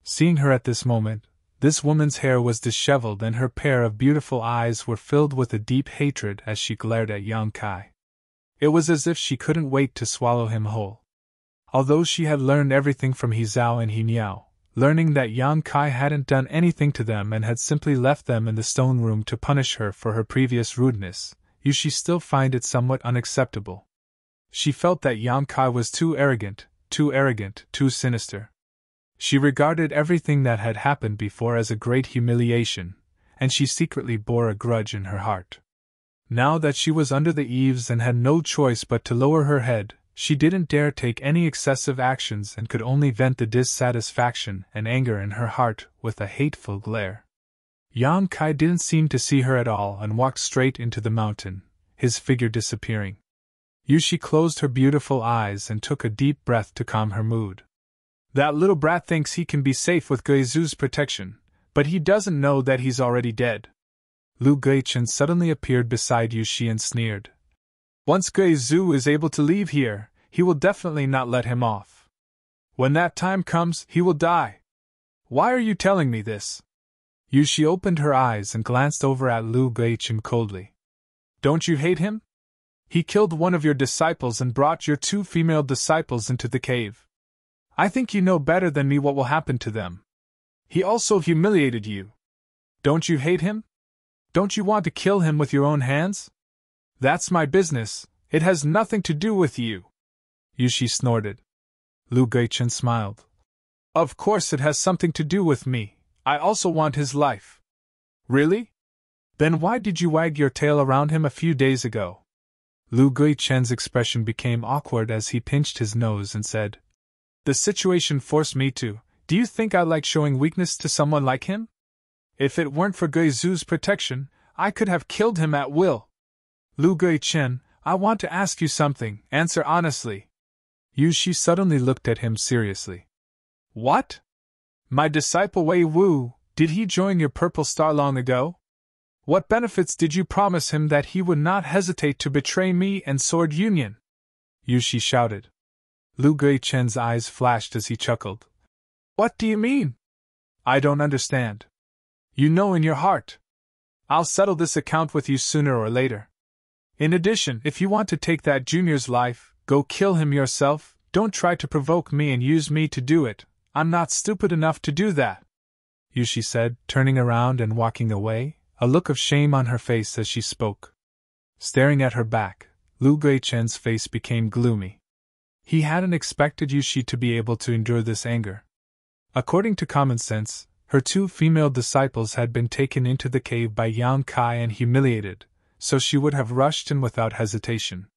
Seeing her at this moment, this woman's hair was disheveled and her pair of beautiful eyes were filled with a deep hatred as she glared at Yang Kai. It was as if she couldn't wait to swallow him whole. Although she had learned everything from He Zhao and He Niao, learning that Yang Kai hadn't done anything to them and had simply left them in the stone room to punish her for her previous rudeness, Yushi still find it somewhat unacceptable. She felt that Yang Kai was too arrogant, too sinister. She regarded everything that had happened before as a great humiliation, and she secretly bore a grudge in her heart. Now that she was under the eaves and had no choice but to lower her head, she didn't dare take any excessive actions and could only vent the dissatisfaction and anger in her heart with a hateful glare. Yang Kai didn't seem to see her at all and walked straight into the mountain, his figure disappearing. Yushi closed her beautiful eyes and took a deep breath to calm her mood. That little brat thinks he can be safe with Guizu's protection, but he doesn't know that he's already dead. Lu Guichen suddenly appeared beside Yushi and sneered. Once Guizu is able to leave here, he will definitely not let him off. When that time comes, he will die. Why are you telling me this? Yushi opened her eyes and glanced over at Lu Guichen coldly. Don't you hate him? He killed one of your disciples and brought your 2 female disciples into the cave. I think you know better than me what will happen to them. He also humiliated you. Don't you hate him? Don't you want to kill him with your own hands? That's my business, it has nothing to do with you. Yushi snorted. Lu Guichen smiled. Of course it has something to do with me, I also want his life. Really? Then why did you wag your tail around him a few days ago? Lu Guichen's expression became awkward as he pinched his nose and said, The situation forced me to. Do you think I like showing weakness to someone like him? If it weren't for Guizu's protection, I could have killed him at will. Lu Guichen, I want to ask you something, answer honestly. Yushi suddenly looked at him seriously. What? My disciple Wei Wu, did he join your Purple Star long ago? What benefits did you promise him that he would not hesitate to betray me and Sword Union? Yushi shouted. Lu Guichen's eyes flashed as he chuckled. What do you mean? I don't understand. You know in your heart. I'll settle this account with you sooner or later. In addition, if you want to take that junior's life, go kill him yourself, don't try to provoke me and use me to do it, I'm not stupid enough to do that. Yushi said, turning around and walking away, a look of shame on her face as she spoke. Staring at her back, Lu Guichen's face became gloomy. He hadn't expected Yushi to be able to endure this anger. According to common sense, her 2 female disciples had been taken into the cave by Yang Kai and humiliated, so she would have rushed in without hesitation.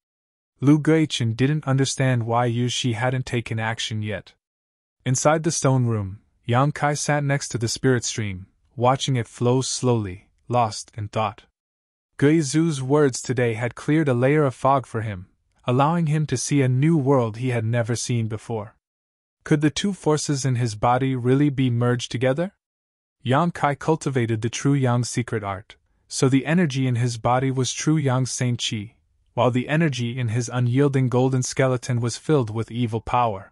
Lu Guichen didn't understand why Yushi hadn't taken action yet. Inside the stone room, Yang Kai sat next to the spirit stream, watching it flow slowly, lost in thought. Guizu's words today had cleared a layer of fog for him, allowing him to see a new world he had never seen before. Could the 2 forces in his body really be merged together? Yang Kai cultivated the true Yang secret art, so the energy in his body was true Yang Saint Qi, while the energy in his unyielding golden skeleton was filled with evil power.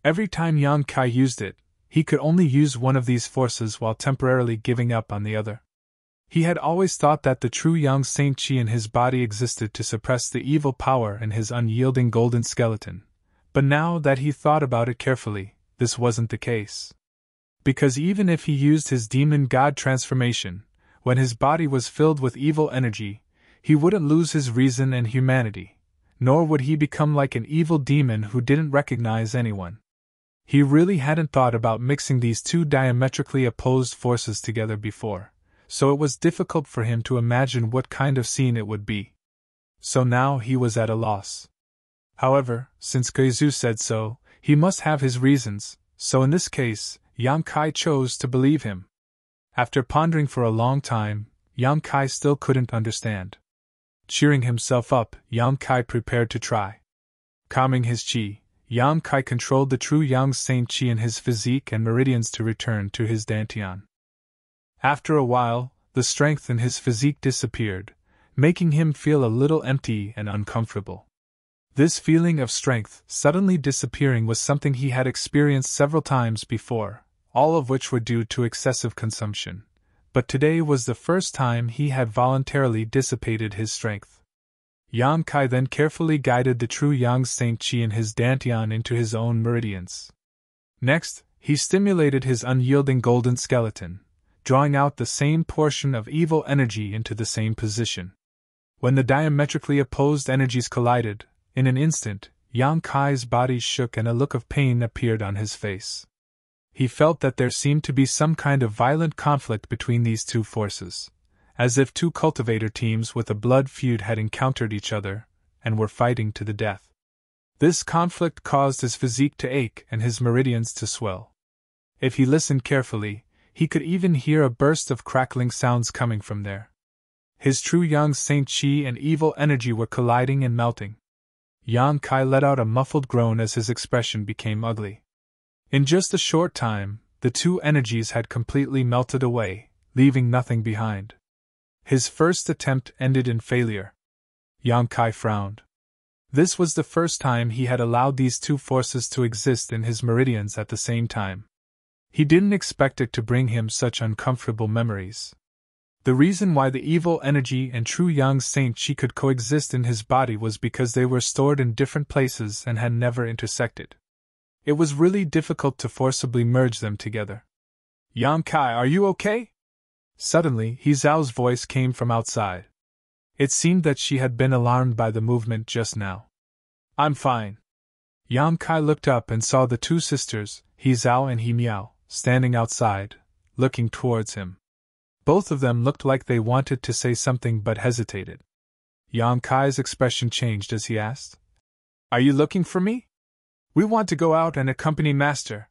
Every time Yang Kai used it, he could only use one of these forces while temporarily giving up on the other. He had always thought that the true Yang Saint Qi in his body existed to suppress the evil power in his unyielding golden skeleton, but now that he thought about it carefully, this wasn't the case. Because even if he used his demon god transformation, when his body was filled with evil energy, he wouldn't lose his reason and humanity, nor would he become like an evil demon who didn't recognize anyone. He really hadn't thought about mixing these 2 diametrically opposed forces together before, so it was difficult for him to imagine what kind of scene it would be. So now he was at a loss. However, since Guizu said so, he must have his reasons, so in this case, Yang Kai chose to believe him. After pondering for a long time, Yang Kai still couldn't understand. Cheering himself up, Yang Kai prepared to try. Calming his qi, Yang Kai controlled the true Yang Saint Qi in his physique and meridians to return to his dantian. After a while, the strength in his physique disappeared, making him feel a little empty and uncomfortable. This feeling of strength suddenly disappearing was something he had experienced several times before, all of which were due to excessive consumption, but today was the first time he had voluntarily dissipated his strength. Yang Kai then carefully guided the true Yang Saint Qi in his dantian into his own meridians. Next, he stimulated his unyielding golden skeleton, drawing out the same portion of evil energy into the same position. When the diametrically opposed energies collided, in an instant, Yang Kai's body shook and a look of pain appeared on his face. He felt that there seemed to be some kind of violent conflict between these two forces, as if two cultivator teams with a blood feud had encountered each other and were fighting to the death. This conflict caused his physique to ache and his meridians to swell. If he listened carefully, he could even hear a burst of crackling sounds coming from there. His true Yang Saint Qi and evil energy were colliding and melting. Yang Kai let out a muffled groan as his expression became ugly. In just a short time, the two energies had completely melted away, leaving nothing behind. His first attempt ended in failure. Yang Kai frowned. This was the first time he had allowed these two forces to exist in his meridians at the same time. He didn't expect it to bring him such uncomfortable memories. The reason why the evil energy and true Yang Saint Qi could coexist in his body was because they were stored in different places and had never intersected. It was really difficult to forcibly merge them together. Yang Kai, are you okay? Suddenly, He Zhao's voice came from outside. It seemed that she had been alarmed by the movement just now. I'm fine. Yang Kai looked up and saw the two sisters, He Zhao and He Miao, standing outside, looking towards him. Both of them looked like they wanted to say something but hesitated. Yang Kai's expression changed as he asked, Are you looking for me? We want to go out and accompany Master.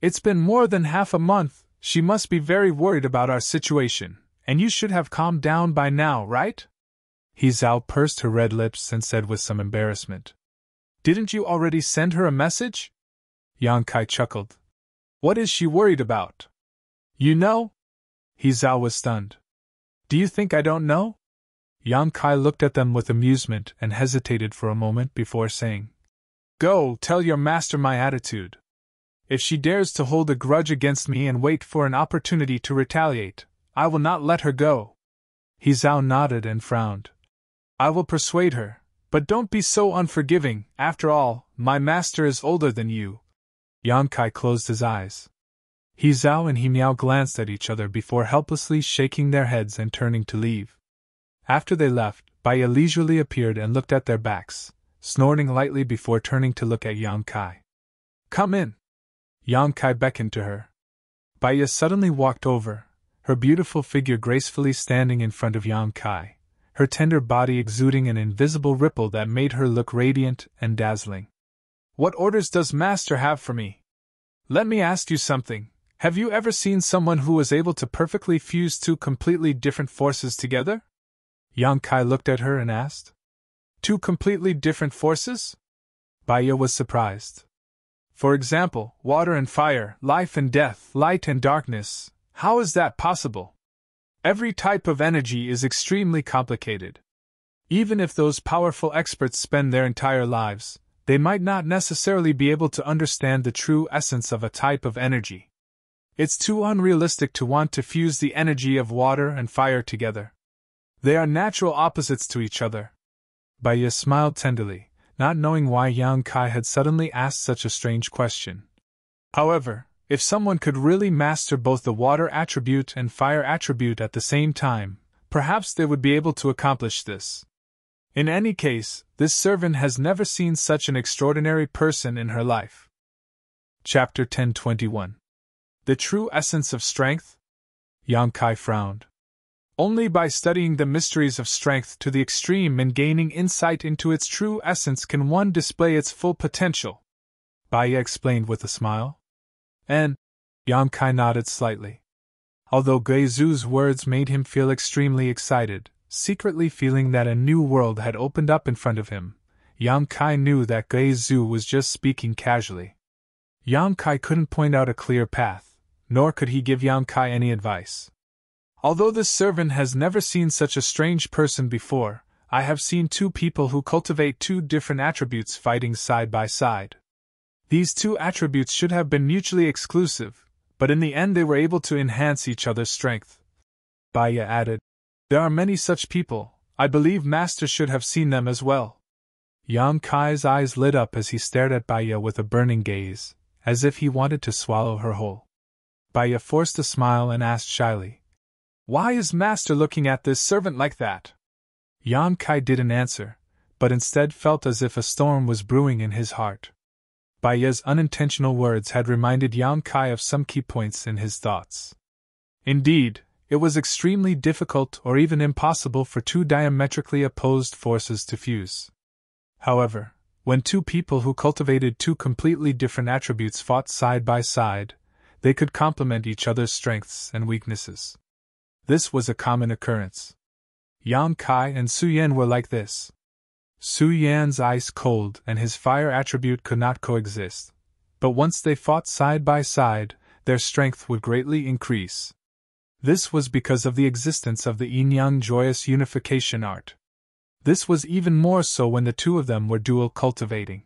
It's been more than half a month, she must be very worried about our situation, and you should have calmed down by now, right? He Zhao pursed her red lips and said with some embarrassment, Didn't you already send her a message? Yang Kai chuckled. What is she worried about? You know? He Zhao was stunned. Do you think I don't know? Yang Kai looked at them with amusement and hesitated for a moment before saying, Go, tell your master my attitude. If she dares to hold a grudge against me and wait for an opportunity to retaliate, I will not let her go. He Zhao nodded and frowned. I will persuade her, but don't be so unforgiving, after all, my master is older than you. Yang Kai closed his eyes. He Zhao and He Miao glanced at each other before helplessly shaking their heads and turning to leave. After they left, Baiya leisurely appeared and looked at their backs, snorting lightly before turning to look at Yang Kai. Come in. Yang Kai beckoned to her. Baiya suddenly walked over, her beautiful figure gracefully standing in front of Yang Kai, her tender body exuding an invisible ripple that made her look radiant and dazzling. What orders does Master have for me? Let me ask you something. Have you ever seen someone who was able to perfectly fuse two completely different forces together? Yang Kai looked at her and asked. Two completely different forces? Baiya was surprised. For example, water and fire, life and death, light and darkness. How is that possible? Every type of energy is extremely complicated. Even if those powerful experts spend their entire lives, they might not necessarily be able to understand the true essence of a type of energy. It's too unrealistic to want to fuse the energy of water and fire together. They are natural opposites to each other. Baiya smiled tenderly, not knowing why Yang Kai had suddenly asked such a strange question. However, if someone could really master both the water attribute and fire attribute at the same time, perhaps they would be able to accomplish this. In any case, this servant has never seen such an extraordinary person in her life. Chapter 1021. The true essence of strength? Yang Kai frowned. Only by studying the mysteries of strength to the extreme and gaining insight into its true essence can one display its full potential, Baiya explained with a smile. And Yang Kai nodded slightly. Although Geizu's words made him feel extremely excited, secretly feeling that a new world had opened up in front of him, Yang Kai knew that Geizu was just speaking casually. Yang Kai couldn't point out a clear path, nor could he give Yang Kai any advice. Although this servant has never seen such a strange person before, I have seen two people who cultivate two different attributes fighting side by side. These two attributes should have been mutually exclusive, but in the end they were able to enhance each other's strength. Baiya added, There are many such people, I believe Master should have seen them as well. Yang Kai's eyes lit up as he stared at Baiya with a burning gaze, as if he wanted to swallow her whole. Baiya forced a smile and asked shyly, Why is Master looking at this servant like that? Yan Kai didn't answer, but instead felt as if a storm was brewing in his heart. Baiya's unintentional words had reminded Yan Kai of some key points in his thoughts. Indeed, it was extremely difficult or even impossible for two diametrically opposed forces to fuse. However, when two people who cultivated two completely different attributes fought side by side, they could complement each other's strengths and weaknesses. This was a common occurrence. Yan Kai and Su Yan were like this. Su Yan's ice cold and his fire attribute could not coexist, but once they fought side by side, their strength would greatly increase. This was because of the existence of the yin-yang joyous unification art. This was even more so when the two of them were dual cultivating.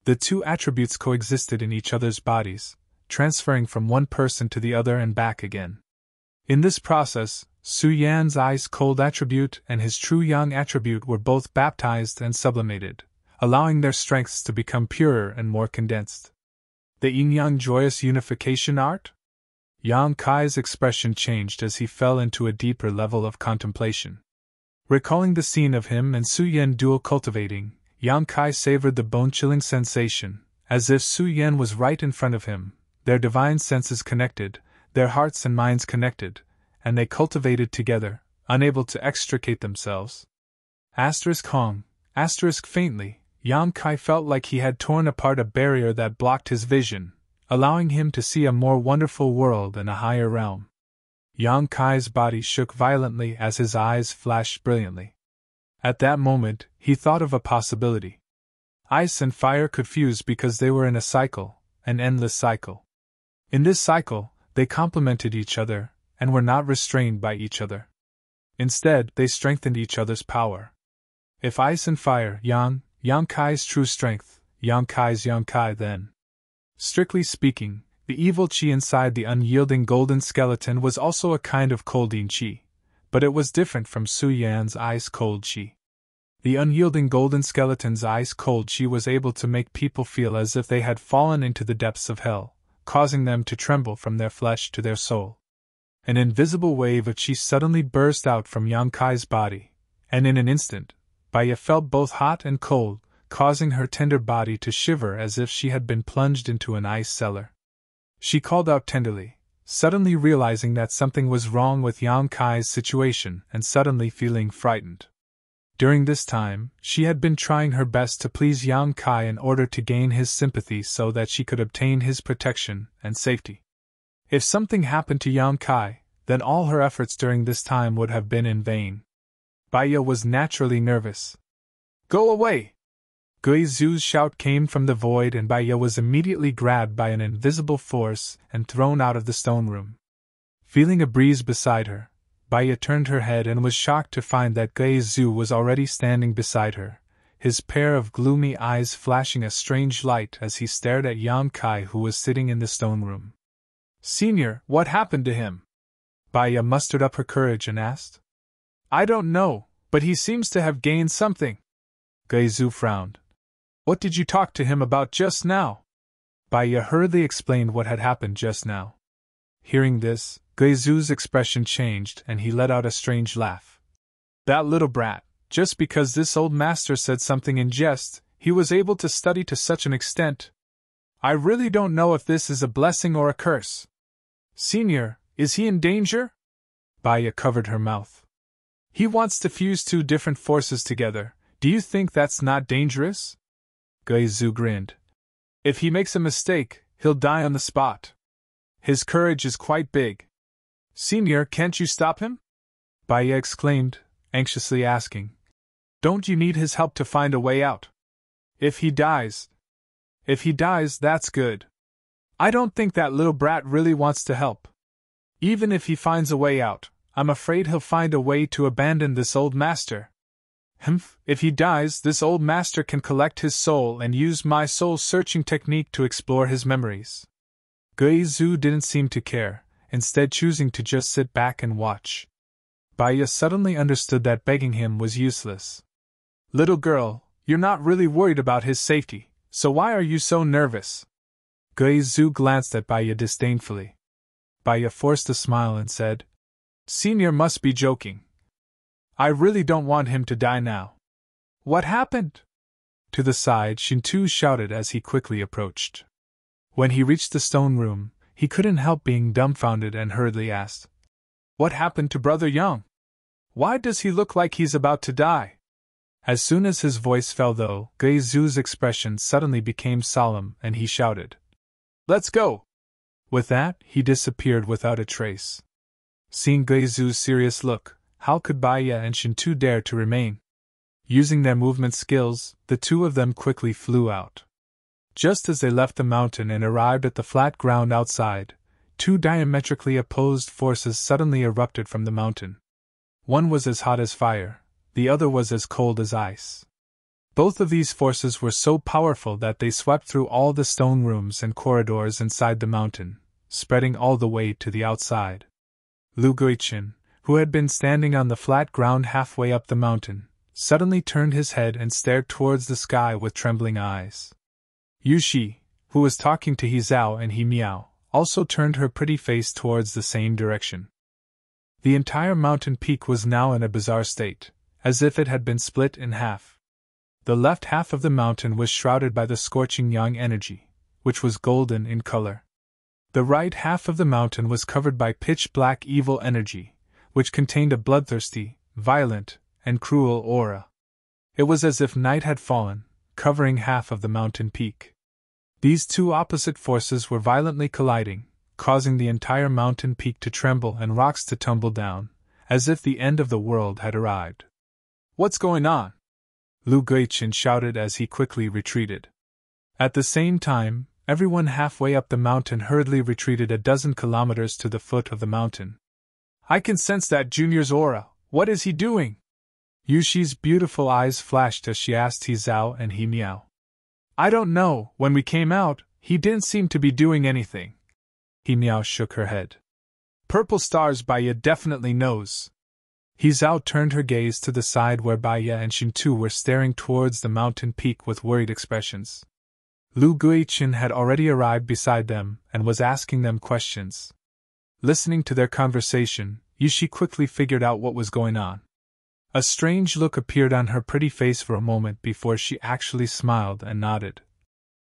The two attributes coexisted in each other's bodies, transferring from one person to the other and back again. In this process, Su Yan's ice-cold attribute and his true yang attribute were both baptized and sublimated, allowing their strengths to become purer and more condensed. The yin-yang joyous unification art? Yan Kai's expression changed as he fell into a deeper level of contemplation. Recalling the scene of him and Su Yan dual cultivating, Yan Kai savored the bone-chilling sensation, as if Su Yan was right in front of him, their divine senses connected, their hearts and minds connected, and they cultivated together, unable to extricate themselves. Hong, faintly, Yan Kai felt like he had torn apart a barrier that blocked his vision, allowing him to see a more wonderful world and a higher realm. Yan Kai's body shook violently as his eyes flashed brilliantly. At that moment, he thought of a possibility. Ice and fire could fuse because they were in a cycle, an endless cycle. In this cycle, they complemented each other, and were not restrained by each other. Instead, they strengthened each other's power. If ice and fire, Yan Kai's true strength, Yan Kai then. Strictly speaking, the evil qi inside the unyielding golden skeleton was also a kind of cold yin qi, but it was different from Su Yan's ice-cold qi. The unyielding golden skeleton's ice-cold qi was able to make people feel as if they had fallen into the depths of hell, causing them to tremble from their flesh to their soul. An invisible wave of qi suddenly burst out from Yan Kai's body, and in an instant, Baiya felt both hot and cold, causing her tender body to shiver as if she had been plunged into an ice cellar. She called out tenderly, suddenly realizing that something was wrong with Yan Kai's situation and suddenly feeling frightened. During this time, she had been trying her best to please Yan Kai in order to gain his sympathy so that she could obtain his protection and safety. If something happened to Yan Kai, then all her efforts during this time would have been in vain. Baiya was naturally nervous. "Go away!" Gui Zhu's shout came from the void and Baiya was immediately grabbed by an invisible force and thrown out of the stone room. Feeling a breeze beside her, Baiya turned her head and was shocked to find that Gui Zhu was already standing beside her, his pair of gloomy eyes flashing a strange light as he stared at Yan Kai who was sitting in the stone room. "Senior, what happened to him?" Baiya mustered up her courage and asked. "I don't know, but he seems to have gained something." Gui Zhu frowned. "What did you talk to him about just now?" Baiya hurriedly explained what had happened just now. Hearing this, Gui Zhu's expression changed and he let out a strange laugh. "That little brat, just because this old master said something in jest, he was able to study to such an extent. I really don't know if this is a blessing or a curse. Senior, is he in danger?" Baiya covered her mouth. "He wants to fuse two different forces together. Do you think that's not dangerous?" Gui Zhu grinned. "If he makes a mistake, he'll die on the spot. His courage is quite big. Senior, can't you stop him?" Baiya exclaimed, anxiously asking. "Don't you need his help to find a way out? If he dies, that's good. I don't think that little brat really wants to help. Even if he finds a way out, I'm afraid he'll find a way to abandon this old master. If he dies, this old master can collect his soul and use my soul-searching technique to explore his memories." Gui Zhu didn't seem to care, instead choosing to just sit back and watch. Baiya suddenly understood that begging him was useless. "Little girl, you're not really worried about his safety, so why are you so nervous?" Gui Zhu glanced at Baiya disdainfully. Baiya forced a smile and said, "Senior must be joking. I really don't want him to die now. What happened? To the side, Shintu shouted as he quickly approached. When he reached the stone room, he couldn't help being dumbfounded and hurriedly asked, What happened to Brother Yang? Why does he look like he's about to die? As soon as his voice fell, though, Geizu's expression suddenly became solemn and he shouted, Let's go! With that, he disappeared without a trace. Seeing Geizu's serious look, how could Baiya and Shintu dare to remain? Using their movement skills, the two of them quickly flew out. Just as they left the mountain and arrived at the flat ground outside, two diametrically opposed forces suddenly erupted from the mountain. One was as hot as fire, the other was as cold as ice. Both of these forces were so powerful that they swept through all the stone rooms and corridors inside the mountain, spreading all the way to the outside. Lu Guiqin, who had been standing on the flat ground halfway up the mountain, suddenly turned his head and stared towards the sky with trembling eyes. Yu Shi, who was talking to He Zhao and He Miao, also turned her pretty face towards the same direction. The entire mountain peak was now in a bizarre state, as if it had been split in half. The left half of the mountain was shrouded by the scorching yang energy, which was golden in color. The right half of the mountain was covered by pitch-black evil energy, which contained a bloodthirsty, violent, and cruel aura. It was as if night had fallen, covering half of the mountain peak. These two opposite forces were violently colliding, causing the entire mountain peak to tremble and rocks to tumble down, as if the end of the world had arrived. What's going on? Lu Guiqin shouted as he quickly retreated. At the same time, everyone halfway up the mountain hurriedly retreated a dozen kilometers to the foot of the mountain. I can sense that Junior's aura. What is he doing? Yu Shi's beautiful eyes flashed as she asked He Zhao and He Miao. I don't know, when we came out, he didn't seem to be doing anything. He Miao shook her head. Purple stars Baiya definitely knows. He Zhao turned her gaze to the side where Baiya and Shintu were staring towards the mountain peak with worried expressions. Lu Guiqin had already arrived beside them and was asking them questions. Listening to their conversation, Yu Shi quickly figured out what was going on. A strange look appeared on her pretty face for a moment before she actually smiled and nodded.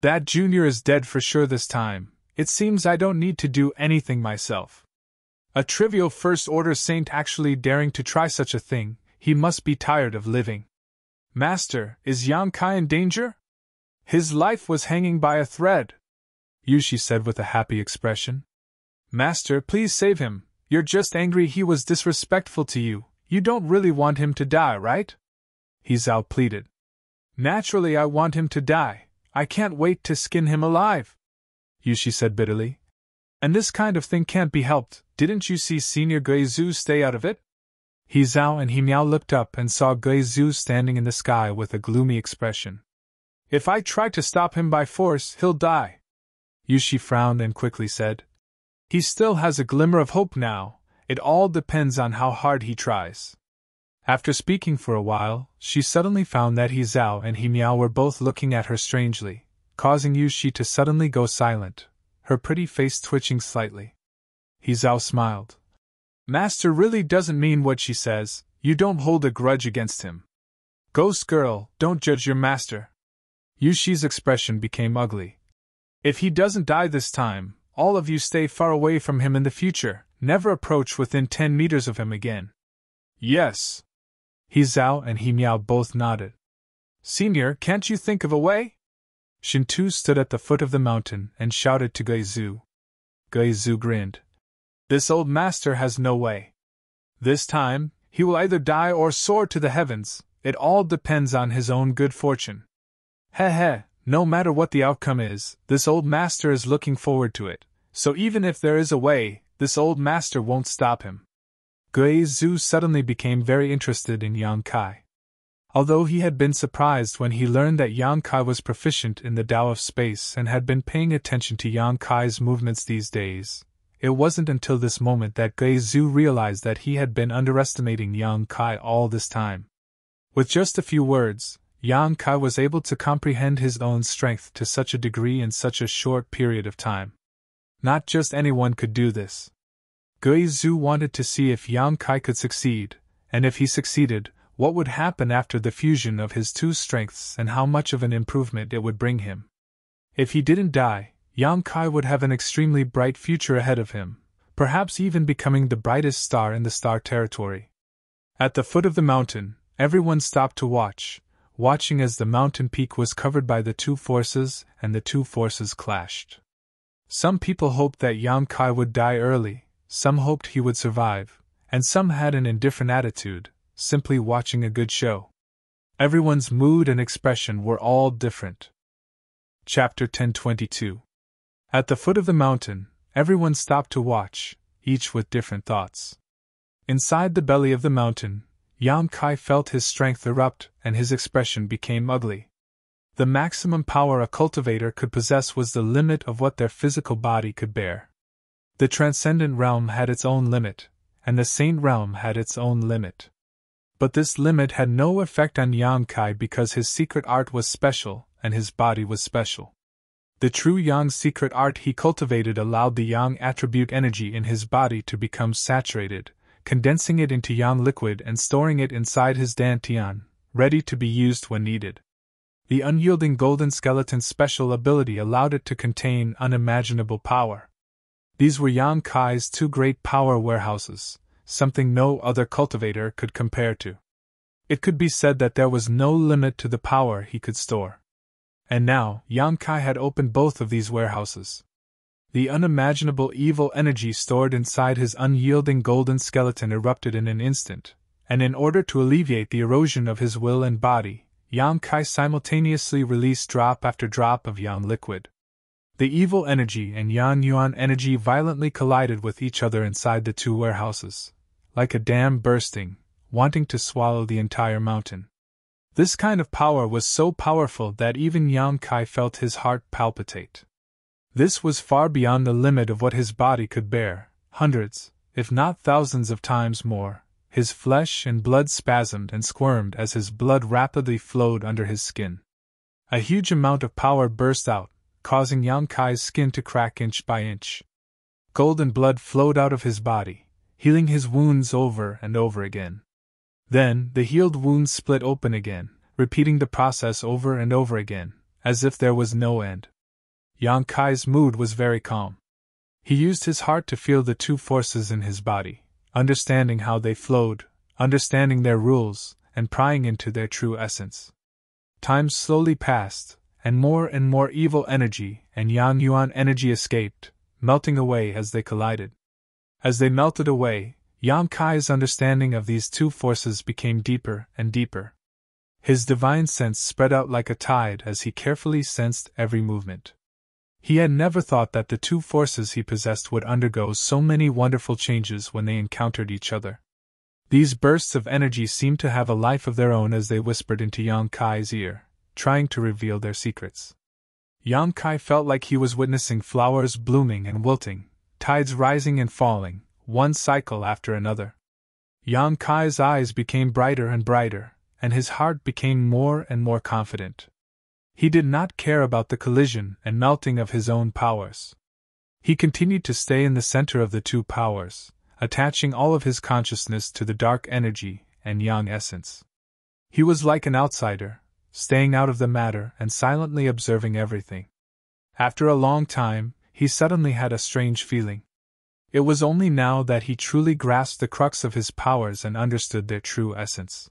That Junior is dead for sure this time. It seems I don't need to do anything myself. A trivial first-order saint actually daring to try such a thing, he must be tired of living. Master, is Yang Kai in danger? His life was hanging by a thread, Yu Shi said with a happy expression. Master, please save him. You're just angry he was disrespectful to you. You don't really want him to die, right? He Zhao pleaded. Naturally I want him to die. I can't wait to skin him alive, Yu Shi said bitterly. And this kind of thing can't be helped. Didn't you see Senior Geizu stay out of it? He Zhao and He Miao looked up and saw Geizu standing in the sky with a gloomy expression. If I try to stop him by force, he'll die. Yu Shi frowned and quickly said. He still has a glimmer of hope now. It all depends on how hard he tries. After speaking for a while, she suddenly found that He Zhao and He Miao were both looking at her strangely, causing Yu Shi to suddenly go silent, her pretty face twitching slightly. He Zhao smiled. Master really doesn't mean what she says. You don't hold a grudge against him. Ghost girl, don't judge your master. Yu Shi's expression became ugly. If he doesn't die this time, all of you stay far away from him in the future. Never approach within 10 meters of him again. Yes. He Zhao and He Miao both nodded. Senior, can't you think of a way? Shintu stood at the foot of the mountain and shouted to Geizu. Geizu grinned. This old master has no way. This time, he will either die or soar to the heavens. It all depends on his own good fortune. Heh, no matter what the outcome is, this old master is looking forward to it. So even if there is a way, this old master won't stop him. Geizu suddenly became very interested in Yang Kai. Although he had been surprised when he learned that Yang Kai was proficient in the Tao of space and had been paying attention to Yang Kai's movements these days, it wasn't until this moment that Geizu realized that he had been underestimating Yang Kai all this time. With just a few words, Yang Kai was able to comprehend his own strength to such a degree in such a short period of time. Not just anyone could do this. Geizu wanted to see if Yang Kai could succeed, and if he succeeded, what would happen after the fusion of his two strengths and how much of an improvement it would bring him. If he didn't die, Yang Kai would have an extremely bright future ahead of him, perhaps even becoming the brightest star in the star territory. At the foot of the mountain, everyone stopped to watching as the mountain peak was covered by the two forces and the two forces clashed. Some people hoped that Yang Kai would die early, some hoped he would survive, and some had an indifferent attitude, simply watching a good show. Everyone's mood and expression were all different. Chapter 1022. At the foot of the mountain, everyone stopped to watch, each with different thoughts. Inside the belly of the mountain, Yang Kai felt his strength erupt and his expression became ugly. The maximum power a cultivator could possess was the limit of what their physical body could bear. The transcendent realm had its own limit, and the saint realm had its own limit. But this limit had no effect on Yang Kai because his secret art was special and his body was special. The true Yang secret art he cultivated allowed the Yang attribute energy in his body to become saturated, condensing it into Yang liquid and storing it inside his dantian, ready to be used when needed. The unyielding golden skeleton's special ability allowed it to contain unimaginable power. These were Yang Kai's two great power warehouses, something no other cultivator could compare to. It could be said that there was no limit to the power he could store. And now, Yang Kai had opened both of these warehouses. The unimaginable evil energy stored inside his unyielding golden skeleton erupted in an instant, and in order to alleviate the erosion of his will and body, Yang Kai simultaneously released drop after drop of Yang liquid. The evil energy and Yang Yuan energy violently collided with each other inside the two warehouses, like a dam bursting, wanting to swallow the entire mountain. This kind of power was so powerful that even Yang Kai felt his heart palpitate. This was far beyond the limit of what his body could bear, hundreds, if not thousands of times more. His flesh and blood spasmed and squirmed as his blood rapidly flowed under his skin. A huge amount of power burst out, causing Yang Kai's skin to crack inch by inch. Golden blood flowed out of his body, healing his wounds over and over again. Then, the healed wounds split open again, repeating the process over and over again, as if there was no end. Yang Kai's mood was very calm. He used his heart to feel the two forces in his body, understanding how they flowed, understanding their rules, and prying into their true essence. Time slowly passed, and more evil energy and Yang Yuan energy escaped, melting away as they collided. As they melted away, Yang Kai's understanding of these two forces became deeper and deeper. His divine sense spread out like a tide as he carefully sensed every movement. He had never thought that the two forces he possessed would undergo so many wonderful changes when they encountered each other. These bursts of energy seemed to have a life of their own as they whispered into Yang Kai's ear, trying to reveal their secrets. Yang Kai felt like he was witnessing flowers blooming and wilting, tides rising and falling, one cycle after another. Yang Kai's eyes became brighter and brighter, and his heart became more and more confident. He did not care about the collision and melting of his own powers. He continued to stay in the center of the two powers, attaching all of his consciousness to the dark energy and Yang essence. He was like an outsider, staying out of the matter and silently observing everything. After a long time, he suddenly had a strange feeling. It was only now that he truly grasped the crux of his powers and understood their true essence.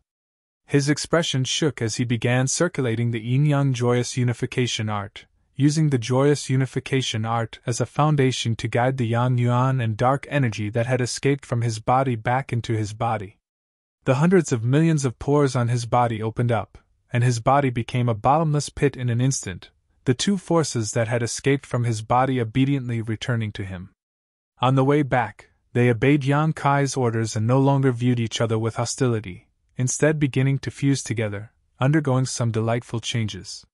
His expression shook as he began circulating the yin-yang joyous unification art, using the joyous unification art as a foundation to guide the yang yuan and dark energy that had escaped from his body back into his body. The hundreds of millions of pores on his body opened up, and his body became a bottomless pit in an instant, the two forces that had escaped from his body obediently returning to him. On the way back, they obeyed Yang Kai's orders and no longer viewed each other with hostility, instead beginning to fuse together, undergoing some delightful changes.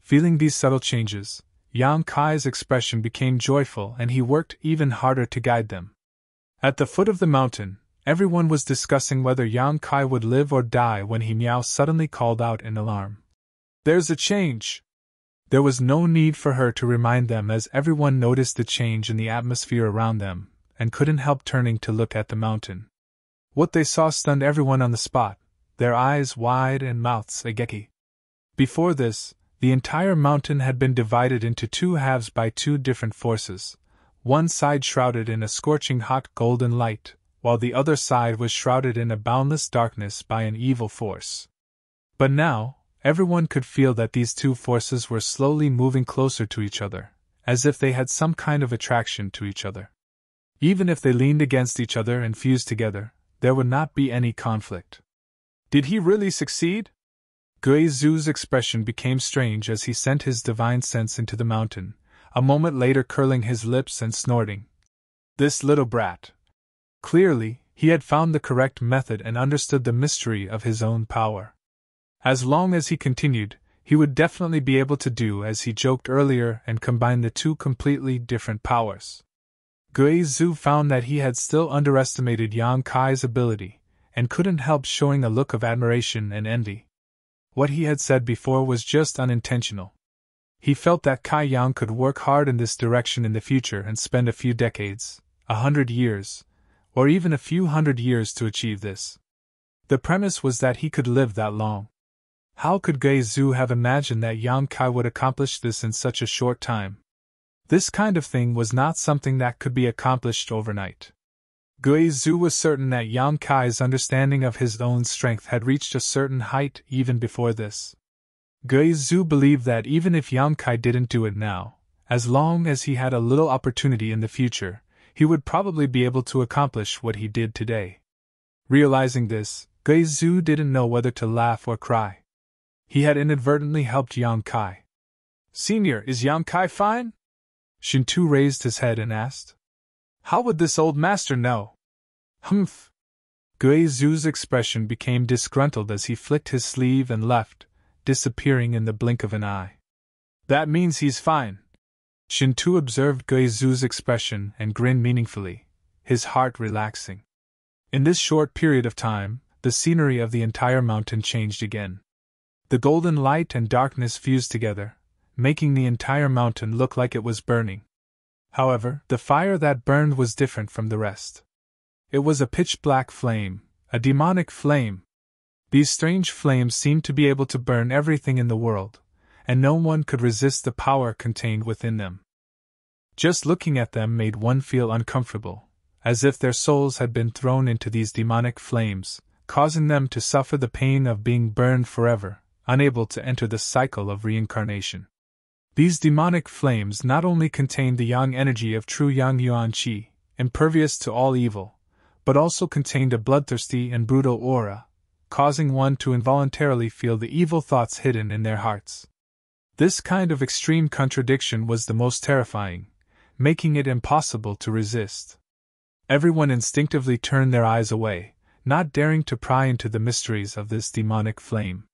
Feeling these subtle changes, Yang Kai's expression became joyful and he worked even harder to guide them. At the foot of the mountain, everyone was discussing whether Yang Kai would live or die when he Miao suddenly called out in alarm. "There's a change!" There was no need for her to remind them as everyone noticed the change in the atmosphere around them, and couldn't help turning to look at the mountain. What they saw stunned everyone on the spot, their eyes wide and mouths agape. Before this, the entire mountain had been divided into two halves by two different forces, one side shrouded in a scorching hot golden light, while the other side was shrouded in a boundless darkness by an evil force. But now, everyone could feel that these two forces were slowly moving closer to each other, as if they had some kind of attraction to each other. Even if they leaned against each other and fused together, there would not be any conflict. Did he really succeed? Guizhu's expression became strange as he sent his divine sense into the mountain, a moment later curling his lips and snorting. This little brat! Clearly, he had found the correct method and understood the mystery of his own power. As long as he continued, he would definitely be able to do as he joked earlier and combine the two completely different powers. Guizhu found that he had still underestimated Yang Kai's ability, and couldn't help showing a look of admiration and envy. What he had said before was just unintentional. He felt that Kai Yang could work hard in this direction in the future and spend a few decades, 100 years, or even a few hundred years to achieve this. The premise was that he could live that long. How could Guizhu have imagined that Yang Kai would accomplish this in such a short time? This kind of thing was not something that could be accomplished overnight. Guizhu was certain that Yang Kai's understanding of his own strength had reached a certain height even before this. Guizhu believed that even if Yang Kai didn't do it now, as long as he had a little opportunity in the future, he would probably be able to accomplish what he did today. Realizing this, Guizhu didn't know whether to laugh or cry. He had inadvertently helped Yang Kai. "Senior, is Yang Kai fine?" Shintu raised his head and asked. "How would this old master know?" "Humph." Guizhu's expression became disgruntled as he flicked his sleeve and left, disappearing in the blink of an eye. "That means he's fine." Shintu observed Guizhu's expression and grinned meaningfully, his heart relaxing. In this short period of time, the scenery of the entire mountain changed again. The golden light and darkness fused together, making the entire mountain look like it was burning. However, the fire that burned was different from the rest. It was a pitch-black flame, a demonic flame. These strange flames seemed to be able to burn everything in the world, and no one could resist the power contained within them. Just looking at them made one feel uncomfortable, as if their souls had been thrown into these demonic flames, causing them to suffer the pain of being burned forever, unable to enter the cycle of reincarnation. These demonic flames not only contained the yang energy of true Yang Yuan Qi, impervious to all evil, but also contained a bloodthirsty and brutal aura, causing one to involuntarily feel the evil thoughts hidden in their hearts. This kind of extreme contradiction was the most terrifying, making it impossible to resist. Everyone instinctively turned their eyes away, not daring to pry into the mysteries of this demonic flame.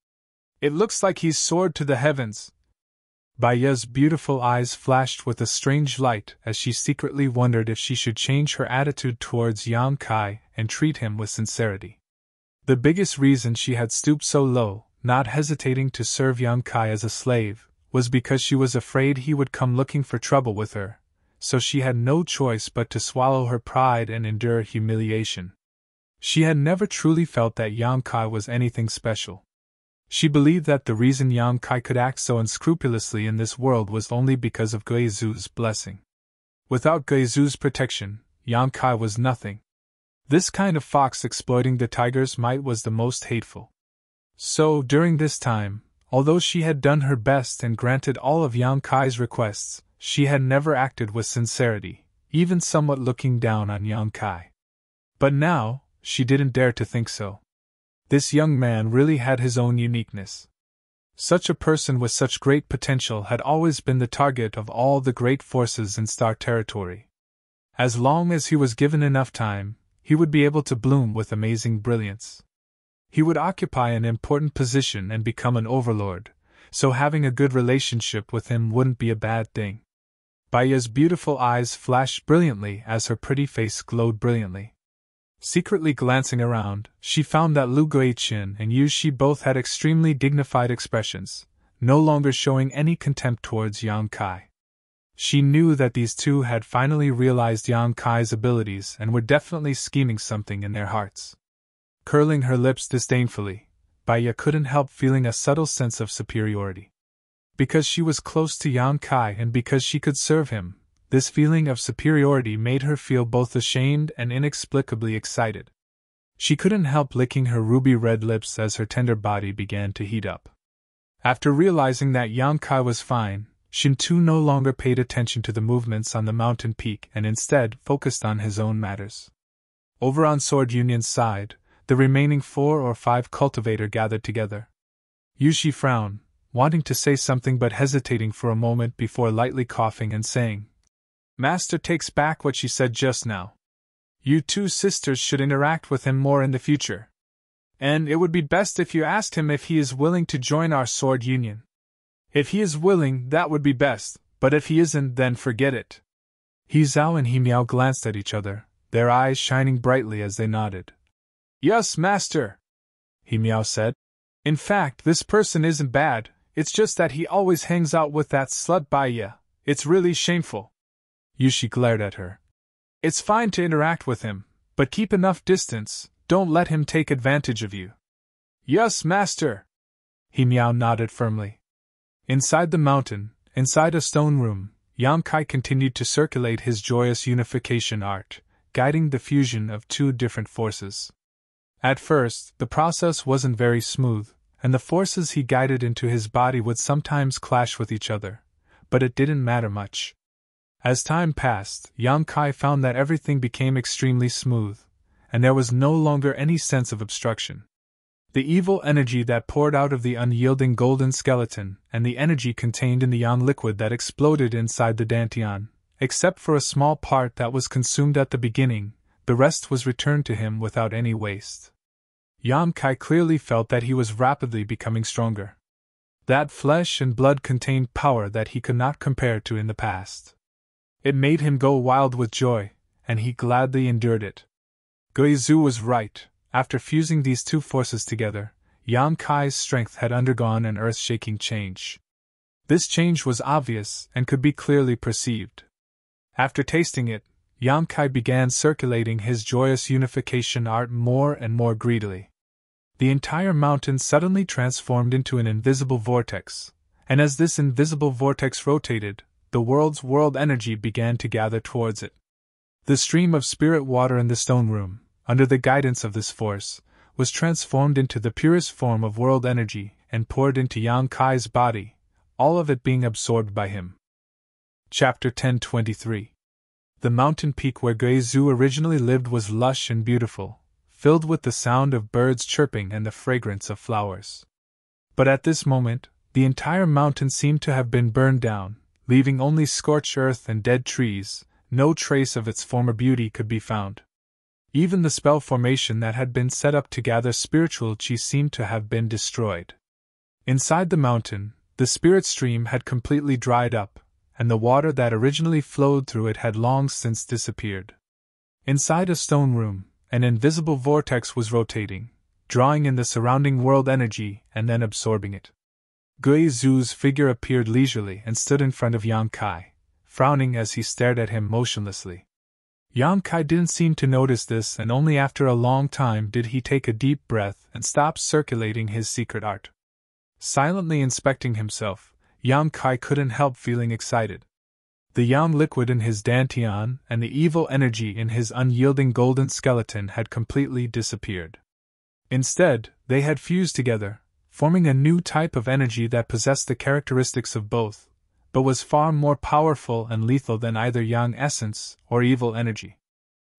"It looks like he's soared to the heavens." Baiya's beautiful eyes flashed with a strange light as she secretly wondered if she should change her attitude towards Yang Kai and treat him with sincerity. The biggest reason she had stooped so low, not hesitating to serve Yang Kai as a slave, was because she was afraid he would come looking for trouble with her, so she had no choice but to swallow her pride and endure humiliation. She had never truly felt that Yang Kai was anything special. She believed that the reason Yang Kai could act so unscrupulously in this world was only because of Guizhu's blessing. Without Guizhu's protection, Yang Kai was nothing. This kind of fox exploiting the tiger's might was the most hateful. So, during this time, although she had done her best and granted all of Yang Kai's requests, she had never acted with sincerity, even somewhat looking down on Yang Kai. But now, she didn't dare to think so. This young man really had his own uniqueness. Such a person with such great potential had always been the target of all the great forces in Star Territory. As long as he was given enough time, he would be able to bloom with amazing brilliance. He would occupy an important position and become an overlord, so having a good relationship with him wouldn't be a bad thing. Baiya's beautiful eyes flashed brilliantly as her pretty face glowed brilliantly. Secretly glancing around, she found that Lu Guiqin and Yu Shi both had extremely dignified expressions, no longer showing any contempt towards Yang Kai. She knew that these two had finally realized Yang Kai's abilities and were definitely scheming something in their hearts. curling her lips disdainfully, Baya couldn't help feeling a subtle sense of superiority. Because she was close to Yan Kai and because she could serve him, this feeling of superiority made her feel both ashamed and inexplicably excited. She couldn't help licking her ruby-red lips as her tender body began to heat up. After realizing that Yan Kai was fine, Shintu no longer paid attention to the movements on the mountain peak and instead focused on his own matters. Over on Sword Union's side, the remaining 4 or 5 cultivator gathered together. Yushi frowned, wanting to say something but hesitating for a moment before lightly coughing and saying, "Master takes back what she said just now. You two sisters should interact with him more in the future. And it would be best if you asked him if he is willing to join our Sword Union. If he is willing, that would be best, but if he isn't, then forget it." He Zhao and He Miao glanced at each other, their eyes shining brightly as they nodded. "Yes, master," He Miao said. "In fact, this person isn't bad, it's just that he always hangs out with that slut Baya. It's really shameful." Yushi glared at her. "It's fine to interact with him, but keep enough distance, don't let him take advantage of you." "Yes, master." He Miao nodded firmly. Inside the mountain, inside a stone room, Yan Kai continued to circulate his joyous unification art, guiding the fusion of 2 different forces. At first, the process wasn't very smooth, and the forces he guided into his body would sometimes clash with each other, but it didn't matter much. As time passed, Yan Kai found that everything became extremely smooth, and there was no longer any sense of obstruction. The evil energy that poured out of the unyielding golden skeleton, and the energy contained in the yang liquid that exploded inside the dantian, except for a small part that was consumed at the beginning, the rest was returned to him without any waste. Yan Kai clearly felt that he was rapidly becoming stronger. That flesh and blood contained power that he could not compare to in the past. It made him go wild with joy, and he gladly endured it. Guizhu was right. After fusing these 2 forces together, Yan Kai's strength had undergone an earth-shaking change. This change was obvious and could be clearly perceived. After tasting it, Yan Kai began circulating his joyous unification art more and more greedily. The entire mountain suddenly transformed into an invisible vortex, and as this invisible vortex rotated, the world's world energy began to gather towards it. The stream of spirit water in the stone room, under the guidance of this force, was transformed into the purest form of world energy and poured into Yan Kai's body, all of it being absorbed by him. Chapter 1023. The mountain peak where Guizhu originally lived was lush and beautiful, filled with the sound of birds chirping and the fragrance of flowers. But at this moment, the entire mountain seemed to have been burned down, leaving only scorched earth and dead trees. No trace of its former beauty could be found. Even the spell formation that had been set up to gather spiritual chi seemed to have been destroyed. Inside the mountain, the spirit stream had completely dried up, and the water that originally flowed through it had long since disappeared. Inside a stone room, an invisible vortex was rotating, drawing in the surrounding world energy and then absorbing it. Guizhu's figure appeared leisurely and stood in front of Yan Kai, frowning as he stared at him motionlessly. Yan Kai didn't seem to notice this, and only after a long time did he take a deep breath and stop circulating his secret art. Silently inspecting himself, Yan Kai couldn't help feeling excited. The yang liquid in his dantian and the evil energy in his unyielding golden skeleton had completely disappeared. Instead, they had fused together, forming a new type of energy that possessed the characteristics of both, but was far more powerful and lethal than either yang essence or evil energy.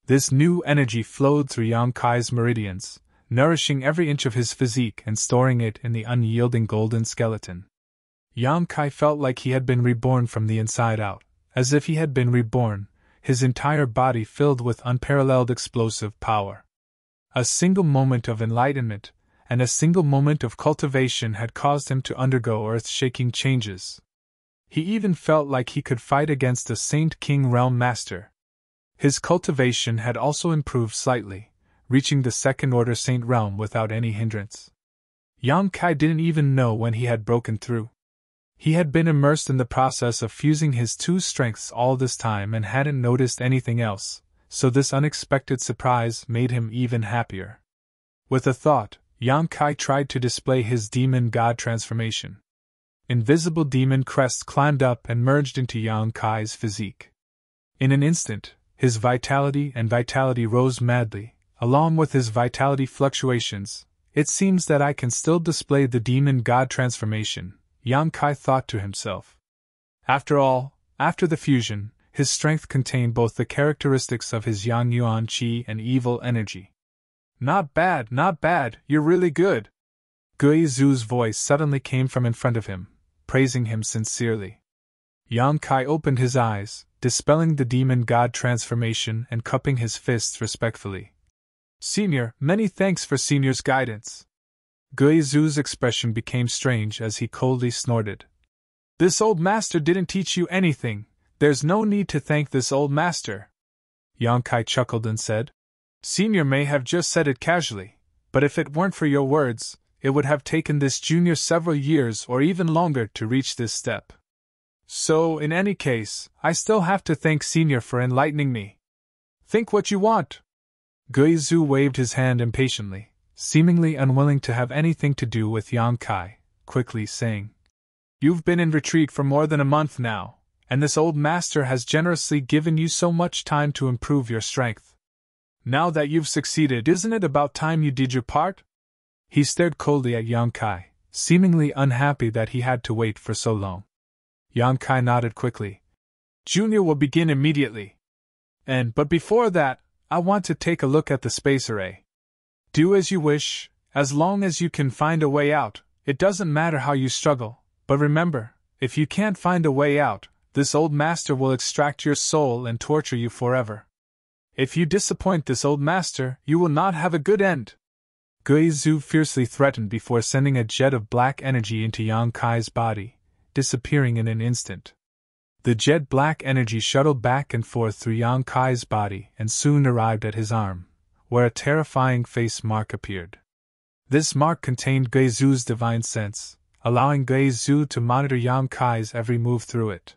This new energy flowed through Yan Kai's meridians, nourishing every inch of his physique and storing it in the unyielding golden skeleton. Yan Kai felt like he had been reborn from the inside out, as if he had been reborn, his entire body filled with unparalleled explosive power. A single moment of enlightenment, and a single moment of cultivation had caused him to undergo earth-shaking changes. He even felt like he could fight against a Saint King Realm Master. His cultivation had also improved slightly, reaching the second-order Saint Realm without any hindrance. Yan Kai didn't even know when he had broken through. He had been immersed in the process of fusing his 2 strengths all this time and hadn't noticed anything else, so this unexpected surprise made him even happier. With a thought, Yang Kai tried to display his demon god transformation. Invisible demon crests climbed up and merged into Yang Kai's physique. In an instant, his vitality rose madly, along with his vitality fluctuations. It seems that I can still display the demon god transformation, Yang Kai thought to himself. After all, after the fusion, his strength contained both the characteristics of his Yang Yuan Qi and evil energy. Not bad, you're really good. Gui Zhu's voice suddenly came from in front of him, praising him sincerely. Yang Kai opened his eyes, dispelling the demon god transformation and cupping his fists respectfully. Senior, many thanks for Senior's guidance. Gui Zhu's expression became strange as he coldly snorted. This old master didn't teach you anything. There's no need to thank this old master. Yang Kai chuckled and said, Senior may have just said it casually, but if it weren't for your words, it would have taken this junior several years or even longer to reach this step. So, in any case, I still have to thank Senior for enlightening me. Think what you want. Gui Zhu waved his hand impatiently, seemingly unwilling to have anything to do with Yang Kai, quickly saying, You've been in retreat for more than a month now, and this old master has generously given you so much time to improve your strength. Now that you've succeeded, isn't it about time you did your part? He stared coldly at Yang Kai, seemingly unhappy that he had to wait for so long. Yang Kai nodded quickly. Junior will begin immediately. But before that, I want to take a look at the space array. Do as you wish, as long as you can find a way out. It doesn't matter how you struggle, but remember, if you can't find a way out, this old master will extract your soul and torture you forever. If you disappoint this old master, you will not have a good end. Gui Zhu fiercely threatened before sending a jet of black energy into Yang Kai's body, disappearing in an instant. The jet black energy shuttled back and forth through Yang Kai's body and soon arrived at his arm, where a terrifying face mark appeared. This mark contained Gui Zhu's divine sense, allowing Gui Zhu to monitor Yang Kai's every move through it.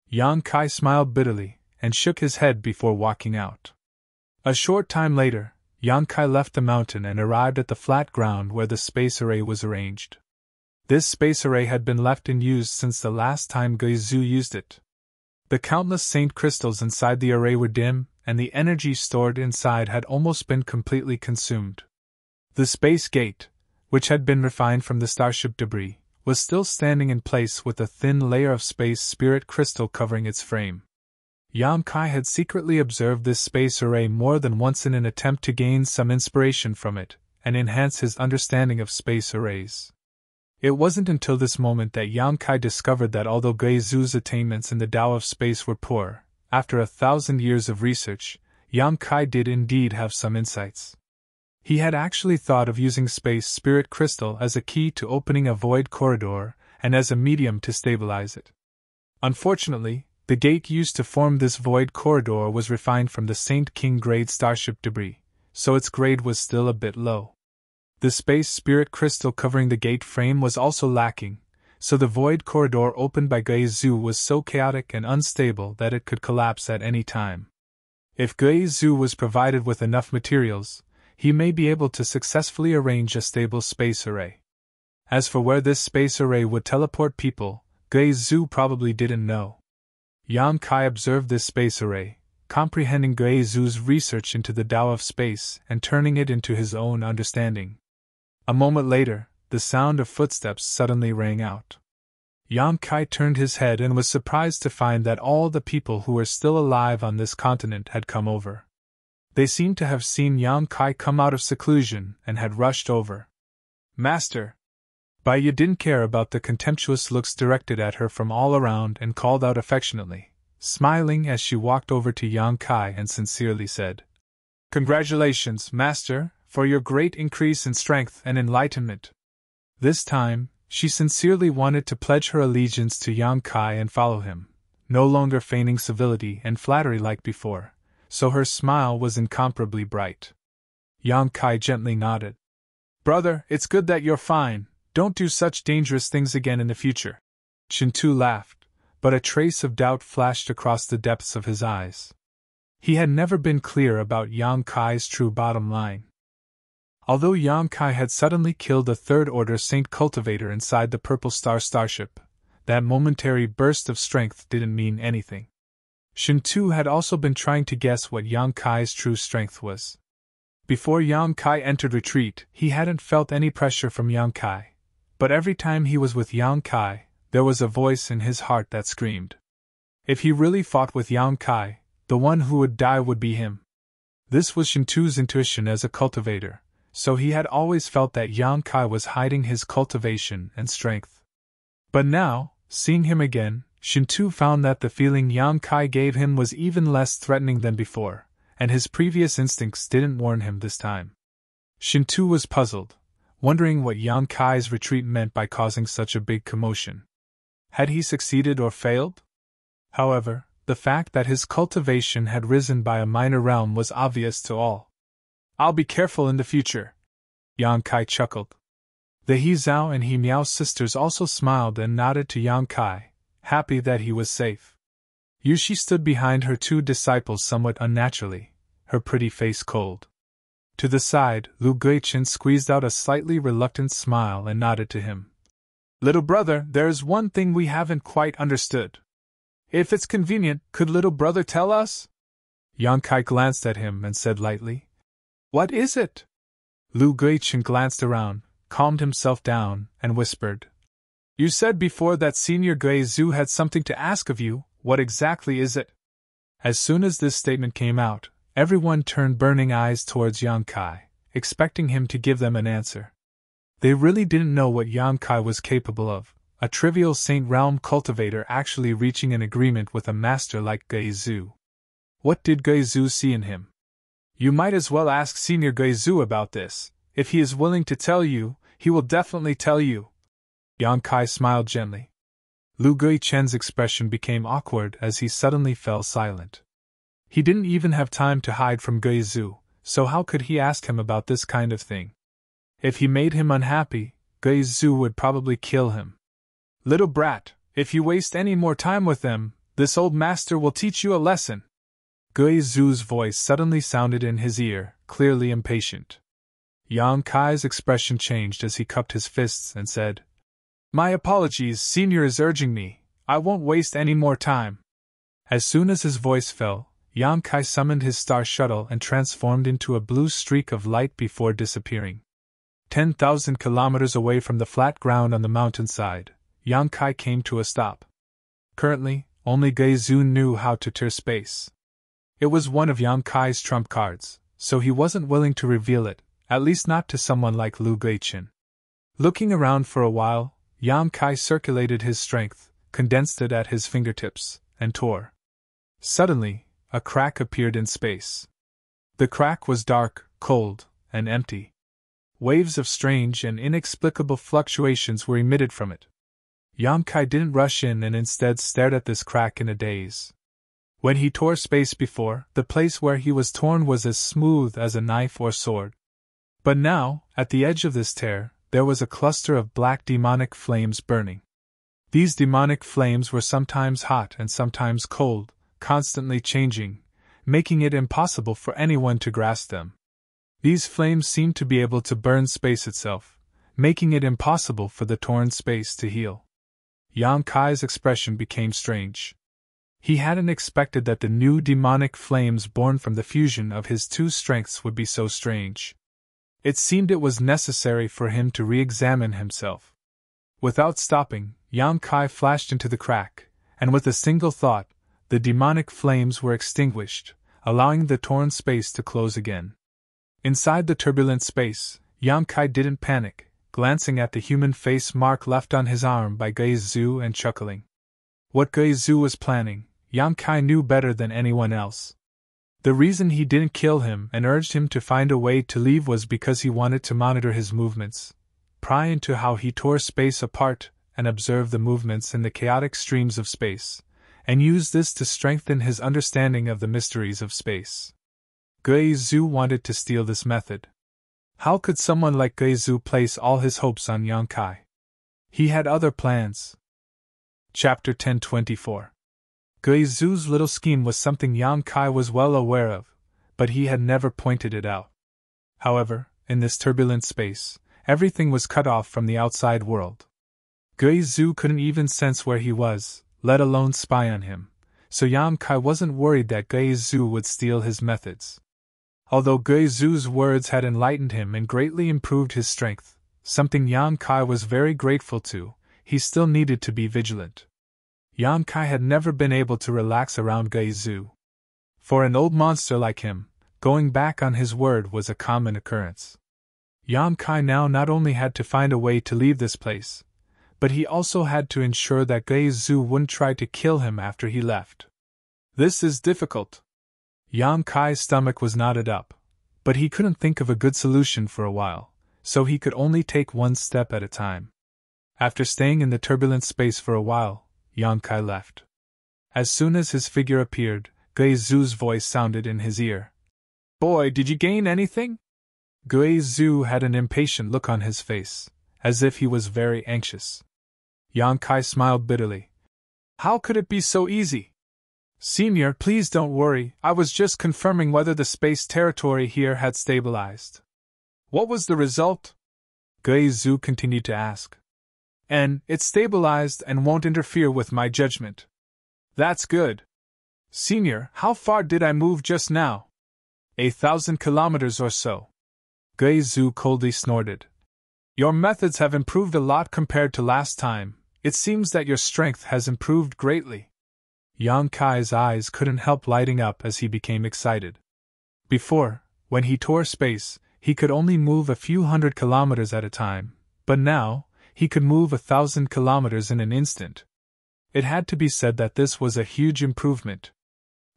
Yang Kai smiled bitterly and shook his head before walking out. A short time later, Yang Kai left the mountain and arrived at the flat ground where the space array was arranged. This space array had been left in use since the last time Gui Zhu used it. The countless saint crystals inside the array were dim, and the energy stored inside had almost been completely consumed. The space gate, which had been refined from the starship debris, was still standing in place with a thin layer of space spirit crystal covering its frame. Yang Kai had secretly observed this space array more than once in an attempt to gain some inspiration from it and enhance his understanding of space arrays. It wasn't until this moment that Yang Kai discovered that although Gui Zhu's attainments in the Tao of space were poor, after 1,000 years of research, Yang Kai did indeed have some insights. He had actually thought of using space spirit crystal as a key to opening a void corridor and as a medium to stabilize it. Unfortunately, the gate used to form this void corridor was refined from the Saint King grade starship debris, so its grade was still a bit low. The space spirit crystal covering the gate frame was also lacking, so the void corridor opened by Gui Zhu was so chaotic and unstable that it could collapse at any time. If Gui Zhu was provided with enough materials, he may be able to successfully arrange a stable space array. As for where this space array would teleport people, Gui Zhu probably didn't know. Yang Kai observed this space array, comprehending Gui Zhu's research into the Tao of space and turning it into his own understanding. A moment later, the sound of footsteps suddenly rang out. Yang Kai turned his head and was surprised to find that all the people who were still alive on this continent had come over. They seemed to have seen Yang Kai come out of seclusion and had rushed over. Master! Bai Yi didn't care about the contemptuous looks directed at her from all around and called out affectionately, smiling as she walked over to Yang Kai and sincerely said, Congratulations, Master, for your great increase in strength and enlightenment. This time, she sincerely wanted to pledge her allegiance to Yang Kai and follow him, no longer feigning civility and flattery like before, so her smile was incomparably bright. Yang Kai gently nodded. Brother, it's good that you're fine. Don't do such dangerous things again in the future. Chintu laughed, but a trace of doubt flashed across the depths of his eyes. He had never been clear about Yang Kai's true bottom line. Although Yang Kai had suddenly killed a third-order Saint cultivator inside the Purple Star starship, that momentary burst of strength didn't mean anything. Shin Tu had also been trying to guess what Yang Kai's true strength was. Before Yang Kai entered retreat, he hadn't felt any pressure from Yang Kai, but every time he was with Yang Kai, there was a voice in his heart that screamed. If he really fought with Yang Kai, the one who would die would be him. This was Shin Tu's intuition as a cultivator, so he had always felt that Yang Kai was hiding his cultivation and strength. But now, seeing him again, Shin Tu found that the feeling Yang Kai gave him was even less threatening than before, and his previous instincts didn't warn him this time. Shin Tu was puzzled, wondering what Yang Kai's retreat meant by causing such a big commotion. Had he succeeded or failed? However, the fact that his cultivation had risen by a minor realm was obvious to all. "I'll be careful in the future," Yang Kai chuckled. The He Zhao and He Miao sisters also smiled and nodded to Yang Kai, happy that he was safe. Yushi stood behind her two disciples somewhat unnaturally, her pretty face cold. To the side, Lu Guichen squeezed out a slightly reluctant smile and nodded to him. "Little brother, there is one thing we haven't quite understood. If it's convenient, could little brother tell us?" Yang Kai glanced at him and said lightly, "What is it?" Lu Guichen glanced around, calmed himself down, and whispered, "You said before that Senior Gui Zhu had something to ask of you. What exactly is it?" As soon as this statement came out, everyone turned burning eyes towards Yang Kai, expecting him to give them an answer. They really didn't know what Yang Kai was capable of, a trivial Saint Realm cultivator actually reaching an agreement with a master like Gui Zhu. What did Gui Zhu see in him? "You might as well ask Senior Gui Zhu about this. If he is willing to tell you, he will definitely tell you." Yang Kai smiled gently. Lu Guichen's expression became awkward as he suddenly fell silent. He didn't even have time to hide from Gui Zhu, so how could he ask him about this kind of thing? If he made him unhappy, Gui Zhu would probably kill him. "Little brat, if you waste any more time with them, this old master will teach you a lesson." Gui Zhu's voice suddenly sounded in his ear, clearly impatient. Yang Kai's expression changed as he cupped his fists and said, "My apologies, Senior is urging me. I won't waste any more time." As soon as his voice fell, Yang Kai summoned his star shuttle and transformed into a blue streak of light before disappearing. 10,000 kilometers away from the flat ground on the mountainside, Yang Kai came to a stop. Currently, only Gui Zhu knew how to tour space. It was one of Yang Kai's trump cards, so he wasn't willing to reveal it, at least not to someone like Lu Guichen. Looking around for a while, Yang Kai circulated his strength, condensed it at his fingertips, and tore. Suddenly, a crack appeared in space. The crack was dark, cold, and empty. Waves of strange and inexplicable fluctuations were emitted from it. Yang Kai didn't rush in and instead stared at this crack in a daze. When he tore space before, the place where he was torn was as smooth as a knife or sword. But now, at the edge of this tear, there was a cluster of black demonic flames burning. These demonic flames were sometimes hot and sometimes cold, constantly changing, making it impossible for anyone to grasp them. These flames seemed to be able to burn space itself, making it impossible for the torn space to heal. Yang Kai's expression became strange. He hadn't expected that the new demonic flames born from the fusion of his two strengths would be so strange. It seemed it was necessary for him to re-examine himself. Without stopping, Yang Kai flashed into the crack, and with a single thought, the demonic flames were extinguished, allowing the torn space to close again. Inside the turbulent space, Yang Kai didn't panic, glancing at the human face mark left on his arm by Gui Zhu and chuckling. What Gui Zhu was planning, Yang Kai knew better than anyone else. The reason he didn't kill him and urged him to find a way to leave was because he wanted to monitor his movements, pry into how he tore space apart and observe the movements in the chaotic streams of space, and use this to strengthen his understanding of the mysteries of space. Gui Zhu wanted to steal this method. How could someone like Gui Zhu place all his hopes on Yang Kai? He had other plans. Chapter 1024. Gui Zhu's little scheme was something Yang Kai was well aware of, but he had never pointed it out. However, in this turbulent space, everything was cut off from the outside world. Gui Zhu couldn't even sense where he was, let alone spy on him, so Yan Kai wasn't worried that Gui Zhu would steal his methods. Although Gui Zhu's words had enlightened him and greatly improved his strength, something Yan Kai was very grateful to, he still needed to be vigilant. Yan Kai had never been able to relax around Gui Zhu. For an old monster like him, going back on his word was a common occurrence. Yan Kai now not only had to find a way to leave this place, but he also had to ensure that Gui Zhu wouldn't try to kill him after he left. This is difficult. Yan Kai's stomach was knotted up, but he couldn't think of a good solution for a while, so he could only take one step at a time. After staying in the turbulent space for a while, Yan Kai left. As soon as his figure appeared, Gui Zhu's voice sounded in his ear. "Boy, did you gain anything?" Gui Zhu had an impatient look on his face, as if he was very anxious. Yan Kai smiled bitterly. "How could it be so easy?" "Senior, please don't worry, I was just confirming whether the space territory here had stabilized." "What was the result?" Gui Zhu continued to ask. It stabilized and won't interfere with my judgment." "That's good." "Senior, how far did I move just now?" 1,000 kilometers or so." Gui Zhu coldly snorted. "Your methods have improved a lot compared to last time. It seems that your strength has improved greatly." Yan Kai's eyes couldn't help lighting up as he became excited. Before, when he tore space, he could only move a few hundred kilometers at a time, but now, he could move 1,000 kilometers in an instant. It had to be said that this was a huge improvement.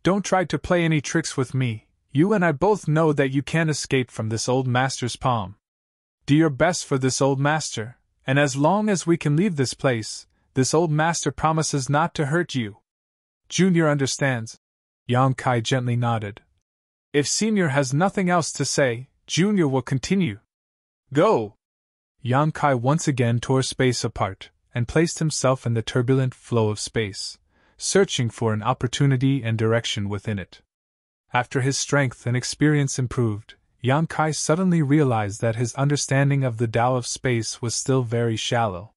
"Don't try to play any tricks with me, you and I both know that you can't escape from this old master's palm. Do your best for this old master, and as long as we can leave this place, this old master promises not to hurt you." "Junior understands." Yan Kai gently nodded. "If Senior has nothing else to say, Junior will continue." "Go!" Yan Kai once again tore space apart, and placed himself in the turbulent flow of space, searching for an opportunity and direction within it. After his strength and experience improved, Yan Kai suddenly realized that his understanding of the Tao of space was still very shallow.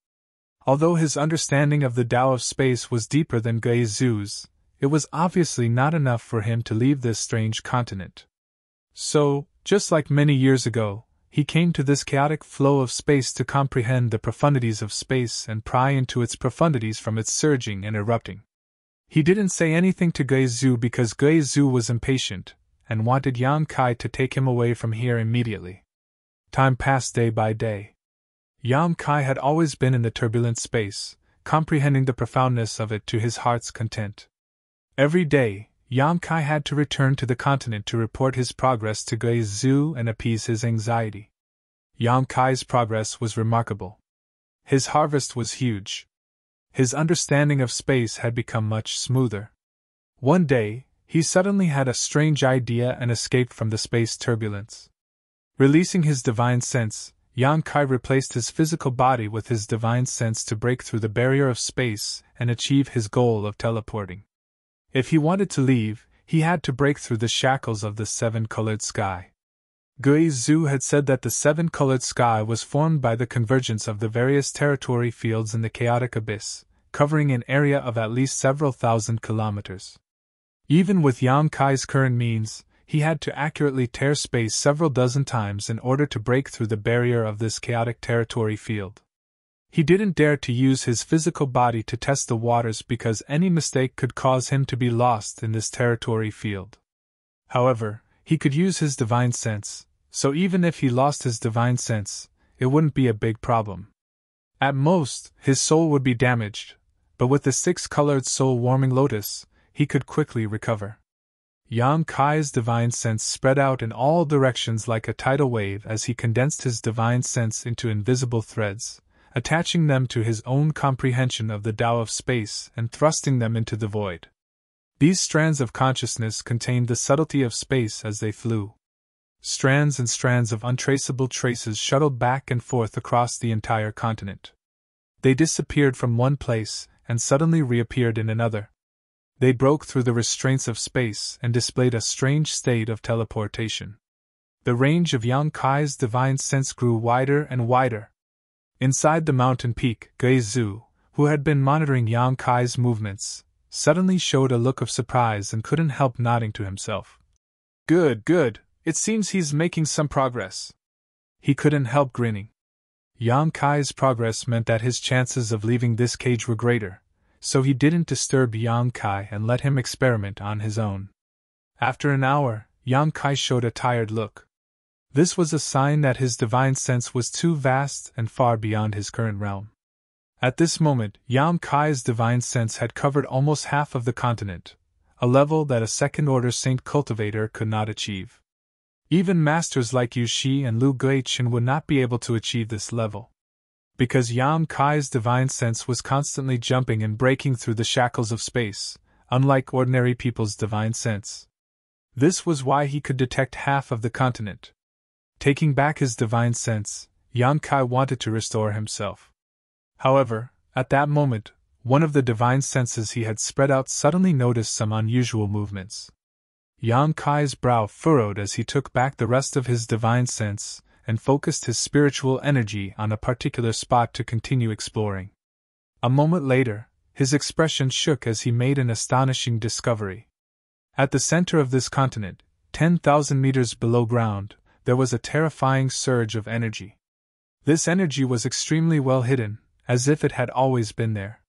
Although his understanding of the Tao of space was deeper than Gui Zhu's, it was obviously not enough for him to leave this strange continent. So, just like many years ago, he came to this chaotic flow of space to comprehend the profundities of space and pry into its profundities from its surging and erupting. He didn't say anything to Gui Zhu because Gui Zhu was impatient, and wanted Yan Kai to take him away from here immediately. Time passed day by day. Yan Kai had always been in the turbulent space, comprehending the profoundness of it to his heart's content. Every day, Yan Kai had to return to the continent to report his progress to Gui Zhu and appease his anxiety. Yan Kai's progress was remarkable. His harvest was huge. His understanding of space had become much smoother. One day, he suddenly had a strange idea and escaped from the space turbulence. Releasing his divine sense, Yan Kai replaced his physical body with his divine sense to break through the barrier of space and achieve his goal of teleporting. If he wanted to leave, he had to break through the shackles of the seven-colored sky. Gui Zhu had said that the seven-colored sky was formed by the convergence of the various territory fields in the chaotic abyss, covering an area of at least several thousand kilometers. Even with Yan Kai's current means, he had to accurately tear space several dozen times in order to break through the barrier of this chaotic territory field. He didn't dare to use his physical body to test the waters because any mistake could cause him to be lost in this territory field. However, he could use his divine sense, so even if he lost his divine sense, it wouldn't be a big problem. At most, his soul would be damaged, but with the six-colored soul-warming lotus, he could quickly recover. Yan Kai's divine sense spread out in all directions like a tidal wave as he condensed his divine sense into invisible threads, attaching them to his own comprehension of the Tao of space and thrusting them into the void. These strands of consciousness contained the subtlety of space as they flew. Strands and strands of untraceable traces shuttled back and forth across the entire continent. They disappeared from one place and suddenly reappeared in another. They broke through the restraints of space and displayed a strange state of teleportation. The range of Yang Kai's divine sense grew wider and wider. Inside the mountain peak, Geizu, who had been monitoring Yang Kai's movements, suddenly showed a look of surprise and couldn't help nodding to himself. Good, good, it seems he's making some progress. He couldn't help grinning. Yang Kai's progress meant that his chances of leaving this cage were greater, so he didn't disturb Yang Kai and let him experiment on his own. After an hour, Yang Kai showed a tired look. This was a sign that his divine sense was too vast and far beyond his current realm. At this moment, Yang Kai's divine sense had covered almost half of the continent, a level that a second-order saint cultivator could not achieve. Even masters like Yu Shi and Lu Guichen would not be able to achieve this level. Because Yang Kai's divine sense was constantly jumping and breaking through the shackles of space, unlike ordinary people's divine sense. This was why he could detect half of the continent. Taking back his divine sense, Yang Kai wanted to restore himself. However, at that moment, one of the divine senses he had spread out suddenly noticed some unusual movements. Yang Kai's brow furrowed as he took back the rest of his divine sense and focused his spiritual energy on a particular spot to continue exploring. A moment later, his expression shook as he made an astonishing discovery. At the center of this continent, 10,000 meters below ground, there was a terrifying surge of energy. This energy was extremely well hidden, as if it had always been there.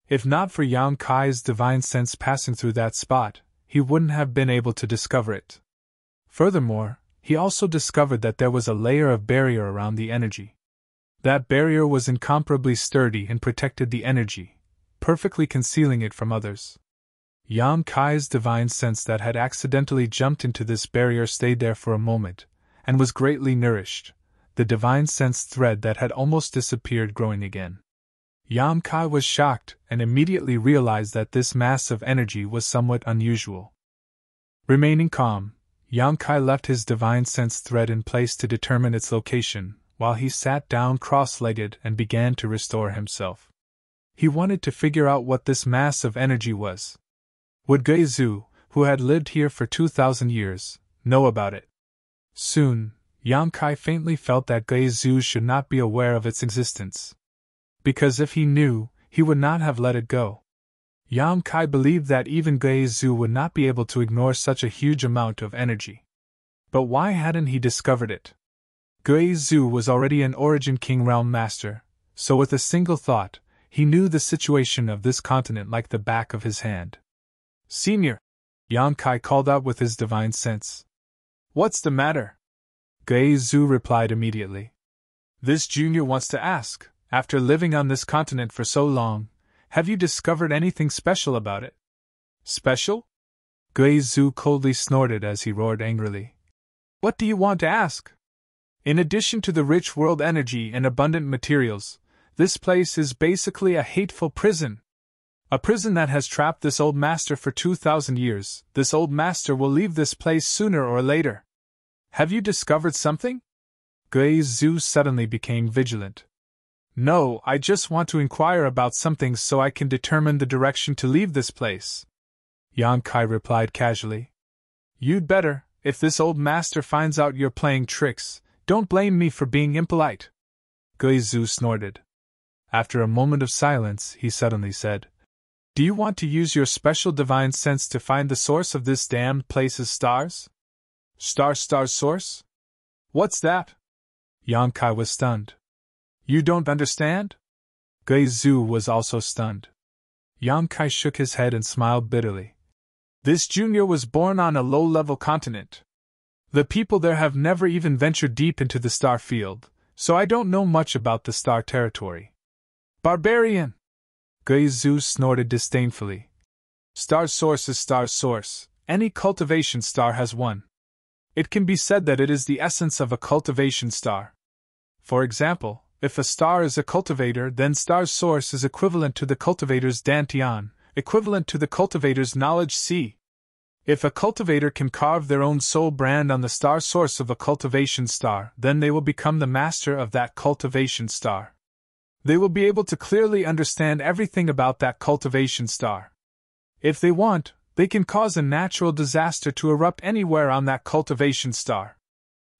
If not for Yang Kai's divine sense passing through that spot, he wouldn't have been able to discover it. Furthermore, he also discovered that there was a layer of barrier around the energy. That barrier was incomparably sturdy and protected the energy, perfectly concealing it from others. Yang Kai's divine sense that had accidentally jumped into this barrier stayed there for a moment, and was greatly nourished, the divine sense thread that had almost disappeared growing again. Yang Kai was shocked and immediately realized that this mass of energy was somewhat unusual. Remaining calm, Yang Kai left his divine sense thread in place to determine its location, while he sat down cross-legged and began to restore himself. He wanted to figure out what this mass of energy was. Would Geizu, who had lived here for 2,000 years, know about it? Soon, Yang Kai faintly felt that Geizu should not be aware of its existence. Because if he knew, he would not have let it go. Yang Kai believed that even Geizu would not be able to ignore such a huge amount of energy. But why hadn't he discovered it? Geizu was already an Origin King Realm Master, so with a single thought, he knew the situation of this continent like the back of his hand. Senior! Yang Kai called out with his divine sense. What's the matter? Geizu replied immediately. This junior wants to ask, after living on this continent for so long, have you discovered anything special about it? Special? Geizu coldly snorted as he roared angrily. What do you want to ask? In addition to the rich world energy and abundant materials, this place is basically a hateful prison. A prison that has trapped this old master for 2,000 years. This old master will leave this place sooner or later. Have you discovered something? Geizu suddenly became vigilant. No, I just want to inquire about something so I can determine the direction to leave this place. Yang Kai replied casually. You'd better, if this old master finds out you're playing tricks, don't blame me for being impolite. Geizu snorted. After a moment of silence, he suddenly said, Do you want to use your special divine sense to find the source of this damned place's stars? Star source? What's that? Yang Kai was stunned. You don't understand? Geizu was also stunned. Yang Kai shook his head and smiled bitterly. This junior was born on a low-level continent. The people there have never even ventured deep into the star field, so I don't know much about the star territory. Barbarian! Geizu snorted disdainfully. Star source is star source. Any cultivation star has one. It can be said that it is the essence of a cultivation star. For example, if a star is a cultivator, then star's source is equivalent to the cultivator's dantian, equivalent to the cultivator's knowledge C. If a cultivator can carve their own soul brand on the star source of a cultivation star, then they will become the master of that cultivation star. They will be able to clearly understand everything about that cultivation star. If they want, they can cause a natural disaster to erupt anywhere on that cultivation star.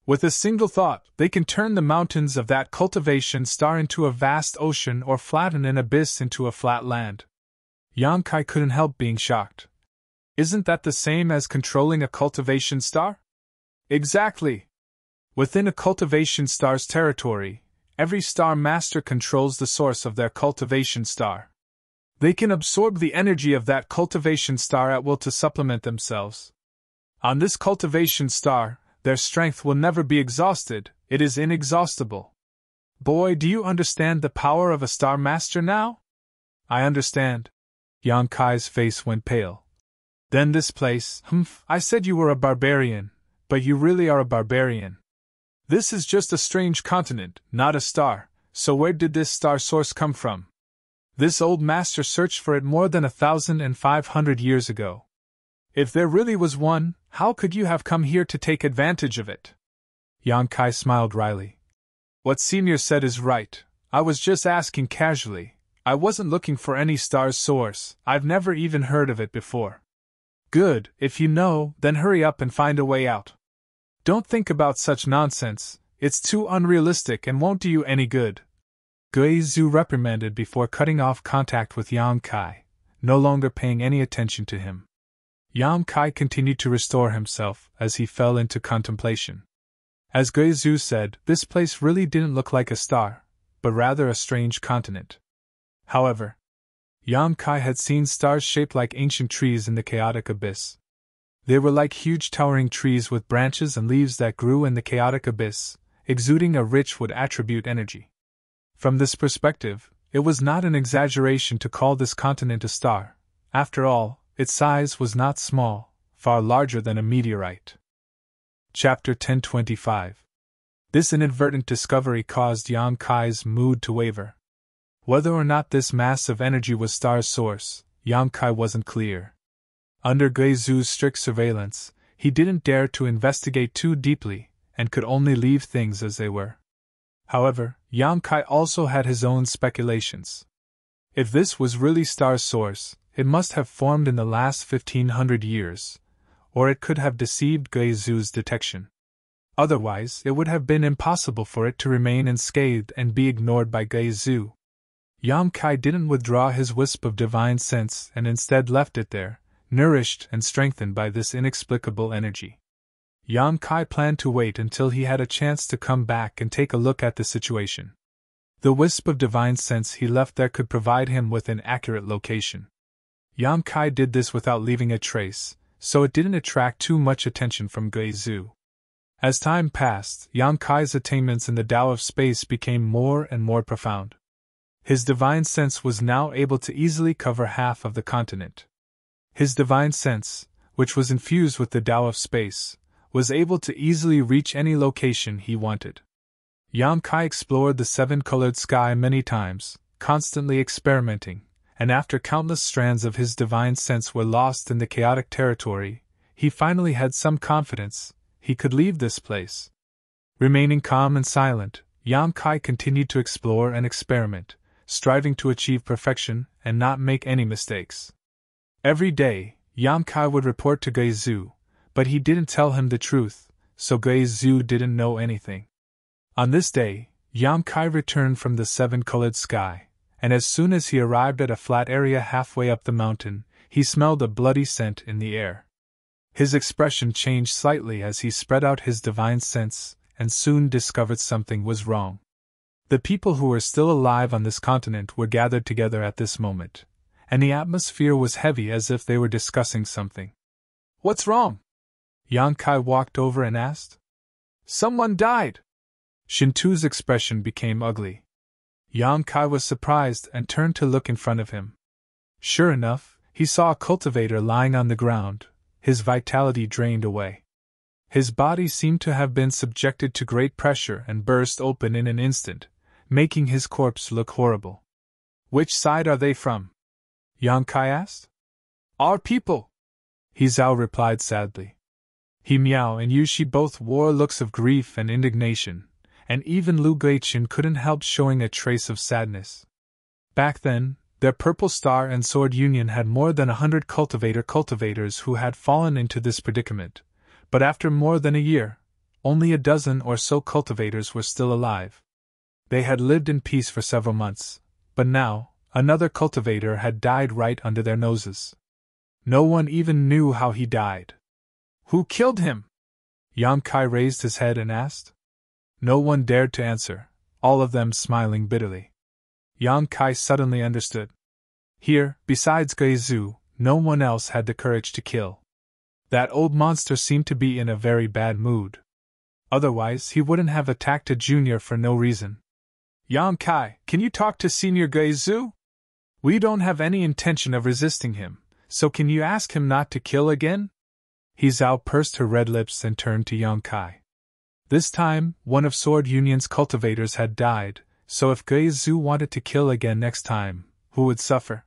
With a single thought, they can turn the mountains of that cultivation star into a vast ocean or flatten an abyss into a flat land. Yang Kai couldn't help being shocked. Isn't that the same as controlling a cultivation star? Exactly. Within a cultivation star's territory, every star master controls the source of their cultivation star. They can absorb the energy of that cultivation star at will to supplement themselves. On this cultivation star, their strength will never be exhausted, it is inexhaustible. Boy, do you understand the power of a star master now? I understand. Yang Kai's face went pale. Then this place, I said you were a barbarian, but you really are a barbarian. This is just a strange continent, not a star, so where did this star source come from? This old master searched for it more than 1,500 years ago. If there really was one, how could you have come here to take advantage of it? Yang Kai smiled wryly. What Senior said is right, I was just asking casually. I wasn't looking for any star's source, I've never even heard of it before. Good, if you know, then hurry up and find a way out. Don't think about such nonsense, it's too unrealistic and won't do you any good. Gui Zhu reprimanded before cutting off contact with Yang Kai, no longer paying any attention to him. Yang Kai continued to restore himself as he fell into contemplation. As Gui Zhu said, this place really didn't look like a star, but rather a strange continent. However, Yang Kai had seen stars shaped like ancient trees in the chaotic abyss. They were like huge towering trees with branches and leaves that grew in the chaotic abyss, exuding a rich wood attribute energy. From this perspective, it was not an exaggeration to call this continent a star. After all, its size was not small, far larger than a meteorite. Chapter 1025. This inadvertent discovery caused Yang Kai's mood to waver. Whether or not this mass of energy was star's source, Yang Kai wasn't clear. Under Gui Zhu's strict surveillance, he didn't dare to investigate too deeply, and could only leave things as they were. However, Yang Kai also had his own speculations. If this was really star's source, it must have formed in the last 1,500 years, or it could have deceived Gui Zhu's detection. Otherwise, it would have been impossible for it to remain unscathed and be ignored by Gui Zhu. Yang Kai didn't withdraw his wisp of divine sense and instead left it there, nourished and strengthened by this inexplicable energy. Yang Kai planned to wait until he had a chance to come back and take a look at the situation. The wisp of divine sense he left there could provide him with an accurate location. Yang Kai did this without leaving a trace, so it didn't attract too much attention from Gui Zhu. As time passed, Yang Kai's attainments in the Tao of space became more and more profound. His divine sense was now able to easily cover half of the continent. His divine sense, which was infused with the Tao of space, was able to easily reach any location he wanted. Yang Kai explored the seven-colored sky many times, constantly experimenting, and after countless strands of his divine sense were lost in the chaotic territory, he finally had some confidence he could leave this place. Remaining calm and silent, Yang Kai continued to explore and experiment, striving to achieve perfection and not make any mistakes. Every day, Yang Kai would report to Gui Zhu, but he didn't tell him the truth, so Gui Zhu didn't know anything. On this day, Yang Kai returned from the seven-colored sky, and as soon as he arrived at a flat area halfway up the mountain, he smelled a bloody scent in the air. His expression changed slightly as he spread out his divine sense and soon discovered something was wrong. The people who were still alive on this continent were gathered together at this moment, and the atmosphere was heavy as if they were discussing something. What's wrong? Yang Kai walked over and asked. Someone died! Shintu's expression became ugly. Yang Kai was surprised and turned to look in front of him. Sure enough, he saw a cultivator lying on the ground, his vitality drained away. His body seemed to have been subjected to great pressure and burst open in an instant, making his corpse look horrible. Which side are they from? Yang Kai asked. Our people, He Zhao replied sadly. He Miao and Yu Shi both wore looks of grief and indignation, and even Lu Guiqin couldn't help showing a trace of sadness. Back then, their Purple Star and Sword Union had more than 100 cultivators who had fallen into this predicament, but after more than a year, only a dozen or so cultivators were still alive. They had lived in peace for several months, but now, another cultivator had died right under their noses. No one even knew how he died. Who killed him? Yang Kai raised his head and asked. No one dared to answer, all of them smiling bitterly. Yang Kai suddenly understood. Here, besides Guizhu, no one else had the courage to kill. That old monster seemed to be in a very bad mood. Otherwise, he wouldn't have attacked a junior for no reason. Yang Kai, can you talk to Senior Guizhu? We don't have any intention of resisting him, so can you ask him not to kill again? He Zhao pursed her red lips and turned to Yang Kai. This time, one of Sword Union's cultivators had died, so if Guizhu wanted to kill again next time, who would suffer?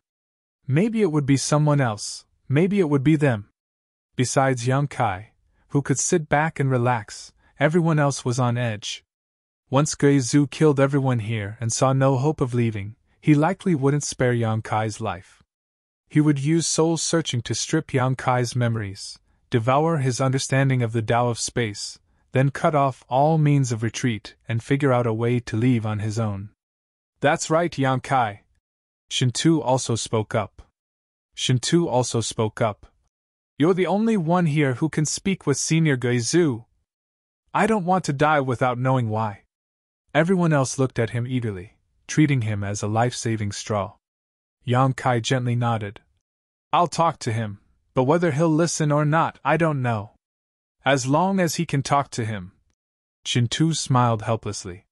Maybe it would be someone else, maybe it would be them. Besides Yang Kai, who could sit back and relax, everyone else was on edge. Once Guizhu killed everyone here and saw no hope of leaving, he likely wouldn't spare Yang Kai's life. He would use soul-searching to strip Yang Kai's memories, devour his understanding of the Tao of space, then cut off all means of retreat and figure out a way to leave on his own. That's right, Yang Kai. Shintu also spoke up. You're the only one here who can speak with Senior Guizhu. I don't want to die without knowing why. Everyone else looked at him eagerly, treating him as a life-saving straw. Yang Kai gently nodded. I'll talk to him, but whether he'll listen or not, I don't know. As long as he can talk to him. Shintu smiled helplessly.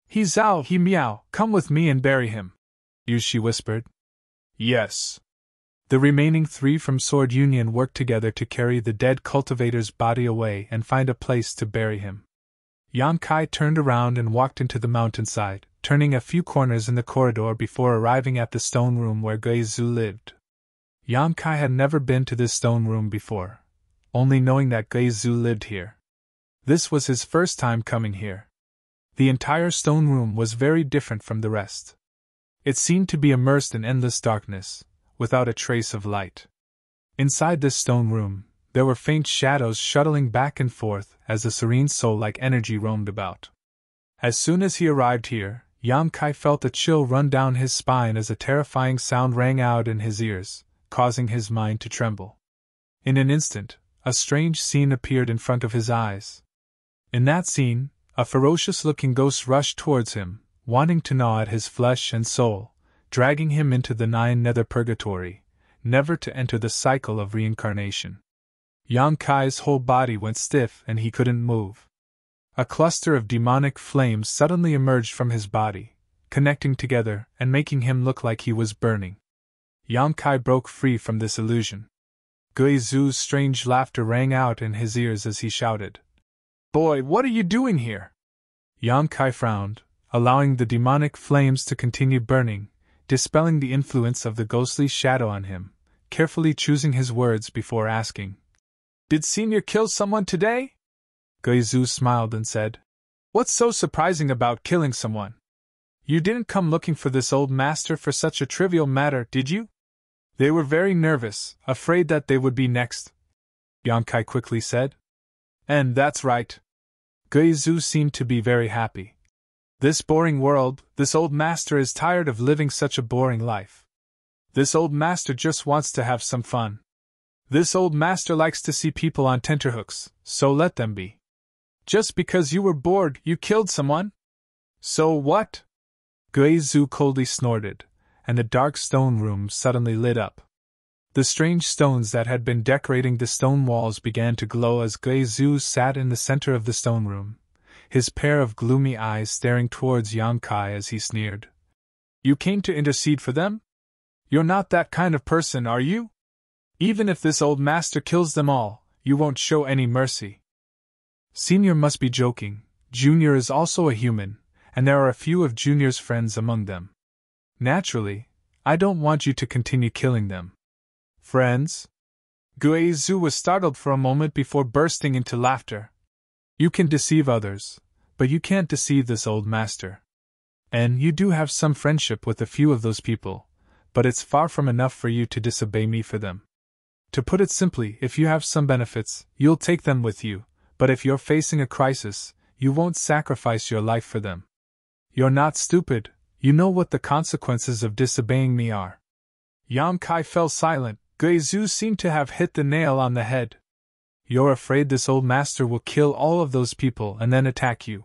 He Zhao, he meow, come with me and bury him. Yushi whispered. Yes. The remaining 3 from Sword Union worked together to carry the dead cultivator's body away and find a place to bury him. Yang Kai turned around and walked into the mountainside, turning a few corners in the corridor before arriving at the stone room where Guizhu lived. Yang Kai had never been to this stone room before, only knowing that Guizhu lived here. This was his first time coming here. The entire stone room was very different from the rest. It seemed to be immersed in endless darkness, without a trace of light. Inside this stone room, there were faint shadows shuttling back and forth as a serene soul-like energy roamed about. As soon as he arrived here, Yang Kai felt a chill run down his spine as a terrifying sound rang out in his ears, causing his mind to tremble. In an instant, a strange scene appeared in front of his eyes. In that scene, a ferocious-looking ghost rushed towards him, wanting to gnaw at his flesh and soul, dragging him into the 9 nether purgatory, never to enter the cycle of reincarnation. Yang Kai's whole body went stiff and he couldn't move. A cluster of demonic flames suddenly emerged from his body, connecting together and making him look like he was burning. Yang Kai broke free from this illusion. Guizhu's strange laughter rang out in his ears as he shouted, Boy, what are you doing here? Yang Kai frowned, allowing the demonic flames to continue burning, dispelling the influence of the ghostly shadow on him, carefully choosing his words before asking, Did Senior kill someone today? Guizhu smiled and said, What's so surprising about killing someone? You didn't come looking for this old master for such a trivial matter, did you? They were very nervous, afraid that they would be next, Yang Kai quickly said. And that's right. Guizhu seemed to be very happy. This boring world, this old master is tired of living such a boring life. This old master just wants to have some fun. This old master likes to see people on tenterhooks, so let them be. Just because you were bored, you killed someone? So what? Guizhu coldly snorted, and the dark stone room suddenly lit up. The strange stones that had been decorating the stone walls began to glow as Guizhu sat in the center of the stone room, his pair of gloomy eyes staring towards Yang Kai as he sneered. You came to intercede for them? You're not that kind of person, are you? Even if this old master kills them all, you won't show any mercy. Senior must be joking. Junior is also a human, and there are a few of Junior's friends among them. Naturally, I don't want you to continue killing them. Friends? Guizhu was startled for a moment before bursting into laughter. You can deceive others, but you can't deceive this old master. And you do have some friendship with a few of those people, but it's far from enough for you to disobey me for them. To put it simply, if you have some benefits, you'll take them with you, But if you're facing a crisis, you won't sacrifice your life for them. You're not stupid, you know what the consequences of disobeying me are. Yang Kai fell silent. Guizhu seemed to have hit the nail on the head. You're afraid this old master will kill all of those people and then attack you?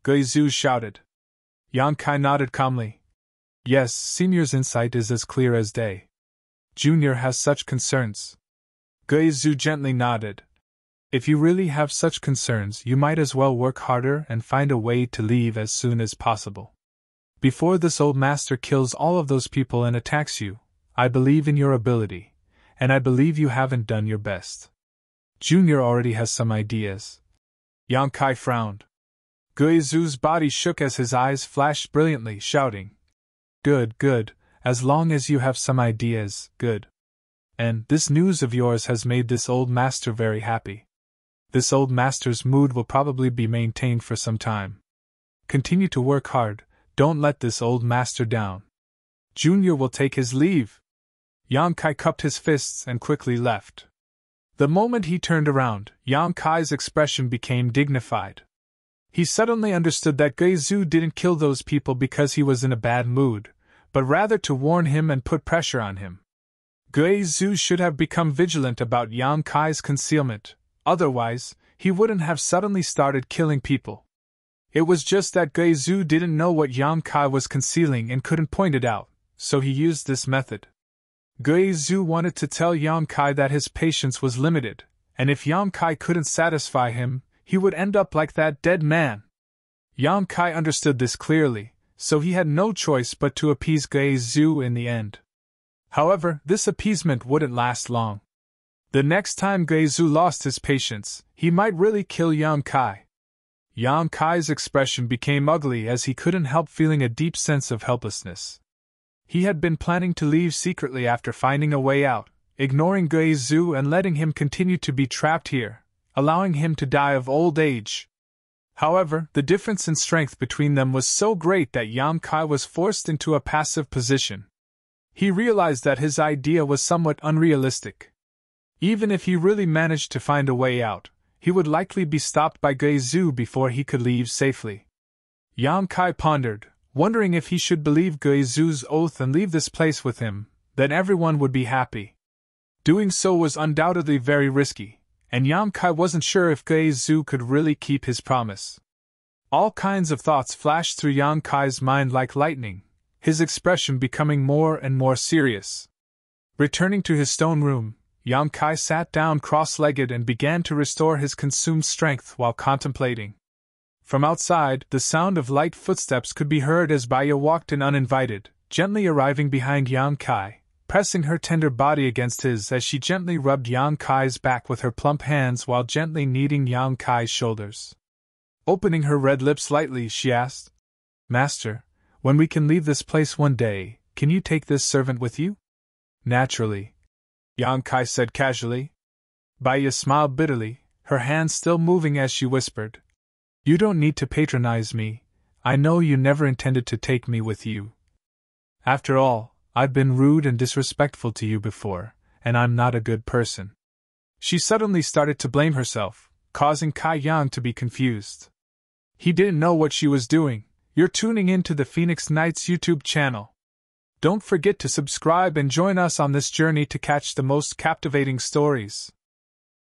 Guizhu shouted. Yang Kai nodded calmly. Yes, Senior's insight is as clear as day. Junior has such concerns. Guizhu gently nodded. If you really have such concerns, you might as well work harder and find a way to leave as soon as possible. Before this old master kills all of those people and attacks you, I believe in your ability, and I believe you haven't done your best. Junior already has some ideas. Yang Kai frowned. Guizhu's body shook as his eyes flashed brilliantly, shouting, Good, good, as long as you have some ideas, good. And this news of yours has made this old master very happy. This old master's mood will probably be maintained for some time. Continue to work hard, don't let this old master down. Junior will take his leave. Yang Kai cupped his fists and quickly left. The moment he turned around, Yang Kai's expression became dignified. He suddenly understood that Guizhu didn't kill those people because he was in a bad mood, but rather to warn him and put pressure on him. Guizhu should have become vigilant about Yang Kai's concealment, otherwise, he wouldn't have suddenly started killing people. It was just that Guizhu didn't know what Yang Kai was concealing and couldn't point it out, so he used this method. Guizhu wanted to tell Yang Kai that his patience was limited, and if Yang Kai couldn't satisfy him, he would end up like that dead man. Yang Kai understood this clearly, so he had no choice but to appease Guizhu in the end. However, this appeasement wouldn't last long. The next time Guizhu lost his patience, he might really kill Yang Kai. Yang Kai's expression became ugly as he couldn't help feeling a deep sense of helplessness. He had been planning to leave secretly after finding a way out, ignoring Guizhu and letting him continue to be trapped here, allowing him to die of old age. However, the difference in strength between them was so great that Yang Kai was forced into a passive position. He realized that his idea was somewhat unrealistic. Even if he really managed to find a way out, he would likely be stopped by Guizhu before he could leave safely. Yang Kai pondered, wondering if he should believe Guizhu's oath and leave this place with him, then everyone would be happy. Doing so was undoubtedly very risky, and Yang Kai wasn't sure if Guizhu could really keep his promise. All kinds of thoughts flashed through Yang Kai's mind like lightning, his expression becoming more and more serious. Returning to his stone room, Yang Kai sat down cross-legged and began to restore his consumed strength while contemplating. From outside, the sound of light footsteps could be heard as Baya walked in uninvited, gently arriving behind Yang Kai, pressing her tender body against his as she gently rubbed Yang Kai's back with her plump hands while gently kneading Yang Kai's shoulders. Opening her red lips lightly, she asked, Master, when we can leave this place one day, can you take this servant with you? Naturally, Yang Kai said casually. Baya smiled bitterly, her hands still moving as she whispered, You don't need to patronize me, I know you never intended to take me with you. After all, I've been rude and disrespectful to you before, and I'm not a good person. She suddenly started to blame herself, causing Kai Yang to be confused. He didn't know what she was doing. You're tuning in to the Phoenix Knights YouTube channel. Don't forget to subscribe and join us on this journey to catch the most captivating stories.